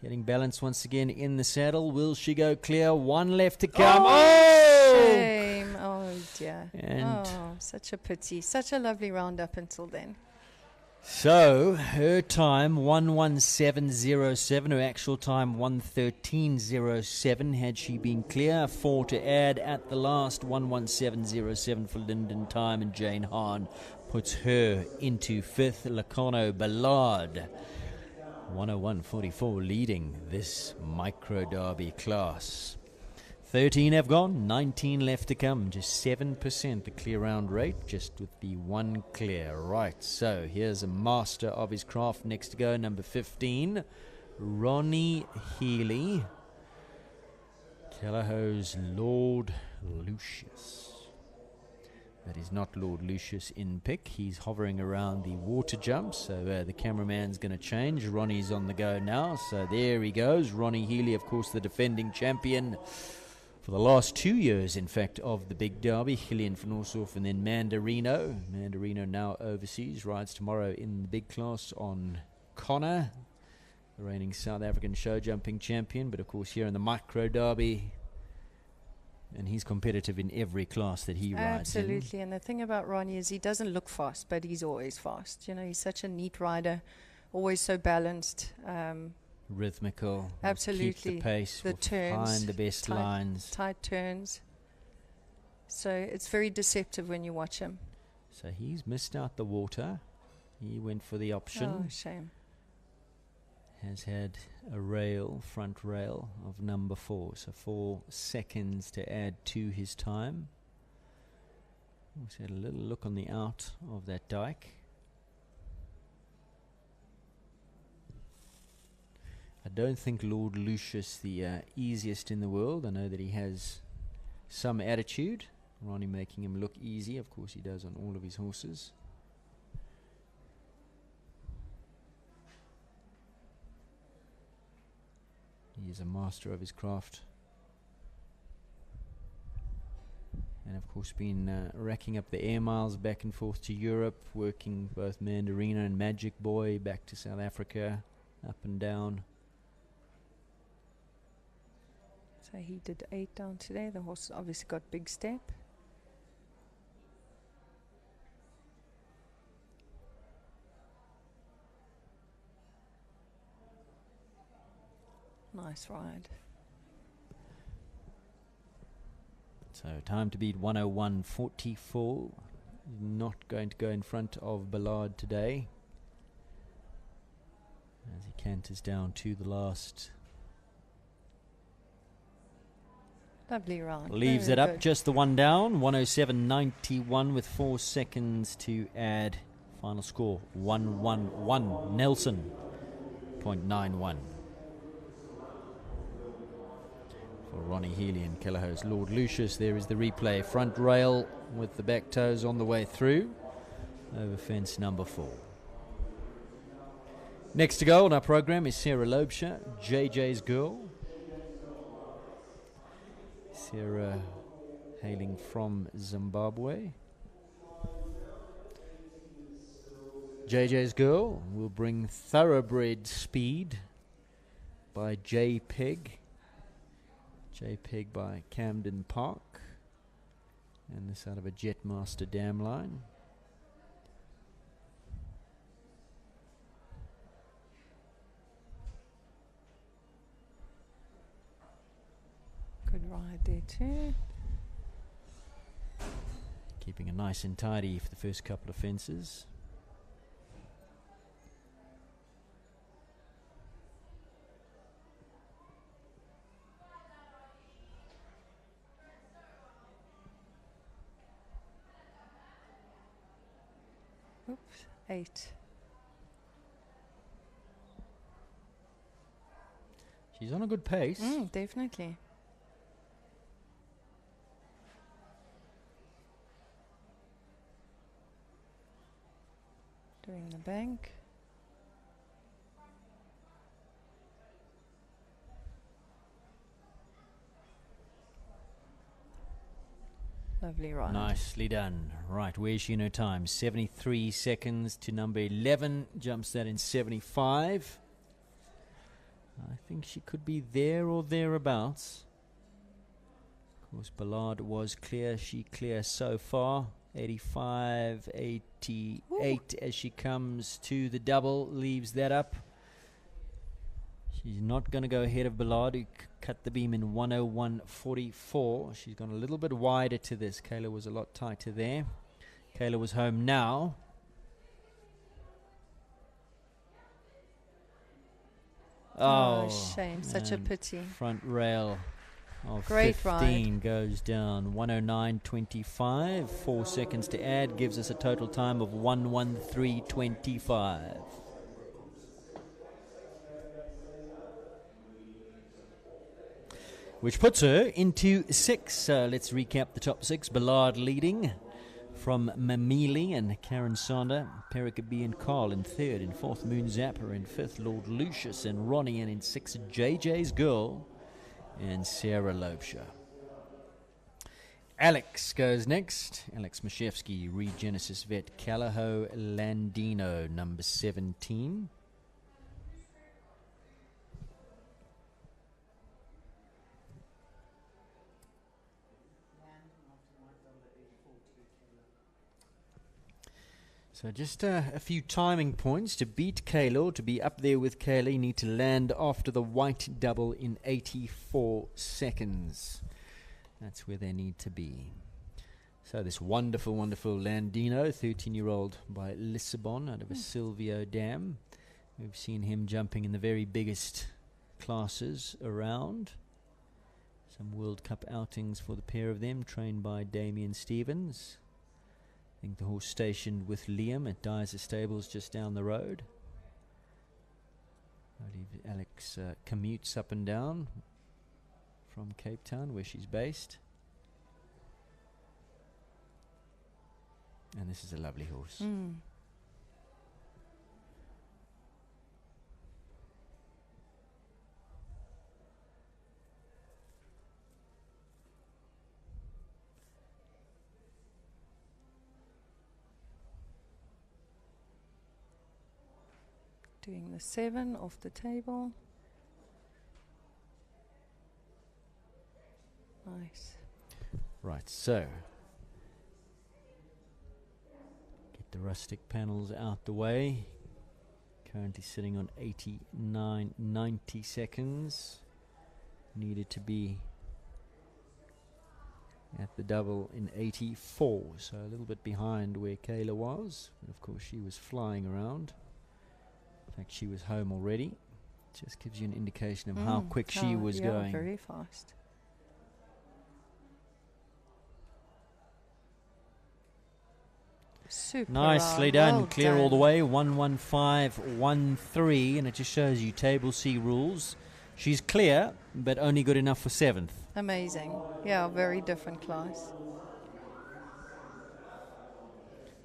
Getting balance once again in the saddle. Will she go clear? 1 left to come. Oh! shame. Oh, dear. And- such a pity. Such a lovely round up until then. So, her time 1:17.07, her actual time 1:13.07. Had she been clear, 4 to add at the last, 1:17.07 for Lyndon Time, and Jane Hahn puts her into fifth. Lacono Ballard, 101.44, leading this micro derby class. 13 have gone, 19 left to come, just 7% the clear round rate, just with the one clear. Right, so here's a master of his craft next to go, number 15, Ronnie Healy, Kellehoe's Lord Lucius. That is not Lord Lucius in pick. He's hovering around the water jump, so the cameraman's going to change. Ronnie's on the go now, so there he goes. Ronnie Healy, of course, the defending champion for the last 2 years, in fact, of the big derby. Gillian van Oorshoff and then Mandarino. Mandarino now overseas, rides tomorrow in the big class on Connor, the reigning South African show jumping champion. But of course here in the micro derby, and he's competitive in every class that he rides in. Absolutely. And the thing about Ronnie is he doesn't look fast, but he's always fast. You know, he's such a neat rider, always so balanced. Rhythmical, Absolutely. keep the pace, The will turns, find the best lines. tight turns. So it's very deceptive when you watch him. So he's missed out the water. He went for the option. Oh, shame. Has had a rail, front rail of number 4. So 4 seconds to add to his time. Also had a little look on the out of that dike. I don't think Lord Lucius the easiest in the world. I know that he has some attitude. Ronnie making him look easy. Of course he does on all of his horses. He is a master of his craft. And of course been racking up the air miles back and forth to Europe, working both Mandarino and Magic Boy, back to South Africa, up and down. So he did 8 down today. The horse obviously got big step. Nice ride. So time to beat 101.44. Not going to go in front of Ballard today, as he canters down to the last. Lovely round. Leaves Very it up, good. just the one down. 107.91 with 4 seconds to add. Final score 111. Nelson 0.91. For Ronnie Healy and Kellehoe's Lord Lucius. There is the replay. Front rail with the back toes on the way through. Over fence number 4. Next to go on our program is Sarah Loubser, JJ's Girl. Sarah hailing from Zimbabwe. JJ's Girl will bring Thoroughbred Speed by JPEG. JPEG by Camden Park. And this out of a Jetmaster dam line. Good ride there too. Keeping it nice and tidy for the first couple of fences. Oops, 8. She's on a good pace. Definitely. Doing the bank. Lovely ride. Nicely done. Right, where's she in her time? 73 seconds to number 11. Jumps that in 75. I think she could be there or thereabouts. Of course, Ballard was clear. She clear so far. 85, 88 as she comes to the double. Leaves that up. She's not going to go ahead of Ballard, who cut the beam in 101.44. She's gone a little bit wider to this. Kayla was a lot tighter there. Kayla was home now. Oh, shame. Such a and pity. Front rail of Great 15 goes down. 109.25. 4 seconds to add gives us a total time of 113.25. Which puts her into 6. Let's recap the top 6. Ballard leading from Mamili and Karen Sander. Perica B and Carl in 3rd. In 4th, Moon Zapper. In 5th, Lord Lucius and Ronnie. And in 6th, JJ's Girl and Sarah Lobsher. Alex goes next. Alex Mashevsky, Regenesis Vet. Calaho Landino, number 17. So just a few timing points. To beat Kayla, or to be up there with Kayla, you need to land after the white double in 84 seconds. That's where they need to be. So this wonderful, wonderful Landino, 13-year-old by Lissabon out of a Silvio Dam. We've seen him jumping in the very biggest classes around. Some World Cup outings for the pair of them, trained by Damien Stevens. I think the horse stationed with Liam at Dyser Stables just down the road. I believe Alex commutes up and down from Cape Town, where she's based. And this is a lovely horse. Doing the 7 off the table. Nice. Right, so get the rustic panels out the way. Currently sitting on 89, 90 seconds. Needed to be at the double in 84, so a little bit behind where Kayla was. And of course, she was flying around. In fact, she was home already. Just gives you an indication of how quick she was going. Very fast. Super. Nicely done. Well Clear done. all the way. 115.13, and it just shows you Table C rules. She's clear, but only good enough for 7th. Amazing. Yeah, very different class.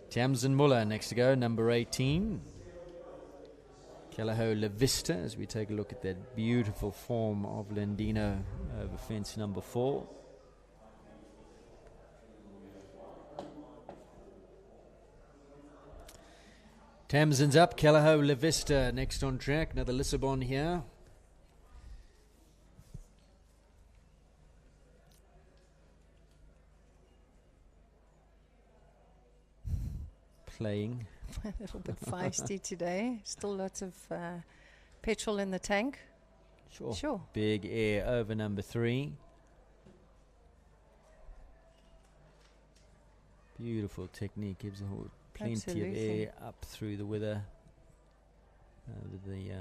Tamsin Muller next to go, number 18. Calaho La Vista, as we take a look at that beautiful form of Landino over fence number 4. Tamsin's up, Calaho La Vista next on track. Another Lissabon here. Playing. A little bit feisty today. Still lots of petrol in the tank. Sure. Big air over number 3. Beautiful technique. Gives the horse plenty of air up through the wither. Over the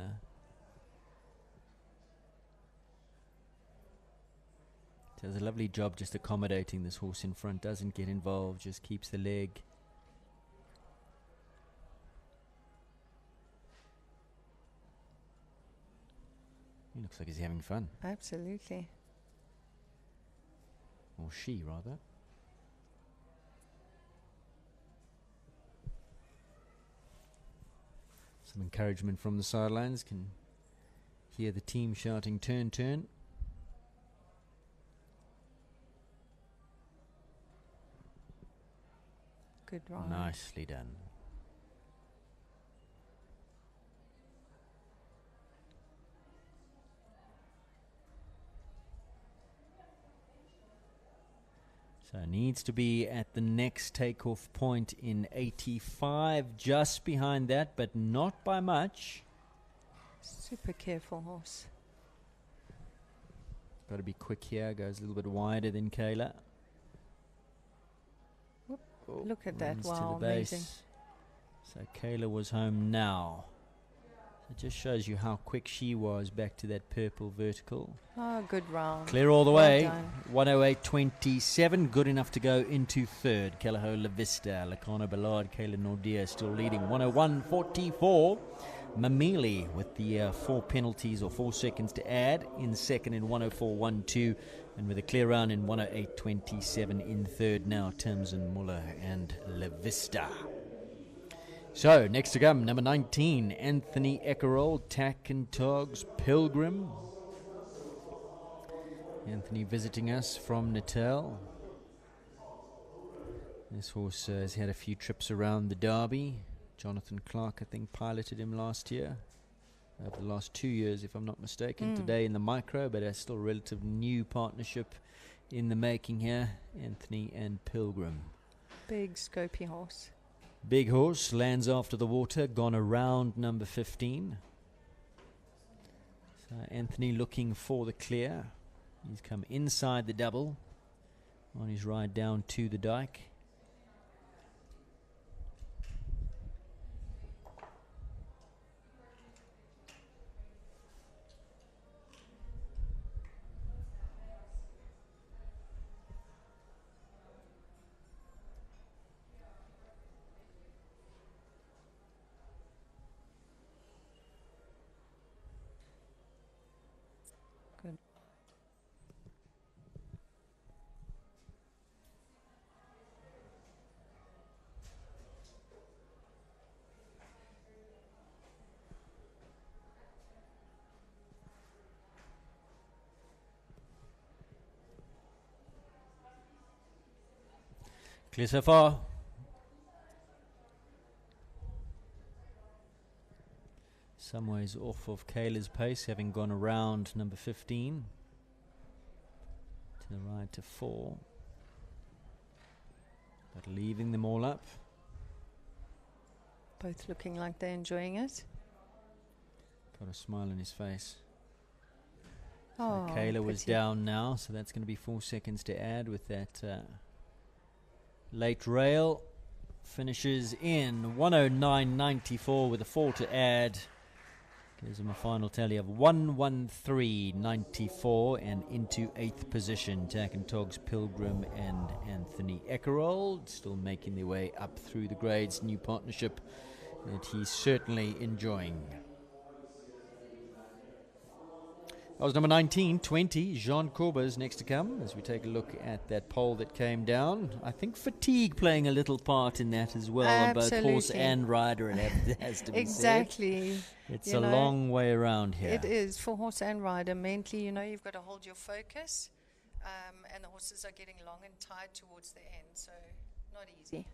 does a lovely job just accommodating this horse in front. Doesn't get involved. Just keeps the leg. He looks like he's having fun. Absolutely. Or she, rather. Some encouragement from the sidelines. Can hear the team shouting, turn, turn. Good ride. Nicely done. So needs to be at the next takeoff point in 85, just behind that, but not by much. Super careful horse. Got to be quick here. Goes a little bit wider than Kayla. Whoop. Look at that. Runs Wow, to the base. amazing. So Kayla was home now. It just shows you how quick she was back to that purple vertical. Oh, good round. Clear all the Well way. done. 108.27. Good enough to go into third. Calaho La Vista, Lacano Ballard, Kayla Nordia still leading. 101.44. Mamili with the 4 penalties or 4 seconds to add in second in 104.12. And with a clear round in 108.27 in third now, Tamsin Muller and La Vista. So, next to come, number 19, Anthony Eckerol, Tack and Togs, Pilgrim. Anthony visiting us from Natal. This horse has had a few trips around the Derby. Jonathan Clark, I think, piloted him last year. Over the last 2 years, if I'm not mistaken. Today in the micro, but a still relative new partnership in the making here. Anthony and Pilgrim. Big scopy horse. Big horse lands after the water, gone around number 15. So Anthony looking for the clear. He's come inside the double on his ride down to the dike. Good. Clear so far. Some ways off of Kayla's pace, having gone around number 15. To the right to 4. But leaving them all up. Both looking like they're enjoying it. Got a smile on his face. Oh, So Kayla was pity. down now, so that's going to be 4 seconds to add with that late rail. Finishes in 109.94 with a 4 to add. Gives him a final tally of 113.94 and into 8th position. Tack and Togs, Pilgrim and Anthony Eckerol still making their way up through the grades. New partnership that he's certainly enjoying. That was number 19, 20. Jean Courbe's next to come as we take a look at that poll that came down. I think fatigue playing a little part in that as well, on both horse Absolutely. and rider, it has to be Exactly. said. It's You a know, long way around here. It is for horse and rider. Mentally, you've got to hold your focus, and the horses are getting long and tired towards the end, so not easy.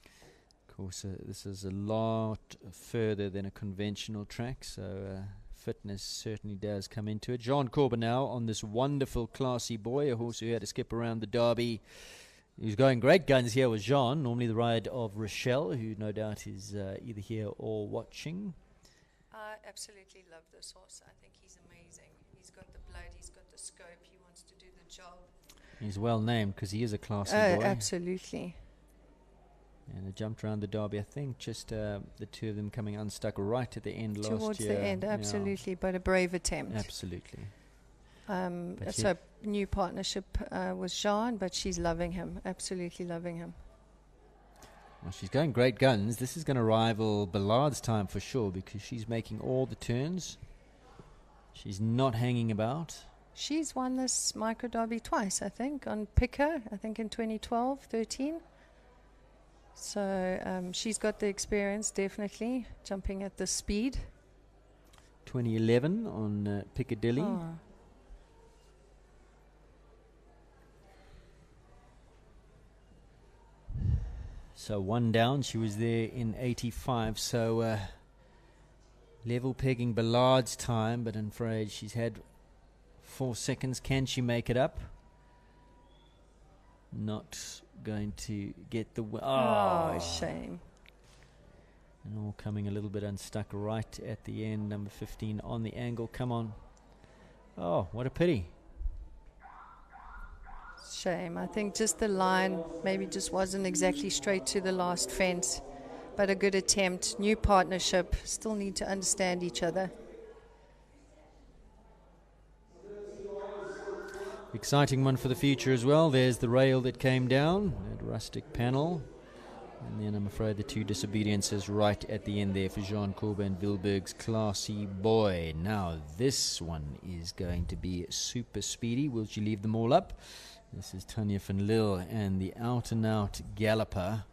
Of course, this is a lot further than a conventional track, so fitness certainly does come into it. Jean Courbe now on this wonderful classy boy, a horse who had to skip around the Derby. He was going great guns here with Jean, normally the ride of Rochelle, who no doubt is either here or watching. I absolutely love this horse. I think he's amazing. He's got the blood, he's got the scope, he wants to do the job. He's well named because he is a classy boy. Absolutely. And they jumped around the Derby, I think, just the two of them coming unstuck right at the end last year. Towards the end, Yeah, absolutely, but a brave attempt. absolutely. But So new partnership with Jean, but she's loving him, absolutely loving him. Well, she's going great guns. This is going to rival Ballard's time for sure because she's making all the turns. She's not hanging about. She's won this micro derby twice, I think, on Picker, I think in 2012, 13. So she's got the experience, definitely, jumping at the speed. 2011 on Piccadilly. Oh. So one down. She was there in 85. So level pegging Ballard's time, but I'm afraid she's had 4 seconds. Can she make it up? not going to get the... Oh, shame. And all coming a little bit unstuck right at the end. Number 15 on the angle. Come on. Oh, what a pity. Shame. I think just the line maybe just wasn't exactly straight to the last fence. But a good attempt. New partnership. Still need to understand each other. Exciting one for the future as well. There's the rail that came down. That rustic panel. And then I'm afraid the two disobediences right at the end there for Jean Corbin Wilberg's Classy Boy. Now this one is going to be super speedy. Will she leave them all up? This is Tanya van Lille and the out-and-out galloper,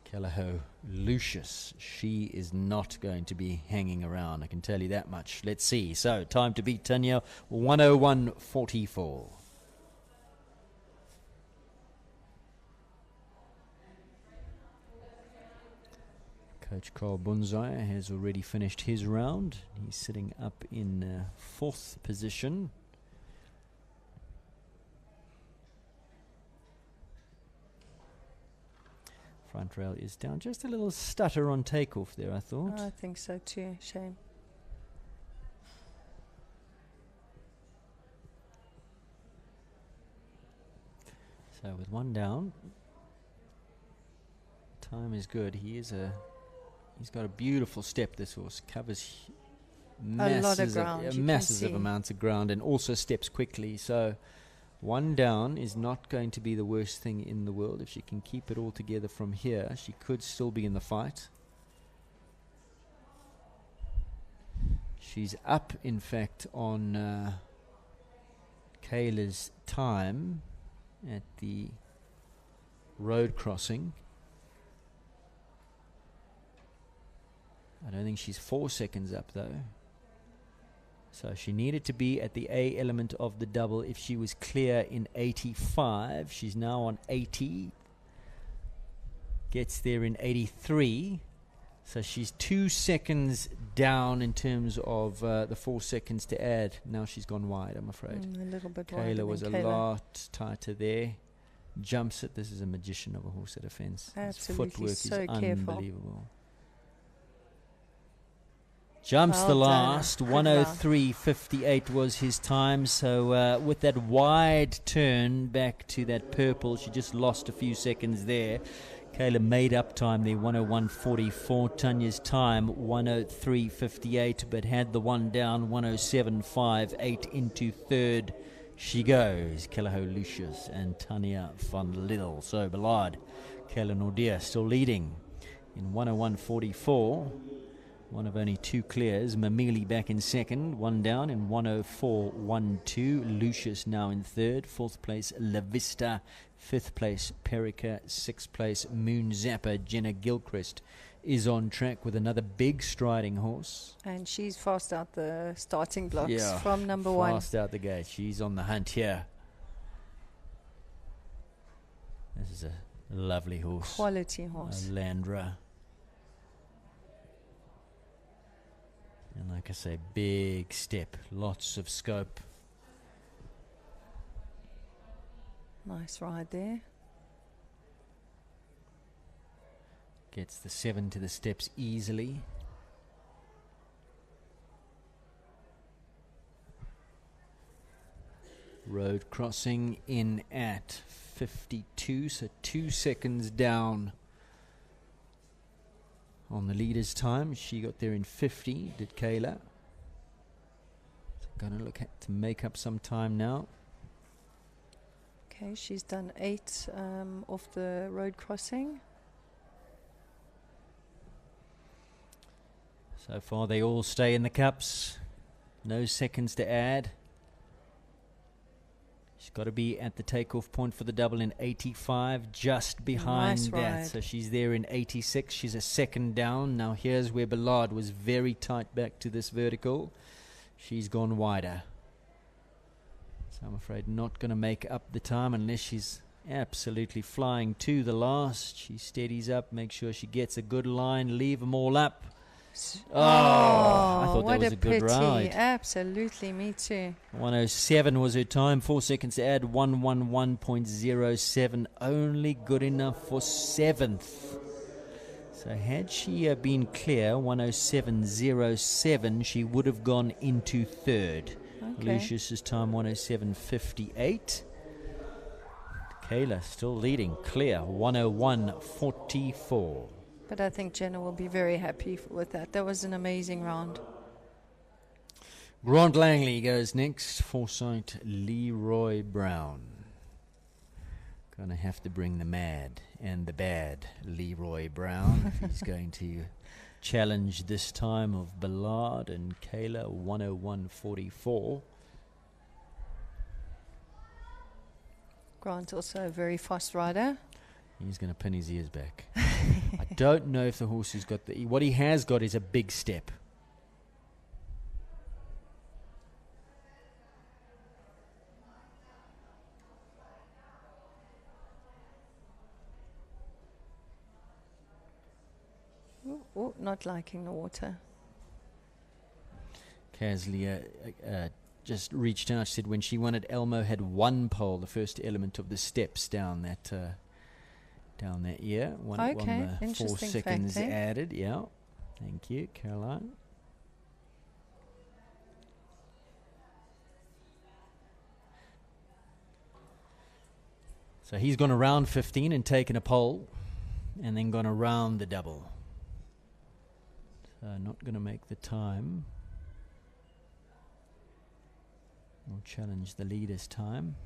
Callao Lucius. She is not going to be hanging around, I can tell you that much. Let's see. So, time to beat Tanya, 101.44. Coach Carl Bunzai has already finished his round. He's sitting up in fourth position. Front rail is down. Just a little stutter on takeoff there, I thought. I think so too. Shame. So with one down, time is good. He's got a beautiful step. This horse covers masses of amounts of ground and also steps quickly. So one down is not going to be the worst thing in the world. If she can keep it all together from here, she could still be in the fight. She's up, in fact, on Kayla's time at the road crossing. I don't think she's 4 seconds up, though. So she needed to be at the A element of the double if she was clear in 85. She's now on 80. Gets there in 83. So she's 2 seconds down in terms of the 4 seconds to add. Now she's gone wide, I'm afraid. A little bit wider Kayla was a than Kayla. lot tighter there. Jumps it. This is a magician of a horse at a fence. Absolutely, His footwork so is careful. unbelievable. Jumps Well the done. last. Good 103.58 was his time. So with that wide turn back to that purple, she just lost a few seconds there. Kayla made up time there, 101.44. Tanya's time, 103.58, but had the one down, 107.58 into third. She goes, Callao Lucius and Tanya van Lille. So Ballard, Kayla Nordia still leading in 101.44. One of only two clears. Mamili back in second, one down in 104.12. Lucius now in third. Fourth place, La Vista. Fifth place, Perica. Sixth place, Moon Zapper. Jenna Gilchrist is on track with another big striding horse. And she's fast out the starting blocks Yeah, from number one. fast out the gate. She's on the hunt here. This is a lovely horse. Quality horse. Landra. And like I say, big step, lots of scope. Nice ride there. Gets the 7 to the steps easily. Road crossing in at 52, so 2 seconds down on the leader's time. She got there in 50, did Kayla. So going to look at to make up some time now. Okay, she's done 8 off the road crossing. So far they all stay in the cups. No seconds to add. She's got to be at the takeoff point for the double in 85, just behind Nice that. ride. So she's there in 86. She's a second down. Now here's where Ballard was very tight back to this vertical. She's gone wider. So I'm afraid not going to make up the time unless she's absolutely flying to the last. She steadies up, makes sure she gets a good line, leave them all up. I thought what that was a good pity. ride. Absolutely, me too. 107 was her time. 4 seconds to add. 111.07. Only good enough for 7th. So had she been clear, 107.07, she would have gone into 3rd. Okay. Lucius's time, 107.58. Kayla still leading. Clear, 101.44. But I think Jenna will be very happy with that. That was an amazing round. Grant Langley goes next. Forsyth Leroy Brown. Gonna have to bring the mad and the bad Leroy Brown if he's going to challenge this time of Ballard and Kayla. 101.44. Grant also a very fast rider. He's going to pin his ears back. I don't know if the horse has got the... What he has got is a big step. Not liking the water. Casley just reached out. She said when she won at Elmo had one pole, the first element of the steps down that year. Okay, the 4 interesting seconds fact, eh? added. Yeah, thank you, Caroline. So he's gone around 15 and taken a pole, and then gone around the double. So not going to make the time. We'll challenge the leader's time.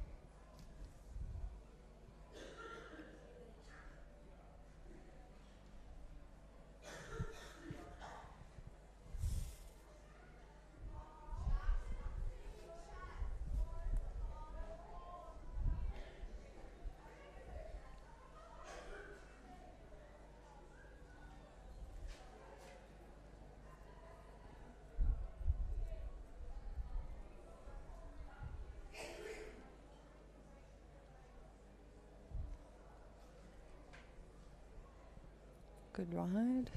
Good ride.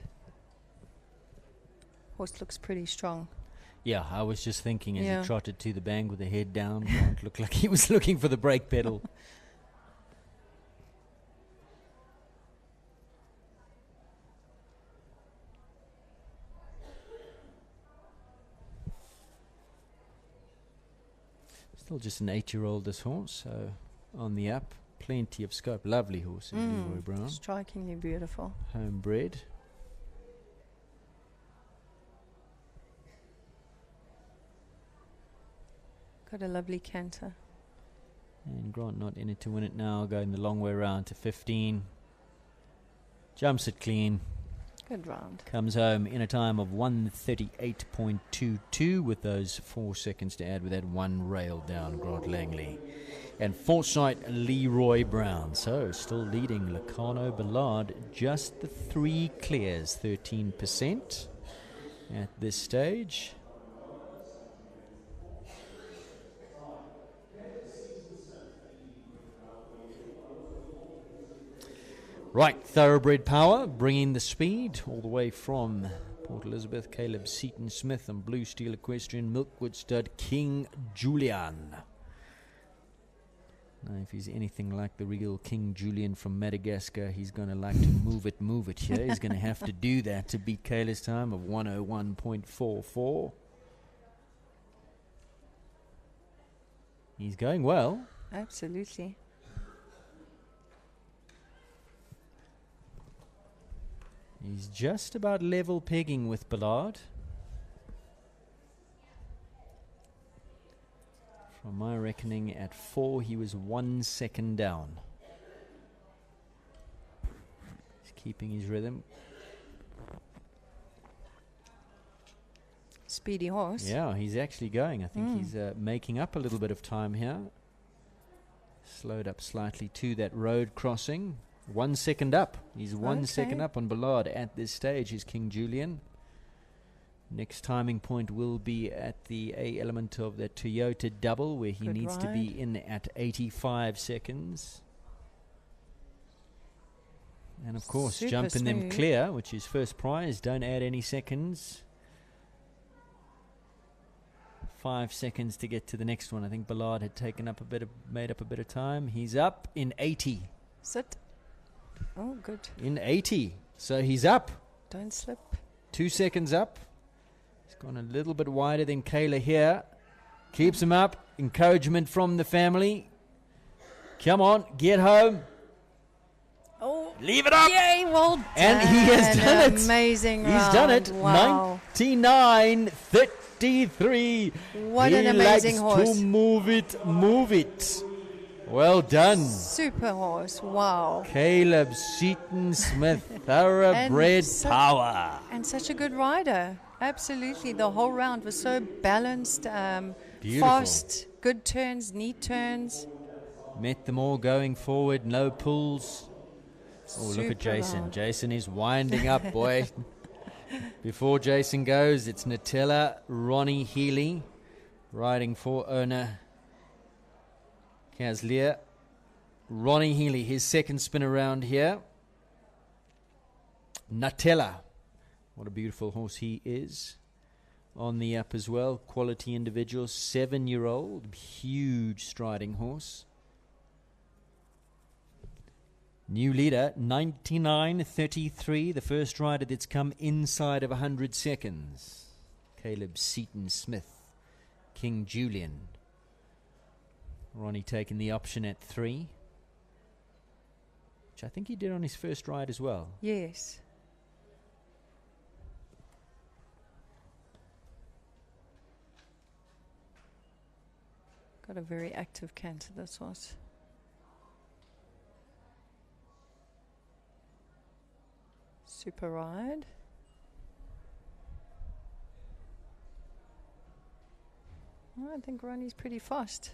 Horse looks pretty strong. Yeah, I was just thinking as Yeah. he trotted to the bank with the head down, it looked like he was looking for the brake pedal. Still just an 8-year-old, this horse, so on the up. Plenty of scope. Lovely horse, Leroy Brown. Strikingly beautiful. Homebred. Got a lovely canter. And Grant not in it to win it now, going the long way round to 15. Jumps it clean. Good round. Comes home in a time of 138.22 with those 4 seconds to add with that one rail down, Grant Langley. And Forsyth Leroy Brown. So still leading Lacano Ballard. Just the 3 clears, 13% at this stage. Right, Thoroughbred Power, bringing the speed all the way from Port Elizabeth. Caleb Seaton Smith and Blue Steel Equestrian Milkwood Stud King Julian. Now, if he's anything like the real King Julian from Madagascar, he's going to like to move it here. He's going to have to do that to beat Kayla's time of 101.44. He's going well. Absolutely. He's just about level pegging with Ballard. From my reckoning, at 4, he was 1 second down. He's keeping his rhythm. Speedy horse. Yeah, he's actually going. I think he's making up a little bit of time here. Slowed up slightly to that road crossing. 1 second up. He's 1 second up on Ballard at this stage, is King Julian. Next timing point will be at the A element of the Toyota double, where he needs to be in at 85 seconds. And of course, Super jumping them smooth. clear, which is first prize. Don't add any seconds. 5 seconds to get to the next one. I think Ballard had made up a bit of time. He's up in 80. Sit. Oh, good. In 80. So he's up. Don't slip. 2 seconds up. He's gone a little bit wider than Kayla here. Keeps him up. Encouragement from the family. Come on, get home. Oh, leave it up. Yay, well done. And he has done it. Amazing He's round. done it. Wow. 99.33. What an amazing likes horse. to move it, move it. Well done. Super horse. Wow. Caleb Seaton Smith, thoroughbred power. And such a good rider. Absolutely. The whole round was so balanced, Beautiful. fast, good turns, neat turns. Met them all going forward, no pulls. Oh, look at Super Jason. round. Jason is winding up, boy. Before Jason goes, it's Nutella, Ronnie Healy, riding for owner Kazlier. Ronnie Healy, his second spin around here. Nutella. What a beautiful horse he is. On the up as well. Quality individual. 7-year-old. Huge striding horse. New leader, 99.33. The first rider that's come inside of 100 seconds. Caleb Seaton Smith. King Julian. Ronnie taking the option at 3. Which I think he did on his first ride as well. Yes. Got a very active canter, this horse. Super ride. I think Ronnie's pretty fast.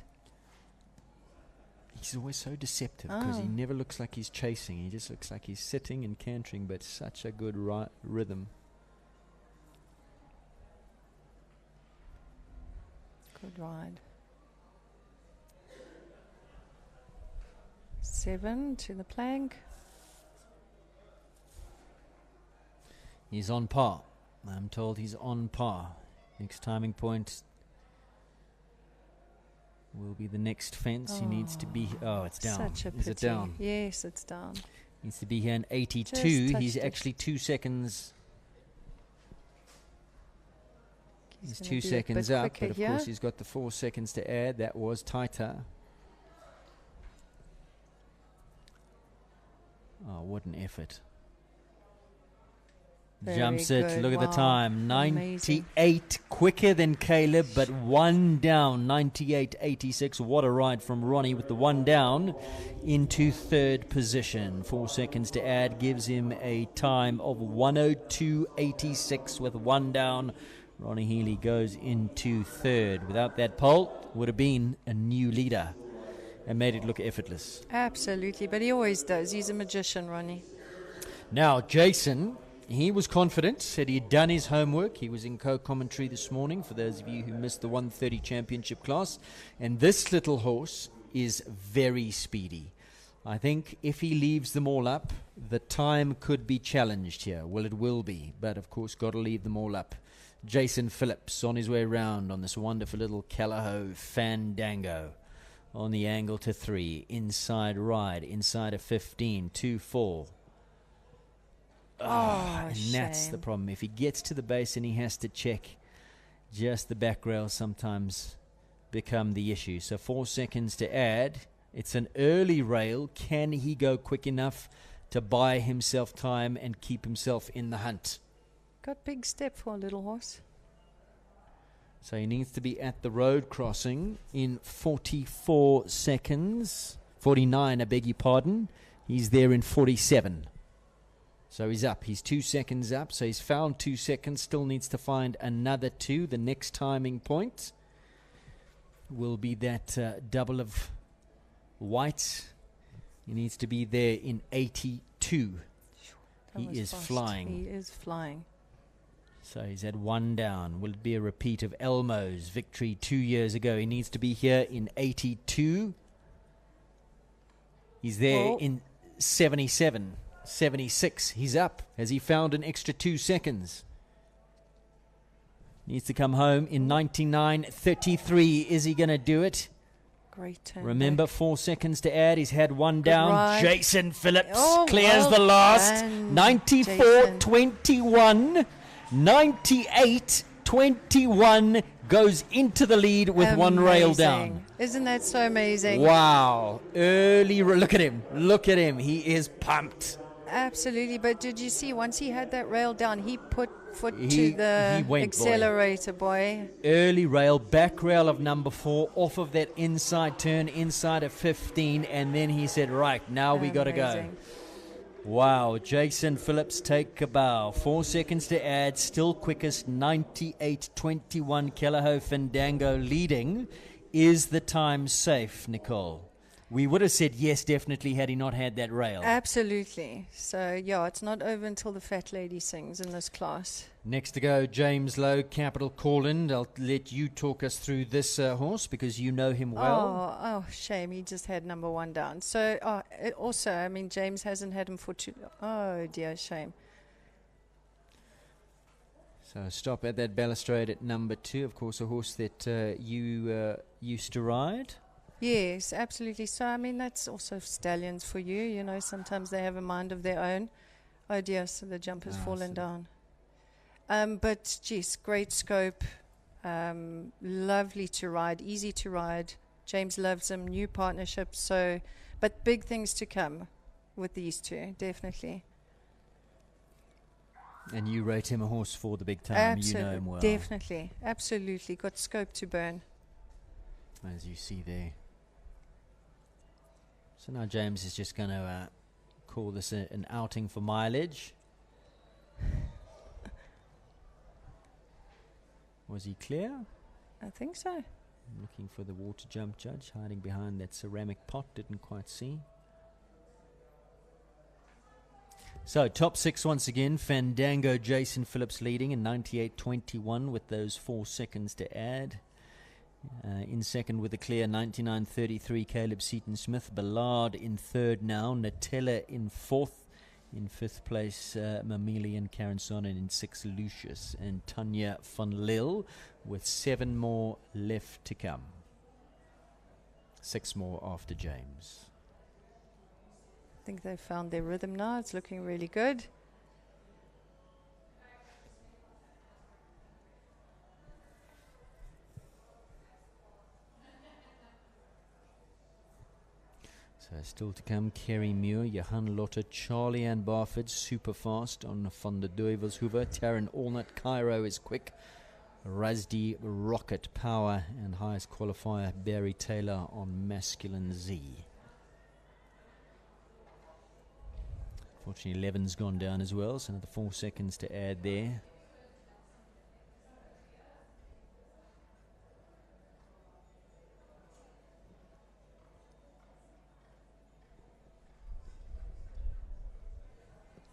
He's always so deceptive because he Oh. never looks like he's chasing. He just looks like he's sitting and cantering, but such a good rhythm. Good ride. 7 to the plank. He's on par. I'm told he's on par. Next timing point will be the next fence. He needs to be... Oh, it's down. Such a Is pity. it down? Yes, it's down. Needs to be here in 82. Just He's touched it. actually 2 seconds... He's gonna 2 do a seconds bit up, quicker but of here. course he's got the 4 seconds to add. That was tighter. Oh, what an effort. Very Jumps it. good. Look at the Wow. time. Amazing. 98 quicker than Caleb, but one down. 98.86. What a ride from Ronnie with the one down into third position. 4 seconds to add gives him a time of 102.86 with one down. Ronnie Healy goes into third. Without that pole, would have been a new leader and made it look effortless. Absolutely, but he always does. He's a magician, Ronnie. Now, Jason, he was confident, said he'd done his homework. He was in co-commentary this morning, for those of you who missed the 130 championship class. And this little horse is very speedy. I think if he leaves them all up, the time could be challenged here. Well, it will be, but of course, got to leave them all up. Jason Phillips on his way round on this wonderful little Callao Fandango. On the angle to 3, inside ride, inside of 15, 2-4. And that's the shame. problem. If he gets to the base and he has to check, just the back rails sometimes become the issue. So 4 seconds to add. It's an early rail. Can he go quick enough to buy himself time and keep himself in the hunt? Got big step for a little horse. So he needs to be at the road crossing in 44 seconds. 49, I beg your pardon. He's there in 47. So he's up. He's 2 seconds up. So he's found 2 seconds. Still needs to find another 2. The next timing point will be that double of white. He needs to be there in 82. That He was is fast. flying. He is flying. So he's had one down. Will it be a repeat of Elmo's victory 2 years ago? He needs to be here in 82. He's there Oh. in 77. 76. He's up. Has he found an extra 2 seconds? Needs to come home in 99.33. Is he going to do it? Great turn. Remember, 4 seconds to add. He's had one Good down. ride. Jason Phillips Oh, clears well the last. done, 94.21. 98.21 goes into the lead with one rail down. Amazing. Isn't that so amazing? Wow. Look at him. Look at him. He is pumped. Absolutely. But did you see, once he had that rail down, he put foot He to the went, boy. accelerator, boy. Early rail, back rail of number 4, off of that inside turn, inside of 15, and then he said, right, now we got to go. Amazing. Wow, Jason Phillips take a bow. 4 seconds to add, still quickest, 98.21. Kelleho Fandango leading. Is the time safe, Nicole? We would have said yes, definitely, had he not had that rail. Absolutely. So, yeah, it's not over until the fat lady sings in this class. Next to go, James Lowe, Capital Corland. I'll let you talk us through this horse because you know him well. Oh, shame. He just had number 1 down. So, also, I mean, James hasn't had him for too... Oh, dear, shame. So stop at that balustrade at number 2. Of course, a horse that you used to ride. Yes, absolutely. So, I mean, that's also stallions for you. You know, sometimes they have a mind of their own. Oh, dear, so the jump has fallen down. But, geez, great scope. Lovely to ride, easy to ride. James loves them, new partnerships. So, but big things to come with these two, definitely. And you rate him a horse for the big time. Absolutely, You know him well. definitely, absolutely. Got scope to burn. As you see there. So now James is just going to call this an outing for mileage. Was he clear? I think so. Looking for the water jump judge, hiding behind that ceramic pot, didn't quite see. So, top 6 once again. Fandango, Jason Phillips leading in 98.21 with those 4 seconds to add. In second with a clear 99.33, Caleb Seaton-Smith. Ballard in third now. Natella in fourth. In fifth place, Mamelian Karenson, and in sixth, Lucius and Tanya van Lille, with 7 more left to come. 6 more after James. I think they've found their rhythm now. It's looking really good. So still to come, Kerry Muir, Johan Lotte, Charlie Ann Barford, super fast on Van der Duivelshoever. Taryn Allnut, Cairo is quick. Razdi Rocket Power, and highest qualifier Barry Taylor on Masculine Z. Fortunately, 11's gone down as well, so another 4 seconds to add there.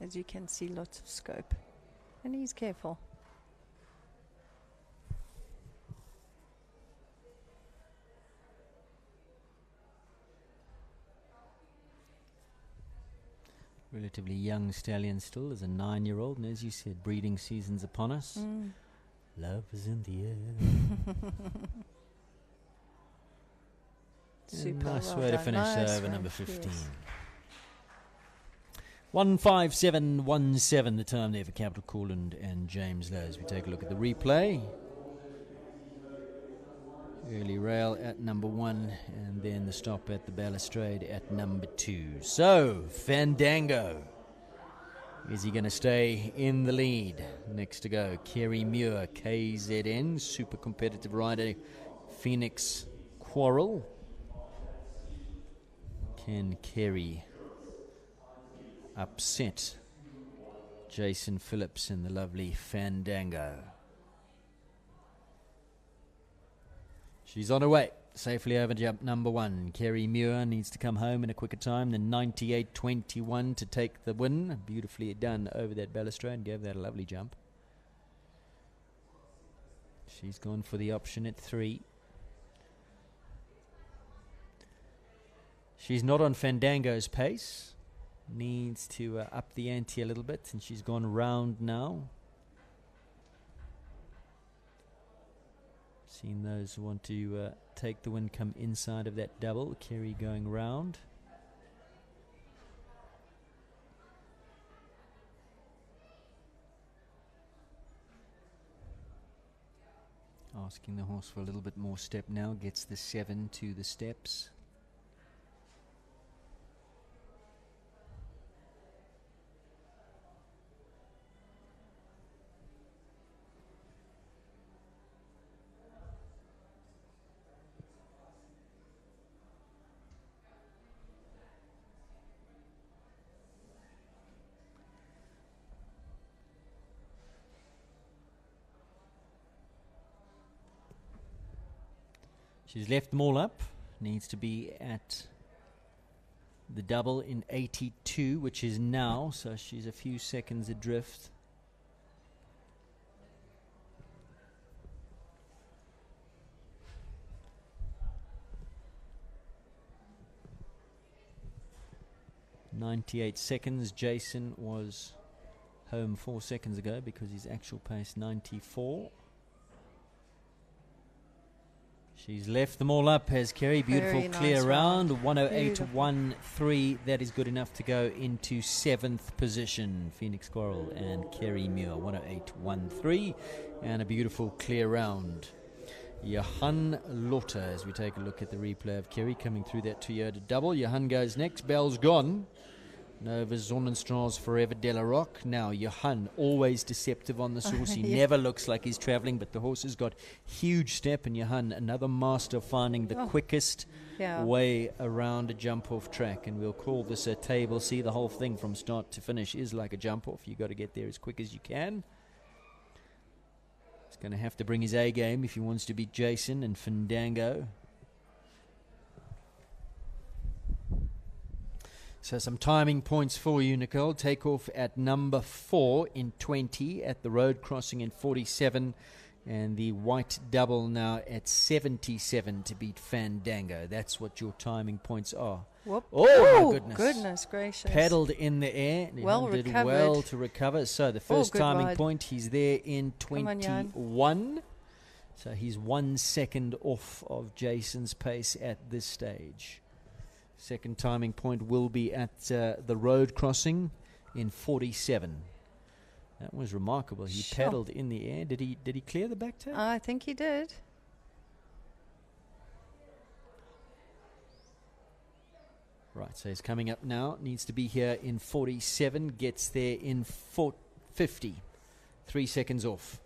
As you can see, lots of scope. And he's careful. Relatively young stallion still, as a 9-year-old, and as you said, breeding season's upon us. Love is in the air. Super Nice well way to done. finish Nice over one, number 15. yes. 157.17 the time there for Capital Corland and James Lowe. As we take a look at the replay. Early rail at number 1, and then the stop at the balustrade at number 2. So, Fandango. Is he going to stay in the lead? Next to go, Kerry Muir, KZN, super competitive rider, Phoenix Quarrel. Can Kerry upset Jason Phillips in the lovely Fandango? She's on her way. Safely over jump number 1. Kerry Muir needs to come home in a quicker time than 98.21 to take the win. Beautifully done over that balustrade. Gave that a lovely jump. She's gone for the option at 3. She's not on Fandango's pace. needs to up the ante a little bit, and she's gone round now. Seen those who want to take the win come inside of that double. Kerry going round. Asking the horse for a little bit more step now. Gets the 7 to the steps. She's left them all up. Needs to be at the double in 82, which is now, so she's a few seconds adrift. .98 seconds. Jason was home 4 seconds ago because his actual pace 94. She's left them all up, has Kerry. Beautiful Very clear nice round. round. 108.13. That is good enough to go into 7th position. Phoenix Squirrel and Kerry Muir. 108.13. And a beautiful clear round. Johan Lotte, as we take a look at the replay of Kerry coming through that 2-year double. Johan goes next. Bell's gone. Nova Sonnenstra's Forever Delarock. Now, Johan, always deceptive on this horse. He Yeah. never looks like he's travelling, but the horse has got huge step. And Johan, another master of finding the quickest way around a jump-off track. And we'll call this a table. See, the whole thing from start to finish is like a jump-off. You've got to get there as quick as you can. He's going to have to bring his A game if he wants to beat Jason and Fandango. So some timing points for you, Nicole. Take off at number 4 in 20, at the road crossing in 47, and the white double now at 77 to beat Fandango. That's what your timing points are. Whoop. Oh, my goodness. Goodness gracious. Paddled in the air. Well Did recovered. well to recover. So the first good timing ride. point, he's there in Come on, Jan. 21. So he's 1 second off of Jason's pace at this stage. Second timing point will be at the road crossing in 47. That was remarkable. He Sure. paddled in the air. Did he clear the back tail? I think he did. Right, so he's coming up now. Needs to be here in 47. Gets there in 50. 3 seconds off.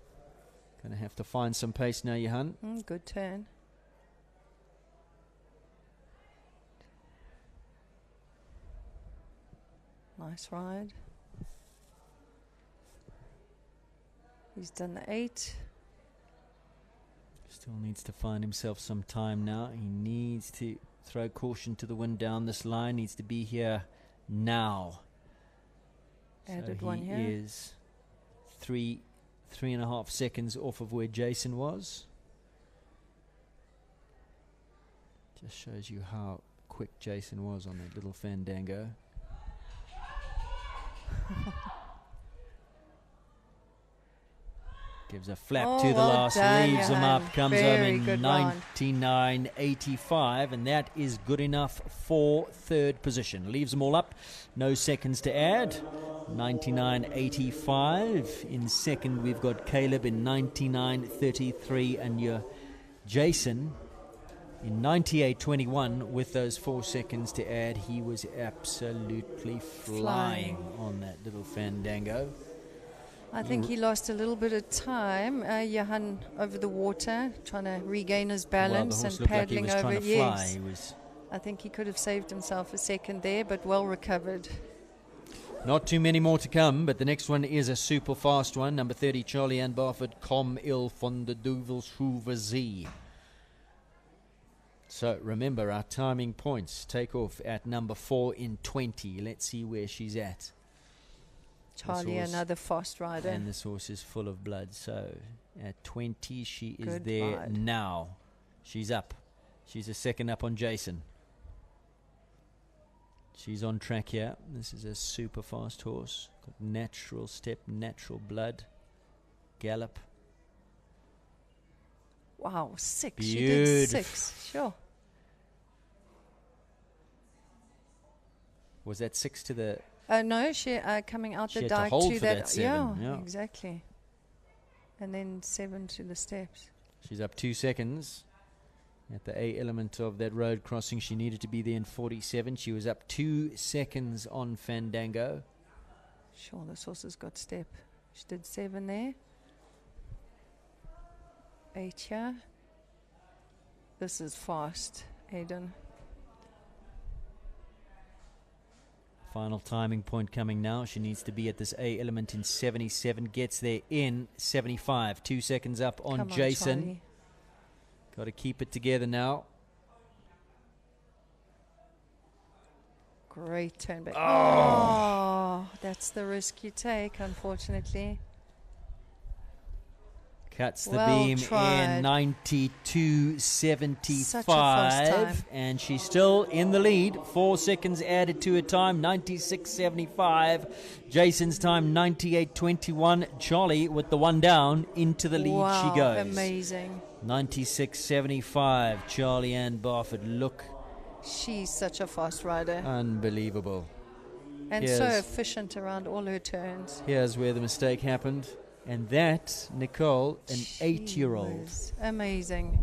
Going to have to find some pace now, Johan. Good turn. Nice ride. He's done the 8. Still needs to find himself some time now. He needs to throw caution to the wind down this line. Needs to be here now. Added so one he here. is 3.5 seconds off of where Jason was. Just shows you how quick Jason was on that little Fandango. Gives a flap to the well last, done, leaves him Johan. up, comes Very home in good round. 99.85, and that is good enough for third position. Leaves them all up, no seconds to add. 99.85. In second, we've got Caleb in 99.33, and your Jason in 98.21 with those 4 seconds to add. He was absolutely flying on that little Fandango. I think he lost a little bit of time. Johan over the water, trying to regain his balance horse and looked like he paddling was over. trying to fly. Yes, He was I think he could have saved himself a second there, but well recovered. not too many more to come, but the next one is a super fast one. Number 30, Charlie Ann Barford, Kom Il van de Duvelshove Z. So remember our timing points. Take off at number 4 in 20. Let's see where she's at. Charlie, horse- another fast rider. And this horse is full of blood. So at 20, she is Good there ride. now. She's up. She's a second up on Jason. She's on track here. This is a super fast horse. Got natural step, natural blood, gallop. Wow, 6. Beautiful. She did 6. Sure. Was that 6 to the... No, she coming out She the had to dike hold to for that 7, yeah. exactly. And then 7 to the steps. She's up 2 seconds. At the A element of that road crossing, she needed to be there in 47. She was up 2 seconds on Fandango. Sure, this horse has got step. She did 7 there. 8 here. This is fast, Aiden. Final timing point coming now. She needs to be at this A element in 77. Gets there in 75. 2 seconds up on Come on, Jason. Charlie. Got to keep it together now. Great turn back. Oh. That's the risk you take, unfortunately. Cuts the Well beam tried. in 92.75. Such a fast time. And she's still in the lead. 4 seconds added to her time, 96.75. Jason's time, 98.21. Charlie with the one down, into the lead Wow, she goes. amazing. 96.75. Charlie Ann Barford, look. She's such a fast rider. Unbelievable. And so efficient around all her turns. Here's where the mistake happened. And that, Nicole, an 8-year-old. Was amazing.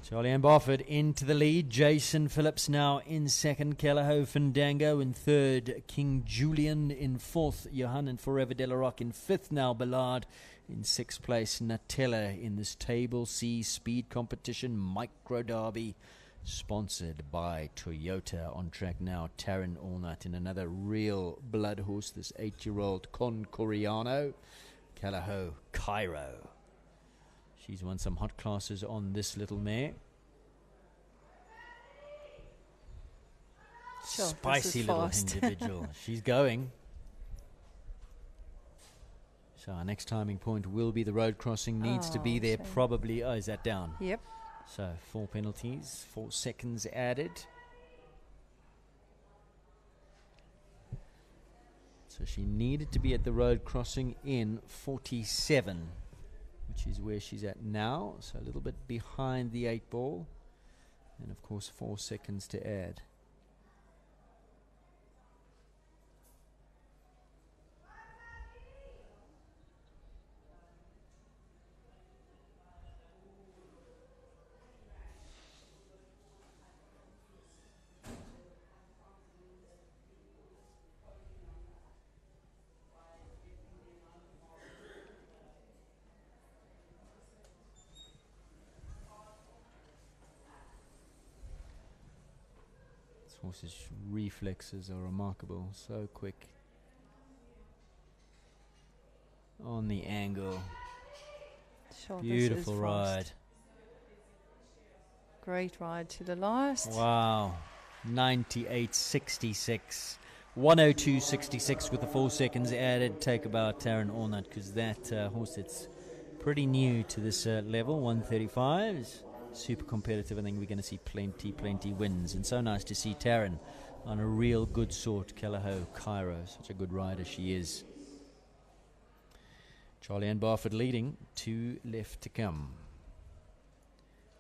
Charlie Ann Barford into the lead. Jason Phillips now in second. Kelleho Fandango in third. King Julian in fourth. Johan and Forever De La Rock in fifth. Now Ballard in sixth place. Nutella in this Table C speed competition. Micro Derby. Sponsored by Toyota. On track now, Taran Allnut in another real blood horse, this 8-year-old Concoriano. Kelleho Cairo. She's won some hot classes on this little mare. Sure, Spicy little individual. She's going. So our next timing point will be the road crossing. Needs to be there probably. Oh, is that down? Yep. So 4 penalties, 4 seconds added. So she needed to be at the road crossing in 47, which is where she's at now. So a little bit behind the 8 ball. And of course 4 seconds to add. Horse's reflexes are remarkable, so quick on the angle. Sure, Beautiful this is ride. fast. Great ride to the last. Wow, 98.66, 102.66 with the 4 seconds added. Take about Taran Allnut, because that horse, it's pretty new to this level. 135s. Super competitive. I think we're going to see plenty wins, and so nice to see Taran on a real good sort. Kelleho Cairo, such a good rider she is. Charlie Ann Barford leading, 2 left to come.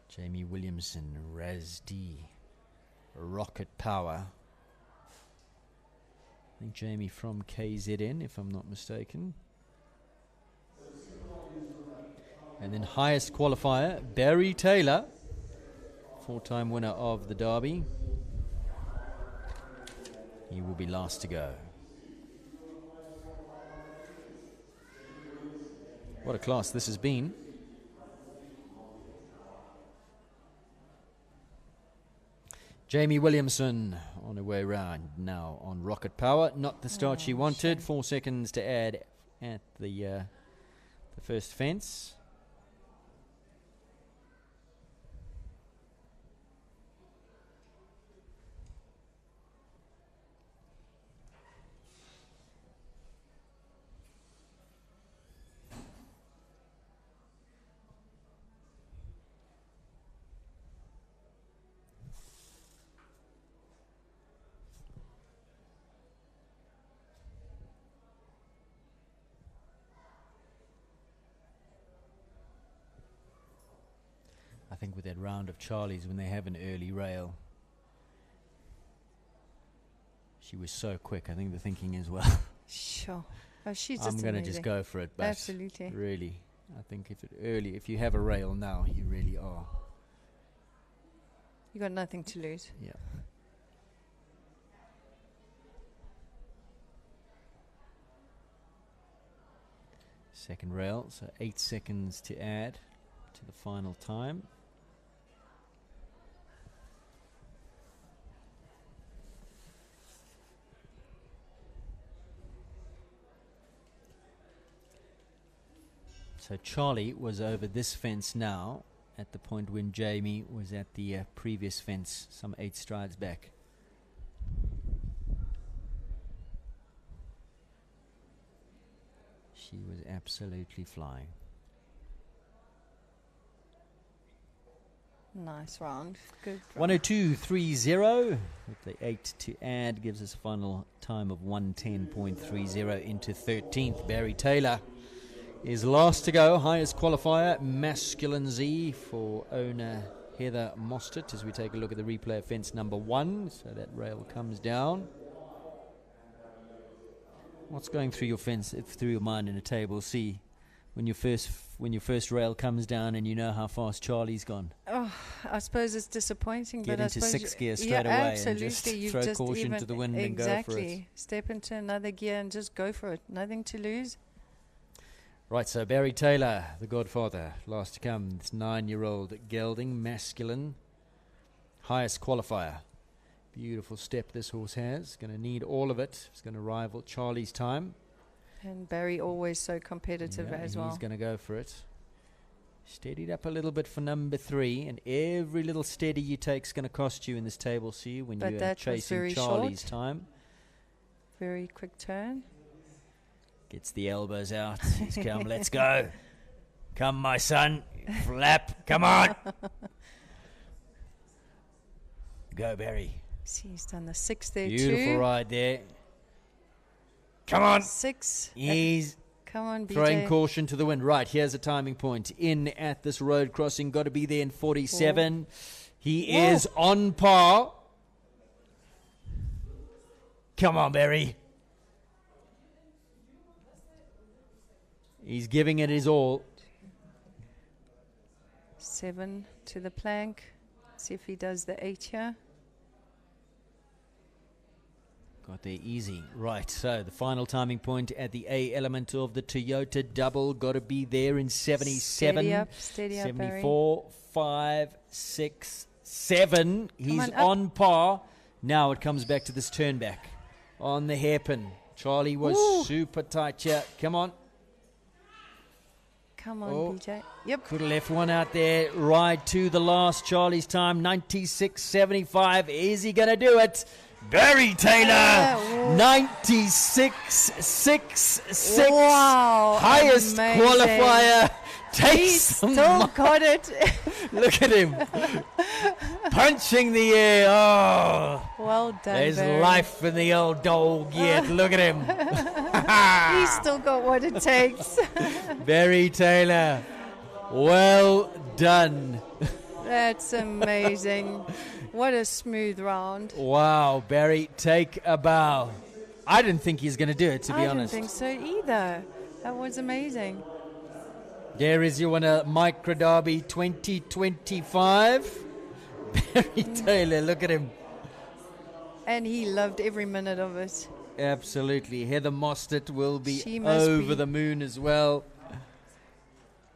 Jamie Williamson, Razdi, Rocket Power. I think Jamie from KZN, if I'm not mistaken. And then highest qualifier, Barry Taylor, 4-time winner of the Derby. He will be last to go. What a class this has been. Jamie Williamson on her way round now on Rocket Power. Not the start she wanted. 4 seconds to add at the first fence. think with that round of Charlie's, when they have an early rail, she was so quick. I think the thinking is, well, Sure. Oh, she's I'm just going to just amazing. go for it. But Absolutely. really, I think if you have a rail now, you really are. You got nothing to lose. Yeah. Second rail, so 8 seconds to add to the final time. So Charlie was over this fence now at the point when Jamie was at the previous fence, some 8 strides back. She was absolutely flying. Nice round. Good round. 102.30 with the 8 to add gives us a final time of 110.30 into 13th. Barry Taylor is last to go. Highest qualifier, Masculine Z for owner Heather Mostert as we take a look at the replay of fence number 1. So that rail comes down. What's going through your fence, through your mind in a table C when your first rail comes down and you know how fast Charlie's gone? Oh, I suppose it's disappointing. Get but into I suppose 6th gear straight yeah, away absolutely. and just You've throw just caution even to the wind and go for it. Step into another gear and just go for it. Nothing to lose. Right, so Barry Taylor, the godfather, last to come. This 9-year-old gelding, Masculine, highest qualifier. Beautiful step this horse has. Going to need all of it. It's going to rival Charlie's time. And Barry always so competitive Yeah, as he's well. going to go for it. Steadied up a little bit for number 3, and every little steady you take is going to cost you in this table, see, when But you're that was chasing very Charlie's short. time. Very quick turn. Gets the elbows out. He's come, let's go. Come, my son. Flap. Come on. Go, Barry. See, he's done the 6 there Beautiful too. ride there. Come on. 6. He's Come on, BJ. throwing caution to the wind. Right, here's a timing point. In at this road crossing. Got to be there in 47. He Whoa. is on par. Come on, Barry. He's giving it his all. 7 to the plank. See if he does the 8 here. Got there easy. Right, so the final timing point at the A element of the Toyota double. Got to be there in 77. Steady up, Barry. 74, 5, 6, 7. He's on, up. on par. Now it comes back to this turn back on the hairpin. Charlie was Ooh. super tight here. Come on. Come on, Oh. BJ. Yep. Could have left one out there. Ride to the last. Charlie's time, 96.75. Is he going to do it? Barry Taylor, 96.66. Wow. Highest amazing. qualifier. He Takes some still got it. Look at him. Punching the air. Oh. Well done, There's Barry. life in the old dog yet. Look at him. He's still got what it takes. Barry Taylor. Well done. That's amazing. What a smooth round. Wow, Barry, take a bow. I didn't think he was going to do it, to be honest. I didn't think so either. That was amazing. There is your winner, Micro Derby 2025. Barry Taylor, look at him. And he loved every minute of it. Absolutely. Heather Mostert will be She must over be. the moon as well.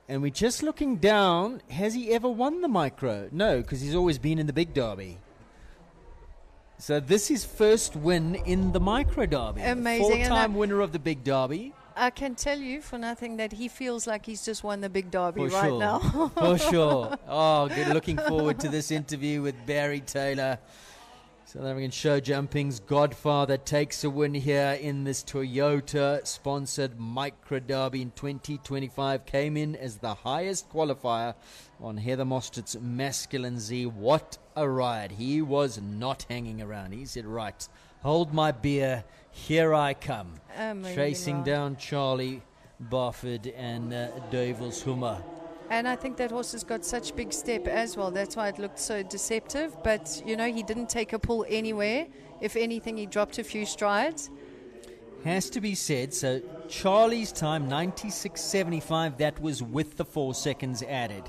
And we're just looking down. Has he ever won the Micro? No, because he's always been in the Big Derby. So this is first win in the Micro Derby. Amazing. And Four-time winner of the Big Derby. I can tell you for nothing that he feels like he's just won the big derby For right sure. now. For sure. Oh, good. Looking forward to this interview with Barry Taylor. South African show jumping's godfather takes a win here in this Toyota-sponsored Micro Derby in 2025. Came in as the highest qualifier on Heather Mostert's Masculine Z. What a ride. He was not hanging around. He said, right, hold my beer. Here I come. Amazing Chasing ride. down Charlie Barford and Davels Hummer. And I think that horse has got such big step as well. That's why it looked so deceptive. But, you know, he didn't take a pull anywhere. If anything, he dropped a few strides. Has to be said, so Charlie's time, 96.75, that was with the 4 seconds added.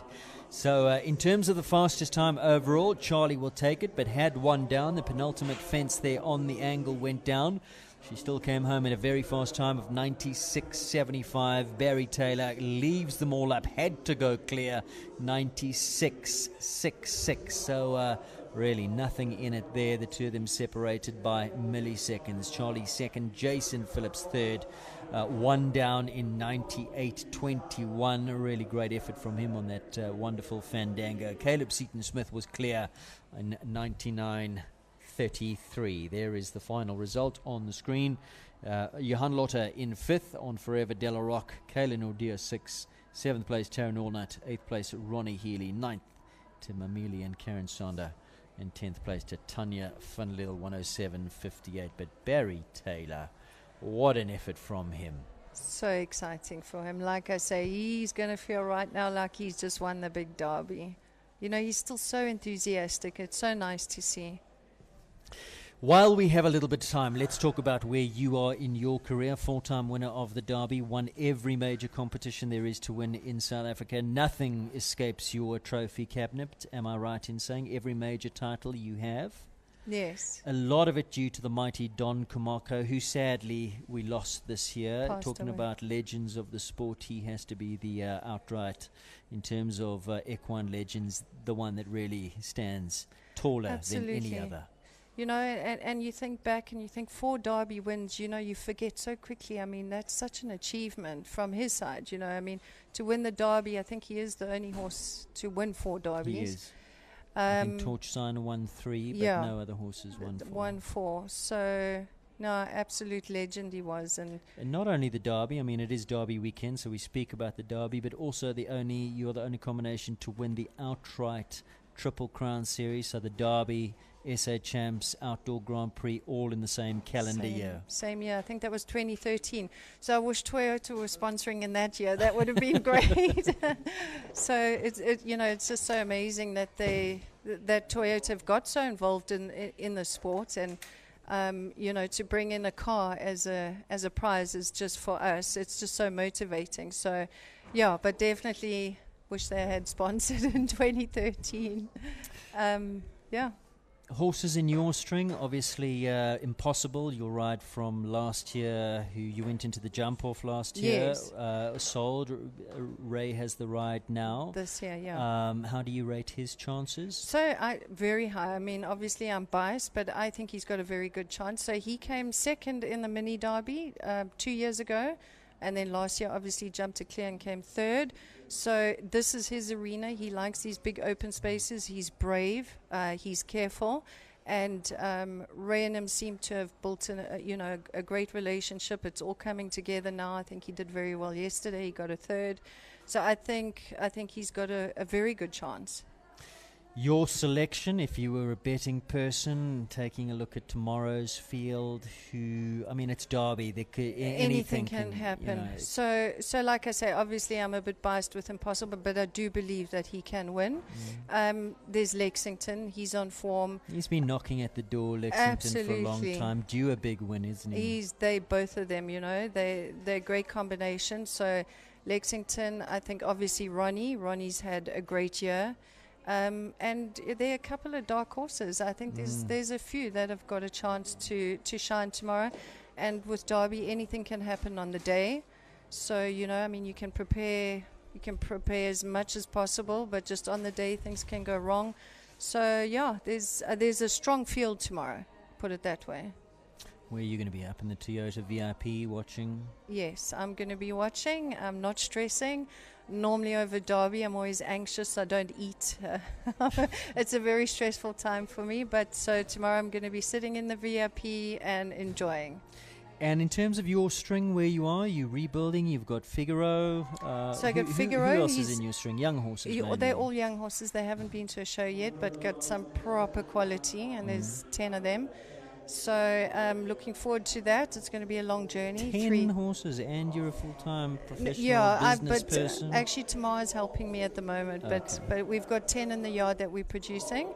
So in terms of the fastest time overall, Charlie will take it, but had one down. The penultimate fence there on the angle went down. She still came home in a very fast time of 96.75. Barry Taylor leaves them all up, had to go clear, 96.66. So really nothing in it there. The two of them separated by milliseconds. Charlie second, Jason Phillips third. One down in 98.21. A really great effort from him on that wonderful Fandango. Caleb Seaton-Smith was clear in 99.33. There is the final result on the screen. Johan Lotte in fifth on Forever Delarock. Kayla Nordia 6th. 7th place Taryn Allnut. 8th place Ronnie Healy. 9th to Mamili and Karen Sander. And 10th place to Tanya Van Lille, 107.58. But Barry Taylor, what an effort from him. So exciting for him. Like I say, he's going to feel right now like he's just won the big derby. You know, he's still so enthusiastic. It's so nice to see. While we have a little bit of time, let's talk about where you are in your career. 4-time winner of the Derby, won every major competition there is to win in South Africa. Nothing escapes your trophy cabinet. Am I right in saying every major title you have? Yes. A lot of it due to the mighty Don Kumako, who sadly we lost this year. Passed Talking away. about legends of the sport, he has to be the outright, in terms of equine legends, the one that really stands taller than any other. You know, and you think back and you think 4 Derby wins, you know, you forget so quickly. I mean, that's such an achievement from his side, you know. I mean, to win the Derby, I think he is the only horse to win 4 Derbies. He is. I think Torch Sign won 3, but yeah, no other horses won 4. Won 4. So, no, absolute legend he was. And not only the Derby, I mean, it is Derby weekend, so we speak about the Derby, but also you're the only combination to win the outright Triple Crown Series, so the Derby, SA Champs, Outdoor Grand Prix, all in the same calendar year. Same year. I think that was 2013. So I wish Toyota were sponsoring in that year. That would have been great. So it's just so amazing that that Toyota have got so involved in the sport, and to bring in a car as a prize is just for us. It's just so motivating. So, yeah, but definitely wish they had sponsored in 2013. Yeah. Horses in your string, obviously Impossible, your ride from last year, who you went into the jump off last year, Yes. sold. Ray has the ride now. This year, yeah. How do you rate his chances? So very high. I mean, obviously I'm biased, but I think he's got a very good chance. So he came second in the mini derby 2 years ago, and then last year obviously jumped to clear and came third. So this is his arena. He likes these big open spaces. He's brave. He's careful. And Ray and him seem to have built a great relationship. It's all coming together now. I think he did very well yesterday. He got a third. So I think he's got a very good chance. Your selection, if you were a betting person, taking a look at tomorrow's field, it's Derby. Anything can happen. So like I say, obviously I'm a bit biased with Impossible, but I do believe that he can win. There's Lexington. He's on form. He's been knocking at the door, Lexington, for a long time. Due a big win, isn't he? Both of them, they're a great combination. So Lexington, I think obviously Ronnie's had a great year. And there are a couple of dark horses. I think there's a few that have got a chance to shine tomorrow. And with Derby, anything can happen on the day. So, you can prepare as much as possible, but just on the day things can go wrong. So, yeah, there's a strong field tomorrow, put it that way. Where are you going to be, up in the Toyota VIP watching? Yes, I'm going to be watching. I'm not stressing. Normally over Derby, I'm always anxious. I don't eat. It's a very stressful time for me. But so tomorrow I'm going to be sitting in the VIP and enjoying. And in terms of your string, where you are, you rebuilding, you've got Figaro. So I got Figaro. Who else is in your string? Young horses, mainly. They're all young horses. They haven't been to a show yet, but got some proper quality, and there's 10 of them. So looking forward to that. It's going to be a long journey. 10 horses, and you're a full-time professional Yeah, business but person. actually Tamar is helping me at the moment. Okay. But we've got 10 in the yard that we're producing.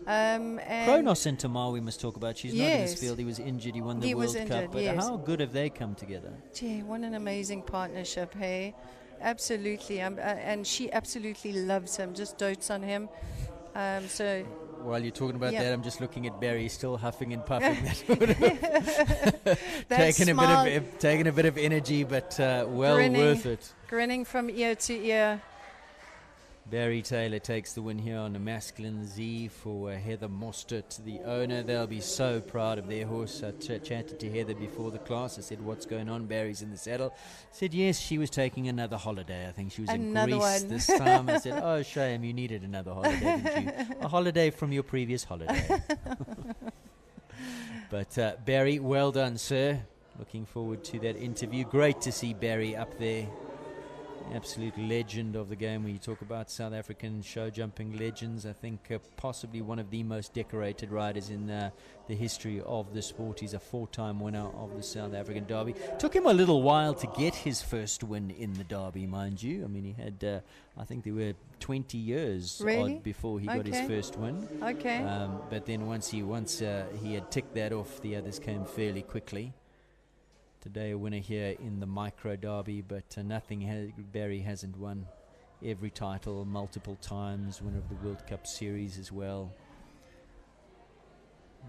And Kronos and Tamar we must talk about. She's not in Yes. this field. He was injured. He won the He was World Cup. injured, But yes. how good have they come together? Gee, what an amazing partnership, hey? Absolutely. And she absolutely loves him, just dotes on him. So While you're talking about Yeah. that, I'm just looking at Barry still huffing and puffing. That taking smile- a bit of energy, but well grinning, worth it. Grinning from ear to ear. Barry Taylor takes the win here on a masculine Z for Heather Mostert, the owner. They'll be so proud of their horse. I chatted to Heather before the class. I said, "What's going on?" Barry's in the saddle. Said, "Yes, she was taking another holiday. I think she was Another in Greece one. this time." I said, "Oh, shame. You needed another holiday, didn't you? A holiday from your previous holiday." But Barry, well done, sir. Looking forward to that interview. Great to see Barry up there. Absolute legend of the game. When you talk about South African show jumping legends, I think possibly one of the most decorated riders in the history of the sport. He's a 4-time winner of the South African Derby. Took him a little while to get his first win in the Derby, mind you. I mean, he had, I think there were 20 years Really? odd before he got his Okay. first win. Okay. But then once he had ticked that off, the others came fairly quickly. Today a winner here in the Micro Derby, but Barry hasn't won every title multiple times, winner of the World Cup Series as well.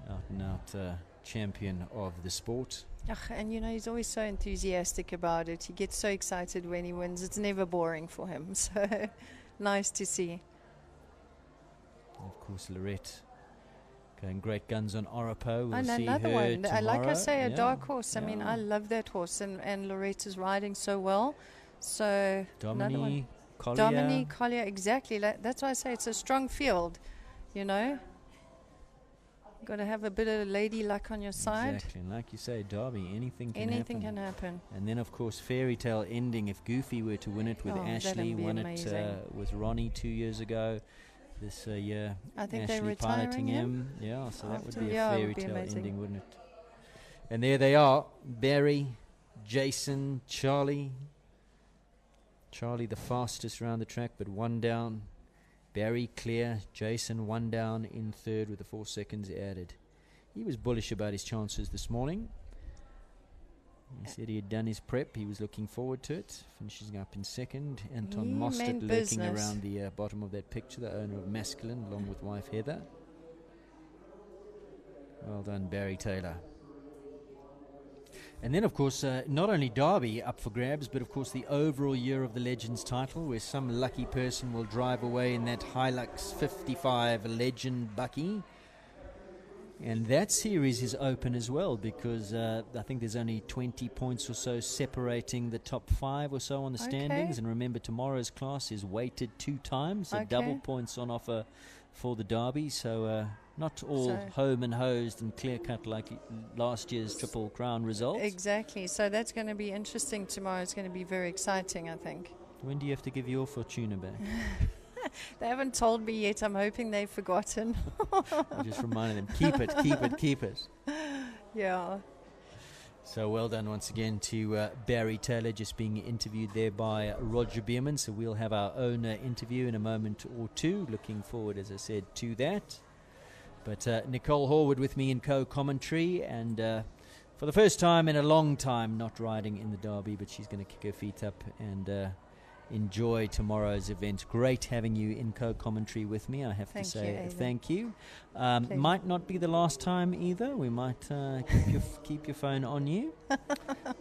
Out and out champion of the sport. Ugh, and you know, he's always so enthusiastic about it. He gets so excited when he wins. It's never boring for him. So nice to see. And of course, Lorette going great guns on Oropo. We'll And see another her one, like I tomorrow. say, a Yeah. dark horse. I mean, Yeah. I love that horse, and Lorette is riding so well. So another one. Dominique Collier. Dominique Collier, exactly. That's why I say it's a strong field. You know, got to have a bit of lady luck on your side. Exactly, and like you say, Derby, anything can Anything happen. can happen. And then, of course, Fairy Tale ending. If Goofy were to win it with Oh, that'd Ashley, be won it amazing. with Ronnie 2 years ago. This year, I think they're Ashley retiring piloting him Yeah, so that would after- be a yeah, it Fairy would be Tale amazing. ending, wouldn't it? And there they are, Barry, Jason, Charlie. Charlie the fastest around the track, but one down. Barry clear, Jason one down in third with the 4 seconds added. He was bullish about his chances this morning. He said he had done his prep. He was looking forward to it. Finishing up in second. Anton He Mostert meant lurking business. around the bottom of that picture, the owner of Masculine, along with wife Heather. Well done, Barry Taylor. And then, of course, not only Derby up for grabs, but, of course, the overall Year of the Legends title, where some lucky person will drive away in that Hilux 55 Legend Bucky. And that series is open as well, because I think there's only 20 points or so separating the top 5 or so on the standings. And remember, tomorrow's class is weighted 2 times, so Okay. double points on offer for the Derby. So not all So- home and hosed and clear-cut like last year's Triple Crown results. Exactly. So that's going to be interesting tomorrow. It's going to be very exciting, I think. When do you have to give your Fortuna back? They haven't told me yet. I'm hoping they've forgotten. I just reminded them, keep it, keep it, keep it. Yeah. So well done once again to Barry Taylor, just being interviewed there by Roger Bierman. So we'll have our own interview in a moment or two. Looking forward, as I said, to that. But Nicole Horwood with me in co-commentary, and for the first time in a long time, not riding in the Derby, but she's going to kick her feet up and enjoy tomorrow's event. Great having you in co-commentary with me, I have Thank to say. you, Aidan. Thank you. Pleasure. Might not be the last time either. We might keep your phone on you.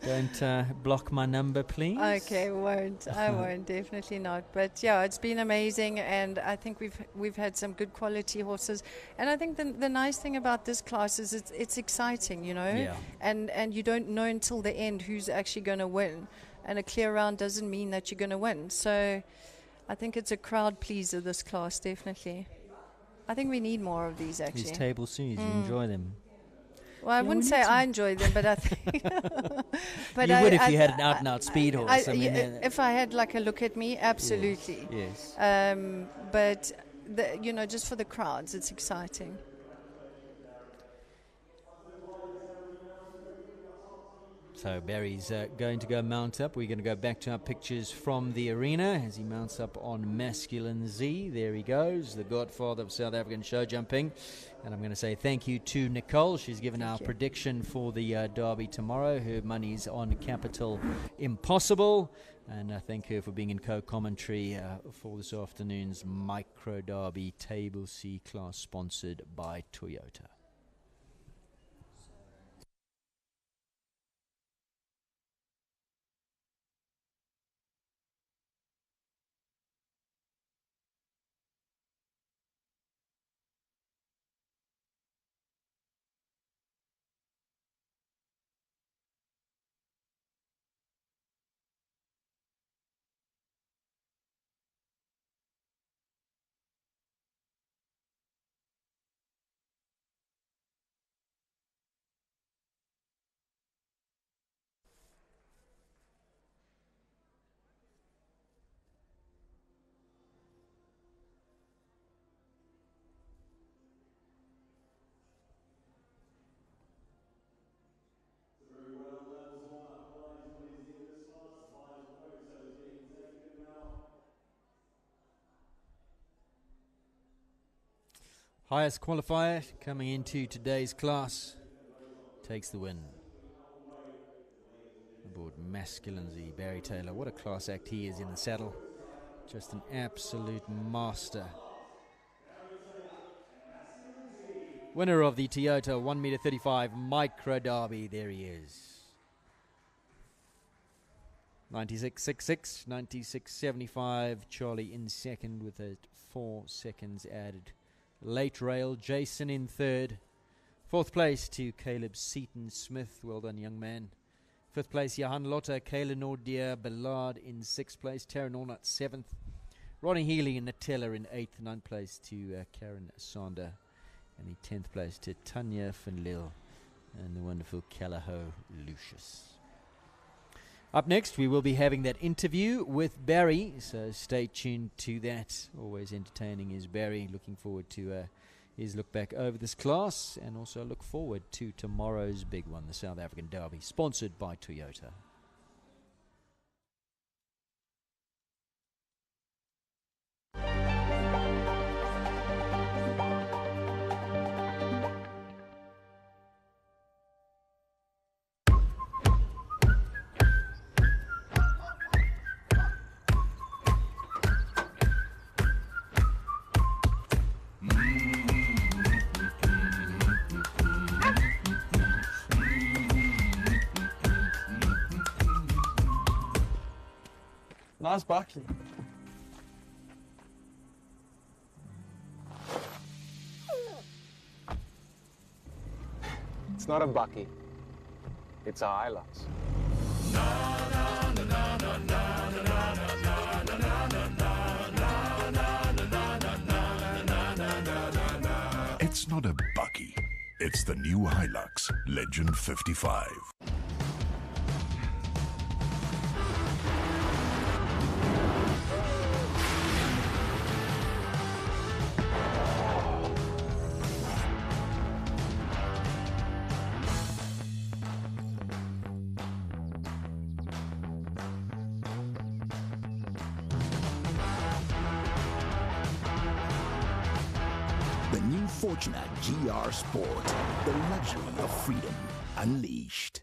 Don't block my number, please. Okay, won't. I won't. Definitely not. But yeah, it's been amazing, and I think we've had some good quality horses. And I think the nice thing about this class is it's exciting, you know. Yeah. And you don't know until the end who's actually going to win. And a clear round doesn't mean that you're going to win. So I think it's a crowd pleaser, this class, definitely. I think we need more of these, actually. These table series, you enjoy them. Well, I Yeah, wouldn't we say need to- I enjoy them, but I think... but You would if you had an out-and-out speed horse. I mean, if I had like a look at me, absolutely. Yes. But, just for the crowds, it's exciting. So Barry's going to go mount up. We're going to go back to our pictures from the arena as he mounts up on Masculine Z. There he goes, the godfather of South African show jumping. And I'm going to say thank you to Nicole. She's given our prediction for the derby tomorrow. Her money's on Capital Impossible. And I thank her for being in co-commentary for this afternoon's Micro Derby Table C class sponsored by Toyota. Highest qualifier coming into today's class takes the win. Aboard Masculine Z, Barry Taylor. What a class act he is in the saddle. Just an absolute master. Winner of the Toyota 1m35 Micro Derby. There he is. 96.66, 96.75. Charlie in second with a 4 seconds added. Late rail, Jason in third. Fourth place to Caleb Seaton Smith. Well done, young man. Fifth place, Johan Lotta, Kayla Nordia, Ballard in sixth place. Taryn Allnut, seventh. Ronnie Healy and Natella in eighth. Ninth place to Karen Sander. And the 10th place to Tanya Finlil and the wonderful Callahoo Lucius. Up next, we will be having that interview with Barry, so stay tuned to that. Always entertaining is Barry. Looking forward to his look back over this class, and also look forward to tomorrow's big one, the South African Derby, sponsored by Toyota. Nice bucky. It's not a bucky. It's a Hilux. It's not a bucky. It's the new Hilux Legend 55. The new Fortuna GR Sport, the luxury of freedom unleashed.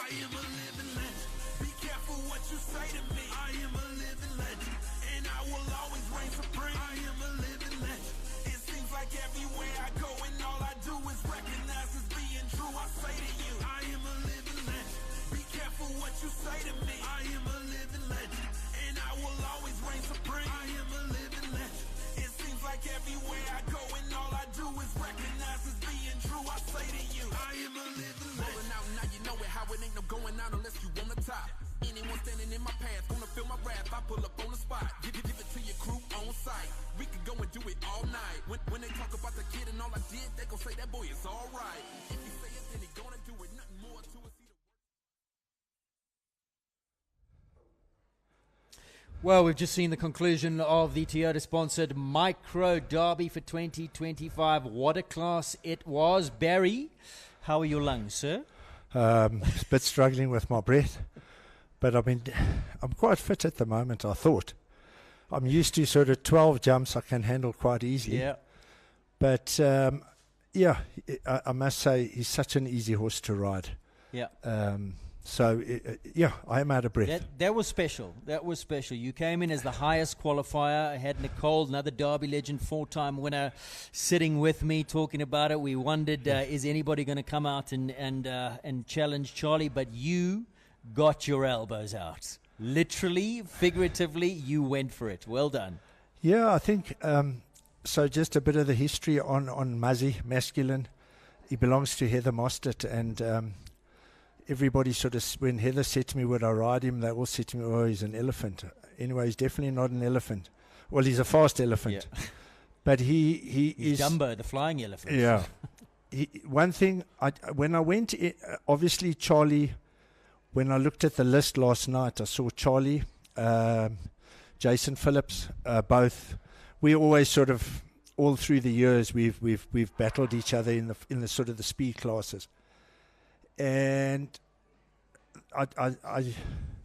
I am a living legend. Be careful what you say to me. I am a living legend, and I will always reign supreme. I am a living legend. It seems like everywhere I go and all I do is recognize as being true. I say to you, I am a living legend. Be careful what you say to me. I am a living legend, and I will always reign supreme. I am a living legend. It seems like everywhere I go and all I do is recognize as being true. I say to you, I am a living legend. Rolling out now, you know it, how it ain't no going out unless you on the top. Anyone standing in my path, gonna feel my wrath. I pull up on the spot, give it to your crew on site. We could go and do it all night. When they talk about the kid and all I did, they gon' say that boy is alright. If he say it, then he gonna do it. Nothing more to it. Well, we've just seen the conclusion of the Toyota-sponsored Micro Derby for 2025. What a class it was. Barry, how are your lungs, sir? A bit struggling with my breath, but I'm quite fit at the moment, I thought. I'm used to sort of 12 jumps I can handle quite easily. Yeah. But, I must say he's such an easy horse to ride. Yeah. I am out of breath. That was special. That was special. You came in as the highest qualifier. I had Nicole, another Derby legend, 4-time winner, sitting with me talking about it. We wondered, is anybody going to come out and challenge Charlie? But you got your elbows out. Literally, figuratively, you went for it. Well done. Yeah, I think so. Just a bit of the history on Muzzy, masculine. He belongs to Heather Mostert, and everybody sort of, when Heather said to me, would I ride him, they all said to me, oh, he's an elephant. Anyway, he's definitely not an elephant. Well, he's a fast elephant. Yeah. But he's is Dumbo, the flying elephant. Yeah. One thing, when I went in, obviously Charlie, when I looked at the list last night, I saw Charlie, Jason Phillips, both. We always sort of, all through the years, we've battled each other in the sort of the speed classes. And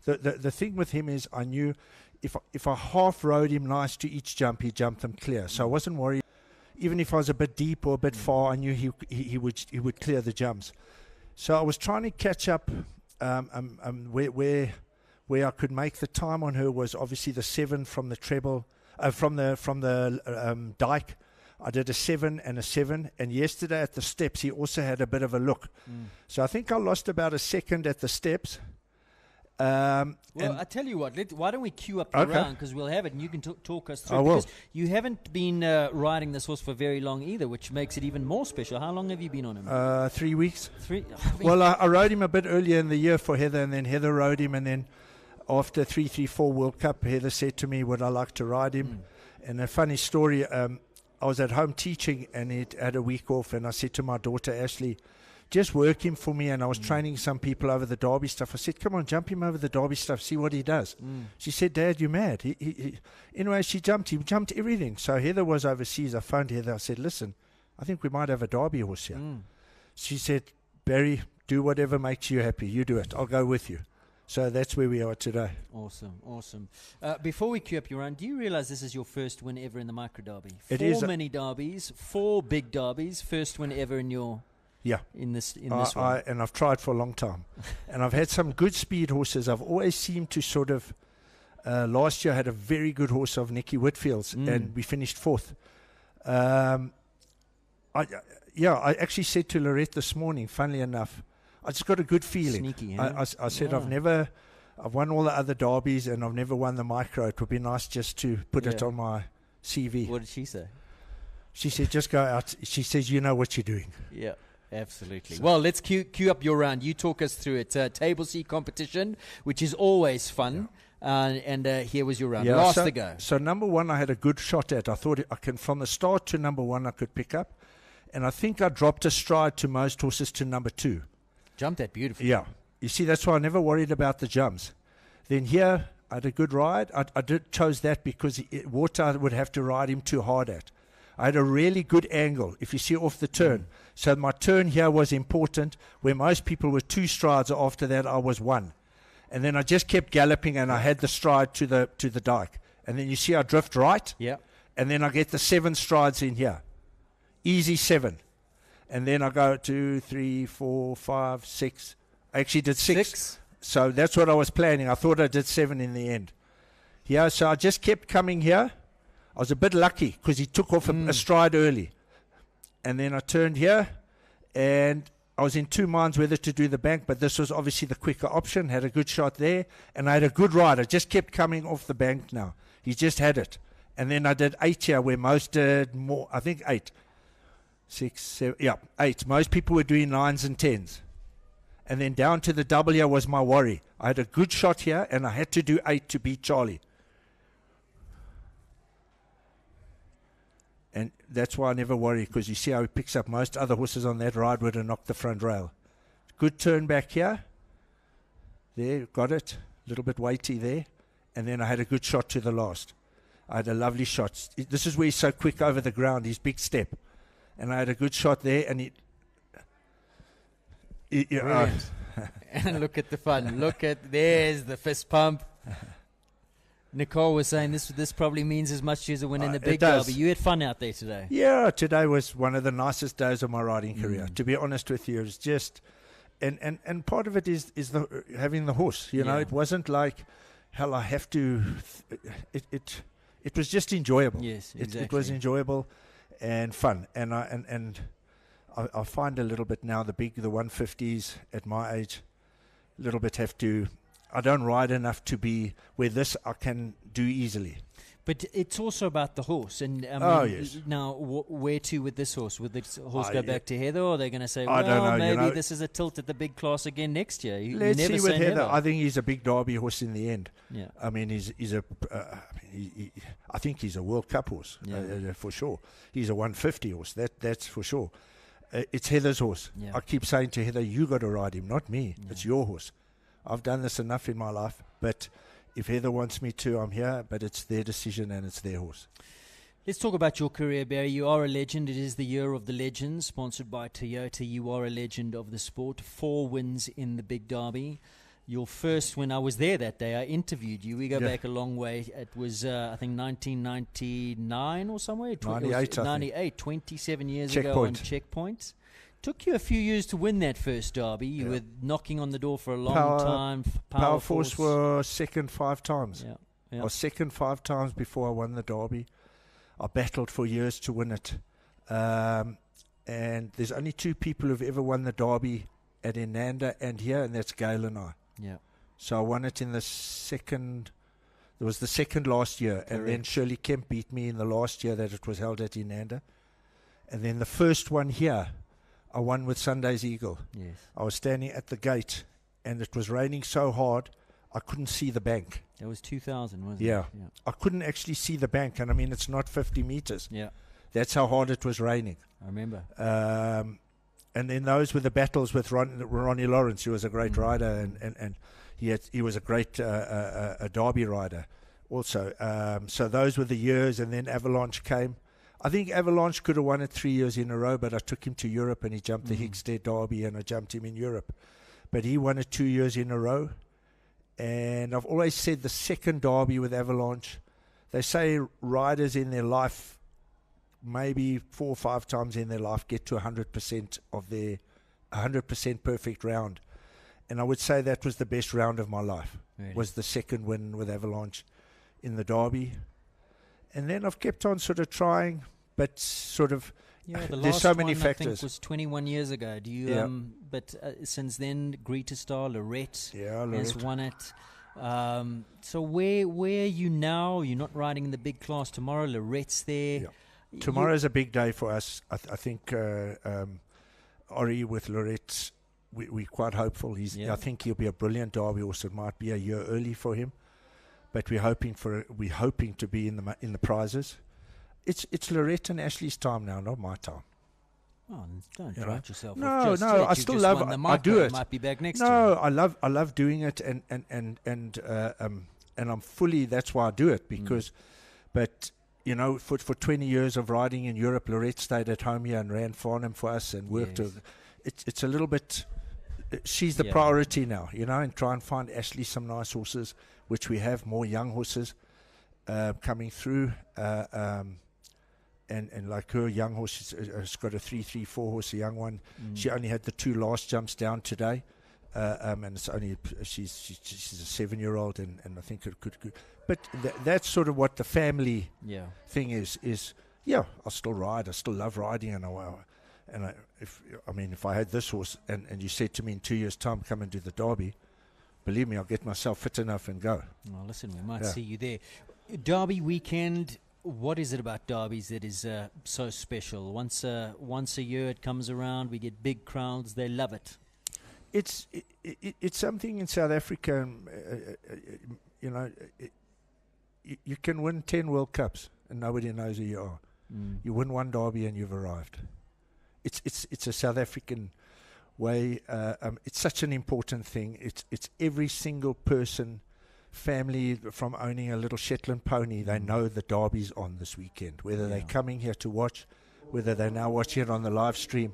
the thing with him is, I knew if I half rode him nice to each jump, he jumped them clear. So I wasn't worried. Even if I was a bit deep or a bit far, I knew he would clear the jumps. So I was trying to catch up. Where I could make the time on her was obviously the 7 from the treble, from the dike. I did a 7 and a 7, and yesterday at the steps he also had a bit of a look. So I think I lost about a second at the steps. Well, I tell you what, why don't we queue up the round, because we'll have it and you can talk us through I it. will. Because you haven't been riding this horse for very long either, which makes it even more special. How long have you been on him? 3 weeks. Well, I rode him a bit earlier in the year for Heather, and then Heather rode him, and then after 334 World Cup, Heather said to me, would I like to ride him? And a funny story, I was at home teaching and he'd had a week off, and I said to my daughter Ashley, just work him for me. And I was training some people over the Derby stuff. I said, come on, jump him over the Derby stuff, see what he does. She said, Dad, you're mad. Anyway, he jumped everything. So Heather was overseas. I phoned Heather. I said, listen, I think we might have a Derby horse here. She said, Barry, do whatever makes you happy. You do it. I'll go with you. So that's where we are today. Awesome. Before we queue up your run, do you realize this is your first win ever in the Micro Derby? It is 4 mini derbies, 4 big derbies, first win ever in your... Yeah. In this one. And I've tried for a long time. And I've had some good speed horses. I've always seemed to sort of... last year I had a very good horse of Nicky Whitfield's, and we finished 4th. I actually said to Lorette this morning, funnily enough, I just got a good feeling. Sneaky, huh? I said, I've won all the other derbies and I've never won the Micro. It would be nice just to put it on my CV. What did she say? She said, just go out. She says, you know what you're doing. Yeah. Absolutely. Well, let's queue up your round. You talk us through it. Table seat competition, which is always fun. And here was your round. Last to go. So number 1, I had a good shot at. I thought I can, from the start to number 1, I could pick up. And I think I dropped a stride to most horses to number 2. Jumped that beautifully. Yeah. You see, that's why I never worried about the jumps. Then here, I had a good ride. I chose that because Water would have to ride him too hard at. I had a really good angle, if you see off the turn. So my turn here was important, where most people were 2 strides. After that, I was 1. And then I just kept galloping, and I had the stride to the dike. And then you see I drift right. Yeah. And then I get the 7 strides in here. Easy 7. And then I go 2, 3, 4, 5, 6. I actually did 6. 6? So that's what I was planning. I thought I did 7 in the end. Yeah, so I just kept coming here. I was a bit lucky because he took off a stride early. And then I turned here, and I was in 2 minds whether to do the bank, but this was obviously the quicker option. Had a good shot there, and I had a good ride. I just kept coming off the bank now. He just had it. And then I did 8 here, where most did more. I think 8. 6, 7, 8. Most people were doing 9s and 10s. And then down to the double here was my worry. I had a good shot here, and I had to do 8 to beat Charlie. And that's why I never worry, because you see how he picks up. Most other horses on that ride would have knocked the front rail. Good turn back here. There, got it. A little bit weighty there. And then I had a good shot to the last. I had a lovely shot. This is where he's so quick over the ground, his big step. And I had a good shot there, and Brilliant. And look at the fun. There's the fist pump. Nicole was saying this probably means as much as a win in the big derby. You had fun out there today. Yeah, today was one of the nicest days of my riding career. To be honest with you, it's just, and part of it is having the horse. You know, it wasn't like, hell, I have to. It was just enjoyable. Yes, exactly. It was enjoyable and fun, and I find a little bit now the 150s at my age, a little bit have to. I don't ride enough to be where this I can do easily. But it's also about the horse. And yes. Now, where to with this horse? Would this horse go back to Heather, or are they going to say, I don't know, maybe this is a tilt at the big class again next year? Let's see with Heather. I think he's a big derby horse in the end. Yeah. I mean, I think he's a World Cup horse, for sure. He's a 150 horse, that's for sure. It's Heather's horse. Yeah. I keep saying to Heather, you got to ride him, not me. Yeah. It's your horse. I've done this enough in my life, but if Heather wants me to, I'm here, but it's their decision and it's their horse. Let's talk about your career, Barry. You are a legend. It is the year of the legends, sponsored by Toyota. You are a legend of the sport. 4 wins in the Big Derby. Your first win, I was there that day. I interviewed you. We go back a long way. It was, I think, 1999 or somewhere. 98, 27 years ago on Checkpoint. Took you a few years to win that first derby. You were knocking on the door for a long time. Power Force were second 5 times. Yeah. I was second 5 times before I won the derby. I battled for years to win it. And there's only 2 people who've ever won the derby at Inanda and here, and that's Gail and I. Yeah. So I won it in the second. There was the second last year, Correct. and then Shirley Kemp beat me in the last year that it was held at Inanda. And then the first one here, I won with Sunday's Eagle. Yes. I was standing at the gate, and it was raining so hard, I couldn't see the bank. That was 2000, wasn't it? Yeah. I couldn't actually see the bank, and I mean, it's not 50 meters. Yeah. That's how hard it was raining. I remember. And then those were the battles with Ronnie Lawrence, who was a great rider, and he was a great a derby rider also. So those were the years, and then Avalanche came. I think Avalanche could have won it 3 years in a row, but I took him to Europe, and he jumped the Hickstead Derby, and I jumped him in Europe. But he won it 2 years in a row. And I've always said the second Derby with Avalanche, they say riders in their life, maybe 4 or 5 times in their life, get to 100% of their 100% perfect round. And I would say that was the best round of my life, was the second win with Avalanche in the Derby. And then I've kept on sort of trying, but sort of there's so many factors. I think was 21 years ago. Do you? But since then, Greta Star, Lorette has won it. So where are you now? You're not riding in the big class tomorrow. Lorette's there. Yeah. Tomorrow's a big day for us. I think Ori with Lorette, we're quite hopeful. I think he'll be a brilliant derby horse. It might be a year early for him, but we're hoping to be in the prizes. It's Lorette and Ashley's time now, not my time. Oh, don't write yourself. No, I still love it. I do it. Might be back next year. No, I love doing it, and I'm fully. That's why I do it because, but you know, for 20 years of riding in Europe, Lorette stayed at home here and ran Farnham for us and worked. It's a little bit. She's the priority now, you know, and try and find Ashley some nice horses, which we have more young horses coming through. And like her young horse has got a 3-3-4 horse, a young one. She only had the 2 last jumps down today. and it's only she's a 7-year-old, and I think it could. But that's sort of what the family thing is. Yeah, I still ride. I still love riding, and if I had this horse, and you said to me in 2 years' time, come and do the Derby, believe me, I'll get myself fit enough and go. Well, listen, we might see you there. Derby weekend. What is it about derbies that is so special? Once a year it comes around, we get big crowds. They love it. It's something in South Africa. You can win 10 World Cups and nobody knows who you are. You win one derby and you've arrived. It's a South African way. It's such an important thing. It's every single person, family, from owning a little Shetland pony, they know the derby's on this weekend. Whether they're coming here to watch, whether they're now watching it on the live stream,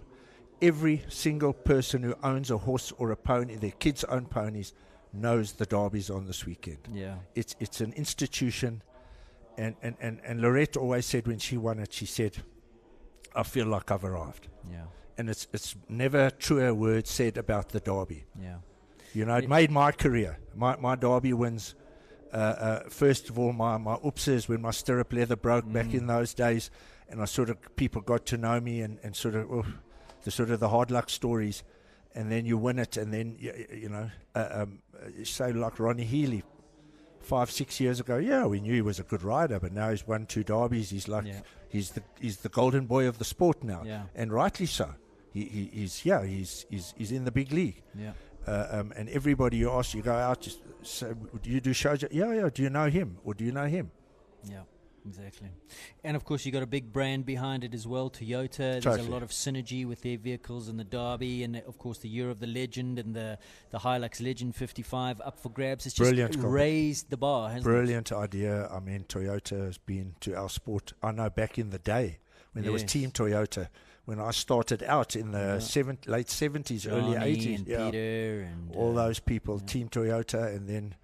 every single person who owns a horse or a pony, their kids own ponies, knows the derby's on this weekend. Yeah, it's an institution. And Lorette always said when she won it, she said, I feel like I've arrived. Yeah. And it's never truer words said about the derby. Yeah. It made my career. My derby wins. First of all, my oopses when my stirrup leather broke back in those days, and people got to know me and the hard luck stories, and then you win it, and then say like Ronnie Healy 5-6 years ago, we knew he was a good rider, but now he's won 2 derbies. He's like he's the golden boy of the sport now, and rightly so. He's in the big league. Yeah. And everybody you ask, you go out, just say, do you do shows? Yeah. Do you know him, or do you know him? Yeah, exactly. And of course, you got a big brand behind it as well, Toyota. There's a lot of synergy with their vehicles and the Derby, and of course the Year of the Legend and the Hilux Legend 55 up for grabs. It's just raised the bar, hasn't it? Brilliant idea. I mean, Toyota has been to our sport. I know back in the day when there was Team Toyota, when I started out in the late 70s, Johnny, early 80s. And Peter and all those people, Team Toyota, and then,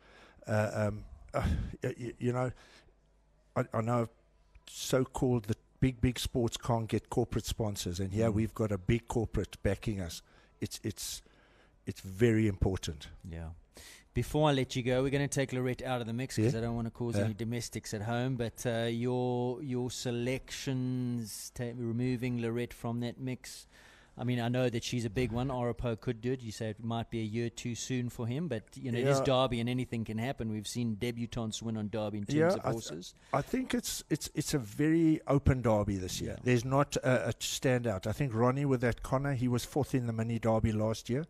I know so-called the big sports can't get corporate sponsors, and here we've got a big corporate backing us. It's very important. Yeah. Before I let you go, we're going to take Lorette out of the mix because I don't want to cause any domestics at home. But your selections, removing Lorette from that mix. I mean, I know that she's a big one. Oropo could do it. You say it might be a year too soon for him, but it is Derby and anything can happen. We've seen debutants win on Derby in terms of horses. I think it's a very open Derby this year. There's not a standout. I think Ronnie with that Connor, he was 4th in the mini Derby last year.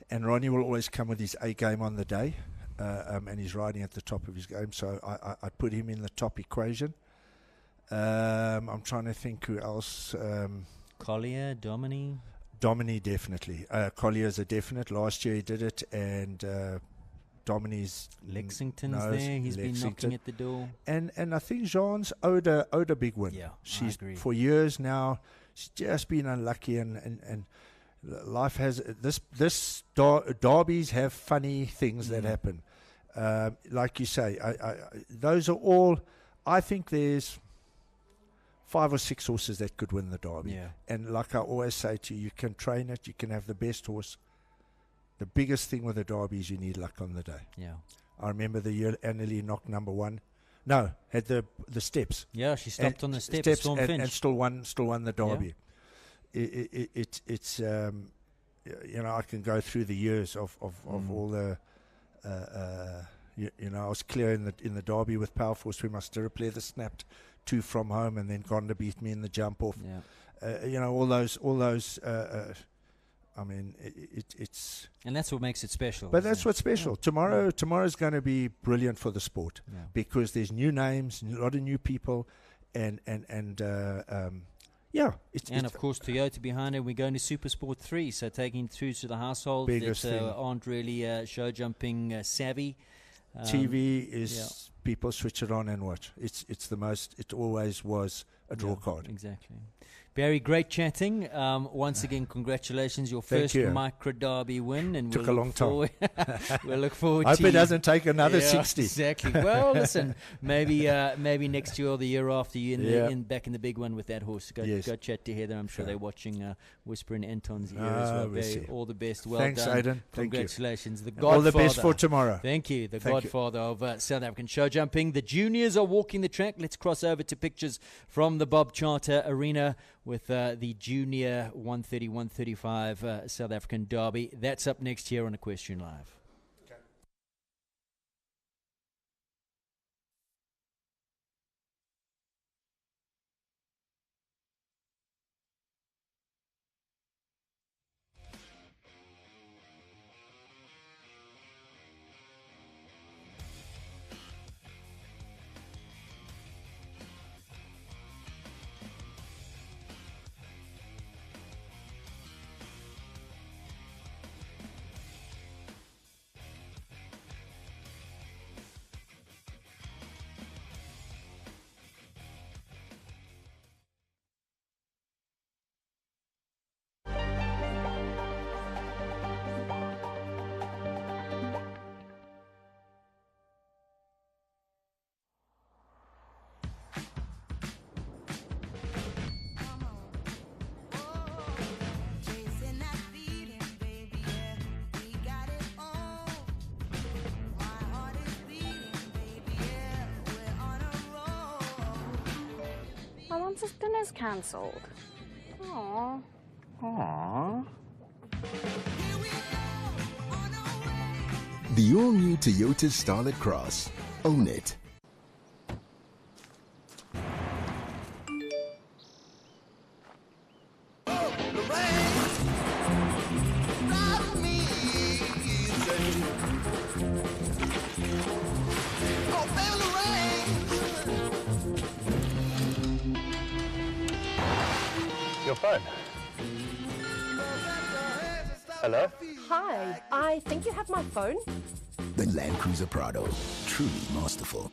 And Ronnie will always come with his A game on the day, and he's riding at the top of his game. So I put him in the top equation. I'm trying to think who else. Collier, Domini. Domini, definitely. Collier's a definite. Last year he did it, and Domini's Lexington's there. He's been knocking at the door. And I think Jean's owed a big win. Yeah, she's I agree. For years now. She's just been unlucky, and life has this derbies have funny things that happen. Like you say, those are all. I think there's 5 or 6 horses that could win the Derby. Yeah. And like I always say to you, you can train it, you can have the best horse. The biggest thing with the Derby is you need luck on the day. Yeah. I remember the year Annelie knocked number 1. No, had the steps. Yeah, she stopped on the steps. Storm and Finch. still won the Derby. Yeah. It's I can go through the years of all the I was clear in the Derby with Powerforce where my stirrup leather snapped 2 from home, and then Gonda beat me in the jump off. All those I mean, it's and that's what makes it special. But that's what's special. Tomorrow's going to be brilliant for the sport because there's new names, a lot of new people, and of course Toyota behind it. We're going to Super Sport 3, so taking through to the household that aren't really show jumping savvy. TV is people switch it on and watch. It's the most. It always was a draw card. Exactly. Barry, great chatting. Once again, congratulations. Your Thank first you. micro derby win. And Took we'll a look long time. forward- we'll look forward Hope to it doesn't take another 60. Exactly. Well, listen, maybe next year or the year after you back in the big one with that horse. Go chat to Heather. I'm sure they're watching Whisper in Anton's ear as well. we'll see. All the best. Well Thanks, done. Aidan. Thank you. Congratulations. The Godfather. All the best for tomorrow. Thank you. The Thank you. Godfather of South African show jumping. The juniors are walking the track. Let's cross over to pictures from the Bob Charter Arena with the junior 130-135 South African derby. That's up next here on Equestrian Live. Chasing that feeling, baby, yeah, we got it all. My heart is beating, baby, yeah, we're on a roll. My mum's dinner's cancelled. Aww. Aww. The all-new Toyota Starlet Cross. Own it. Your phone. Hello? Hi, I think you have my phone. The Land Cruiser Prado. Truly masterful.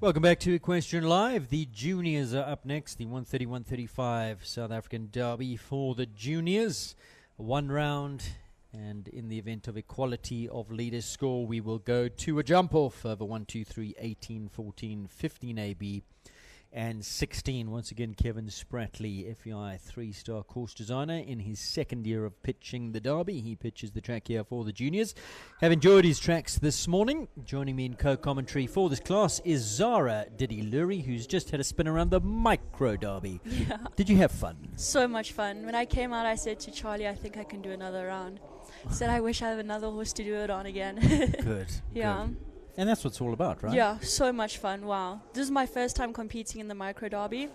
Welcome back to Equestrian Live. The juniors are up next. The 130-135 South African Derby for the juniors. One round, and in the event of equality of leaders score, we will go to a jump off over 1, 2, 3, 18, 14, 15 AB, and 16. Once again, Kevin Spratley, FEI 3-star course designer, in his second year of pitching the Derby. He pitches the track here for the juniors. Have enjoyed his tracks this morning. Joining me in co-commentary for this class is Zara Didi-Lurie, who's just had a spin around the Micro Derby. Yeah. Did you have fun? So much fun. When I came out, I said to Charlie, I think I can do another round. Said, I wish I had another horse to do it on again. Good. Yeah. Good. And that's what it's all about, right? Yeah, so much fun. Wow. This is my first time competing in the Micro Derby.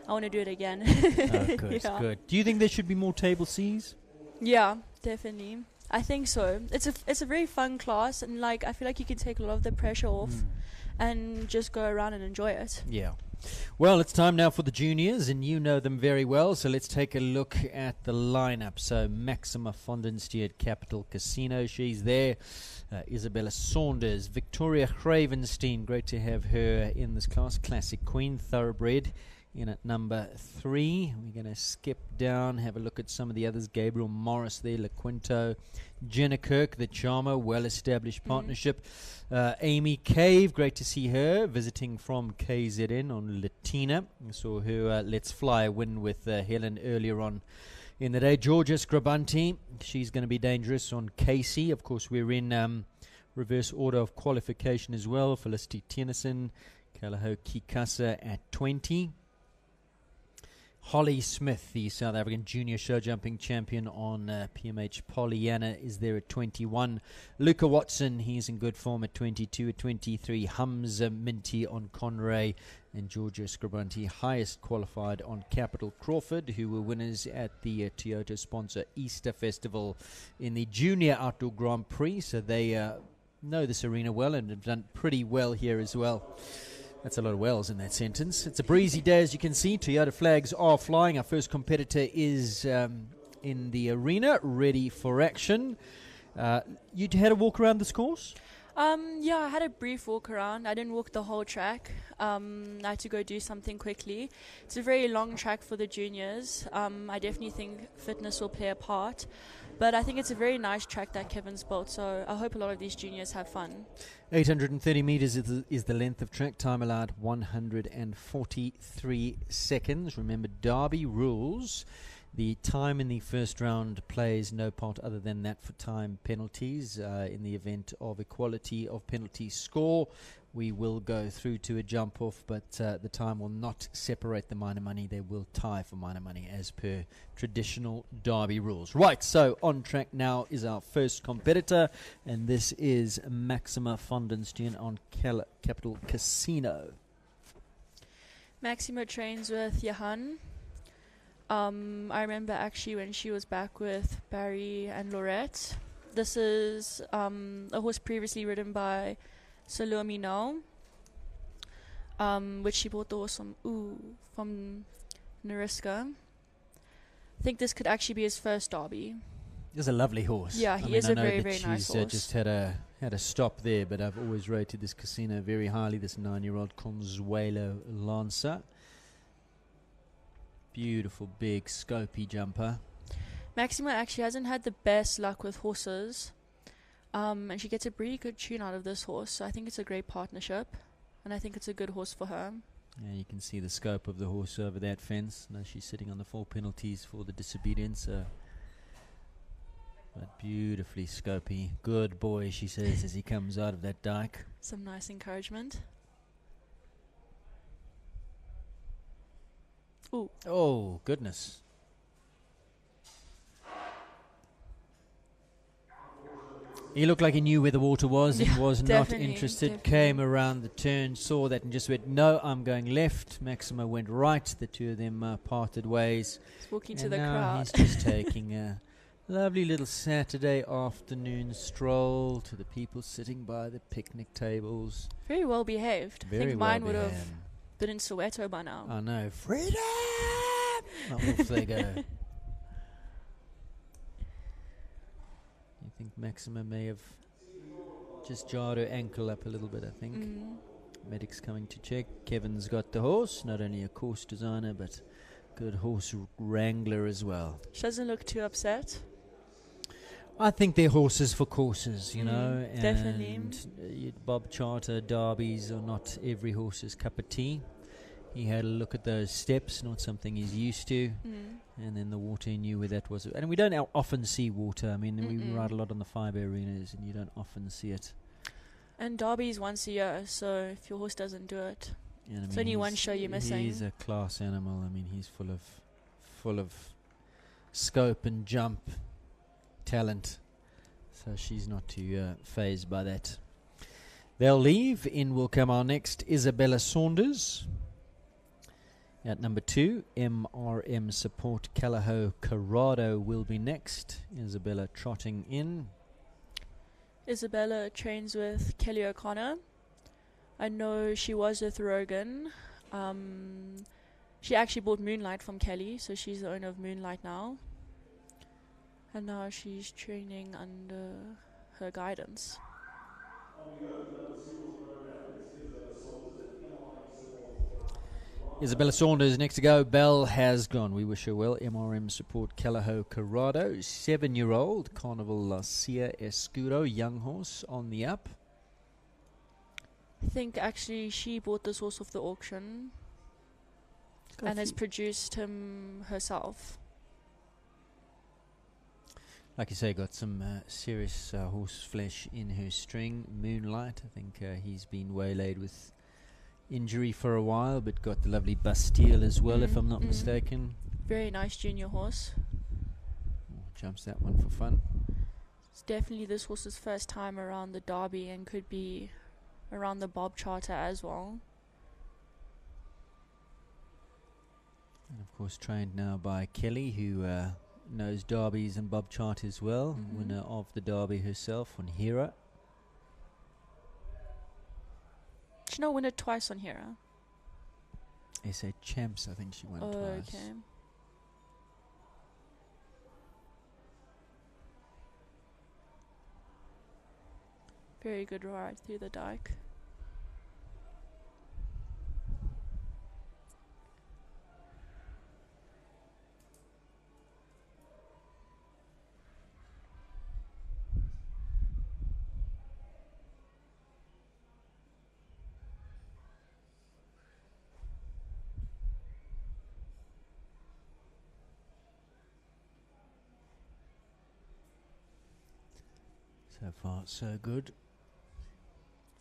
I want to do it again. Oh, good, Yeah. good. Do you think there should be more table Cs? Yeah, definitely. I think so. It's a very fun class, and like I feel like you can take a lot of the pressure off and just go around and enjoy it. Yeah. Well, it's time now for the juniors, and you know them very well, so let's take a look at the lineup. So Maxima Fondenstier at Capital Casino, she's there. Isabella Saunders, Victoria Gravenstein, great to have her in this class. Classic Queen, Thoroughbred, in at number 3. We're going to skip down, have a look at some of the others. Gabriel Morris there, La Quinto, Jenna Kirk, the Charmer, well-established partnership. Amy Cave, great to see her, visiting from KZN on Latina. I saw her Let's Fly win with Helen earlier on in the day. Georgia Scribanti, she's going to be dangerous on Casey. Of course, we're in reverse order of qualification as well. Felicity Tennyson, Kalaho Kikasa at 20. Holly Smith, the South African junior show jumping champion on PMH Pollyanna, is there at 21. Luca Watson, he's in good form at 22. At 23, Hamza Minty on Conray, and Georgia Scribanti, highest qualified on Capital Crawford, who were winners at the Toyota sponsor Easter Festival in the Junior Outdoor Grand Prix. So they know this arena well and have done pretty well here as well. That's a lot of wells in that sentence. It's a breezy day, as you can see. Toyota flags are flying. Our first competitor is in the arena, ready for action. You had a walk around this course? Yeah, I had a brief walk around. I didn't walk the whole track. I had to go do something quickly. It's a very long track for the juniors. I definitely think fitness will play a part. But I think it's a very nice track that Kevin's built, so I hope a lot of these juniors have fun. 830 metres is the length of track. Time allowed 143 seconds. Remember, Derby rules. The time in the first round plays no part other than that for time penalties. In the event of equality of penalty score, we will go through to a jump off, but the time will not separate the minor money. They will tie for minor money as per traditional Derby rules. Right, so on track now is our first competitor, and this is Maxima Fondenstein on Capital Casino. Maxima trains with Johan. I remember actually when she was back with Barry and Laurette. This is a horse previously ridden by Salome No, which she bought the horse from Nariska. I think this could actually be his first Derby. He's a lovely horse. Yeah, he is a very, very nice horse. Just had a stop there, but I've always rated this Casino very highly. This 9-year-old Consuelo Lancer. Beautiful, big, scopy jumper. Maxima actually hasn't had the best luck with horses. And she gets a pretty good tune out of this horse. So I think it's a great partnership. And I think it's a good horse for her. Yeah, you can see the scope of the horse over that fence. Now she's sitting on the 4 penalties for the disobedience. But beautifully scopy. Good boy, she says, as he comes out of that dike. Some nice encouragement. Ooh. Oh, goodness. He looked like he knew where the water was and was not interested. Came around the turn, saw that and just went, no, I'm going left. Maxima went right. The two of them parted ways. He's walking to and the now crowd. He's just taking a lovely little Saturday afternoon stroll to the people sitting by the picnic tables. Very well behaved. I Very think mine well would have behaved. been in Soweto by now. I know. Freedom! Off they go. I think Maxima may have just jarred her ankle up a little bit, I think. Medic's coming to check. Kevin's got the horse, not only a course designer, but good horse wrangler as well. She doesn't look too upset. I think they're horses for courses, you know. Definitely. And Bob Charter derbies are not every horse's cup of tea. He had a look at those steps, not something he's used to. And then the water, he knew where that was. And we don't often see water. I mean, we ride a lot on the fibre arenas, and you don't often see it. And derbies once a year, so if your horse doesn't do it, And I it's mean, only one he's- show you're missing. He's a class animal. I mean, he's full of scope and jump talent. So she's not too phased by that. They'll leave. In will come our next Isabella Saunders. At number 2, MRM Support Calaho Corrado will be next. Isabella trotting in. Isabella trains with Kelly O'Connor. I know she was with Rogan. She actually bought Moonlight from Kelly, so she's the owner of Moonlight now. And now she's training under her guidance. Isabella Saunders next to go. Bell has gone. We wish her well. MRM Support Calaho Corrado. 7-year-old Carnival Lacia Escudo. Young horse on the up. I think actually she bought this horse off the auction and has produced him herself. Like you say, got some serious horse flesh in her string. Moonlight, I think he's been waylaid with injury for a while, but got the lovely Bastille as well, if I'm not mistaken. Very nice junior horse. Jumps that one for fun. It's definitely this horse's first time around the Derby and could be around the Bob Charter as well. And of course trained now by Kelly, who knows Derbies and Bob Charters well. Winner of the Derby herself on Hera. Did she not win it twice on Hera? SA Champs, I think she won twice. Okay. Very good ride through the dike. So far, so good.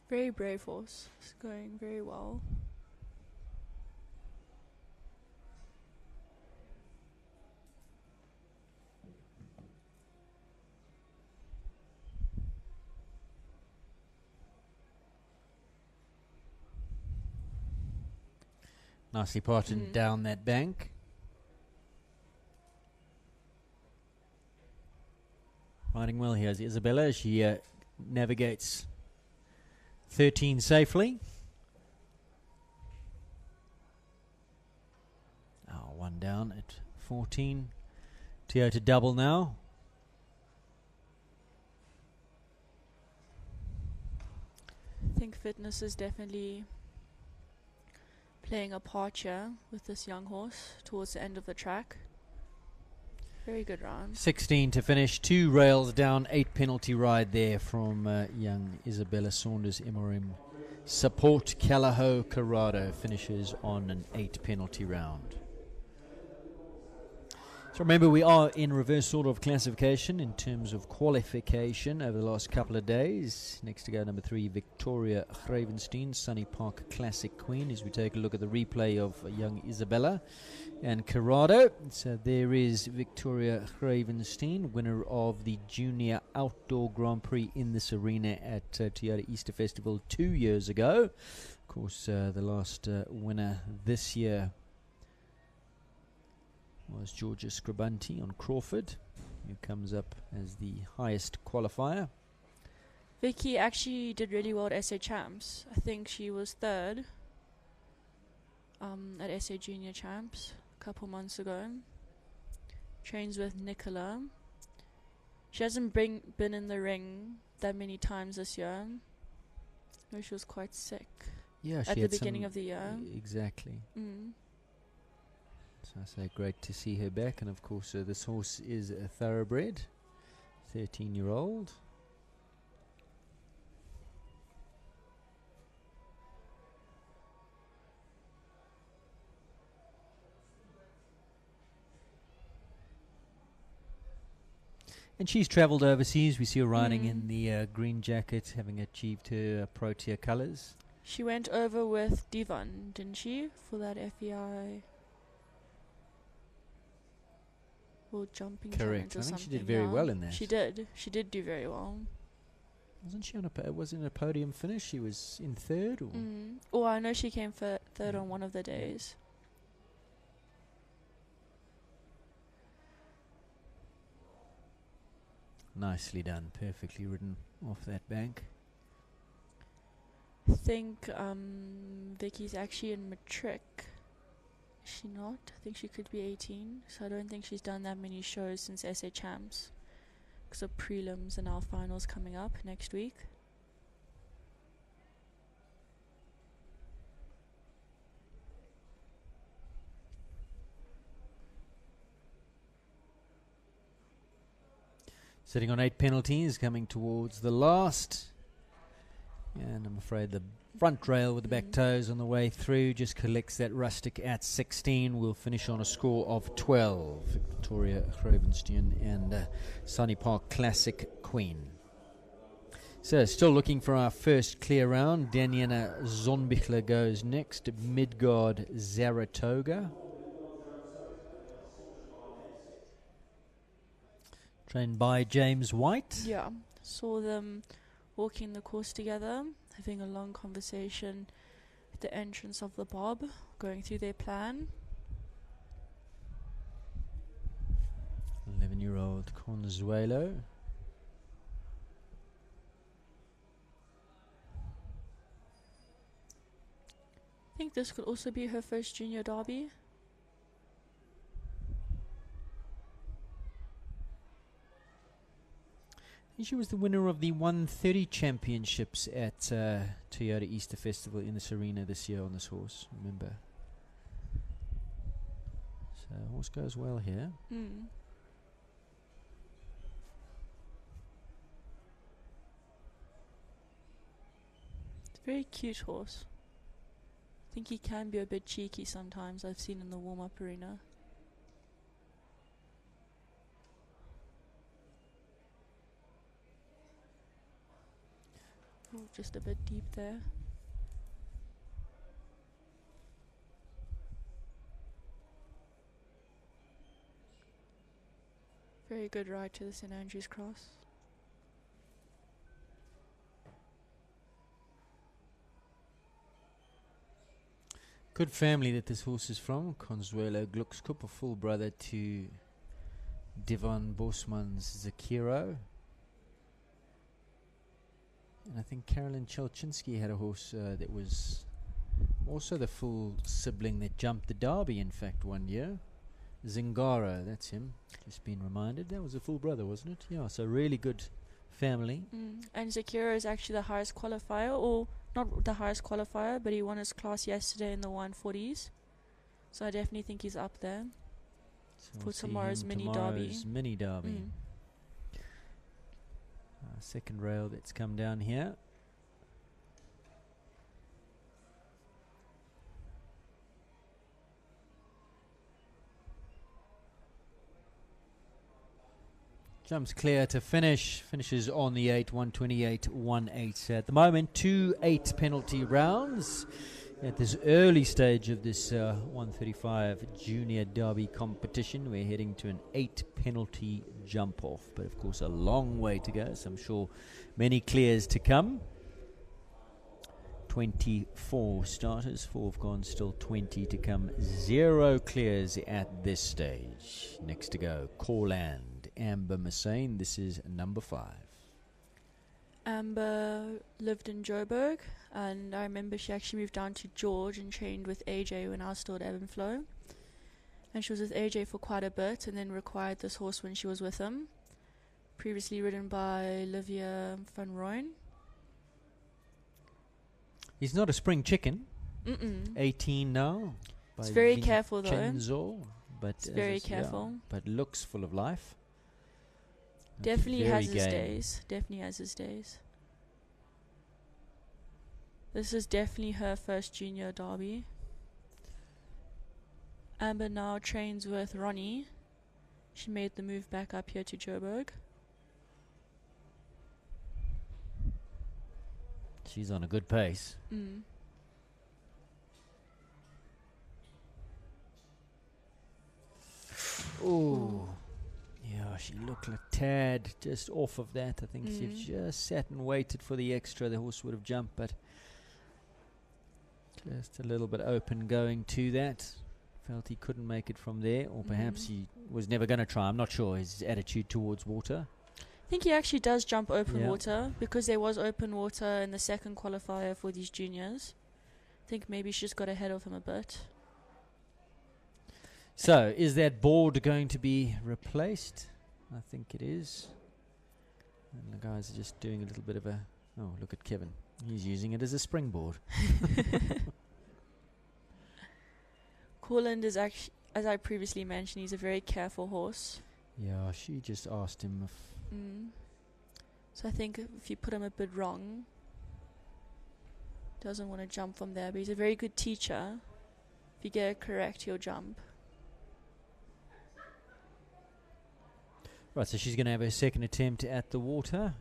Very brave horse. It's going very well. Nicely parted down that bank. Riding well here is Isabella. She navigates 13 safely. One down at 14. Toyota double now. I think fitness is definitely playing a part here with this young horse towards the end of the track. Very good round. 16 to finish. 2 rails down. 8 penalty ride there from young Isabella Saunders. MRM Support Calaho Corrado finishes on an 8 penalty round. So remember, we are in reverse order of classification in terms of qualification over the last couple of days. Next to go, number 3, Victoria Gravenstein, Sunny Park Classic Queen, as we take a look at the replay of young Isabella and Corrado. So there is Victoria Gravenstein, winner of the Junior Outdoor Grand Prix in this arena at Toyota Easter Festival 2 years ago. Of course, the last winner this year was Georgia Scribanti on Crawford, who comes up as the highest qualifier. Vicky actually did really well at SA Champs. I think she was 3rd at SA Junior Champs a couple months ago. Trains with Nicola. She hasn't been in the ring that many times this year. No, she was quite sick. Yeah, at she the had beginning some- of the year. Exactly. Mm. So I say great to see her back. And of course, this horse is a thoroughbred, 13-year-old. And she's travelled overseas. We see her riding in the green jacket, having achieved her Protea colours. She went over with Devon, didn't she, for that FEI World Jumping Correct. Challenge or I think she something? did very yeah. well in that. She did. She did do very well. Wasn't she on a wasn't it a podium finish? She was in third, or Oh, I know she came third on one of the days. nicely done, perfectly ridden off that bank. I think Vicky's actually in matric. Is she not? I think she could be 18, so I don't think she's done that many shows since SA Champs. Because of prelims and our finals coming up next week. Sitting on 8 penalties, coming towards the last. And I'm afraid the front rail with the back toes on the way through just collects that rustic at 16. We'll finish on a score of 12. Victoria Grovenstein and Sunny Park Classic Queen. So still looking for our first clear round. Daniela Zonbichler goes next. Midgard Zaratoga. Trained by James White. Yeah, saw them walking the course together, having a long conversation at the entrance of the Bob, going through their plan. 11-year-old Consuelo. I think this could also be her first junior derby. She was the winner of the 130 championships at Toyota Easter Festival in this arena this year on this horse, remember. So horse goes well here. It's a very cute horse. I think he can be a bit cheeky sometimes, I've seen in the warm-up arena. Oh, just a bit deep there. Very good ride to the St Andrew's Cross. Good family that this horse is from. Consuelo Gluckskup, a full brother to Devon Bosman's Zakiro. And I think Carolyn Chelchinsky had a horse that was also the full sibling that jumped the Derby, in fact, one year. Zingaro, that's him. Just been reminded. That was a full brother, wasn't it? Yeah, so really good family. And Zakiro is actually the highest qualifier, or not the highest qualifier, but he won his class yesterday in the 140s. So I definitely think he's up there So for we'll see tomorrow's him mini tomorrow's derby. mini derby. Second rail that's come down here. Jumps clear to finish. Finishes on the 8, 128.18. At the moment, 2 8 penalty rounds at this early stage of this 135 Junior Derby competition. We're heading to an 8 penalty jump off, but of course a long way to go, so I'm sure many clears to come. 24 starters, 4 have gone, still 20 to come. 0 clears at this stage. Next to go, Corland, Amber Massane. This is number 5. Amber lived in Joburg, and I remember she actually moved down to George and trained with AJ when I was still at Ebb and Flow. And she was with AJ for quite a bit, and then required this horse when she was with him. Previously ridden by Olivia van Rooyen. He's not a spring chicken. Mm-mm. 18 now. It's by very careful, though. Vincenzo, but It's very as I s- yeah, careful. but looks full of life. Definitely very has his game. days. Definitely has his days. This is definitely her first junior derby. Amber now trains with Ronnie. She made the move back up here to Joburg. She's on a good pace. Mm. Oh, yeah, she looked a tad just off of that. I think if Mm. she just sat and waited for the extra, the horse would have jumped, but just a little bit open going to that. Felt he couldn't make it from there, or perhaps he was never going to try. I'm not sure his attitude towards water. I think he actually does jump open Yeah. water because there was open water in the second qualifier for these juniors. I think maybe she just got ahead of him a bit. So, is that board going to be replaced? I think it is. And the guys are just doing a little bit of a... Oh, look at Kevin. He's using it as a springboard. Corland is actually, as I previously mentioned, he's a very careful horse. Yeah, she just asked him if... So I think if you put him a bit wrong, doesn't want to jump from there, but he's a very good teacher. If you get it correct, he'll jump. Right, so she's going to have her second attempt at the water.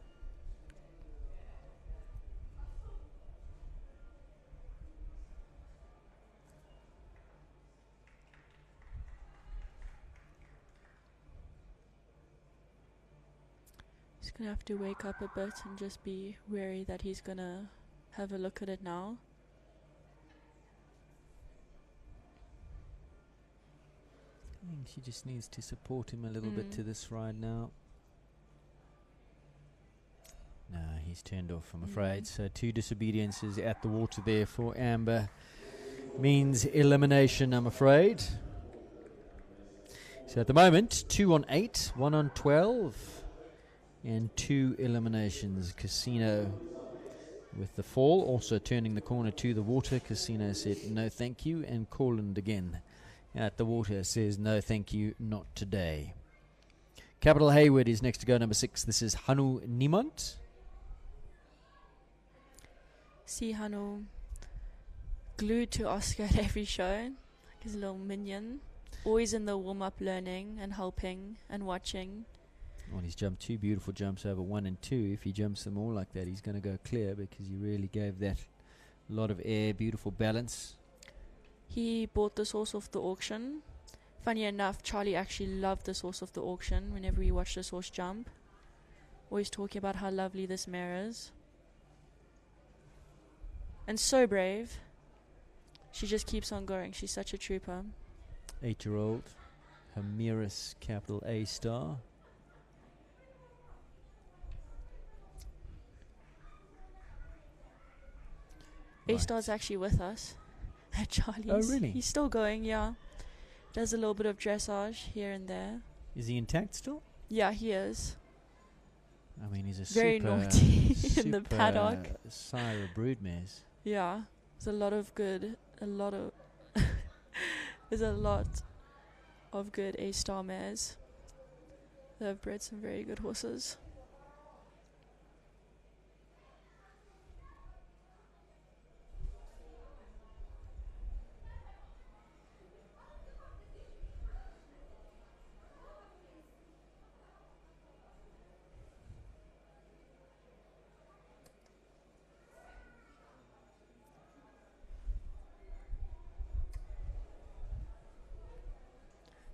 He's going to have to wake up a bit and just be wary that he's going to have a look at it now. I think she just needs to support him a little bit to this ride now. No, he's turned off, I'm afraid. So 2 disobediences at the water there for Amber. Means elimination, I'm afraid. So at the moment, 2 on 8, 1 on 12, and 2 eliminations. Casino with the fall, also turning the corner to the water. Casino said no thank you, and Corland again at the water says no thank you, not today. Capital Hayward is next to go, number 6. This is Hanu Niemand. See Hanu glued to Oscar at every show, like his little minion. Always in the warm-up learning and helping and watching. Well, he's jumped 2 beautiful jumps over 1 and 2. If he jumps them all like that, he's going to go clear because he really gave that lot of air, beautiful balance. He bought this horse off the auction. Funny enough, Charlie actually loved this horse off the auction whenever he watched this horse jump. Always talking about how lovely this mare is. And so brave. She just keeps on going. She's such a trooper. 8-year-old Hamiris, capital A star. A-Star's actually with us at Charlie's. Oh, really? He's still going, yeah. Does a little bit of dressage here and there. Is he intact still? Yeah, he is. I mean, he's a Very super, naughty in the super paddock. sire of broodmares. Yeah, there's a lot of good, there's a lot of good A-Star mares. They have bred some very good horses.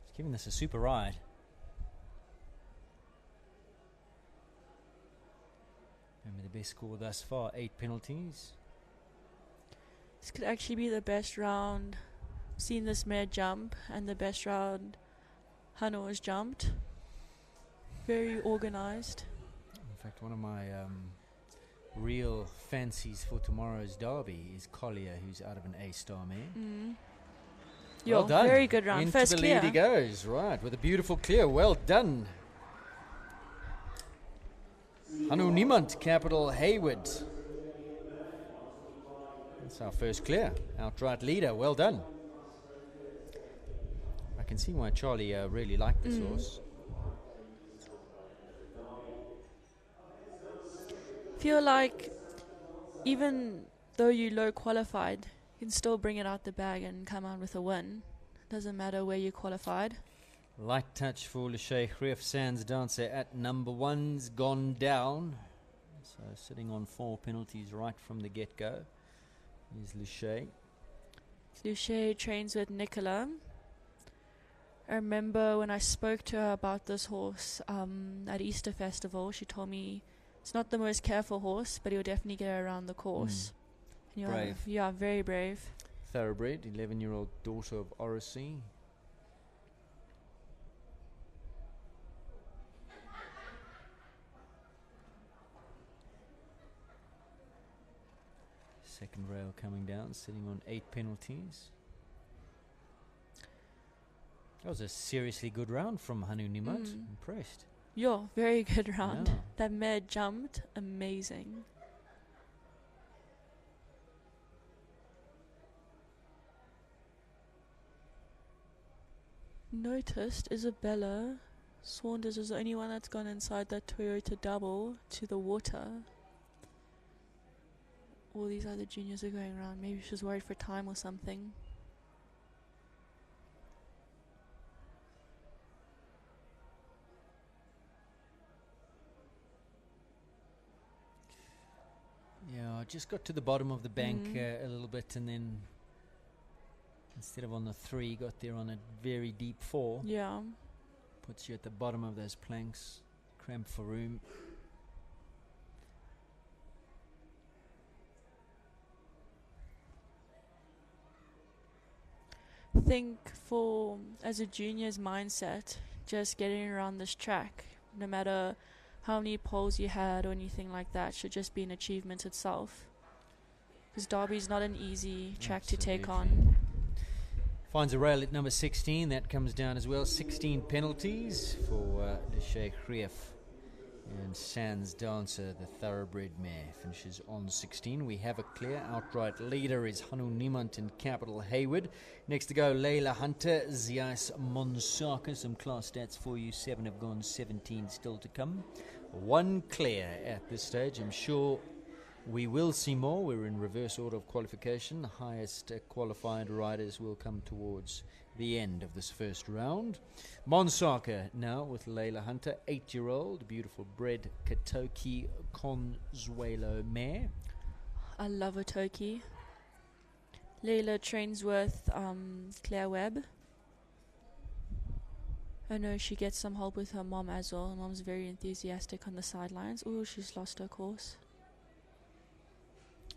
He's giving this a super ride. Remember the best score thus far, 8 penalties. This could actually be the best round. Seen this mare jump, and the best round Hanu has jumped. Very organized. In fact, one of my real fancies for tomorrow's derby is Collier, who's out of an A-star mare. Well Yo, done. very good round. Into First the clear. lead he goes, right, with a beautiful clear. Well done. Hanu Niemand, capital Hayward. That's our first clear. Outright leader. Well done. I can see why Charlie really liked this horse. Feel like even though you low qualified, you can still bring it out the bag and come out with a win. Doesn't matter where you qualified. Light touch for Lachey Greef. Sands Dancer at number 1's gone down. So sitting on 4 penalties right from the get-go is Lachey. Lachey trains with Nicola. I remember when I spoke to her about this horse at Easter Festival, she told me it's not the most careful horse, but he'll definitely get around the course. And you're Brave. Yeah, very brave. Thoroughbred, 11-year-old daughter of Orisy. Second rail coming down, sitting on 8 penalties. That was a seriously good round from Hanu Nimont. Impressed. Yeah, very good round. Yeah. That mare jumped amazing. Noticed Isabella Saunders is the only one that's gone inside that Toyota double to the water. All these other juniors are going around. Maybe she's worried for time or something. Yeah, I just got to the bottom of the bank a little bit, and then instead of on the 3, got there on a very deep 4. Yeah. Puts you at the bottom of those planks. Cramp for room. Think for as a junior's mindset, just getting around this track, no matter how many poles you had or anything like that, should just be an achievement itself. Because Derby's not an easy track to take on. Finds a rail at number 16. That comes down as well. 16 penalties for Lachey Greef. And Sands Dancer, the thoroughbred mare, finishes on 16. We have a clear. Outright leader is Hanu Nimont and Capital Hayward. Next to go, Layla Hunter, Zias Monsaka. Some class stats for you. 7 have gone, 17 still to come. 1 clear at this stage. I'm sure we will see more. We're in reverse order of qualification. The highest qualified riders will come towards the end of this first round. Monsaka now with Layla Hunter, 8-year-old, beautiful bred Katoki Consuelo mare. I love a Toki. Layla trains with Claire Webb. I know she gets some help with her mom as well. Her mom's very enthusiastic on the sidelines. Oh, she's lost her course.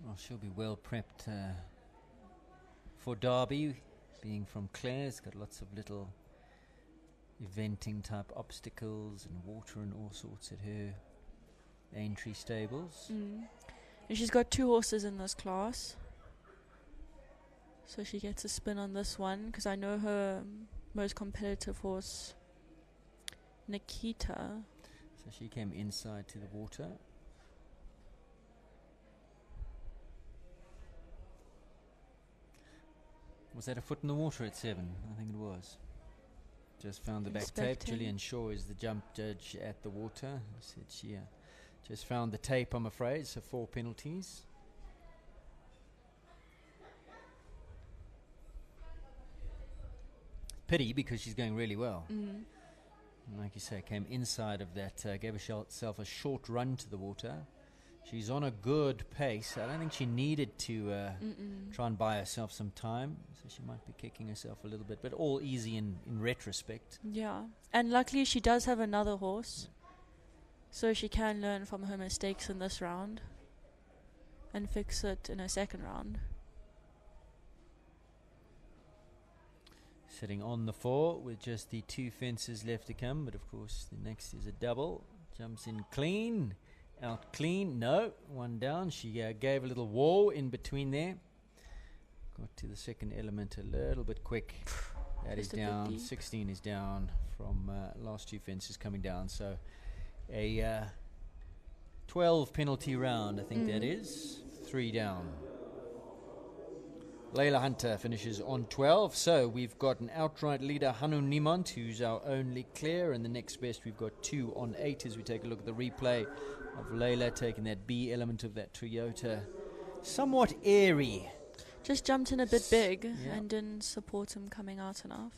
Well, she'll be well prepped for Derby. Being from Clare's, got lots of little eventing type obstacles and water and all sorts at her Aintree stables. And she's got 2 horses in this class. So she gets a spin on this one, because I know her most competitive horse, Nikita. So she came inside to the water. Was that a foot in the water at 7? I think it was. Just found the back tape. Inspecting. Gillian Shaw is the jump judge at the water. Said she just found the tape, I'm afraid, so 4 penalties. Pity, because she's going really well. And like you say, came inside of that, gave herself a short run to the water. She's on a good pace. I don't think she needed to try and buy herself some time, so she might be kicking herself a little bit, but all easy in retrospect. Yeah, and luckily she does have another horse, so she can learn from her mistakes in this round and fix it in her second round. Sitting on the 4 with just the 2 fences left to come, but of course the next is a double. Jumps in clean. Out clean, no, 1 down. She gave a little wall in between there. Got to the second element a little bit quick. That is Just a bit down. deep. 16 is down from last 2 fences coming down. So a 12 penalty round, I think that is. 3 down. Layla Hunter finishes on 12. So we've got an outright leader, Hanu Niemand, who's our only clear. And the next best, we've got 2 on 8 as we take a look at the replay of Layla taking that B element of that Toyota. Somewhat airy. Just jumped in a bit big Yeah. and didn't support him coming out enough.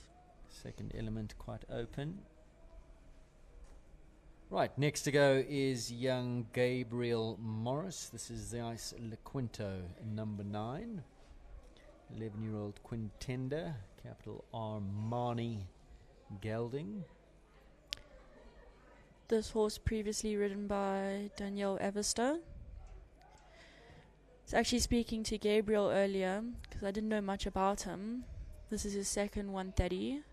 Second element quite open. Right, next to go is young Gabriel Morris. This is the Ice Le Quinto, number 9. 11-year-old Quintender, capital Armani Gelding. This horse previously ridden by Danielle Everstone. I was actually speaking to Gabriel earlier because I didn't know much about him. This is his second 130.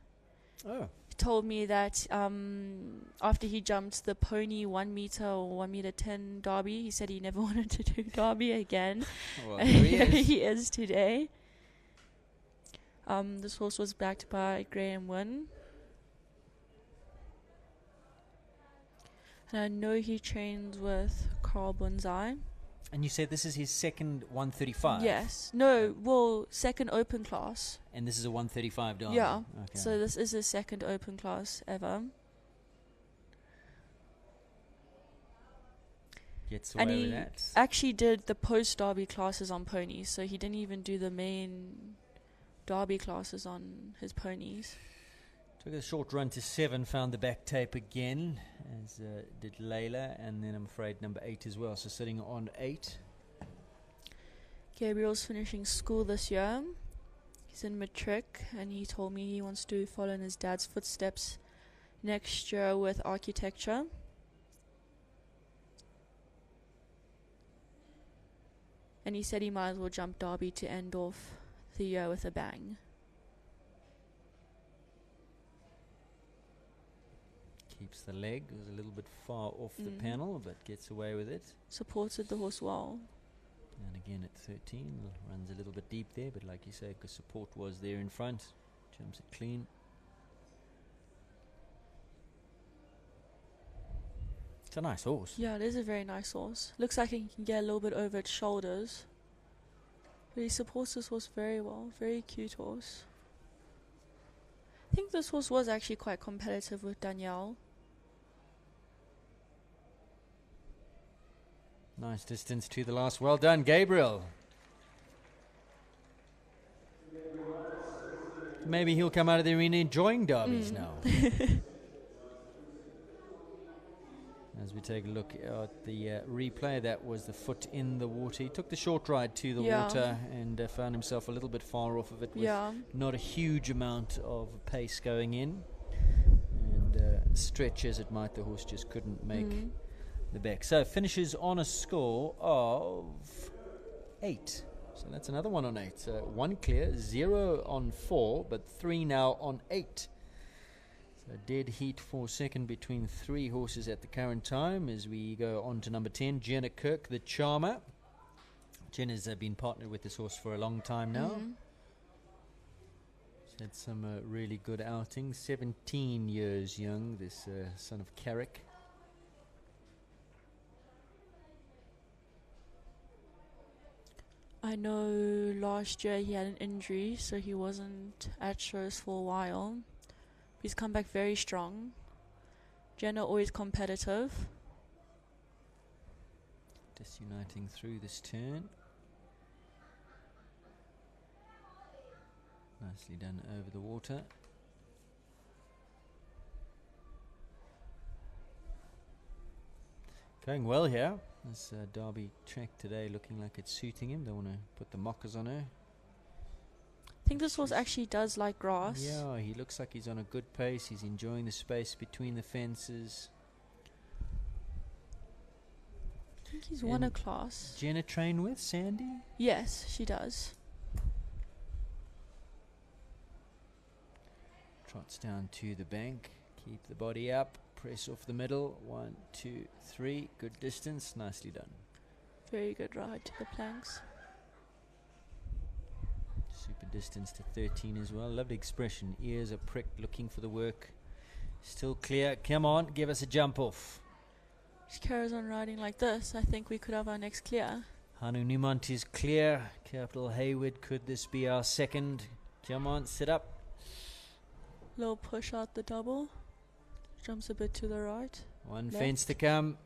Oh. He told me that after he jumped the pony 1 meter or 1 meter 10 derby, he said he never wanted to do derby again. Well, here he is. He is today. This horse was backed by Graham Wynn. And I know he trains with Carl Bunzai. And you said this is his second 135? Yes. No, well, second open class. And this is a 135 derby? Yeah. Okay. So this is his second open class ever. Gets And away with he that. actually did the post-derby classes on ponies, so he didn't even do the main derby classes on his ponies. Took a short run to 7, found the back tape again, as did Layla, and then I'm afraid number 8 as well, so sitting on 8. Gabriel's finishing school this year. He's in matric, and he told me he wants to follow in his dad's footsteps next year with architecture. And he said he might as well jump derby to end off the year with a bang. Keeps the leg, was a little bit far off the Mm. panel, but gets away with it. Supported the horse well. And again at 13, runs a little bit deep there, but like you say, because support was there in front, jumps it clean. It's a nice horse. Yeah, it is a very nice horse. Looks like he can get a little bit over its shoulders. But he supports this horse very well. Very cute horse. I think this horse was actually quite competitive with Danielle. Nice distance to the last. Well done, Gabriel. Maybe he'll come out of the arena enjoying derbies now. As we take a look at the replay, that was the foot in the water. He took the short ride to the water and found himself a little bit far off of it with not a huge amount of pace going in. And stretch as it might, the horse just couldn't make the back. So finishes on a score of 8. So that's another 1 on 8. 1 clear, 0 on 4, but 3 now on 8. So dead heat for second between 3 horses at the current time as we go on to number 10, Jenna Kirk, the Charmer. Jenna's been partnered with this horse for a long time now. She's had some really good outings. 17 years young, this son of Carrick. I know last year he had an injury, so he wasn't at shows for a while. He's come back very strong. Jenna always competitive. Disuniting through this turn. Nicely done over the water. Going well here. This Derby track today looking like it's suiting him. Don't want to put the mockers on her. I think this horse actually does like grass. Yeah, he looks like he's on a good pace. He's enjoying the space between the fences. I think he's won a class. Jenna train with Sandy? Yes, she does. Trots down to the bank. Keep the body up. Press off the middle. 1, 2, 3. Good distance. Nicely done. Very good ride to the planks. Super distance to 13 as well. Lovely expression. Ears are pricked, looking for the work. Still clear. Come on, give us a jump off. She carries on riding like this. I think we could have our next clear. Hanu Nimont is clear. Capital Hayward, could this be our second? Come on, sit up. Little push out the double. Jumps a bit to the right. One left. fence to come.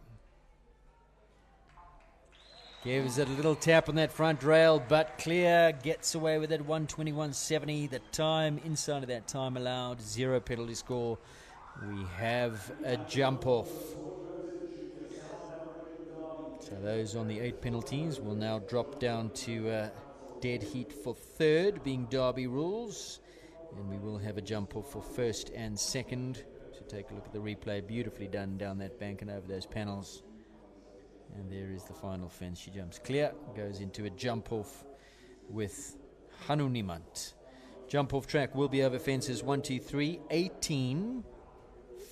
Gives it a little tap on that front rail, but clear. Gets away with it. 121.70. The time inside of that time allowed. 0 penalty score. We have a jump off. So those on the 8 penalties will now drop down to dead heat for third, being Derby rules. And we will have a jump off for first and second. So take a look at the replay. Beautifully done down that bank and over those panels. And there is the final fence. She jumps clear, goes into a jump off with Hanu Nimont. Jump off track will be over fences 1, 2, 3, 18,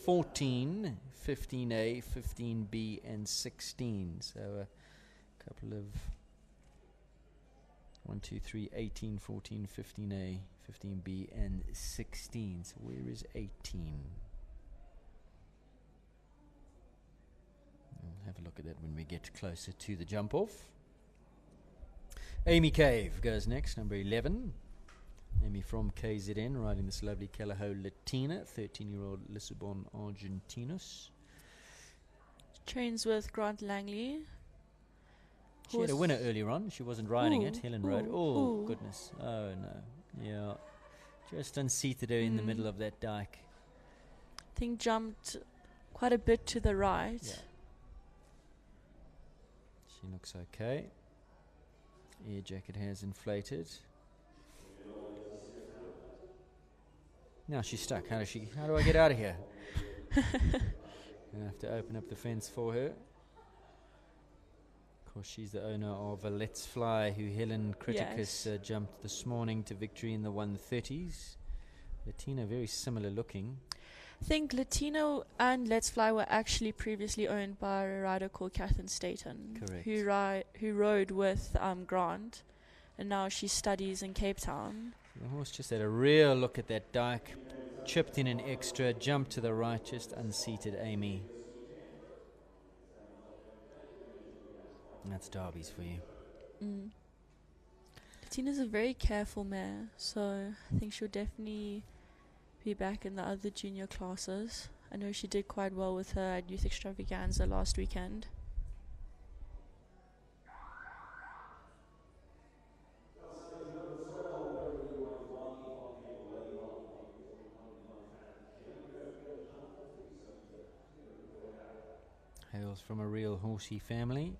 14, 15A, 15B, and 16. So a couple of 1, 2, 3, 18, 14, 15A, 15B, and 16. So where is 18? We'll have a look at that when we get closer to the jump off. Amy Cave goes next, number 11. Amy from KZN, riding this lovely Calaho Latina, 13-year-old Lisbon Argentinus. Trains with Grant Langley. She had a winner earlier on. She wasn't riding it. Helen rode. Oh, ooh. goodness. Oh, no. Yeah. Just unseated her in the middle of that dike. I think jumped quite a bit to the right. Yeah. She looks okay. Air jacket has inflated. Now she's stuck. How do I get out of here? I have to open up the fence for her. Of course, she's the owner of a Let's Fly, who Helen Criticus jumped this morning to victory in the 130s. Latina, very similar looking. I think Latino and Let's Fly were actually previously owned by a rider called Catherine Staten. Correct. Who rode with Grant, and now she studies in Cape Town. The horse just had a real look at that dike, chipped in an extra, jumped to the right, just unseated Amy. And that's Derby's for you. Latina's a very careful mare, so I think she'll definitely be back in the other junior classes. I know she did quite well with her at Youth Extravaganza last weekend. Hails from a real horsey family.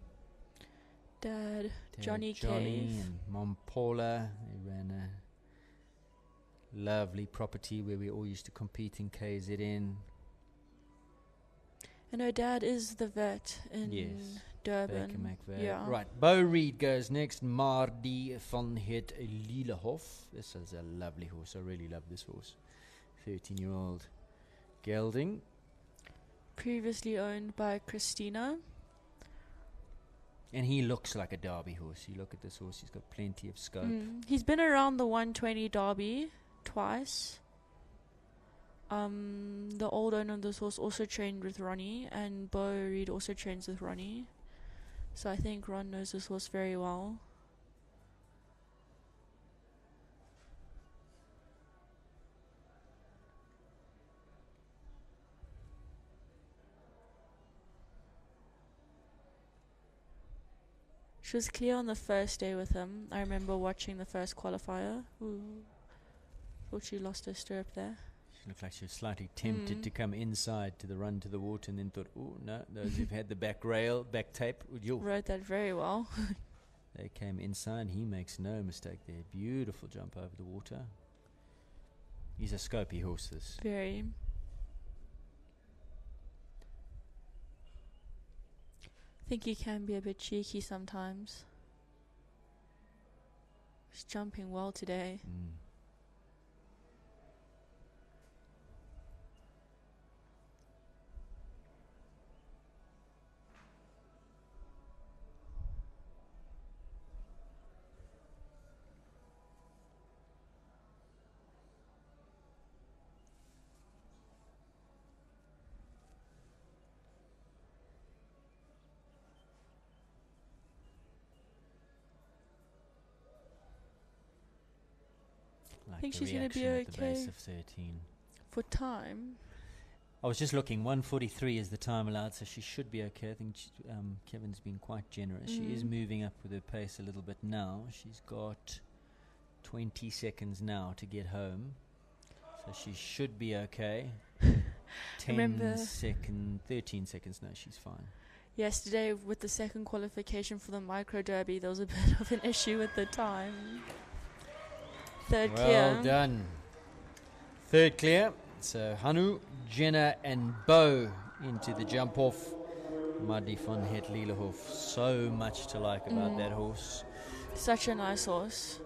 Dad Johnny Johnny Cave. and Mom Paula. They ran a lovely property where we all used to compete in KZN. And her dad is the vet in Durban. Baker McVeigh. Yeah. Right, Bo Reed goes next. Mardi van het Lielehof. This is a lovely horse. I really love this horse. 13-year-old gelding. Previously owned by Christina. And he looks like a Derby horse. You look at this horse, he's got plenty of scope. He's been around the 120 Derby twice. The old owner of this horse also trained with Ronnie, and Bo Reed also trains with Ronnie. So I think Ron knows this horse very well. She was clear on the first day with him. I remember watching the first qualifier. Ooh. Thought she lost her stirrup there. She looked like she was slightly tempted to come inside to the run to the water, and then thought, oh, no, those who've had the back rail, back tape, Rode that very well. They came inside. He makes no mistake there. Beautiful jump over the water. He's a scopy horse, this. Very. I think he can be a bit cheeky sometimes. He's jumping well today. Like think the she's gonna be reaction at the base okay. of 13. For time. I was just looking, 1:43 is the time allowed, so she should be okay. I think Kevin's been quite generous. She is moving up with her pace a little bit now. She's got 20 seconds now to get home, so she should be okay. 13 seconds, no, she's fine. Yesterday, with the second qualification for the micro derby, there was a bit of an issue with the time. Third clear. Well done. Third clear. So Hanu, Jenna and Bo into the jump off. Muddy van Het Lillehof. So much to like about that horse. Such a nice horse.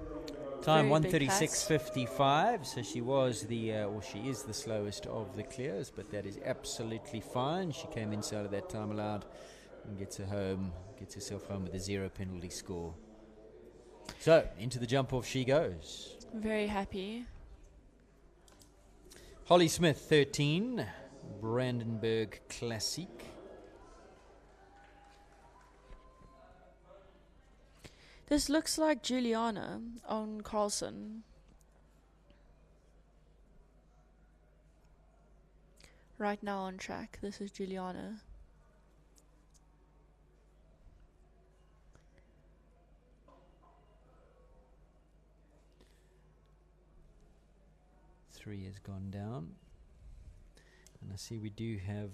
Time Very big pats. 1:36.55. So she was she is the slowest of the clears, but that is absolutely fine. She came inside of that time allowed and gets herself home with a 0 penalty score. So into the jump off she goes. Very happy. Holly Smith, 13, Brandenburg Classic. This looks like Juliana on Carlson. Right now on track, this is Juliana. Three has gone down. And I see we do have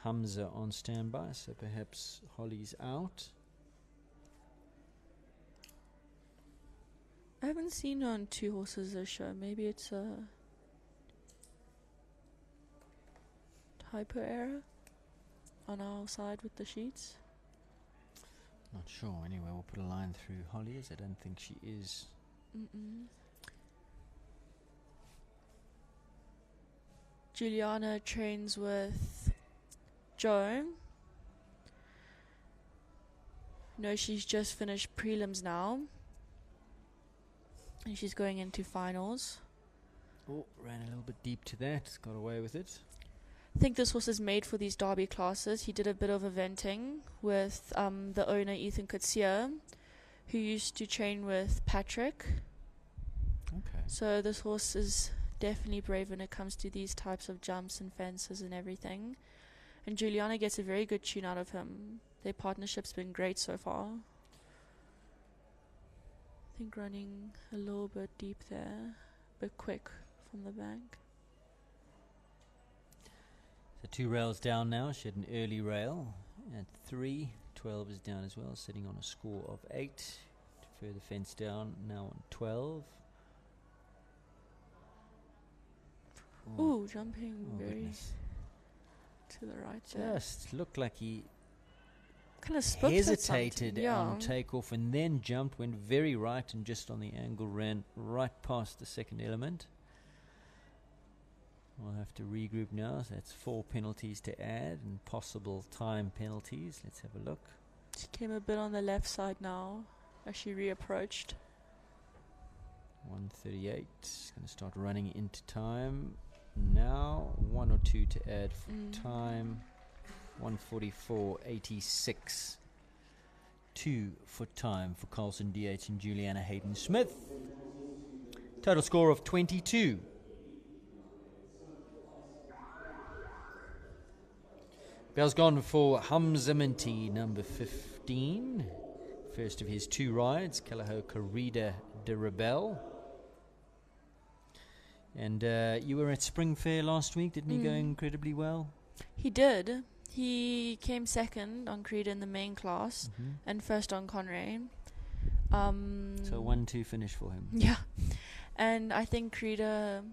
Hamza on standby, so perhaps Holly's out. I haven't seen her on Two Horses this show. Maybe it's a typo error on our side with the sheets. Not sure. Anyway, we'll put a line through Holly, as I don't think she is. Juliana trains with Joe. No, she's just finished prelims now. And she's going into finals. Oh, ran a little bit deep to that. Got away with it. I think this horse is made for these derby classes. He did a bit of eventing with the owner, Ethan Kutsia, who used to train with Patrick. Okay. So this horse is definitely brave when it comes to these types of jumps and fences and everything. And Juliana gets a very good tune out of him. Their partnership's been great so far. I think running a little bit deep there, a bit quick from the bank. So 2 rails down now. She had an early rail at 3. 12 is down as well, sitting on a score of 8. To further fence down, now on 12. Ooh, jumping very goodness. to the right there. Just looked like he Kind of spooked at hesitated something, yeah. on takeoff and then jumped, went very right and just on the angle ran right past the second element. We'll have to regroup now. So that's 4 penalties to add and possible time penalties. Let's have a look. She came a bit on the left side now as she reapproached. 1:38. Going to start running into time now. 1 or 2 to add for time. 1:44.86. 2 for time for Carlson DH and Juliana Hayden Smith. Total score of 22. Bell's gone for Hamza Minty, number 15. First of his 2 rides, Calaho Corrida de Rebel. And you were at Spring Fair last week, didn't he go incredibly well? He did. He came second on Creed in the main class and first on Conray. So 1-2 finish for him. Yeah. And I think Creeda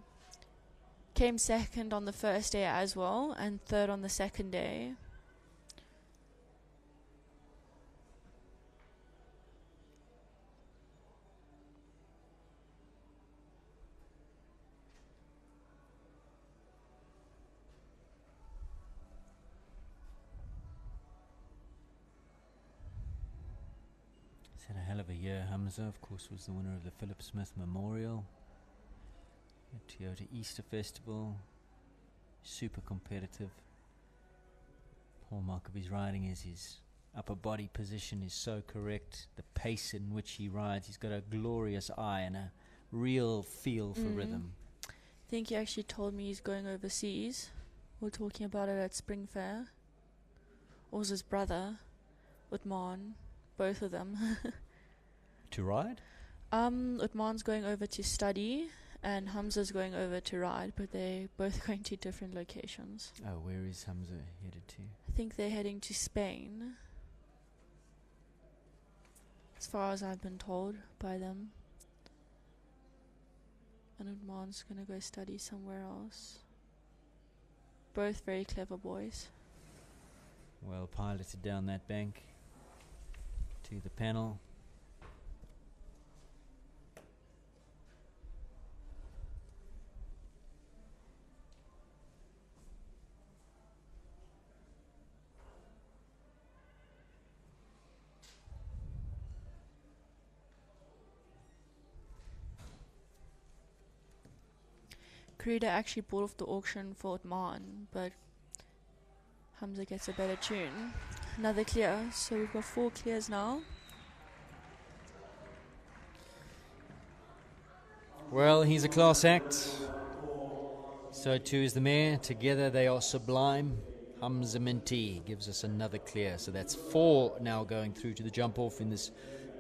came second on the first day as well and third on the second day. He's had a hell of a year. Hamza, of course, was the winner of the Philip Smith Memorial at Toyota Easter Festival. Super competitive. Hallmark of his riding is his upper body position is so correct. The pace in which he rides. He's got a glorious eye and a real feel for rhythm. I think he actually told me he's going overseas. We were talking about it at Spring Fair. Or was his brother, Utman, both of them. To ride? Utman's going over to study, and Hamza's going over to ride, but they're both going to different locations. Oh, where is Hamza headed to? I think they're heading to Spain, as far as I've been told by them. And Utman's going to go study somewhere else. Both very clever boys. Well piloted down that bank to the panel. Karida actually bought off the auction for Utman, but Hamza gets a better tune. Another clear, so we've got 4 clears now. Well, he's a class act. So too is the mare. Together they are sublime. Hamza Minty gives us another clear. So that's 4 now going through to the jump off in this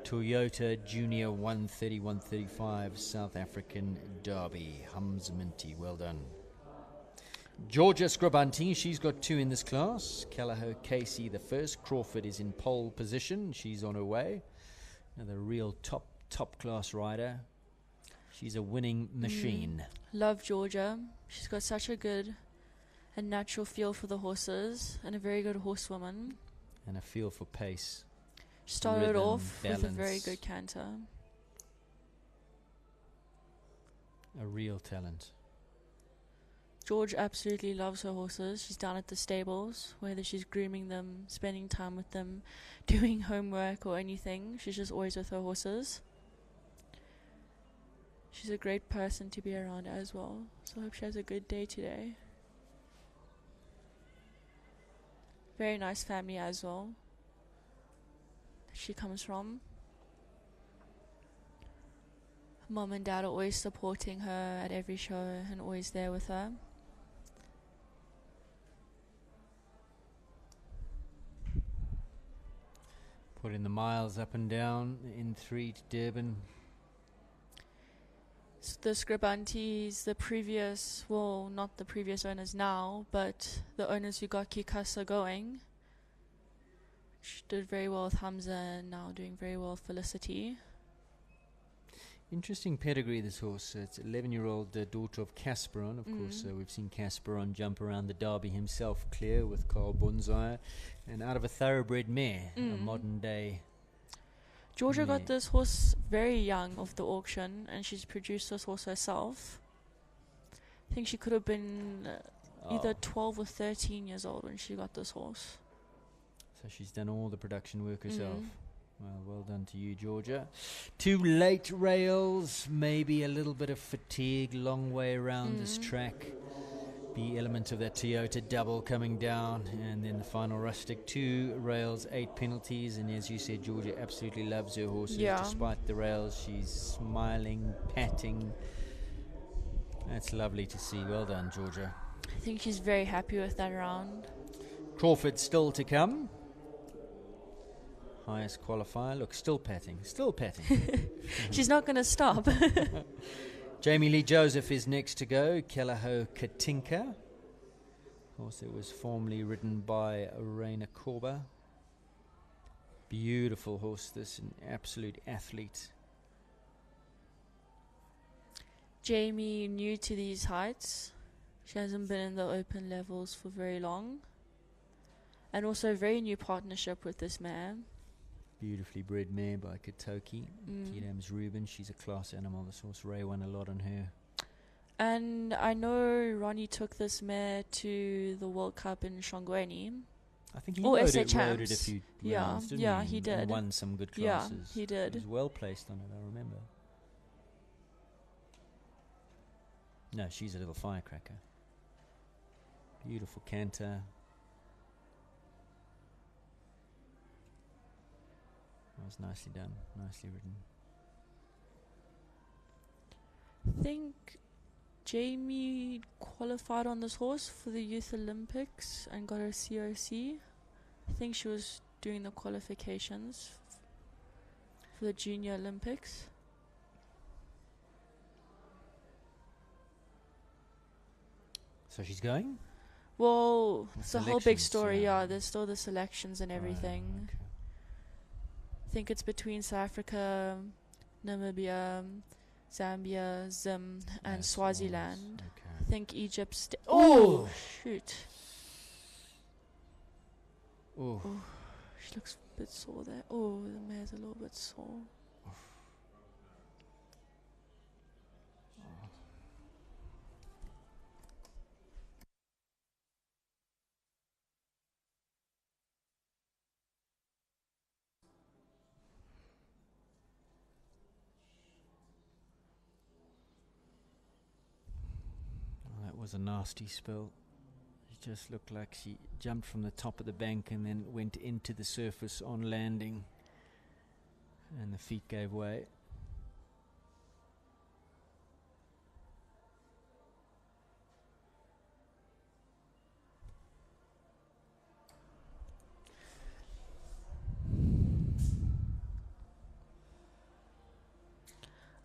Toyota Junior 130-135 South African Derby. Hamza Minty, well done. Georgia Scribanti, she's got 2 in this class. Callagher Casey the first. Crawford is in pole position. She's on her way. Another real top class rider. She's a winning machine. Love Georgia. She's got such a good and natural feel for the horses, and a very good horsewoman. And a feel for pace. She started Rhythm, off with a very balance. good canter. A real talent. George absolutely loves her horses. She's down at the stables, whether she's grooming them, spending time with them, doing homework or anything. She's just always with her horses. She's a great person to be around as well. So I hope she has a good day today. Very nice family as well that she comes from. Mom and dad are always supporting her at every show and always there with her. Put in the miles up and down in 3 to Durban. The Scribantis, the previous, well, not the previous owners now, but the owners who got Kikasa going. She did very well with Hamza and now doing very well with Felicity. Interesting pedigree, this horse. It's 11-year-old daughter of Casperon. Of course, we've seen Casperon jump around the Derby himself clear with Carl Bonzai. And out of a thoroughbred mare, a modern-day Georgia got this horse very young off the auction, and she's produced this horse herself. I think she could have been either 12 or 13 years old when she got this horse. So she's done all the production work herself. Well done to you, Georgia. 2 late rails, maybe a little bit of fatigue, long way around this track. The element of that Toyota double coming down, and then the final rustic. 2 rails, 8 penalties, and as you said, Georgia absolutely loves her horses. Yeah. Despite the rails, she's smiling, patting. That's lovely to see. Well done, Georgia. I think she's very happy with that round. Crawford still to come. Highest qualifier. Look, still patting. She's not going to stop. Jamie Lee Joseph is next to go. Kalaho Katinka. Horse that was formerly ridden by Raina Korba. Beautiful horse, this, an absolute athlete. Jamie, new to these heights. She hasn't been in the open levels for very long. And also a very new partnership with this man. Beautifully bred mare by Katoki. Kidam's Reuben. She's a class animal. This horse, Ray won a lot on her. And I know Ronnie took this mare to the World Cup in Shongweni. I think he rode rode SA it a few rounds, didn't he? he did. And won some good Yeah, classes. he did. He was well placed on it, I remember. No, she's a little firecracker. Beautiful canter. That was nicely done, nicely ridden. think Jamie qualified on this horse for the Youth Olympics and got her COC. I think she was doing the qualifications for the Junior Olympics. So she's going? Well, The it's a whole big selections, story, yeah. yeah. There's still the selections and everything. I think it's between South Africa, Namibia, Zambia, Zim, and Swaziland. I think Egypt's... Oh! Shoot. Oh. She looks a bit sore there. Oh, the mare's a little bit sore. That was a nasty spill. It just looked like she jumped from the top of the bank and then went into the surface on landing, and the feet gave way.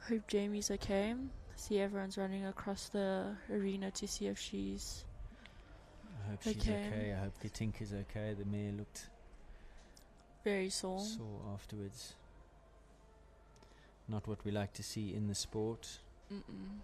Hope Jamie's okay. See everyone's running across the arena to see if she's I hope she's okay. I hope Katinka's okay. The mare looked very sore. sore afterwards. Not what we like to see in the sport. Mm-mm.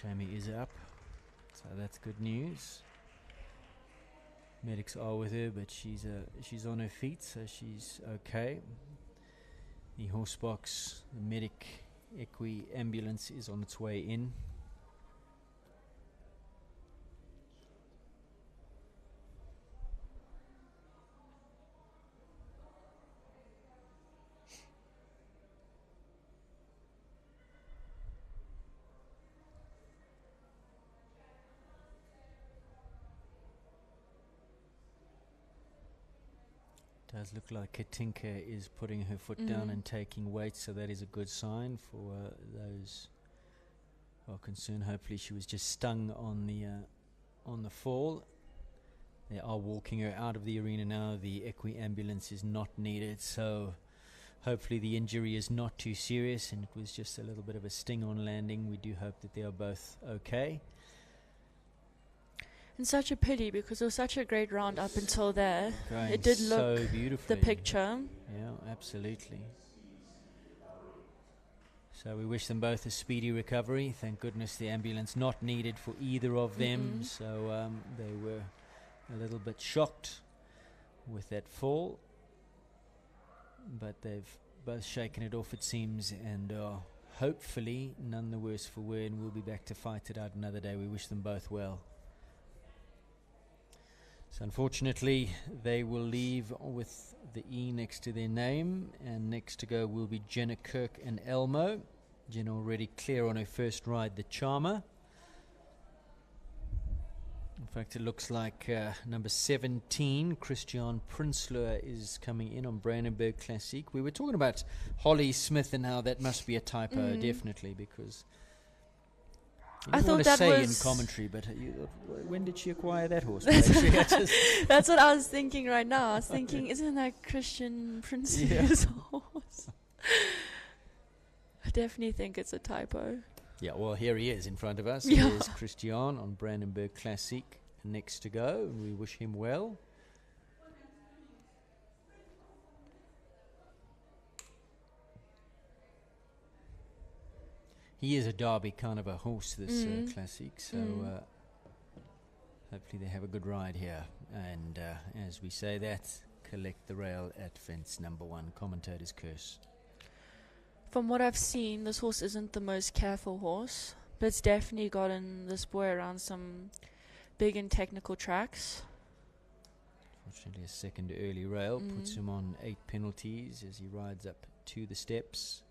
Jamie is up, so that's good news. Medics are with her, but she's on her feet, so she's okay. The horse box, the medic equi ambulance is on its way in. Does look like Katinka is putting her foot down and taking weight, so that is a good sign for those who are concerned. Hopefully she was just stung on the fall. They are walking her out of the arena now. The equi ambulance is not needed, so hopefully the injury is not too serious and it was just a little bit of a sting on landing. We do hope that they are both okay. And such a pity because it was such a great round up until there. Going It did so look beautifully. the picture. Yeah, absolutely. So we wish them both a speedy recovery. Thank goodness the ambulance not needed for either of them. So they were a little bit shocked with that fall, but they've both shaken it off, it seems, and are hopefully none the worse for wear, and we'll be back to fight it out another day. We wish them both well. So unfortunately, they will leave with the E next to their name, and next to go will be Jenna Kirk and Elmo. Jenna already clear on her first ride, the Charmer. In fact, it looks like number 17, Christian Prinsloo, is coming in on Brandenburg Classic. We were talking about Holly Smith and how that must be a typo, definitely, because I thought want to that say was in commentary, but when did she acquire that horse? That's what I was thinking right now. I was thinking, isn't that Christian Prince's horse? I definitely think it's a typo. Yeah, well, here he is in front of us. Yeah. Here's Christian on Brandenburg Classic, next to go, and we wish him well. He is a Derby kind of a horse, this Classic, so hopefully they have a good ride here. And as we say that, collect the rail at fence number 1. Commentator's curse. From what I've seen, this horse isn't the most careful horse, but it's definitely gotten this boy around some big and technical tracks. Fortunately, a second early rail puts him on 8 penalties as he rides up to the steps.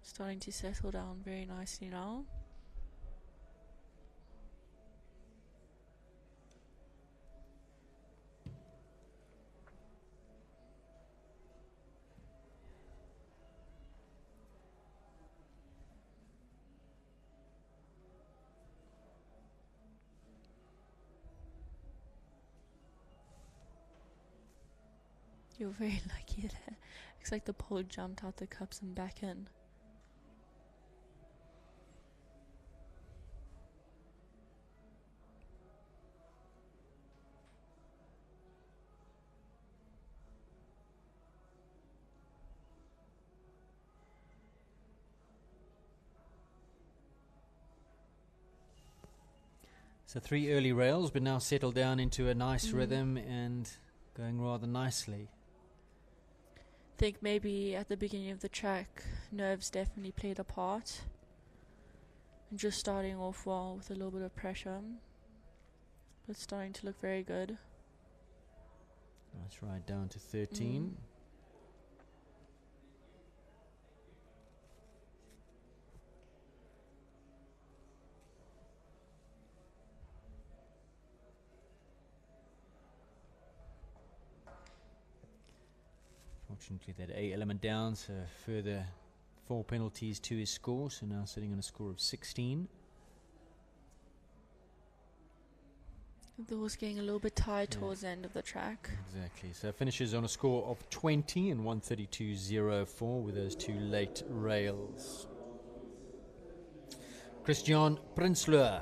Starting to settle down very nicely now. You're very lucky there. Looks like the pole jumped out the cups and back in. So 3 early rails, but now settled down into a nice rhythm and going rather nicely. I think maybe at the beginning of the track, nerves definitely played a part. And just starting off well with a little bit of pressure. But starting to look very good. Nice ride down to 13. Fortunately, that A element down, so further 4 penalties to his score, so now sitting on a score of 16. The horse getting a little bit tired towards the end of the track. Exactly, so finishes on a score of 20 and 132.04 with those 2 late rails. Christian Prinsloo.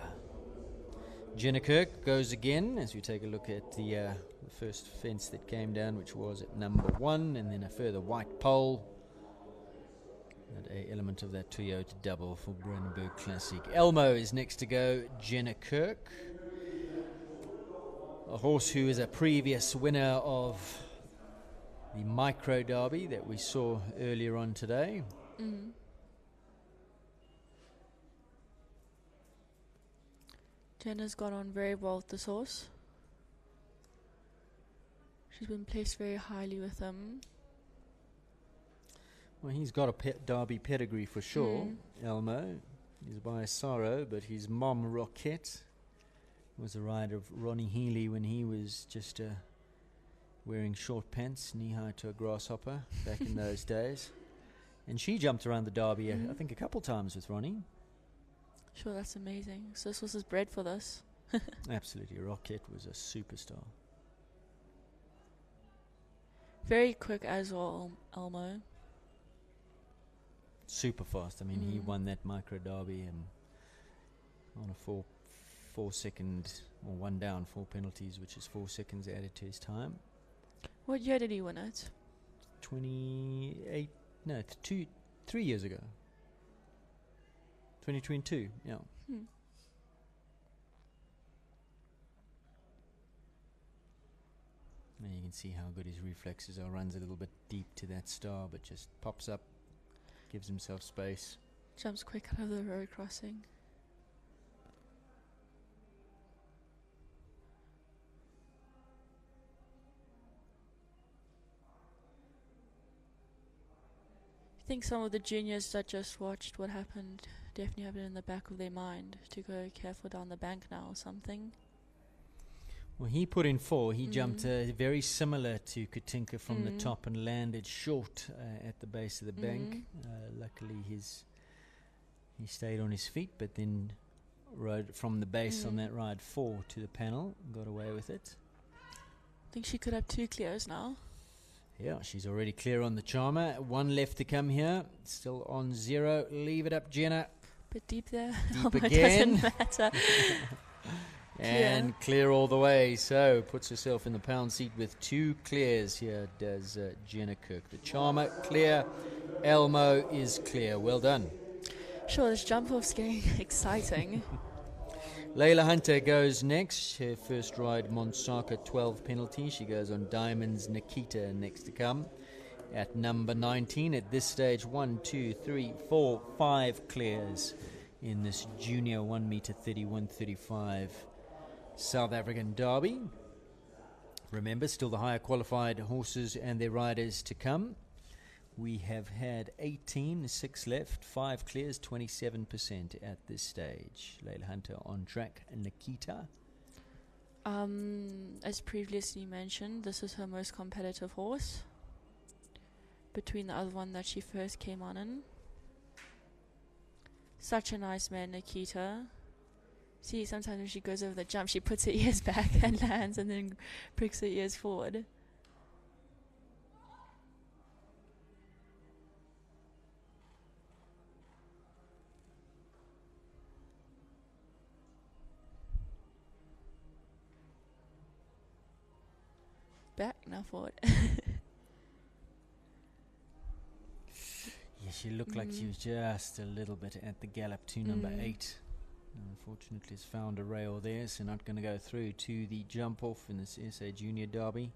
Jenna Kirk goes again as we take a look at the first fence that came down, which was at number 1, and then a further white pole. That A element of that Toyota double for Brandenburg Classic. Elmo is next to go, Jenna Kirk. A horse who is a previous winner of the Micro Derby that we saw earlier on today. Jenna's got on very well with this horse. She's been placed very highly with him. Well, he's got a Derby pedigree for sure, Elmo. He's by Sorrow, but his mom, Roquette, was a rider of Ronnie Healy when he was just wearing short pants, knee-high to a grasshopper back in those days. And she jumped around the Derby, I think, a couple times with Ronnie. Sure, that's amazing. So this horse is bred for this. Absolutely. Roquette was a superstar. Very quick as well, Elmo. Super fast. I mean, he won that Micro Derby and on a 4 second, or 1 down, 4 penalties, which is 4 seconds added to his time. What year did he win it? 3 years ago. 2022, yeah. Now you can see how good his reflexes are. Runs a little bit deep to that star, but just pops up, gives himself space. Jumps quick out of the road crossing. I think some of the juniors that just watched what happened definitely have it in the back of their mind to go careful down the bank now or something. Well, he put in 4. He jumped very similar to Katinka from the top and landed short at the base of the bank. Luckily, he stayed on his feet, but then rode from the base on that ride 4 to the panel, got away with it. I think she could have 2 clears now. Yeah, she's already clear on the Charmer. 1 left to come here. Still on 0. Leave it up, Jenna. Bit deep there. Deep again. Doesn't matter. And clear all the way. So puts herself in the pound seat with 2 clears here, does Jenna Kirk. The Charmer clear. Elmo is clear. Well done. Sure, this jump off's getting exciting. Layla Hunter goes next. Her first ride, Monsaka, 12 penalty. She goes on Diamonds. Nikita next to come at number 19. At this stage, 1, 2, 3, 4, 5 clears in this junior 1 meter 30, 135 South African derby. Remember, still the higher qualified horses and their riders to come. We have had 18, 6 left, 5 clears, 27% at this stage. Layla Hunter on track. Nikita. As previously mentioned, this is her most competitive horse between the other one that she first came on in. Such a nice man, Nikita. See, sometimes when she goes over the jump, she puts her ears back and lands and then pricks her ears forward. Back, now forward. Yeah, she looked like she was just a little bit at the gallop to number 8. Unfortunately, has found a rail there, so not going to go through to the jump off in this SA Junior Derby.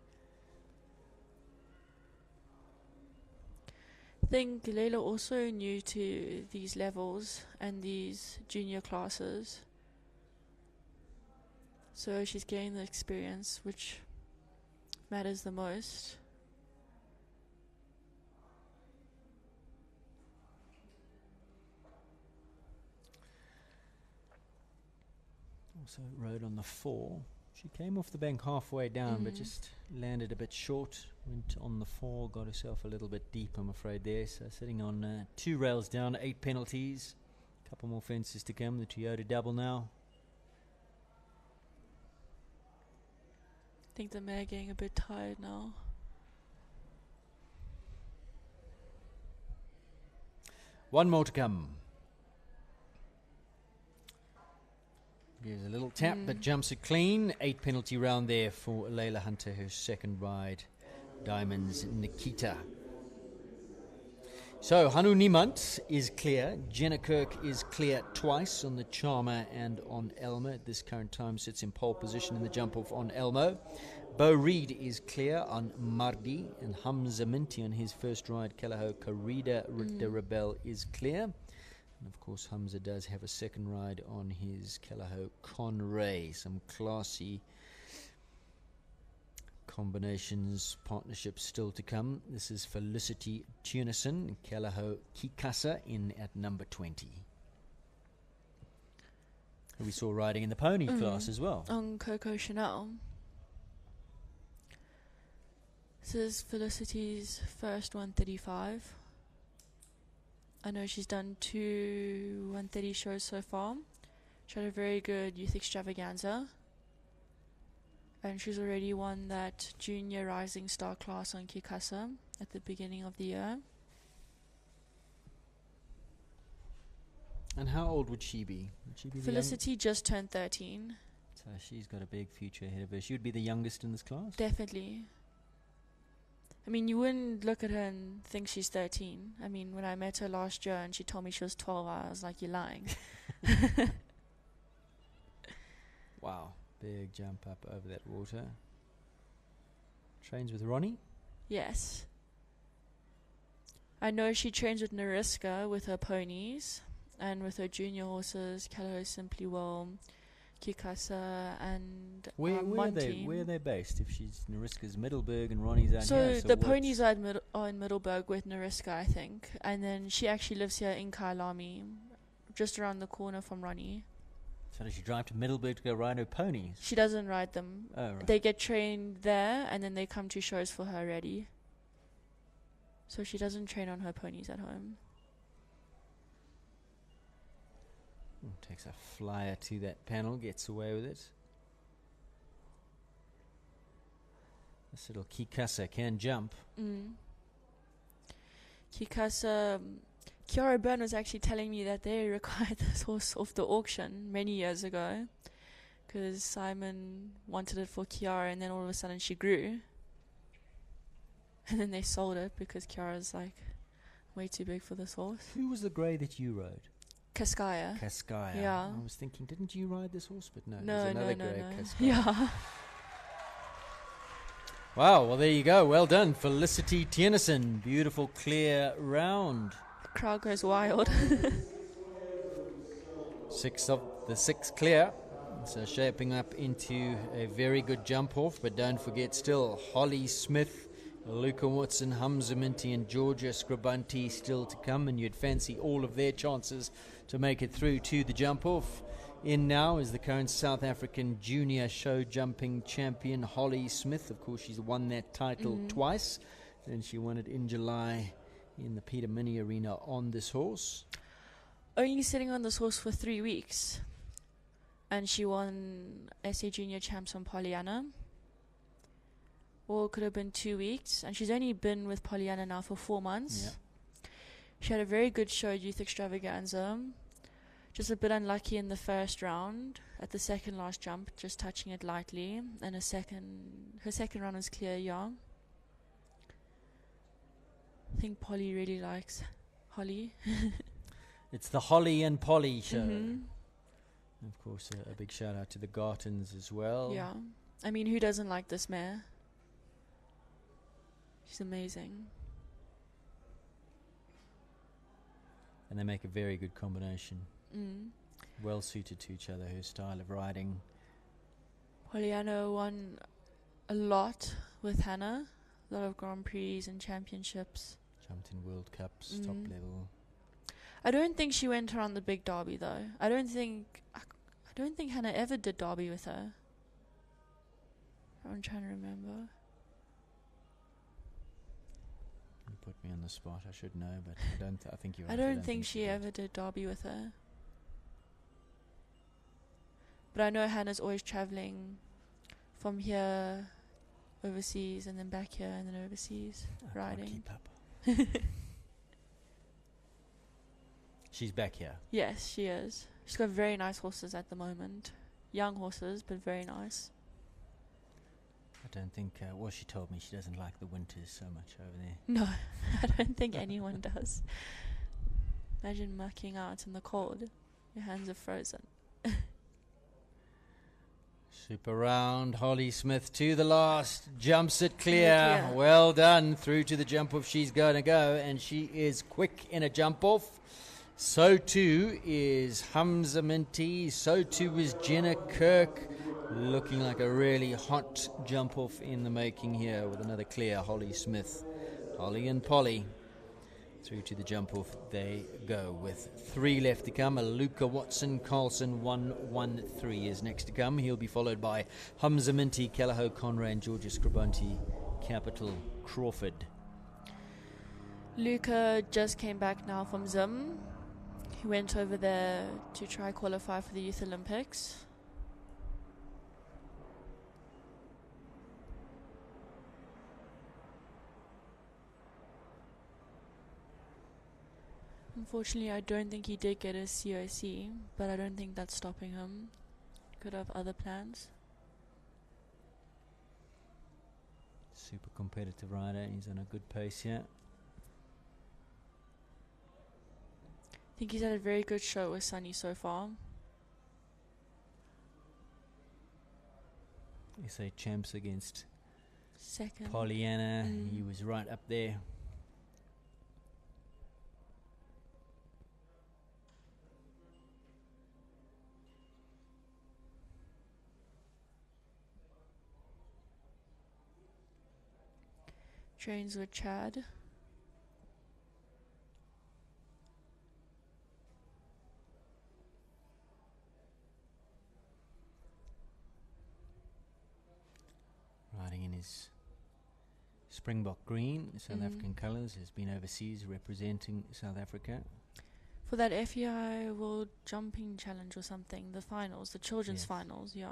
I think Layla also new to these levels and these junior classes, so she's getting the experience, which matters the most. Also rode on the 4. She came off the bank halfway down, but just landed a bit short. Went on the 4, got herself a little bit deep, I'm afraid, there. So sitting on 2 rails down, 8 penalties. A couple more fences to come. The Toyota double now. I think the mare getting a bit tired now. One more to come. Gives a little tap, but jumps it clean. 8 penalty round there for Layla Hunter, her second ride. Diamonds Nikita. So Hanu Niemand is clear. Jenna Kirk is clear twice on the Charmer and on Elmo. At this current time sits in pole position in the jump off on Elmo. Bo Reed is clear on Mardi, and Hamza Minty on his first ride. Kalaho Karida de Rebel is clear. And of course Hamza does have a second ride on his Kalaho Conray. Some classy combinations, partnerships still to come. This is Felicity Tunison, Kalaho Kikasa in at number 20. Who we saw riding in the pony class as well. On Coco Chanel. This is Felicity's first 135. I know she's done 2 130 shows so far. She had a very good youth extravaganza. And she's already won that junior rising star class on Kikasa at the beginning of the year. And how old would she be? Would she be Felicity just turned 13. So she's got a big future ahead of her. She would be the youngest in this class? Definitely. I mean, you wouldn't look at her and think she's 13. I mean, when I met her last year and she told me she was 12, I was like, you're lying. Wow. Big jump up over that water. Trains with Ronnie? Yes. I know she trains with Nariska with her ponies and with her junior horses, Kalaho Simply Well, Kikasa and Where are they based? If she's Nariska's Middelburg and Ronnie's out so here. the ponies are in Middelburg with Nariska, I think. And then she actually lives here in Kailami, just around the corner from Ronnie. So does she drive to Middelburg to go ride her ponies? She doesn't ride them. Oh, right. They get trained there and then they come to shows for her already. So she doesn't train on her ponies at home. Takes a flyer to that panel, gets away with it. This little Kikasa can jump. Kikasa, Kiara Byrne was actually telling me that they required this horse off the auction many years ago because Simon wanted it for Kiara, and then all of a sudden she grew. And then they sold it because Kiara's like way too big for this horse. Who was the grey that you rode? Cascaya. Cascaya. Yeah. I was thinking, didn't you ride this horse? But no, No, there's another no, grey no. Cascaya. Yeah. Wow, well, there you go. Well done, Felicity Tiernison. Beautiful, clear round. The crowd goes wild. 6 of the 6 clear. So shaping up into a very good jump off. But don't forget still Holly Smith, Luca Watson, Hamza Minty and Georgia Scribanti still to come. And you'd fancy all of their chances to make it through to the jump off. In now is the current South African junior show jumping champion Holly Smith. Of course, she's won that title twice. And she won it in July in the Peter Mini Arena on this horse. Only sitting on this horse for 3 weeks. And she won SA Junior Champs on Pollyanna. Or it could have been 2 weeks. And she's only been with Pollyanna now for 4 months. Yeah. She had a very good show at Youth Extravaganza. Just a bit unlucky in the first round. At the second last jump, just touching it lightly. And her second run was clear, yeah. I think Polly really likes Holly. It's the Holly and Polly show. Mhm. Of course, a big shout out to the Gartons as well. Yeah. I mean, who doesn't like this mare? She's amazing. And they make a very good combination. Mm. Well suited to each other, her style of riding. Pollyanna won a lot with Hannah. A lot of Grand Prix and championships. Jumped in World Cups, top level. I don't think she went around the big derby though. I don't think Hannah ever did derby with her. I'm trying to remember. You put me on the spot. I should know, but I don't. I think you're I right. don't think she ever did derby with her. But I know Hannah's always traveling from here overseas and then back here and then overseas riding. Keep up. She's back here. Yes, she is. She's got very nice horses at the moment. Young horses, but very nice. I don't think. Well, she told me she doesn't like the winters so much over there. No, I don't think anyone does. Imagine mucking out in the cold. Your hands are frozen. Super round, Holly Smith to the last, jumps it clear. Clear. Well done, through to the jump off. She's going to go, and she is quick in a jump off. So too is Hamza Minty. So too is Jenna Kirk. Looking like a really hot jump off in the making here with another clear Holly Smith. Holly and Polly through to the jump off they go with 3 left to come. Luca Watson, Carlson 113 is next to come. He'll be followed by Hamza Minty, Callagho, Conrad, and Georgia Scribanti, Capital Crawford. Luca just came back now from Zim. He went over there to try qualify for the Youth Olympics. Unfortunately, I don't think he did get his COC, but I don't think that's stopping him. Could have other plans. Super competitive rider. He's on a good pace here. I think he's had a very good show with Sunny so far. SA champs against Second. Pollyanna. He was right up there. Trains with Chad. Riding in his Springbok green, South African colours, has been overseas representing South Africa. For that FEI World Jumping Challenge or something, the finals, the children's finals, yeah.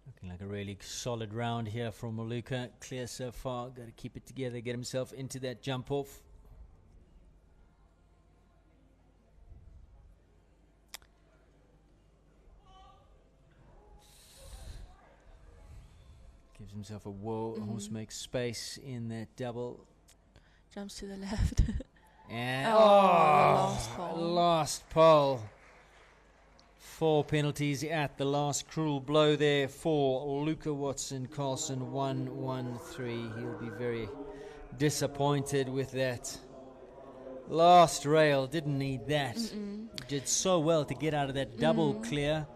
Looking like a really solid round here from Maluka. Clear so far. Got to keep it together, get himself into that jump off. Gives himself a whirl. Horse makes space in that double. Jumps to the left. And last pole. Last pole. 4 penalties at the last cruel blow there for Luca Watson Carlson. 1-1-3. He'll be very disappointed with that. Last rail, didn't need that. Did so well to get out of that double clear.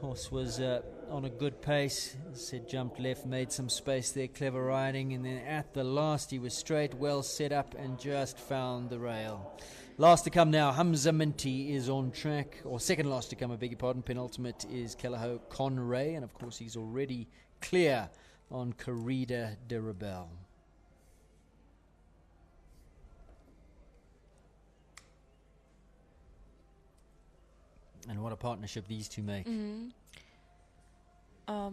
Horse was on a good pace. As I said, jumped left, made some space there, clever riding, and then at the last he was straight, well set up, and just found the rail. Last to come now, Hamza Minty is on track, or second last to come, I beg your pardon. Penultimate is Kellaho Conray, and of course he's already clear on Corrida de Rebel. And what a partnership these two make. I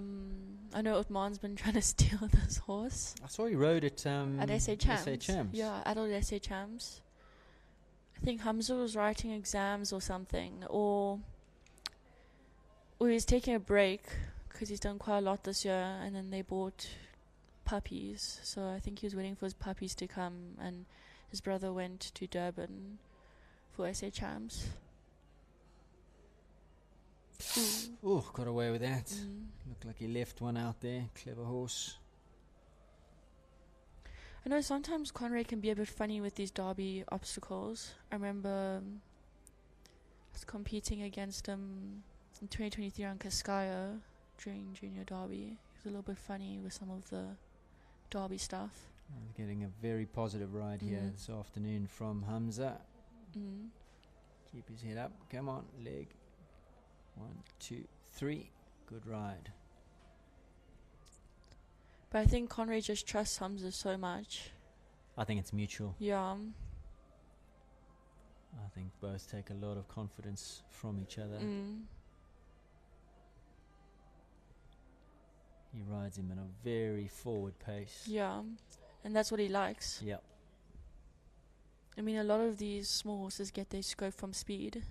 know Utman's been trying to steal this horse. I saw he rode at SA Champs. SA Champs. Yeah, adult SA Champs. I think Hamza was writing exams or something, or he was taking a break because he's done quite a lot this year, and then they bought puppies. So I think he was waiting for his puppies to come, and his brother went to Durban for SA Champs. Oh, got away with that. Looked like he left one out there. Clever horse. I know sometimes Conrad can be a bit funny with these derby obstacles. I remember I was competing against him in 2023 on Cascaio during Junior Derby. He was a little bit funny with some of the derby stuff. Getting a very positive ride here this afternoon from Hamza. Keep his head up. Come on, leg. 1, 2, 3. Good ride. But I think Conrad just trusts Hamza so much. I think it's mutual. Yeah. I think both take a lot of confidence from each other. He rides him in a very forward pace. Yeah. And that's what he likes. Yep. I mean, a lot of these small horses get their scope from speed.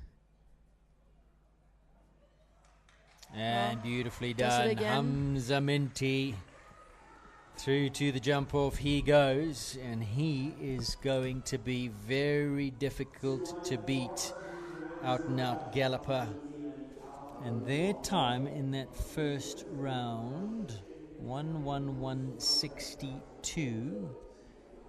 And beautifully does it done. again. Hamza Minty through to the jump off. He goes, and he is going to be very difficult to beat. Out and out galloper. And their time in that first round, 1:11:62,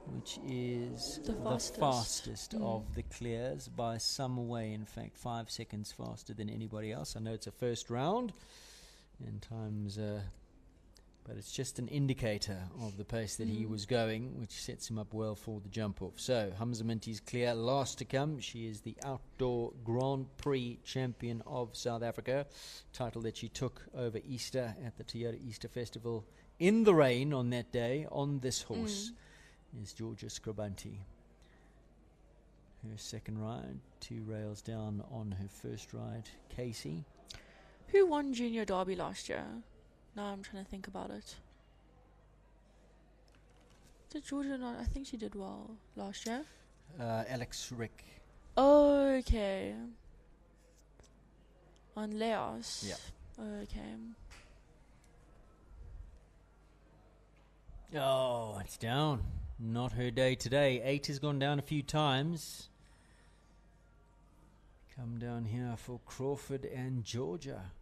which is The fastest of the clears by some way. In fact, 5 seconds faster than anybody else. I know it's a first round, and times, but it's just an indicator of the pace that he was going, which sets him up well for the jump off. So Hamza Minty's clear. Last to come, she is the Outdoor Grand Prix champion of South Africa, title that she took over Easter at the Toyota Easter Festival in the rain on that day on this horse. Is Georgia Scribanti. Her second ride, 2 rails down on her first ride, Casey. Who won Junior Derby last year? Now I'm trying to think about it. Did Georgia not? I think she did well last year. Alex Rick. Okay. On Laos. Yeah. Okay. Oh, it's down. Not her day today. 8 has gone down a few times. Come down here for Crawford and Georgia.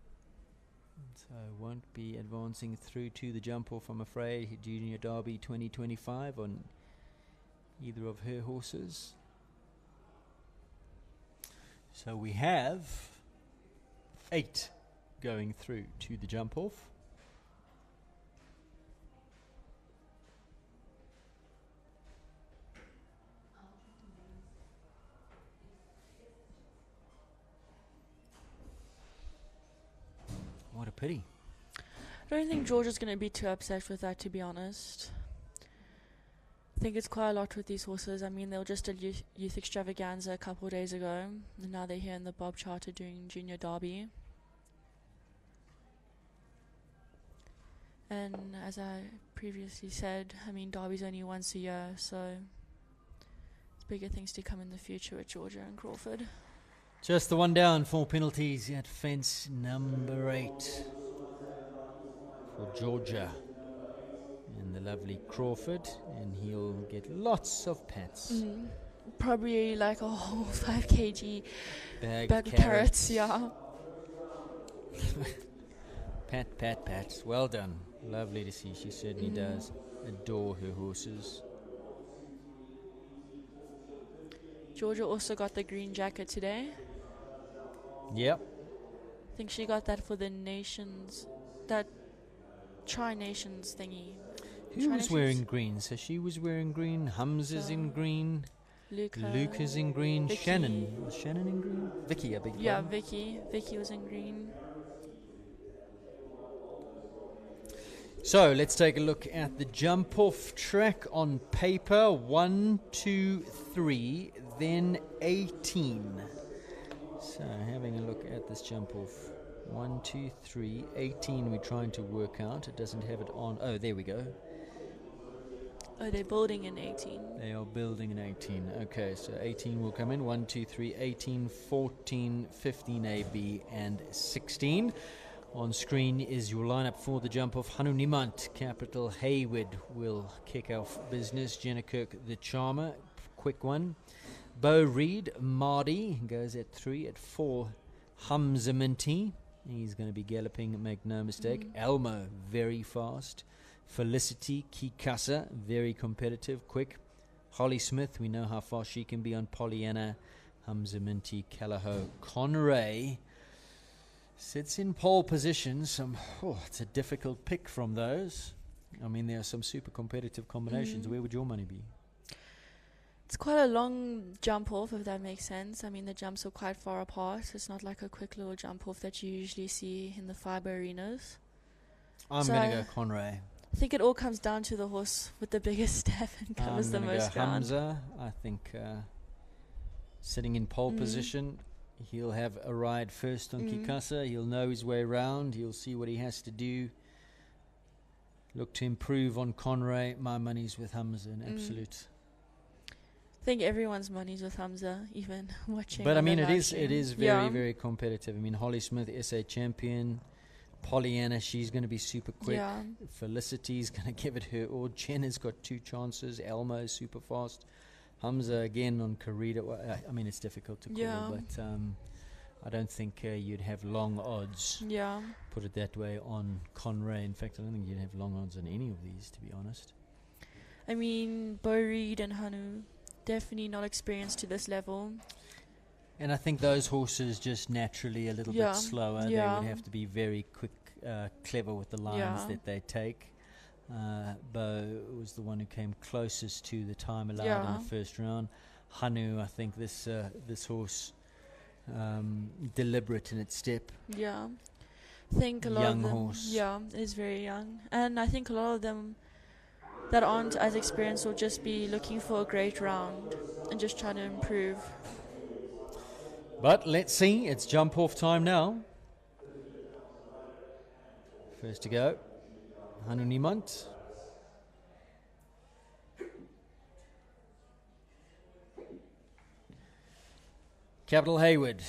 So won't be advancing through to the jump off, I'm afraid. Junior Derby 2025 on either of her horses. So we have 8 going through to the jump off. What a pity. I don't think Georgia's going to be too upset with that, to be honest. I think it's quite a lot with these horses. I mean, they were just at Youth Extravaganza a couple of days ago, and now they're here in the Bob Charter doing Junior Derby. And as I previously said, I mean, Derby's only once a year, so there's bigger things to come in the future with Georgia and Crawford. Just the one down, 4 penalties at fence number 8 for Georgia. and the lovely Crawford, and he'll get lots of pats. Probably like a whole 5 kg Bag bag of of carrots, yeah. Pat, pat, pat. Well done. Lovely to see. She certainly does adore her horses. Georgia also got the green jacket today. Yep. I think she got that for the Nations, that Tri-Nations thingy. Who was Tri-Nations? wearing green? So she was wearing green. Hamza's in green. Luca's in green. Vicky. Shannon. Was Shannon in green? Vicky, I beg your Yeah, pardon. Vicky. Vicky was in green. So let's take a look at the jump off track on paper. 1, 2, 3, then 18. So having a look at this jump off. 1, 2, 3, 18 we're trying to work out. It doesn't have it on. Oh, there we go. Oh, they're building in 18. They are building an 18. Okay, so 18 will come in. 1, 2, 3, 18, 14, 15 AB, and 16. On screen is your lineup for the jump off. Hanu Niemand, Capital Hayward will kick off business. Jenna Kirk, the Charmer, quick one. Bo Reed, Mardi, goes at 3. At 4, Hamza Minty. He's going to be galloping, make no mistake. Elmo, very fast. Felicity Kikasa, very competitive, quick. Holly Smith, we know how fast she can be on Pollyanna. Hamza Minty, Callahoo. Conray sits in pole position. It's a difficult pick from those. I mean, there are some super competitive combinations. Where would your money be? It's quite a long jump off, if that makes sense. I mean, the jumps are quite far apart. It's not like a quick little jump off that you usually see in the fibre arenas. I'm going to go Conray. I think it all comes down to the horse with the biggest step and covers the most ground. Hamza, I think, sitting in pole position. He'll have a ride first on Kikasa. He'll know his way around. He'll see what he has to do. Look to improve on Conray. My money's with Hamza, an absolute. I think everyone's money's with Hamza, even watching. But I on the mean, live it stream. is very, very competitive. I mean, Holly Smith, SA champion. Pollyanna, she's going to be super quick. Yeah. Felicity's going to give it her all. Jenna's got 2 chances. Elmo's super fast. Hamza again on Corrida. Well, I mean, it's difficult to call, but I don't think you'd have long odds. Yeah. Put it that way on Conray. In fact, I don't think you'd have long odds on any of these, to be honest. I mean, Bo Reed and Hanu, definitely not experienced to this level. And I think those horses just naturally a little bit slower. They would have to be very quick, clever with the lines that they take. Bo was the one who came closest to the time allowed in the first round. Hanu, I think this horse, deliberate in its step. Yeah. I think a lot Young of them, horse. Yeah, is very young. And I think a lot of them that aren't as experienced will just be looking for a great round and just trying to improve. But let's see, it's jump off time now. First to go, Hanu Niemand. Capital Hayward.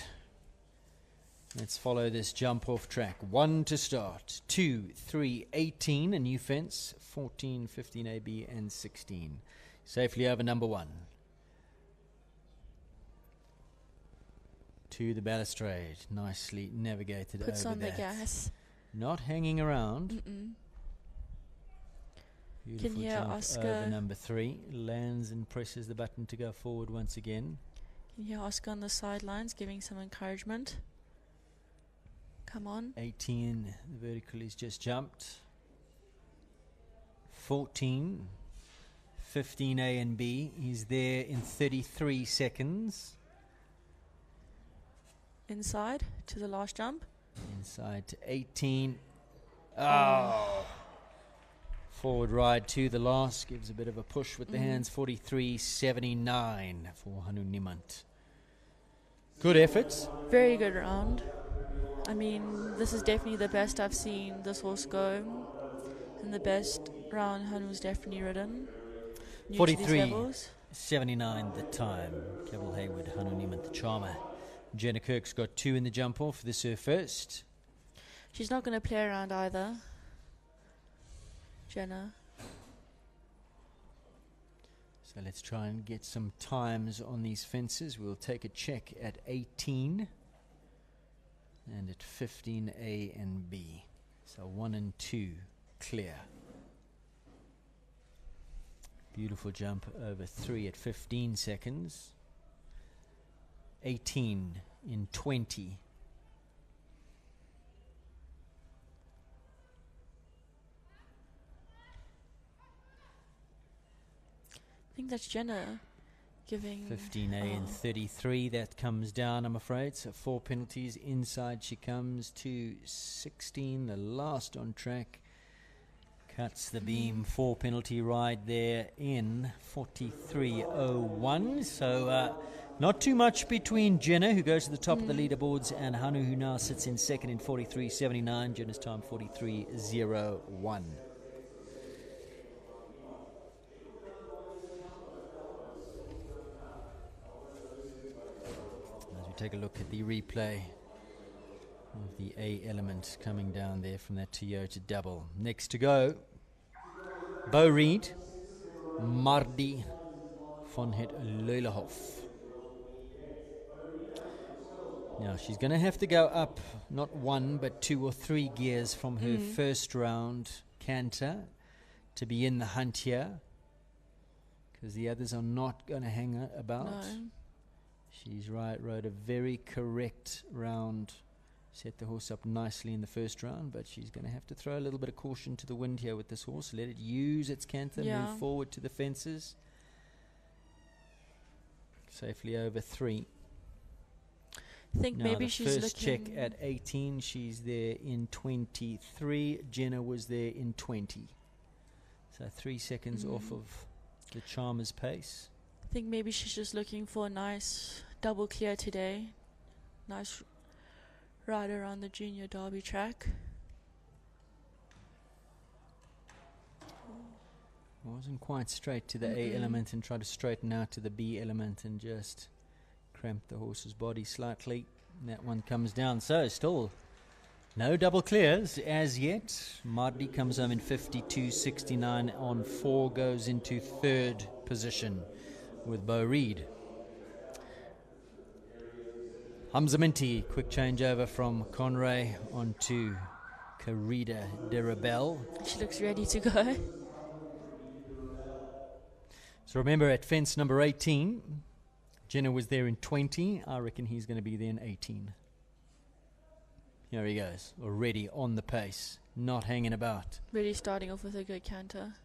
Let's follow this jump off track. 1 to start, 2, 3, 18, a new fence, 14, 15 AB, and 16. Safely over number 1. To the balustrade, nicely navigated Puts over on that. the gas. Not hanging around. Beautiful Can hear jump Oscar. over number 3. Lands and presses the button to go forward once again. Can hear Oscar on the sidelines giving some encouragement. Come on. 18, the vertical is just jumped. 14, 15 A and B. He's there in 33 seconds. Inside to the last jump. Inside to 18. Oh. Forward ride to the last. Gives a bit of a push with the hands. 43.79 for Hanu Niemand. Good efforts. Very good round. I mean, this is definitely the best I've seen this horse go. And the best round Hanu's definitely ridden. New to these levels. 43.79 the time. Cavill Hayward, Hanu Niemand, the Charmer. Jenna Kirk's got 2 in the jump off. This her first. She's not going to play around either. Jenna. So let's try and get some times on these fences. We'll take a check at 18 and at 15 A and B. So 1 and 2 clear. Beautiful jump over 3 at 15 seconds. 18 in 20. I think that's Jenna giving 15A and 33. That comes down, I'm afraid. So 4 penalties. Inside she comes to 16. The last on track. Cuts the beam. 4 penalty ride there in 43.01. So not too much between Jenna, who goes to the top of the leaderboards, and Hanu, who now sits in second in 43.79. Jenna's time 43.01. Take a look at the replay of the A element coming down there from that Toyota double. Next to go, Bo Reed, Mardi van het Leulehof. Now she's going to have to go up not 1 but 2 or 3 gears from her first round canter to be in the hunt here, because the others are not going to hang about. No. She's rode a very correct round, set the horse up nicely in the first round, but she's going to have to throw a little bit of caution to the wind here with this horse. Let it use its canter, move forward to the fences. Safely over 3. I think now maybe the she's first check at 18, she's there in 23. Jenna was there in 20. So 3 seconds off of the Charmer's pace. I think maybe she's just looking for a nice double clear today. Nice ride around the Junior Derby track. Wasn't quite straight to the A element and tried to straighten out to the B element and just cramped the horse's body slightly. And that one comes down. So still no double clears as yet. Mardi comes home in 52.69 on 4, goes into 3rd position with Bo Reed. Hamza Minty, quick changeover from Conray onto Carida de Rebel. She looks ready to go. So remember, at fence number 18, Jenna was there in 20. I reckon he's going to be there in 18. Here he goes, already on the pace, not hanging about. Really starting off with a good canter.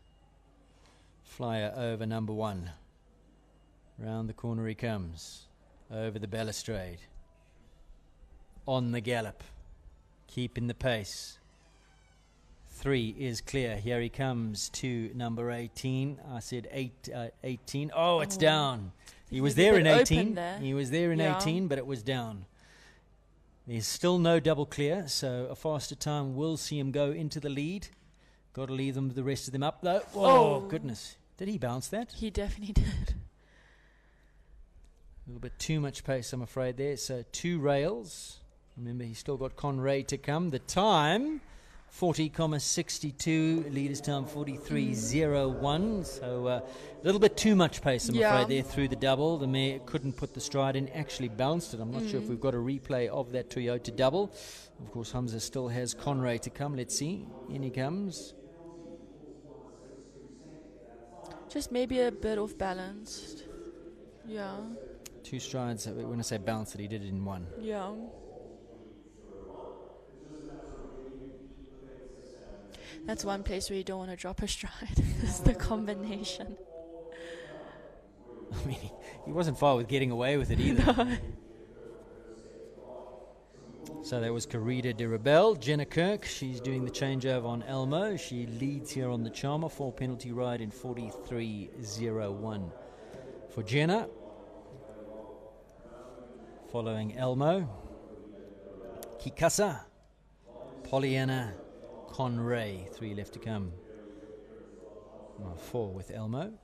Flyer over number 1. Round the corner he comes, over the balustrade, on the gallop, keeping the pace. 3 is clear. Here he comes to number 18. I said 18. Oh, it's down. He was there in 18. He was there in 18, but it was down. There's still no double clear, so a faster time will see him go into the lead. Got to leave the rest of them up, though. Oh, goodness. Did he bounce that? He definitely did. A little bit too much pace, I'm afraid, there. So 2 rails. Remember, he's still got Conray to come. The time, 40.62. Leader's time, 43.01. So a little bit too much pace, I'm afraid, there through the double. The mare couldn't put the stride in, actually bounced it. I'm not sure if we've got a replay of that Toyota double. Of course, Hamza still has Conray to come. Let's see. In he comes. Just maybe a bit off balanced. Yeah. 2 strides. When I say bounce it, he did it in 1. Yeah. That's one place where you don't want to drop a stride. It's the combination. I mean, he wasn't far with getting away with it either. No. So that was Carida de Rebel. Jenna Kirk, she's doing the changeover on Elmo. She leads here on the Charmer. 4 penalty ride in 43.01 for Jenna. Following Elmo, Kikasa, Pollyanna, Conray. 3 left to come. 4 with Elmo.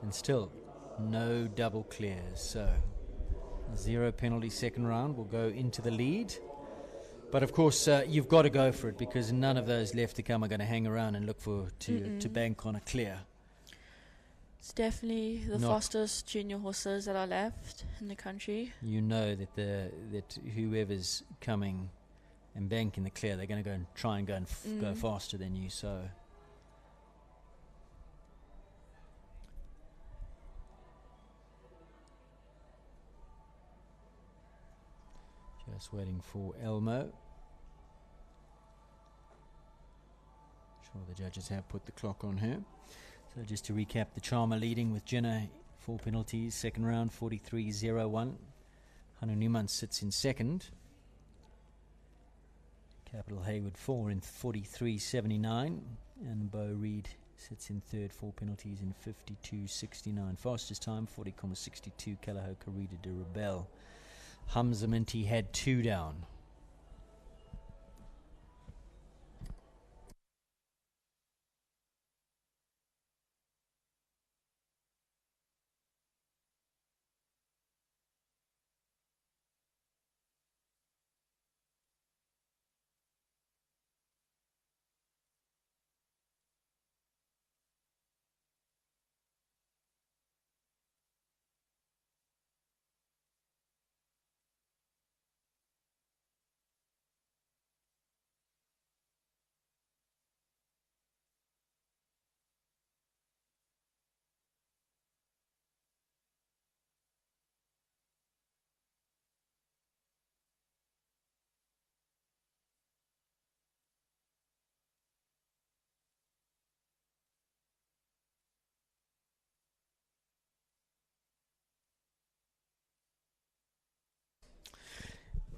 And still no double clears. So 0 penalty second round will go into the lead. But of course, you've got to go for it, because none of those left to come are going to hang around and look for to bank on a clear. It's definitely the Not- fastest junior horses that are left in the country. You know that whoever's coming and banking the clear, they're going to go and try and go faster than you. So just waiting for Elmo. Sure, the judges have put the clock on her. So just to recap, the Charmer leading with Jenna, 4 penalties, second round, 43.01. Hanu Newman sits in second. Capital Hayward 4 in 43.79. And Bo Reed sits in third, 4 penalties in 52.69. Fastest time, 40.62. Kalaho Karida de Rebel. Hamza Minty had 2 down.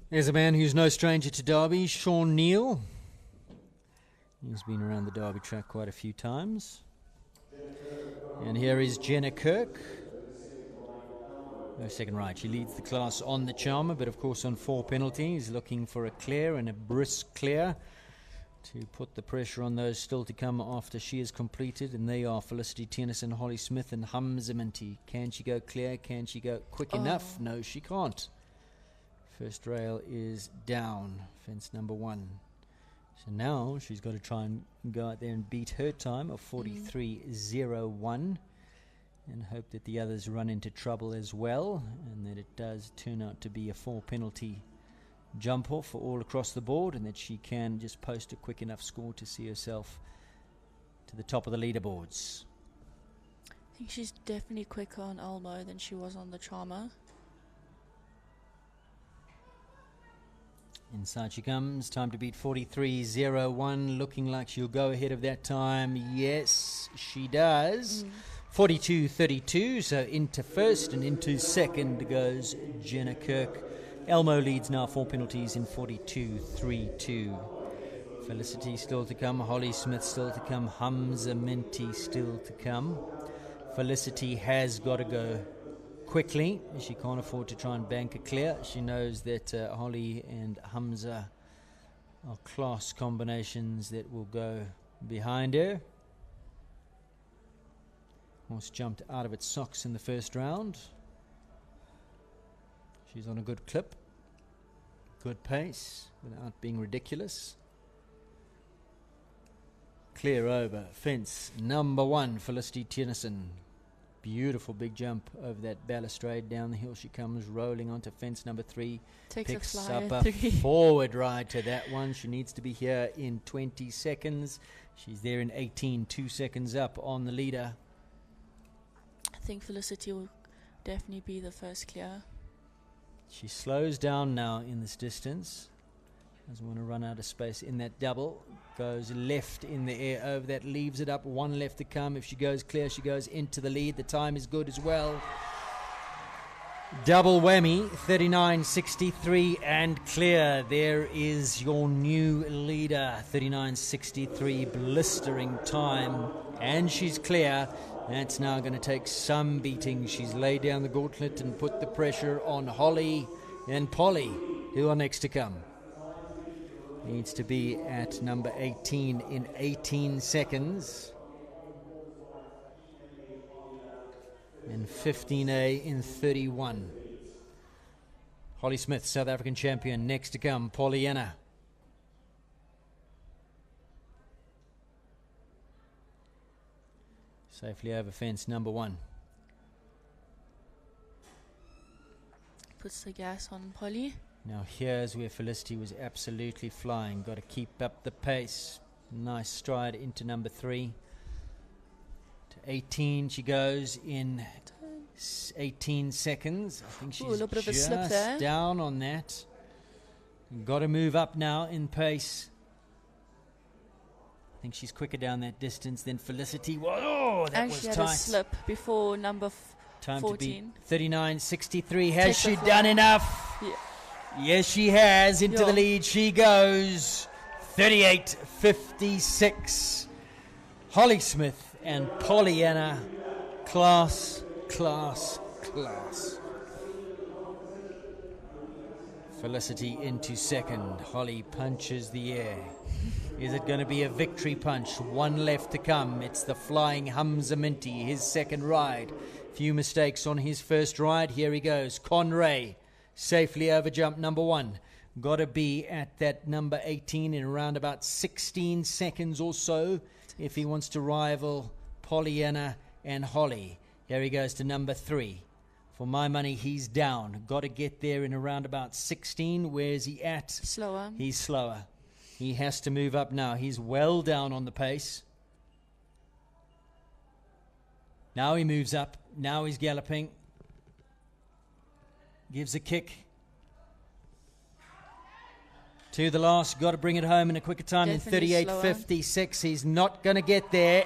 There's a man who's no stranger to Derby, Sean Neal. He's been around the Derby track quite a few times. And here is Jenna Kirk. No second right. She leads the class on the Charmer, but of course on 4 penalties, looking for a clear and a brisk clear to put the pressure on those still to come after she is completed. And they are Felicity Tennyson, Holly Smith and Hamza Minty. Can she go clear? Can she go quick enough? No, she can't. First rail is down, fence number 1. So now she's got to try and go out there and beat her time of 43.01 and hope that the others run into trouble as well, and that it does turn out to be a 4 penalty jump off for all across the board, and that she can just post a quick enough score to see herself to the top of the leaderboards. I think she's definitely quicker on Elmo than she was on the Charmer. Inside she comes, time to beat 43.01, looking like she'll go ahead of that time. Yes, she does. 42.32, so into first and into second goes Jenna Kirk. Elmo leads now 4 penalties in 42.32. Felicity still to come, Holly Smith still to come, Hamza Minty still to come. Felicity has got to go quickly. She can't afford to try and bank a clear. She knows that Holly and Hamza are class combinations that will go behind her. Horse jumped out of its socks in the first round. She's on a good clip, good pace, without being ridiculous. Clear over, fence number 1, Felicity Tennyson. Beautiful big jump over that balustrade. Down the hill she comes, rolling onto fence number 3. Takes Picks a flyer up a 3. forward ride to that one. She needs to be here in 20 seconds. She's there in 18, 2 seconds up on the leader. I think Felicity will definitely be the first clear. She slows down now in this distance. Doesn't want to run out of space in that double. Goes left in the air over that, leaves it up. 1 left to come. If she goes clear, she goes into the lead. The time is good as well. Double whammy, 39.63 and clear. There is your new leader, 39.63, blistering time. And she's clear. That's now going to take some beating. She's laid down the gauntlet and put the pressure on Holly and Polly, who are next to come. Needs to be at number 18 in 18 seconds. And 15A in 31. Holly Smith, South African champion, next to come. Pollyanna. Safely over fence number 1. Puts the gas on Polly. Now here's where Felicity was absolutely flying. Got to keep up the pace. Nice stride into number 3. To 18 she goes in 18 seconds. I think she's Ooh, a little bit of a slip just there. down on that. Got to move up now in pace. I think she's quicker down that distance than Felicity. Whoa, that Actually was had tight. a slip before number Time 14. to beat 39.63. Has Take the she fly. done enough? Yeah. Yes, she has. Into Yeah. the lead she goes. 38.56. Holly Smith and Pollyanna. Class, class, class. Felicity into second. Holly punches the air. Is it going to be a victory punch? One left to come. It's the flying Hamza Minty, his second ride. Few mistakes on his first ride. Here he goes. Conray safely over jump number 1. Got to be at that number 18 in around about 16 seconds or so if he wants to rival Pollyanna and Holly. Here he goes to number 3. For my money, he's down. Got to get there in around about 16. Where's he at? Slower. He's slower. He has to move up now. He's well down on the pace. Now he moves up. Now he's galloping. Gives a kick. To the last. Got to bring it home in a quicker time Definitely than 38.56. He's not going to get there.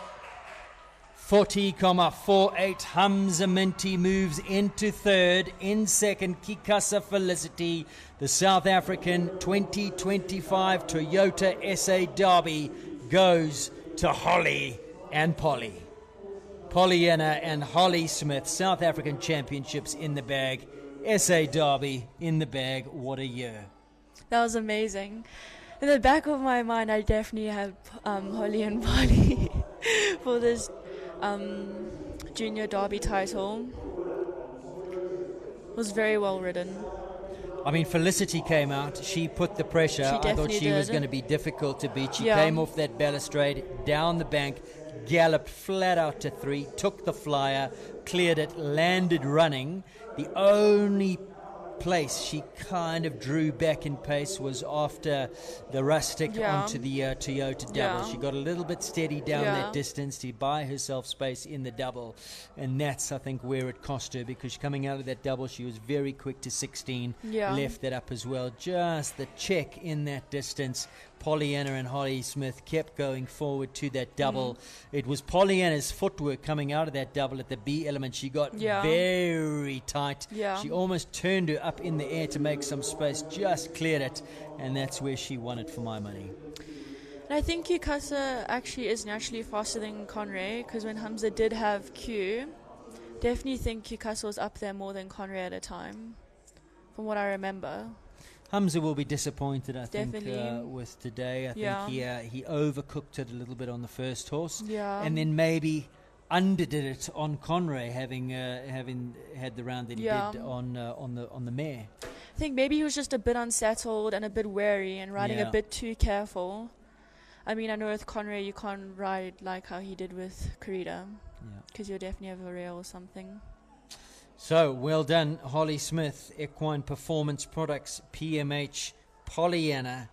40.48. Hamza Minty moves into third. In second, Kikasa Felicity. The South African 2025 Toyota SA Derby goes to Holly and Polly. Pollyanna and Holly Smith, South African Championships in the bag. SA Derby in the bag. What a year. That was amazing. In the back of my mind, I definitely have Holly and Polly for this junior derby title. It was very well ridden. I mean, Felicity came out. She put the pressure. She I thought definitely she was did. going to be difficult to beat. She Yeah. came off that balustrade, down the bank, galloped flat out to 3, took the flyer, cleared it, landed running. The only place she kind of drew back in pace was after the rustic Yeah. onto the Toyota double. Yeah. She got a little bit steady down Yeah. that distance to buy herself space in the double, and that's I think where it cost her, because coming out of that double she was very quick to 16. Yeah. Left that up as well. Just the check in that distance. Pollyanna and Holly Smith kept going forward to that double. It was Pollyanna's footwork coming out of that double at the B element. She got Yeah. very tight. Yeah. She almost turned her up in the air to make some space, just cleared it, and that's where she won it for my money. And I think Kikasa actually is naturally faster than Conray, because when Hamza did have Q, definitely think Kikasa was up there more than Conray at a time, from what I remember. Hamza will be disappointed, I think, Definitely. with today. I Yeah. think he overcooked it a little bit on the first horse, Yeah. and then maybe underdid it on Conray, having had the round that he Yeah. did on the mare. I think maybe he was just a bit unsettled and a bit wary and riding Yeah. a bit too careful. I mean, I know with Conray you can't ride like how he did with Corrida, because you'll definitely have a rail or something. So, well done, Holly Smith. Equine Performance Products, PMH. Pollyanna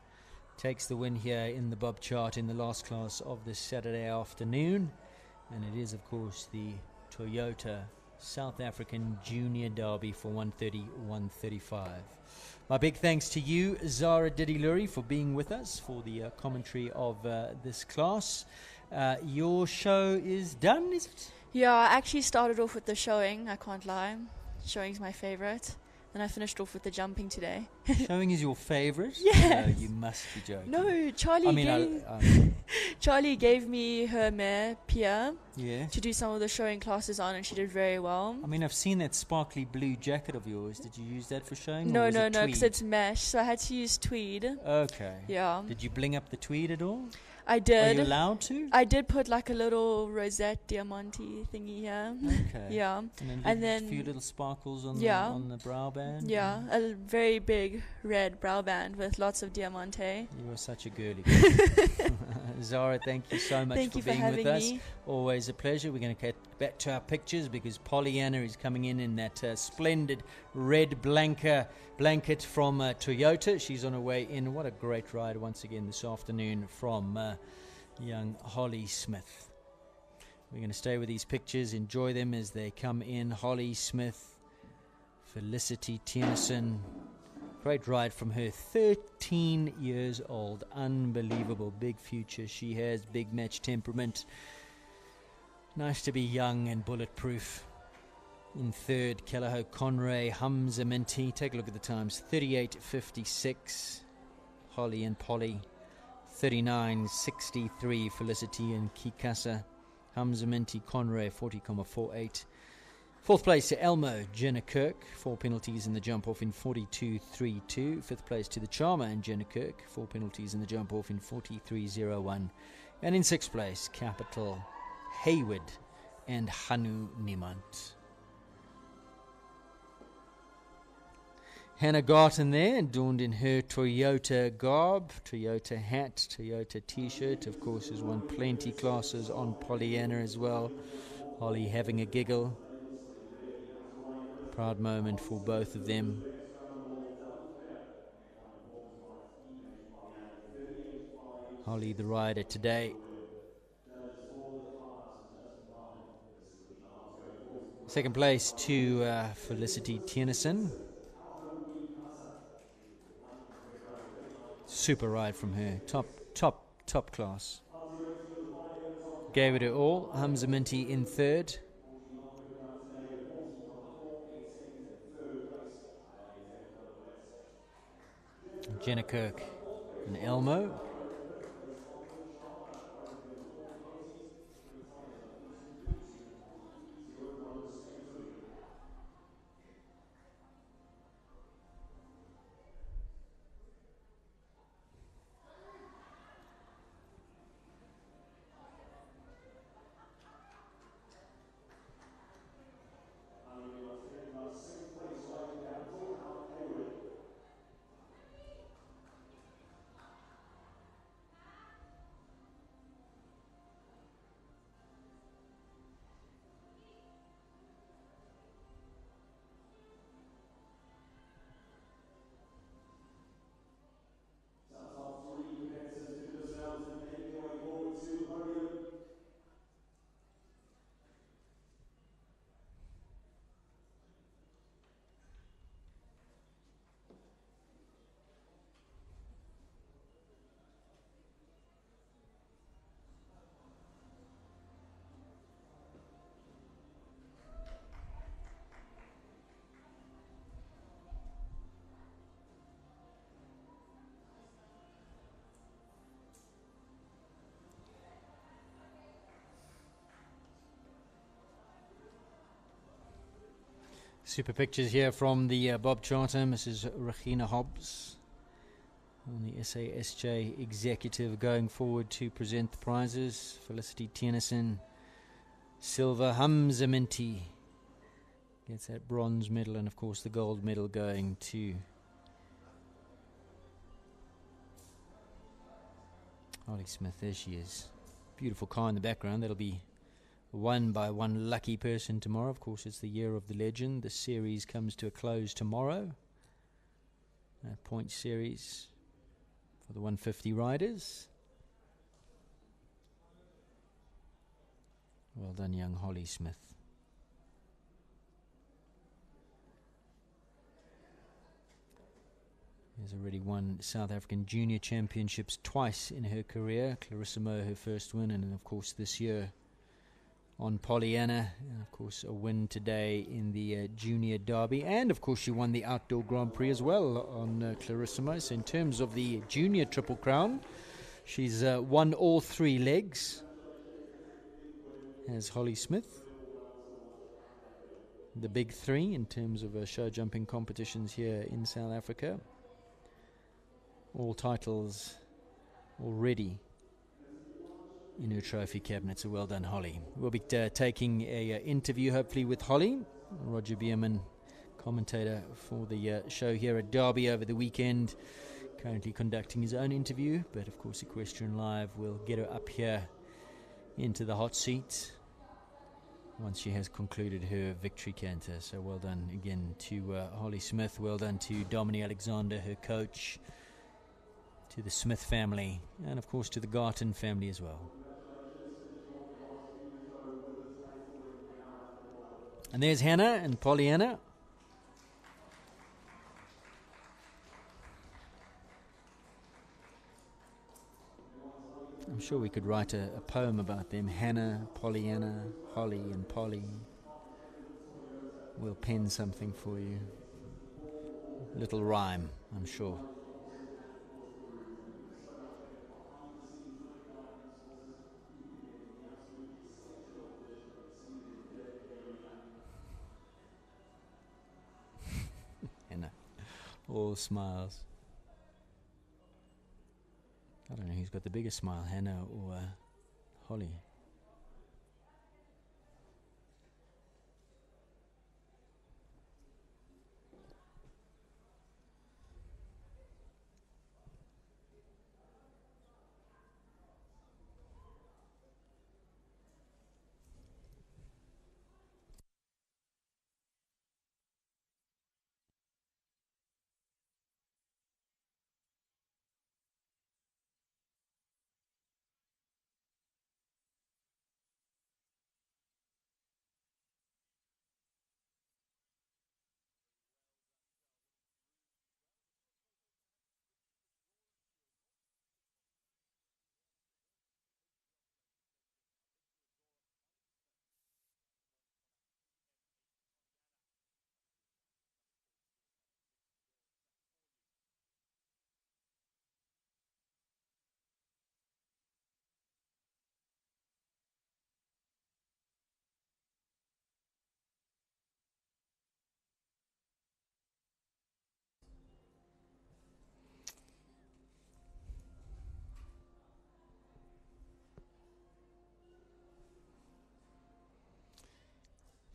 takes the win here in the Bob chart in the last class of this Saturday afternoon. And it is, of course, the Toyota South African Junior Derby for 130-135. My big thanks to you, Zara Didiluri, for being with us for the commentary of this class. Your show is done, is it? Yeah, I actually started off with the showing, I can't lie. Showing's my favorite. Then I finished off with the jumping today. Showing is your favorite? Yes. No, you must be joking. No, Charlie I mean, gave, Charlie gave me her mare, Pia, yeah. to do some of the showing classes on, and she did very well. I mean, I've seen that sparkly blue jacket of yours. Did you use that for showing? or No, was no, it no, because tweed? it's mesh, so I had to use tweed. Okay. Yeah. Did you bling up the tweed at all? I did. Are you allowed to? I did put like a little rosette diamante thingy here. Okay. Yeah. And then a few little sparkles on the brow band. Yeah, a very big red brow band with lots of diamante. You are such a girly. Zara, thank you so much Thank for you for being with having us. me. Always a pleasure. We're going to get back to our pictures because Pollyanna is coming in that splendid red blanket from Toyota. She's on her way in. What a great ride once again this afternoon from young Holly Smith. We're going to stay with these pictures, enjoy them as they come in. Holly Smith, Felicity Tennyson. Great ride from her, 13 years old. Unbelievable, big future she has, big match temperament. Nice to be young and bulletproof. In third, Kellaho Conray, Hamza Minty. Take a look at the times, 38.56. Holly and Polly, 39.63. Felicity and Kikasa. Hamza Minty, Conray, 40.48. Fourth place to Elmo Jenna Kirk, 4 penalties in the jump off in 42.32. Fifth place to the Charmer and Jenna Kirk, 4 penalties in the jump off in 43.01. And in sixth place, Capital Hayward and Hanu Niemand. Hannah Garten there, adorned in her Toyota garb, Toyota hat, Toyota t-shirt. Of course, has won plenty classes on Pollyanna as well. Holly having a giggle. Proud moment for both of them. Holly, the rider today. Second place to Felicity Tennyson. Super ride from her. Top class. Gave it her all. Hamza Minty in third. Jenna Kirk and Elmo. Super pictures here from the Bob Charter. Mrs. Regina Hobbs on the SASJ executive going forward to present the prizes. Felicity Tennyson, silver. Hamza Minty gets that bronze medal, and of course the gold medal going to Holly Smith. There she is. Beautiful car in the background. That'll be won by one lucky person tomorrow. Of course, it's the year of the legend. The series comes to a close tomorrow. Point series for the 150 riders. Well done, young Holly Smith. Has already won South African Junior Championships twice in her career. Clarissimo, her first win, and of course this year on Pollyanna, and of course a win today in the Junior Derby, and of course she won the Outdoor Grand Prix as well on Clarissimo. So in terms of the Junior Triple Crown, she's won all 3 legs as Holly Smith. The big 3 in terms of show jumping competitions here in South Africa. All titles already in her trophy cabinet. So well done, Holly. We'll be taking a interview, hopefully, with Holly. Roger Bierman, commentator for the show here at Derby over the weekend, currently conducting his own interview. But, of course, Equestrian Live will get her up here into the hot seat once she has concluded her victory canter. So well done again to Holly Smith. Well done to Dominique Alexander, her coach, to the Smith family, and, of course, to the Garton family as well. And there's Hannah and Pollyanna. I'm sure we could write a poem about them. Hannah, Pollyanna, Holly and Polly. We'll pen something for you. A little rhyme, I'm sure. All smiles. I don't know who's got the biggest smile, Hannah or Holly.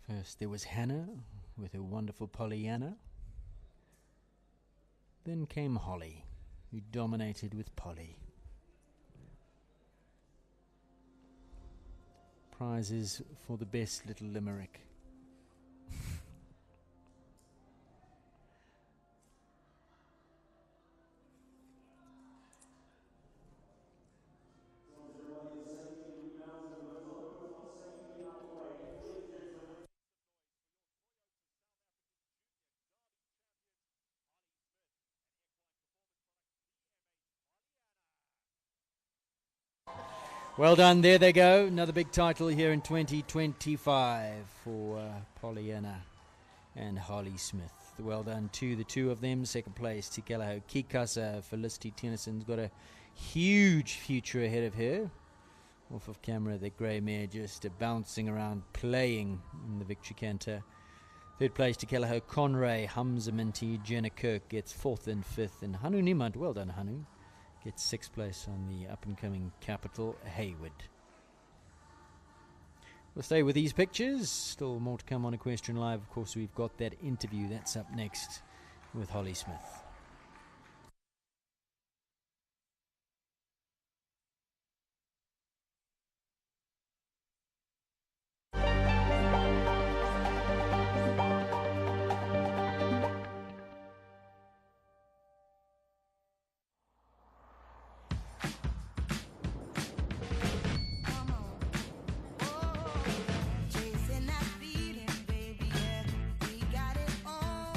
First there was Hannah with her wonderful Pollyanna. Then came Holly, who dominated with Polly. Prizes for the best little limerick. Well done, there they go. Another big title here in 2025 for Pollyanna and Holly Smith. Well done to the two of them. Second place, Tikelaho Kikasa. Felicity Tennyson's got a huge future ahead of her. Off of camera, the grey mare just bouncing around, playing in the victory canter. Third place, Tikelaho Conray. Hamza Minty, Jenna Kirk gets fourth and fifth. And Hanu Niemand, well done Hanu, gets sixth place on the up-and-coming Capital Hayward. We'll stay with these pictures. Still more to come on Equestrian Live. Of course, we've got that interview. That's up next with Holly Smith. Chasing that beating, baby, yeah, we got it all.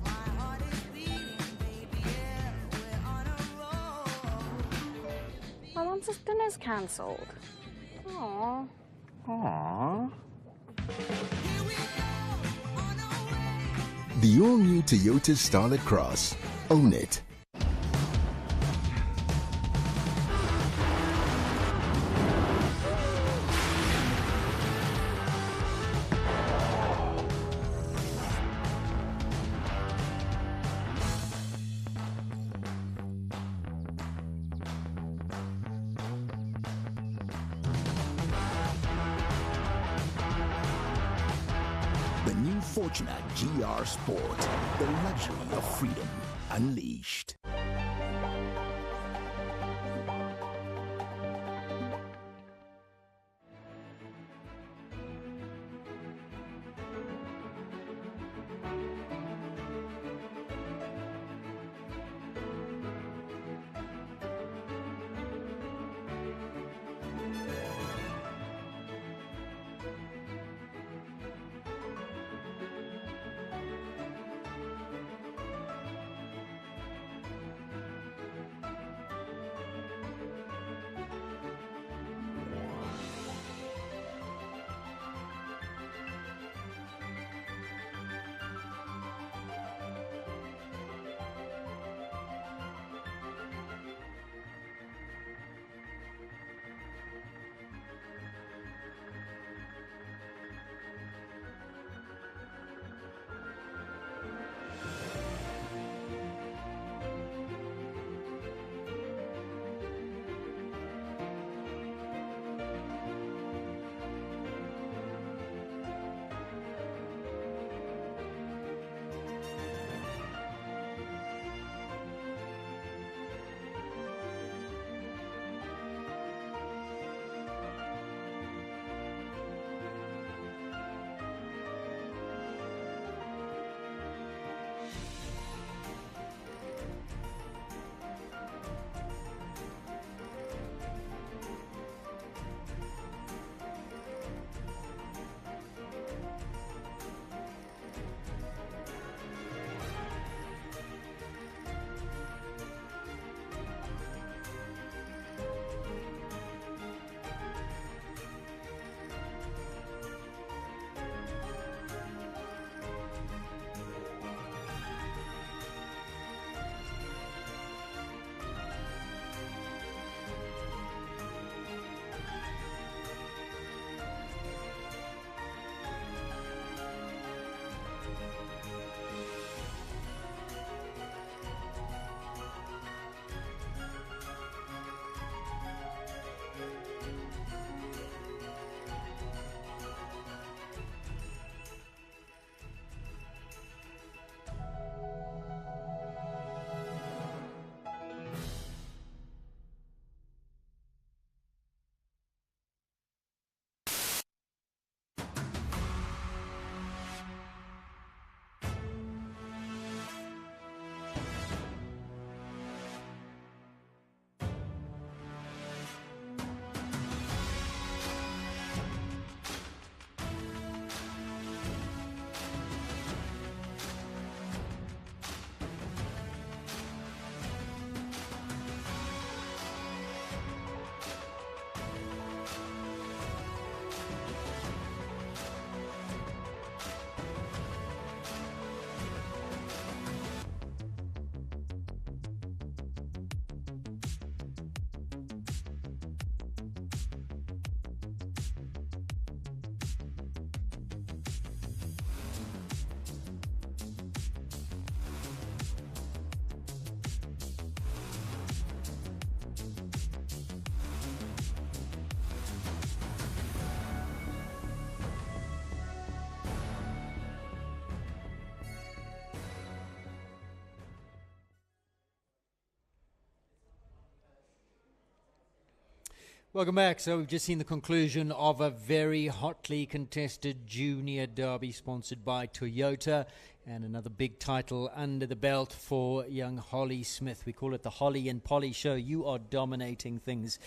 My heart is beating, baby, yeah, we're on a roll. My mum says dinner's cancelled. Aww. Aww. The all-new Toyota Starlet Cross. Own it. Fortuna GR Sport, the luxury of freedom unleashed. Welcome back. So we've just seen the conclusion of a very hotly contested junior derby sponsored by Toyota, and another big title under the belt for young Holly Smith. We call it the Holly and Polly Show. You are dominating things.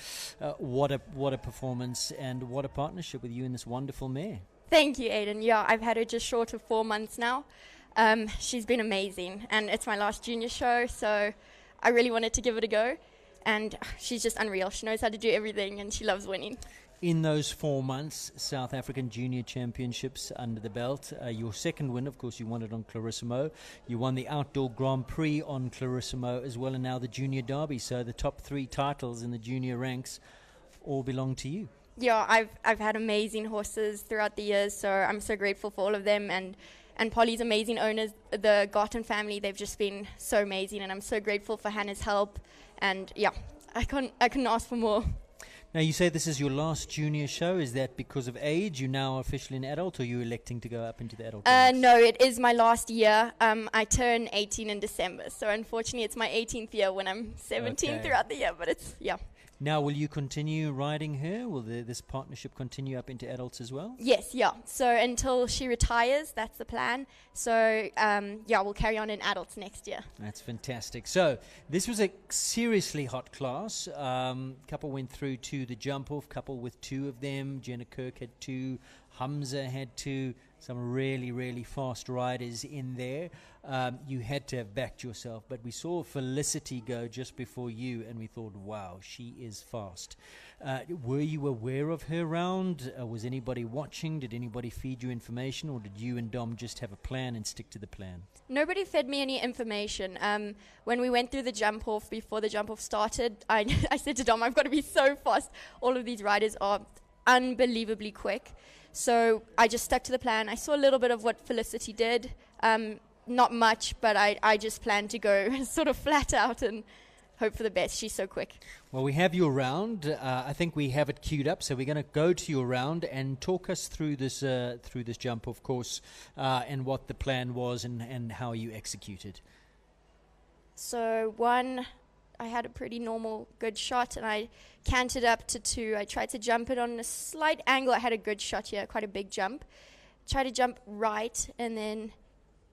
What a performance, and what a partnership with you and this wonderful mare. Thank you, Aidan. Yeah, I've had her just short of 4 months now. She's been amazing, and it's my last junior show, so I really wanted to give it a go. And she's just unreal. She knows how to do everything, and she loves winning. In those 4 months, South African Junior Championships under the belt. Your second win, of course, you won it on Clarissimo. You won the Outdoor Grand Prix on Clarissimo as well, and now the Junior Derby. So the top 3 titles in the junior ranks all belong to you. Yeah, I've had amazing horses throughout the years, so I'm so grateful for all of them. And Polly's amazing owners, the Garten family, they've just been so amazing, and I'm so grateful for Hannah's help. And yeah, I couldn't ask for more. Now, you say this is your last junior show. Is that because of age? You're now officially an adult, or are you electing to go up into the adult ranks? No, it is my last year. I turn 18 in December, so unfortunately it's my 18th year when I'm 17 Okay. throughout the year, but it's, yeah. Now, will you continue riding her? Will this partnership continue up into adults as well? Yes, yeah. So until she retires, that's the plan. So, yeah, we'll carry on in adults next year. That's fantastic. So this was a seriously hot class. Couple went through to the jump off. Couple with 2 of them. Jenna Kirk had 2. Hamza had 2. Some really, really fast riders in there. You had to have backed yourself, but we saw Felicity go just before you, and we thought, wow, she is fast. Were you aware of her round? Was anybody watching? Did anybody feed you information, or did you and Dom just have a plan and stick to the plan? Nobody fed me any information. When we went through the jump off, before the jump off started, I said to Dom, I've got to be so fast. All of these riders are unbelievably quick. So I just stuck to the plan. I saw a little bit of what Felicity did. Not much, but I just planned to go sort of flat out and hope for the best. She's so quick. Well, we have your round. I think we have it queued up, so we're going to go to your round and talk us through this jump, of course, and what the plan was and how you executed. So 1, I had a pretty normal, good shot, and I canted up to 2. I tried to jump it on a slight angle. I had a good shot here, quite a big jump. Tried to jump right, and then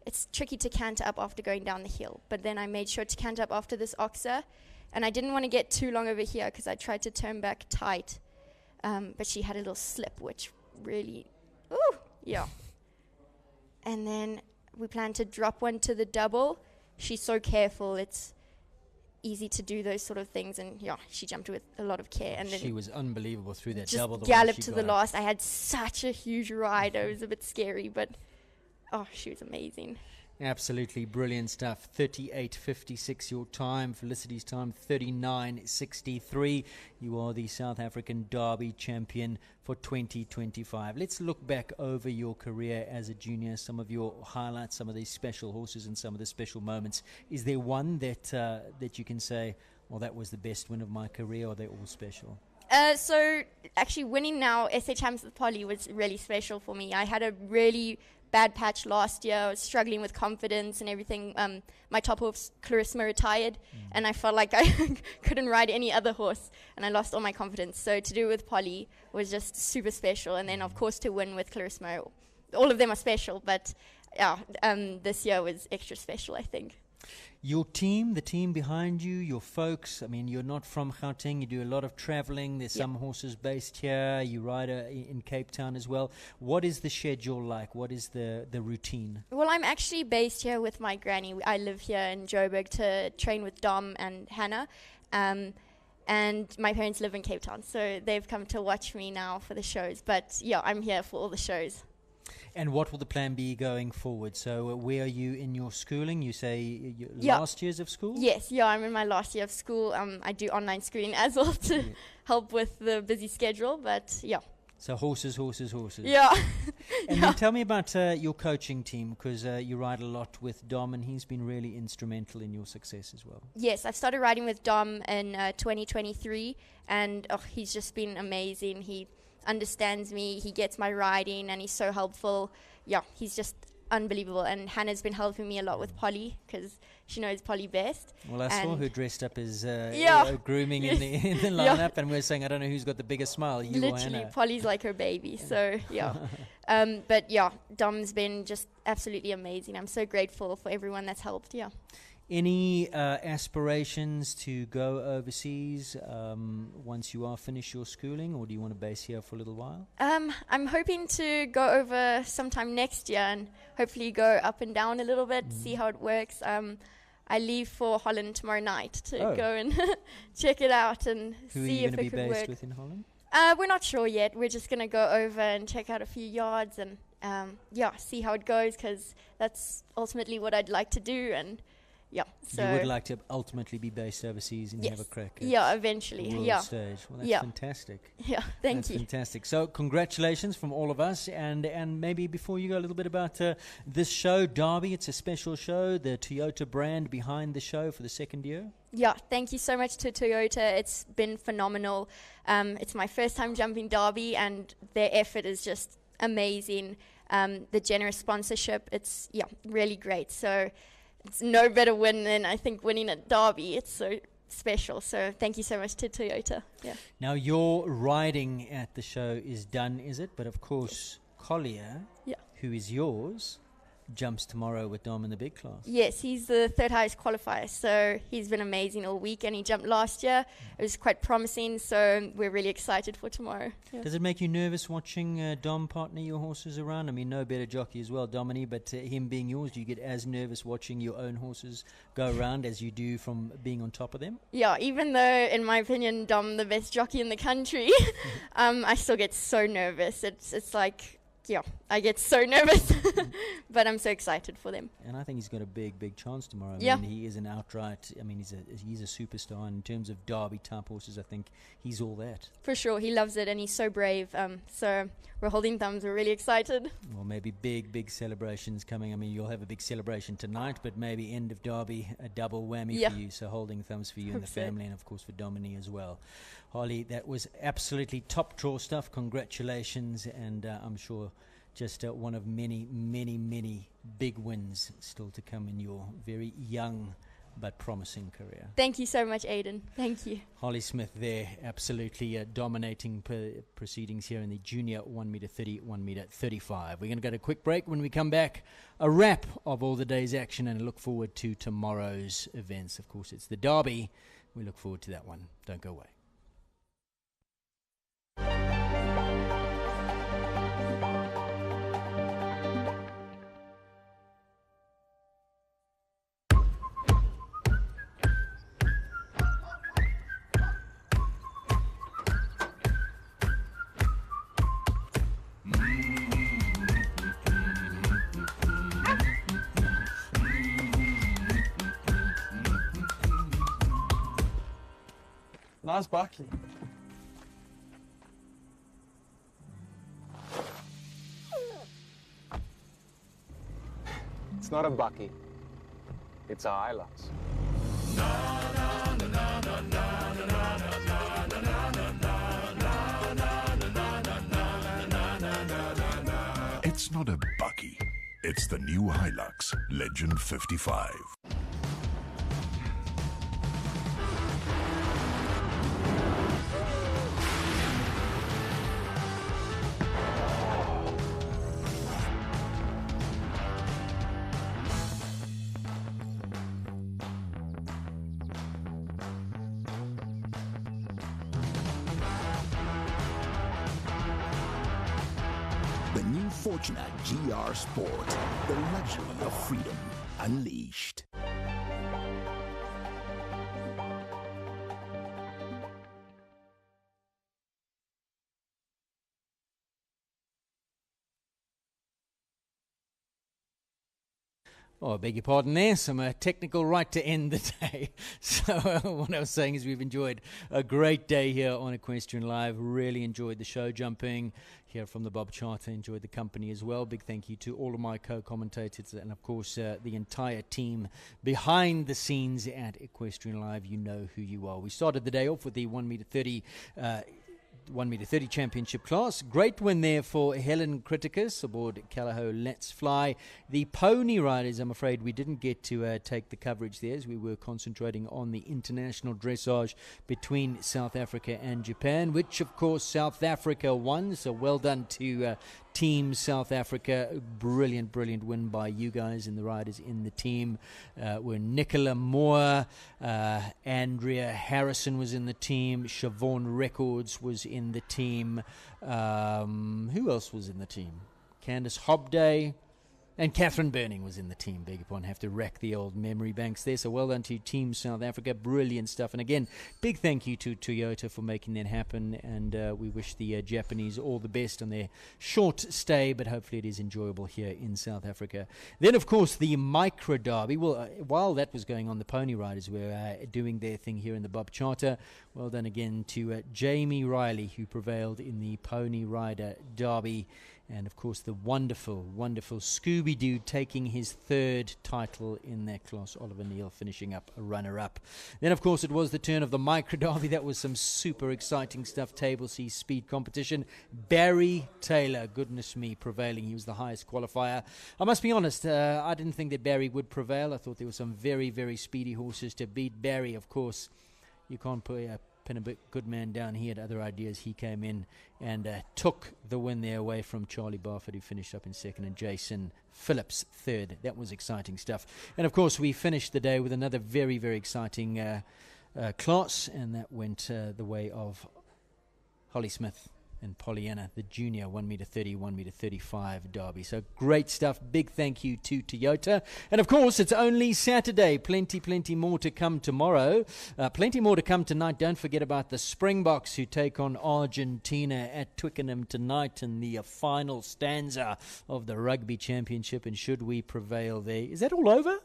it's tricky to canter up after going down the hill. But then I made sure to canter up after this oxer, and I didn't want to get too long over here because I tried to turn back tight. But she had a little slip, which really, ooh, yeah. And then we planned to drop one to the double. She's so careful. It's easy to do those sort of things, and yeah, she jumped with a lot of care. And then she was unbelievable through that just double. Galloped to the last. I had such a huge ride. It was a bit scary, but oh, she was amazing. Absolutely brilliant stuff. 38.56 your time. Felicity's time 39.63. You are the South African Derby champion for 2025. Let's look back over your career as a junior, some of your highlights, some of these special horses and some of the special moments. Is there one that you can say, well, that was the best win of my career, or they're all special? So actually winning now SA Champs with Polly was really special for me. I had a really bad patch last year. I was struggling with confidence and everything. My top horse, Clarissima, retired, and I felt like I couldn't ride any other horse, and I lost all my confidence. So to do it with Polly was just super special, and then of course to win with Clarissima. All of them are special, but yeah, this year was extra special, I think. Your team, the team behind you, your folks, I mean, you're not from Gauteng, you do a lot of traveling, there's some horses based here, you ride in Cape Town as well. What is the schedule like? What is the routine? Well, I'm actually based here with my granny. I live here in Joburg to train with Dom and Hannah. And my parents live in Cape Town, so they've come to watch me now for the shows. But yeah, I'm here for all the shows. And what will the plan be going forward? So where are you in your schooling? You say Yeah. last years of school? Yes, yeah, I'm in my last year of school. I do online schooling as well to help with the busy schedule, but yeah. So horses. Yeah. And then tell me about your coaching team, because you ride a lot with Dom, and he's been really instrumental in your success as well. Yes, I've started riding with Dom in 2023, and he's just been amazing. He understands me, he gets my riding, and he's so helpful. Yeah, he's just unbelievable. And Hannah's been helping me a lot with Polly because she knows Polly best. Well, I saw her dressed up as grooming Yes. in the lineup, and we're saying, I don't know who's got the biggest smile, you or Literally, Hannah. Polly's like her baby, so yeah. But yeah, Dom's been just absolutely amazing. I'm so grateful for everyone that's helped, yeah. Any aspirations to go overseas once you are finished your schooling, or do you want to base here for a little while? I'm hoping to go over sometime next year and hopefully go up and down a little bit, see how it works. I leave for Holland tomorrow night to go and check it out and Who see are you if going to it be could based work. with in Holland? We're not sure yet. We're just going to go over and check out a few yards and see how it goes, because that's ultimately what I'd like to do. And Yeah. So you would like to ultimately be based overseas and Yes. have a crack at Yeah, eventually. the world Yeah. stage. Well, that's Yeah. fantastic. Yeah, thank That's you. fantastic. So congratulations from all of us. And maybe before you go, a little bit about this show, Derby. It's a special show, the Toyota brand behind the show for the second year. Yeah, thank you so much to Toyota. It's been phenomenal. It's my first time jumping Derby, and their effort is just amazing. The generous sponsorship, it's really great. So it's no better win than I think winning at Derby. It's so special. So thank you so much to Toyota. Yeah. Now, your riding at the show is done, is it? But of course, Collier, who is yours, jumps tomorrow with Dom in the big class. Yes, he's the third highest qualifier, so he's been amazing all week, and he jumped last year. It was quite promising, so we're really excited for tomorrow. Yeah. Does it make you nervous watching Dom partner your horses around? I mean, no better jockey as well, Dominique, but him being yours, do you get as nervous watching your own horses go around as you do from being on top of them? Yeah, even though, in my opinion, Dom the best jockey in the country, I still get so nervous. It's like, I get so nervous, but I'm so excited for them. And I think he's got a big chance tomorrow. Yeah. I mean, he is an outright, he's a superstar. In terms of Derby type horses, I think he's all that. For sure, he loves it, and he's so brave. So we're holding thumbs. We're really excited. Well, maybe big celebrations coming. I mean, you'll have a big celebration tonight, but maybe end of Derby, a double whammy for you. So holding thumbs for you and the Hope so. family, and of course for Dominique as well. Holly, that was absolutely top draw stuff. Congratulations, and I'm sure just one of many big wins still to come in your very young but promising career. Thank you so much, Aidan. Thank you. Holly Smith there, absolutely dominating proceedings here in the junior 1 meter 30, 1 meter 35. We're going to go to a quick break. When we come back, a wrap of all the day's action and a look forward to tomorrow's events. Of course, it's the Derby. We look forward to that one. Don't go away. Nice bucky. It's not a bucky. It's a Hilux. It's not a bucky. It's the new Hilux Legend 55. The new Fortuna GR Sport, the luxury of freedom unleashed. Oh, I beg your pardon there. Some technical right to end the day. So what I was saying is we've enjoyed a great day here on Equestrian Live. Really enjoyed the show jumping here from the Bob Charter. Enjoyed the company as well. Big thank you to all of my co-commentators and, of course, the entire team behind the scenes at Equestrian Live. You know who you are. We started the day off with the 1 meter 30 1 meter 30 championship class. Great win there for Helen Criticus aboard Callao Let's Fly. The pony riders, I'm afraid we didn't get to take the coverage there as we were concentrating on the international dressage between South Africa and Japan, which of course South Africa won. So well done to Team South Africa. Brilliant win by you guys and the riders in the team. Were Nicola Moore, Andrea Harrison was in the team, Siobhan Records was in the team. Who else was in the team? Candice Hobday. And Catherine Burning was in the team, beg your pardon. Have to rack the old memory banks there. So well done to Team South Africa. Brilliant stuff. And again, big thank you to Toyota for making that happen. And we wish the Japanese all the best on their short stay, but hopefully it is enjoyable here in South Africa. Then, of course, the Micro Derby. Well, while that was going on, the Pony Riders were doing their thing here in the Bob Charter. Well done again to Jamie Riley, who prevailed in the Pony Rider Derby. And, of course, the wonderful, wonderful Scooby-Doo taking his third title in that class. Oliver Neal finishing up a runner-up. Then, of course, it was the turn of the Micro Derby. That was some super exciting stuff. Table C speed competition. Barry Taylor, goodness me, prevailing. He was the highest qualifier. I must be honest, I didn't think that Barry would prevail. I thought there were some very, very speedy horses to beat Barry. Of course, you can't put a pin a bit good man down. He had other ideas. He came in and took the win there away from Charlie Barford, who finished up in second, and Jason Phillips third. That was exciting stuff. And of course, we finished the day with another very, very exciting class, and that went the way of Holly Smith and Pollyanna, the junior 1 meter 30, 1 meter 35 derby. So great stuff. Big thank you to Toyota. And of course, it's only Saturday. Plenty more to come tomorrow. Plenty more to come tonight. Don't forget about the Springboks, who take on Argentina at Twickenham tonight in the final stanza of the Rugby Championship. And should we prevail there, is that all over?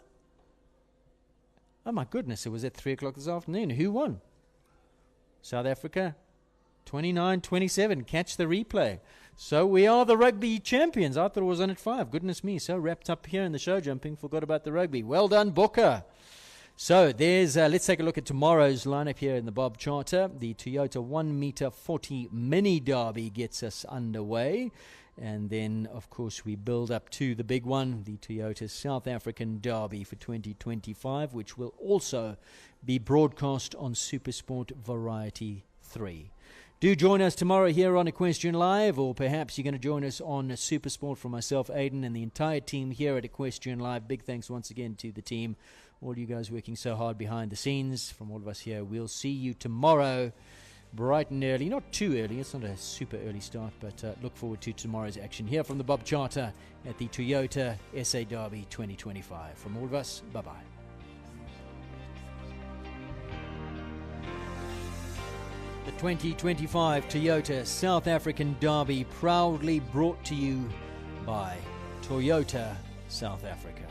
Oh my goodness, it was at 3 o'clock this afternoon. Who won? South Africa? 29-27. Catch the replay. So we are the rugby champions. I thought it was on at 5. Goodness me. So wrapped up here in the show jumping. Forgot about the rugby. Well done, Booker. So there's, let's take a look at tomorrow's lineup here in the Bob Charter. The Toyota 1 meter 40 mini derby gets us underway. And then, of course, we build up to the big one, the Toyota South African Derby for 2025, which will also be broadcast on SuperSport Variety 3. Do join us tomorrow here on Equestrian Live, or perhaps you're going to join us on SuperSport from myself, Aidan, and the entire team here at Equestrian Live. Big thanks once again to the team, all you guys working so hard behind the scenes. From all of us here, we'll see you tomorrow bright and early. Not too early, it's not a super early start, but look forward to tomorrow's action here from the Bob Charter at the Toyota SA Derby 2025. From all of us, bye-bye. The 2025 Toyota South African Derby, proudly brought to you by Toyota South Africa.